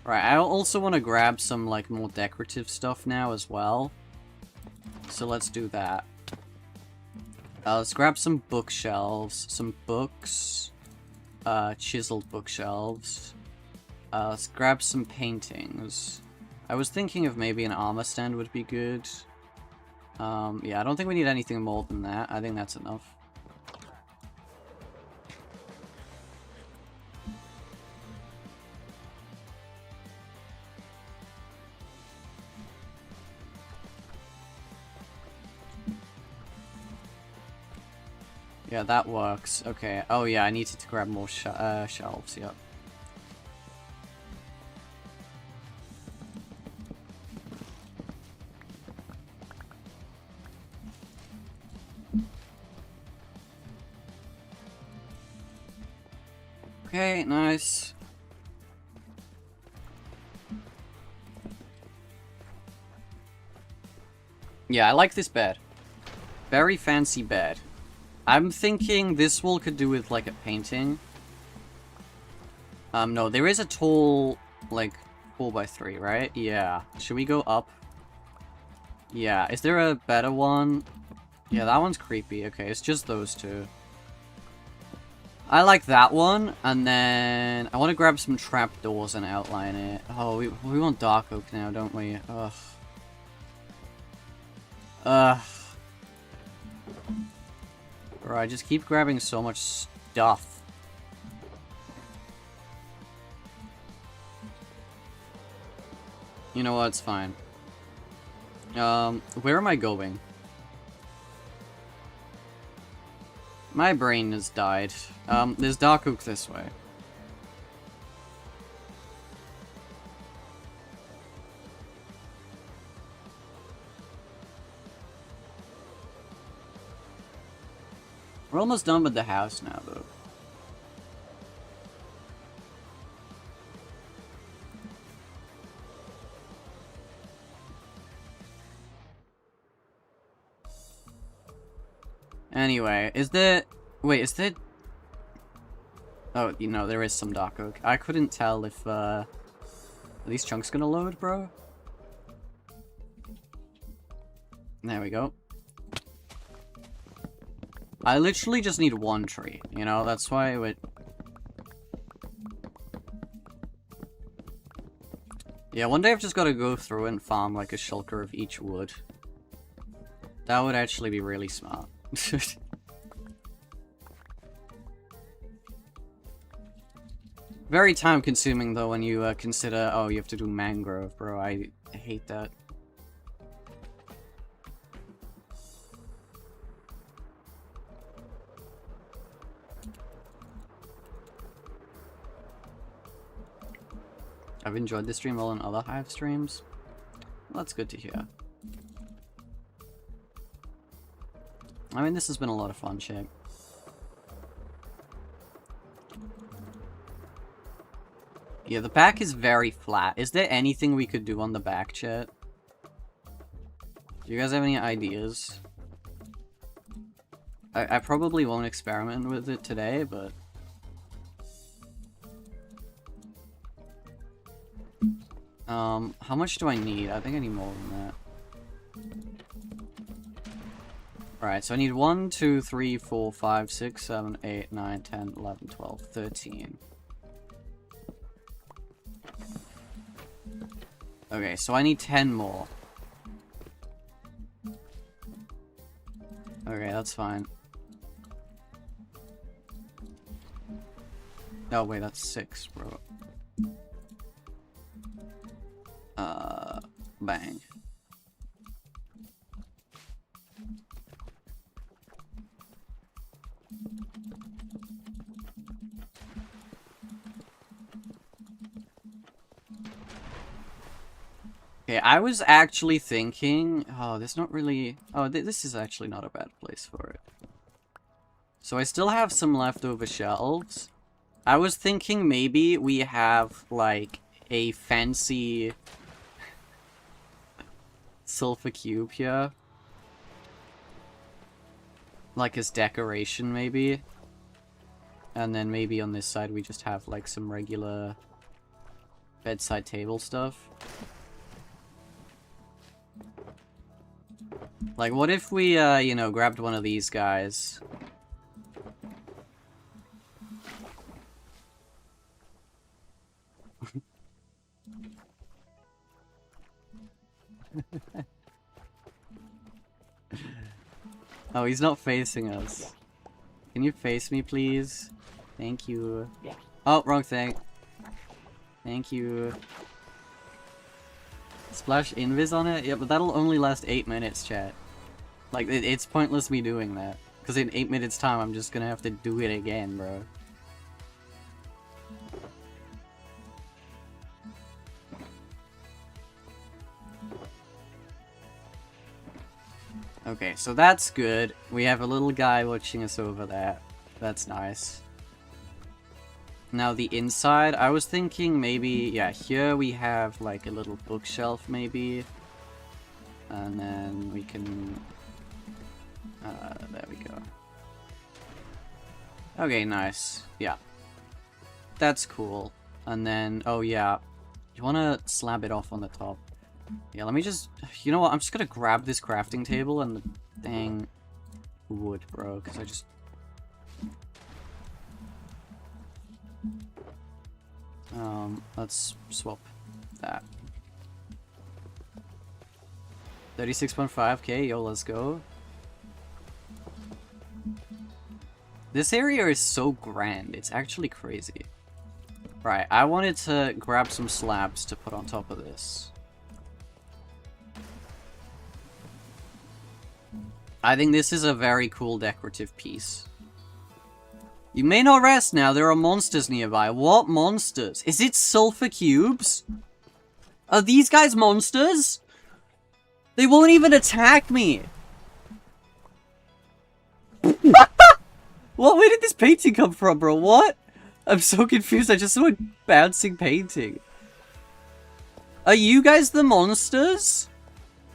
Right, I also want to grab some, like, more decorative stuff now as well. So let's do that. Let's grab some bookshelves, some books, chiseled bookshelves. Let's grab some paintings. I was thinking of maybe an armor stand would be good. Yeah, I don't think we need anything more than that. I think that's enough. Yeah, that works. Okay. Oh yeah, I needed to grab more shelves, yep. Okay, nice. Yeah, I like this bed. Very fancy bed. I'm thinking this wall could do with, like, a painting. No, there is a tall, like, 4x3, right? Yeah. Should we go up? Yeah. Is there a better one? Yeah, that one's creepy. Okay, it's just those two. I like that one, and then I want to grab some trapdoors and outline it. Oh, we want dark oak now, don't we? Ugh. Ugh. Bro, I just keep grabbing so much stuff. You know what? It's fine. Where am I going? My brain has died. There's dark oak this way. We're almost done with the house now, though. Anyway, is there... Wait, is there... Oh, you know, there is some dark oak. I couldn't tell if, Are these chunks gonna load, bro? There we go. I literally just need one tree, you know? That's why it would... Yeah, one day I've just gotta go through and farm, like, a shulker of each wood. That would actually be really smart. Very time consuming though when you consider, oh, you have to do mangrove, bro. I hate that. I've enjoyed this stream more than other Hive streams. Well, that's good to hear. I mean, this has been a lot of fun, Shake. Yeah, the back is very flat. Is there anything we could do on the back, chat? Do you guys have any ideas? I probably won't experiment with it today, but... how much do I need? I think I need more than that. Alright, so I need 1, 2, 3, 4, 5, 6, 7, 8, 9, 10, 11, 12, 13. Okay, so I need 10 more. Okay, that's fine. Oh, wait, that's 6, bro. Bang. Okay, I was actually thinking... Oh, there's not really... Oh, this is actually not a bad place for it. So I still have some leftover shelves. I was thinking maybe we have, like, a fancy... sulfur cube here. Like as decoration, maybe. And then maybe on this side we just have, like, some regular... bedside table stuff. Like, what if we, you know, grabbed one of these guys? Oh, he's not facing us. Can you face me, please? Thank you. Yeah. Oh, wrong thing. Thank you. Splash invis on it? Yeah, but that'll only last 8 minutes, chat. Like, it's pointless me doing that. Because in 8 minutes time, I'm just gonna have to do it again, bro. Okay, so that's good. We have a little guy watching us over there. That's nice. Now the inside, I was thinking maybe, yeah, here we have like a little bookshelf maybe. And then we can... there we go. Okay, nice. Yeah. That's cool. And then, oh yeah, you wanna slab it off on the top. Yeah, let me just... You know what? I'm just gonna grab this crafting table and the dang wood, bro, because I just... let's swap that. 36.5k, yo, let's go. This area is so grand, it's actually crazy. Right, I wanted to grab some slabs to put on top of this. I think this is a very cool decorative piece. You may not rest now, there are monsters nearby. What monsters? Is it sulfur cubes? Are these guys monsters? They won't even attack me! What? Where did this painting come from, bro? What? I'm so confused. I just saw a bouncing painting. Are you guys the monsters?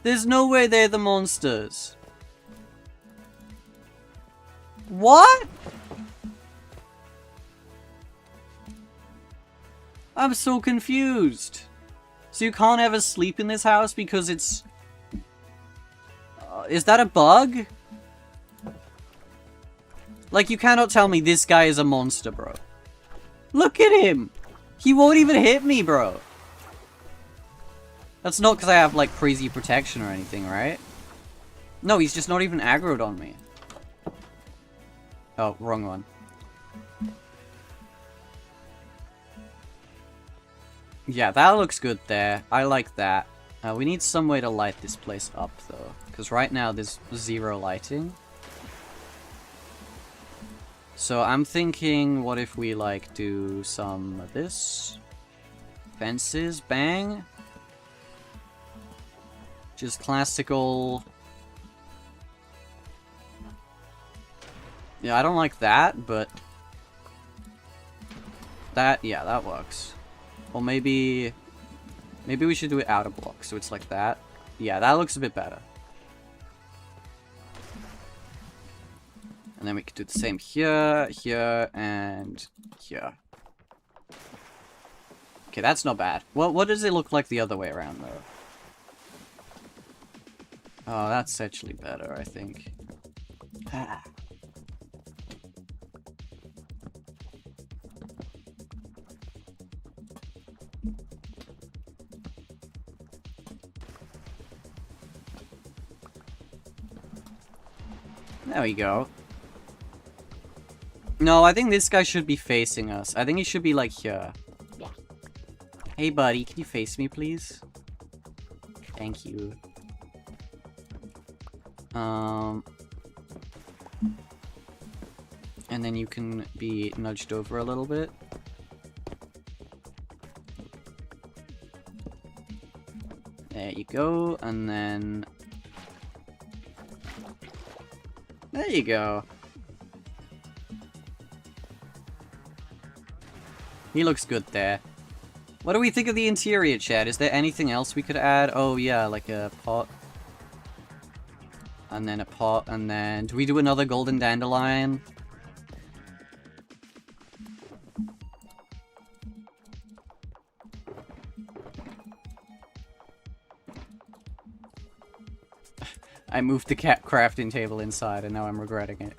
There's no way they're the monsters. What? I'm so confused. So you can't ever sleep in this house because it's... is that a bug? Like, you cannot tell me this guy is a monster, bro. Look at him! He won't even hit me, bro. That's not because I have, like, crazy protection or anything, right? No, he's just not even aggroed on me. Oh, wrong one. Yeah, that looks good there. I like that. We need some way to light this place up, though. Because right now there's 0 lighting. So I'm thinking, what if we, like, do some of this? Fences, bang. Just classical... Yeah, I don't like that, but... that, yeah, that works. Or maybe... maybe we should do it out of block, so it's like that. Yeah, that looks a bit better. And then we could do the same here, here, and here. Okay, that's not bad. Well, what does it look like the other way around, though? Oh, that's actually better, I think. Ah. There we go. No, I think this guy should be facing us. I think he should be, like, here. Hey, buddy, can you face me, please? Thank you. And then you can be nudged over a little bit. There you go, and then... there you go. He looks good there. What do we think of the interior, chat? Is there anything else we could add? Oh, yeah, like a pot. And then a pot, and then... do we do another golden dandelion? I moved the cat crafting table inside, and now I'm regretting it.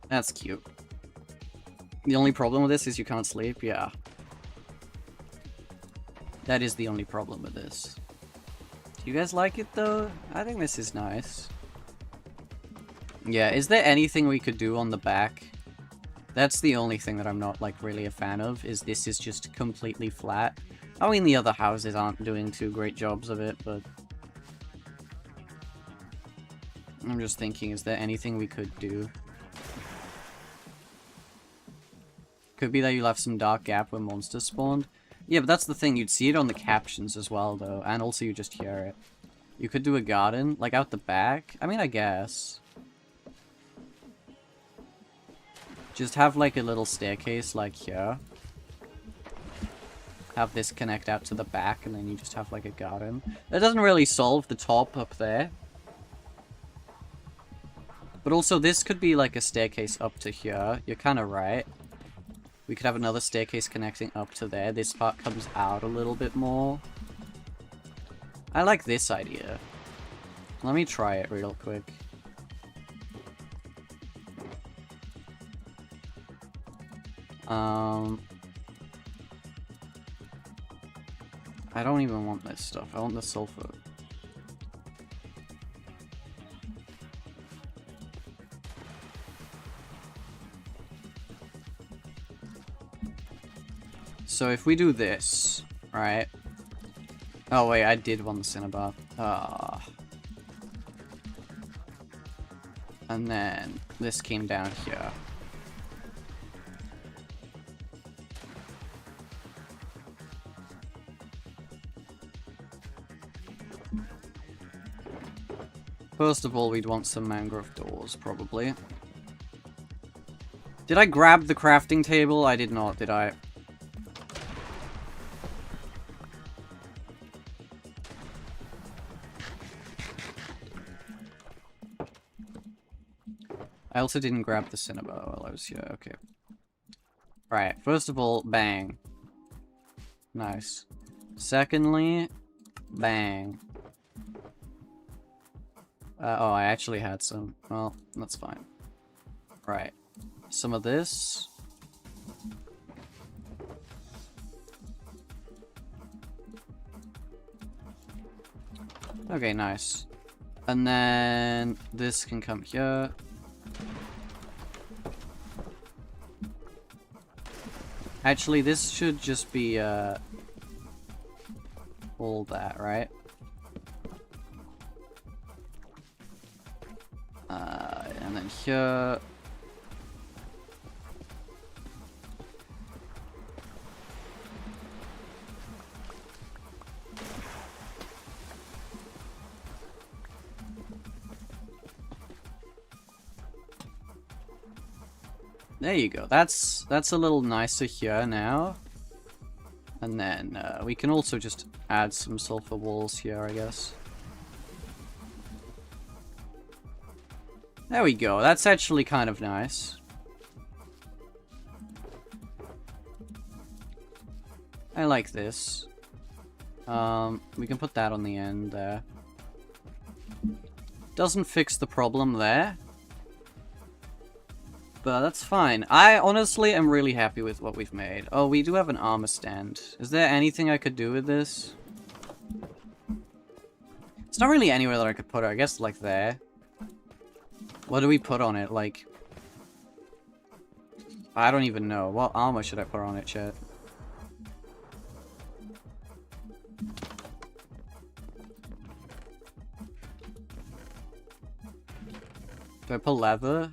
That's cute. The only problem with this is you can't sleep? Yeah. That is the only problem with this. Do you guys like it, though? I think this is nice. Yeah, is there anything we could do on the back? That's the only thing that I'm not, like, really a fan of, is this is just completely flat. I mean, the other houses aren't doing too great jobs of it, but... I'm just thinking, is there anything we could do? Could be that you left some dark gap where monsters spawned. Yeah, but that's the thing, you'd see it on the captions as well, though, and also you just hear it. You could do a garden, like out the back. I mean, I guess. Just have, like, a little staircase, like, here. Have this connect out to the back, and then you just have, like, a garden. That doesn't really solve the top up there. But also, this could be, like, a staircase up to here. You're kind of right. We could have another staircase connecting up to there. This part comes out a little bit more. I like this idea. Let me try it real quick. I don't even want this stuff. I want the sulfur. So if we do this, right? Oh wait, I did want the Cinnabar. And then this came down here. First of all, we'd want some mangrove doors, probably. Did I grab the crafting table? I did not, did I? I also didn't grab the cinnabar while I was here. Okay. Right. First of all, bang. Nice. Secondly, bang. Oh, I actually had some. Well, that's fine. Right. Some of this. Okay, nice. And then this can come here. Actually, this should just be, all that, right? And then here... There you go. That's a little nicer here now. And then we can also just add some sulfur walls here, I guess. There we go. That's actually kind of nice. I like this. We can put that on the end there. Doesn't fix the problem there. But that's fine. I honestly am really happy with what we've made. Oh, we do have an armor stand. Is there anything I could do with this? It's not really anywhere that I could put it. I guess like there. What do we put on it? Like... I don't even know. What armor should I put on it, chat? Do I put leather?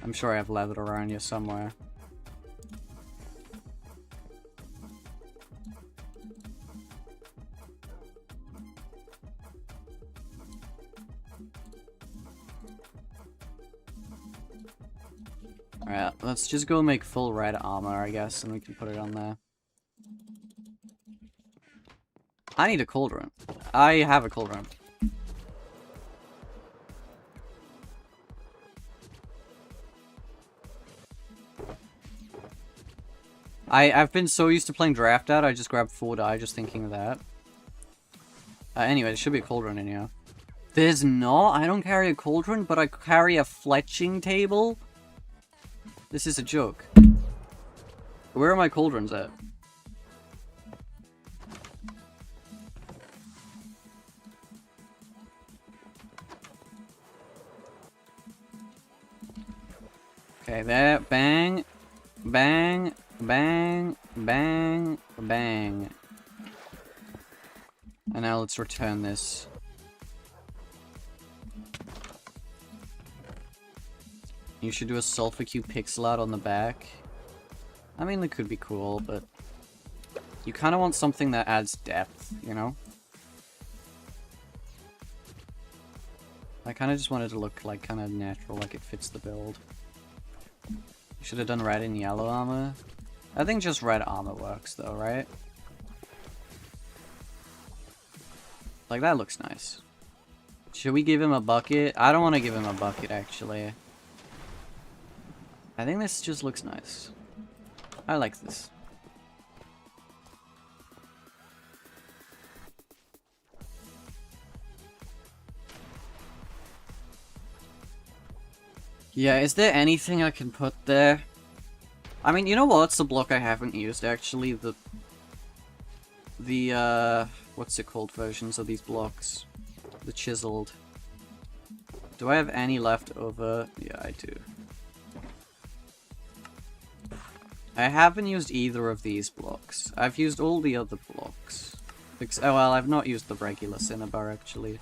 I'm sure I have leather around here somewhere. Alright, let's just go make full red armor, I guess, and we can put it on there. I need a cauldron. I have a cauldron. I've been so used to playing Draft Out, I just grabbed 4 dye just thinking of that. Anyway, there should be a cauldron in here. There's not? I don't carry a cauldron, but I carry a fletching table? This is a joke. Where are my cauldrons at? Okay, there. Bang. Bang. Bang, bang, bang. And now let's return this. You should do a sulfur cube pixel art on the back. I mean, it could be cool, but you kind of want something that adds depth, you know? I kind of just wanted to look like kind of natural, like it fits the build. Should have done red and yellow armor. I think just red armor works though, right? Like, that looks nice. Should we give him a bucket? I don't want to give him a bucket, actually. I think this just looks nice. I like this. Yeah, is there anything I can put there? I mean, you know what's the block I haven't used, actually? The what's it called versions of these blocks? The chiseled. Do I have any left over? Yeah, I do. I haven't used either of these blocks. I've used all the other blocks. Oh, well, I've not used the regular cinnabar, actually.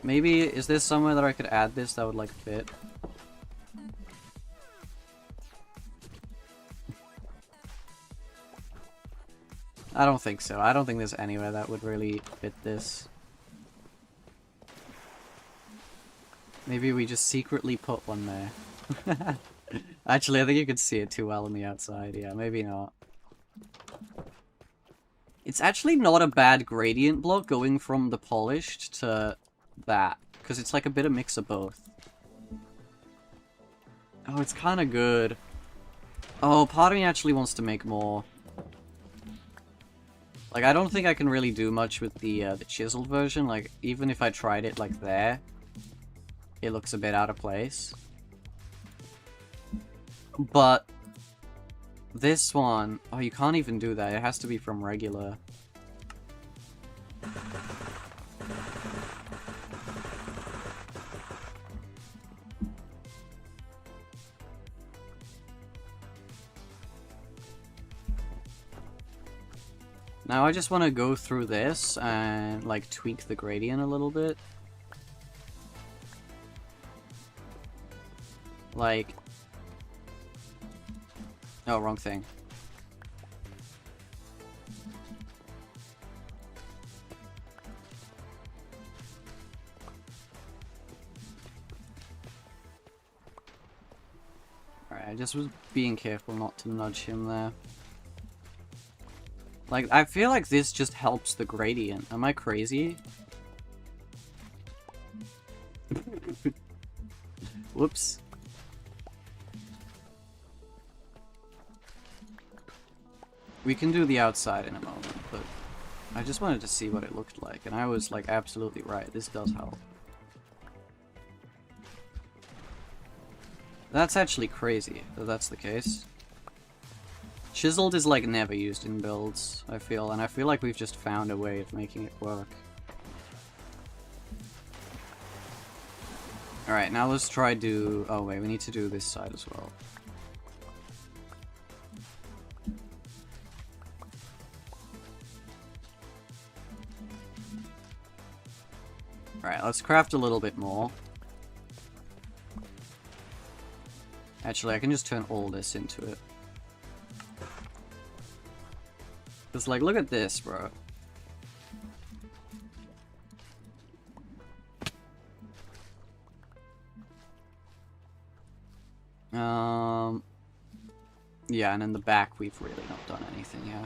Maybe, is there somewhere that I could add this that would, like, fit? I don't think so. I don't think there's anywhere that would really fit this. Maybe we just secretly put one there. Actually, I think you can see it too well on the outside. Yeah, maybe not. It's actually not a bad gradient block going from the polished to that, because it's like a bit of mix of both. Oh, it's kind of good. Oh, part of me actually wants to make more. Like, I don't think I can really do much with the chiseled version. Like, even if I tried it like there, it looks a bit out of place. But this one, oh, you can't even do that. It has to be from regular. Now I just want to go through this and, like, tweak the gradient a little bit. Like... Oh, wrong thing. Alright, I just was being careful not to nudge him there. Like, I feel like this just helps the gradient. Am I crazy? Whoops. We can do the outside in a moment, but I just wanted to see what it looked like, and I was, like, absolutely right. This does help. That's actually crazy, that that's the case. Chiseled is, like, never used in builds, I feel, and I feel like we've just found a way of making it work. Alright, now let's try do... Oh wait, we need to do this side as well. Alright, let's craft a little bit more. Actually, I can just turn all this into it. Just like, look at this, bro. Yeah, and in the back, we've really not done anything, yeah.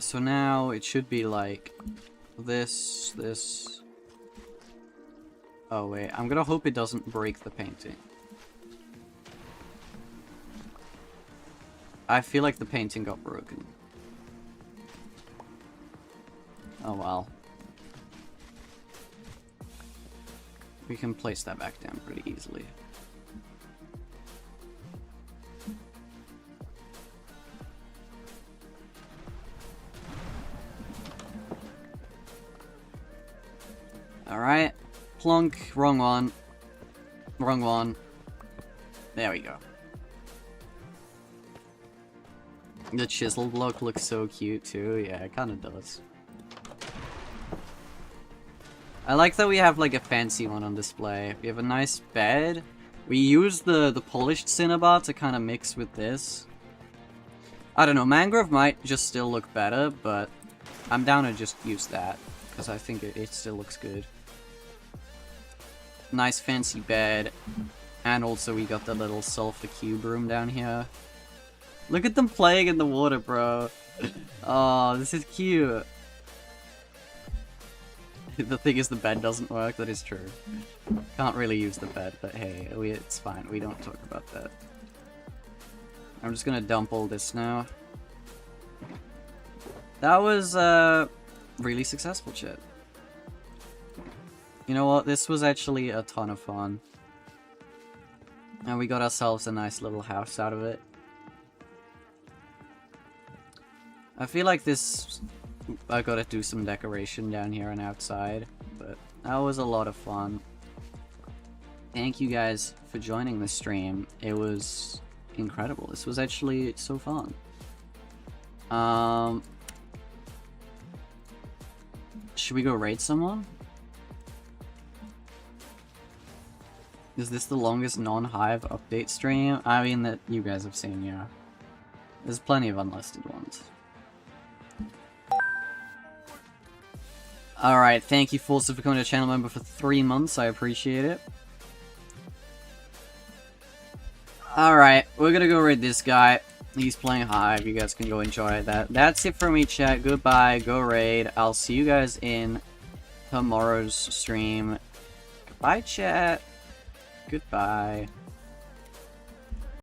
So now it should be like this. Oh wait, I'm gonna hope it doesn't break the painting. I feel like the painting got broken. Oh well. We can place that back down pretty easily. Alright. Plunk. Wrong one. Wrong one. There we go. The chisel block looks so cute too. Yeah, it kinda does. I like that we have like a fancy one on display. We have a nice bed. We use the polished cinnabar to kind of mix with this. I don't know, mangrove might just still look better, but I'm down to just use that because I think it still looks good. Nice fancy bed, and also we got the little sulfur cube room down here. Look at them playing in the water, bro. Oh, this is cute. The thing is, the bed doesn't work. That is true. Can't really use the bed, but hey, it's fine. We don't talk about that. I'm just gonna dump all this now. That was really successful, chat. You know what? This was actually a ton of fun. And we got ourselves a nice little house out of it. I feel like this... I gotta do some decoration down here and outside, but that was a lot of fun. Thank you guys for joining the stream. It was incredible. This was actually so fun. Should we go raid someone? Is this the longest non-Hive update stream? I mean, that you guys have seen, yeah. There's plenty of unlisted ones. Alright, thank you, Forza, for becoming a channel member for 3 months. I appreciate it. Alright, we're gonna go raid this guy. He's playing Hive. You guys can go enjoy that. That's it for me, chat. Goodbye. Go raid. I'll see you guys in tomorrow's stream. Goodbye, chat. Goodbye.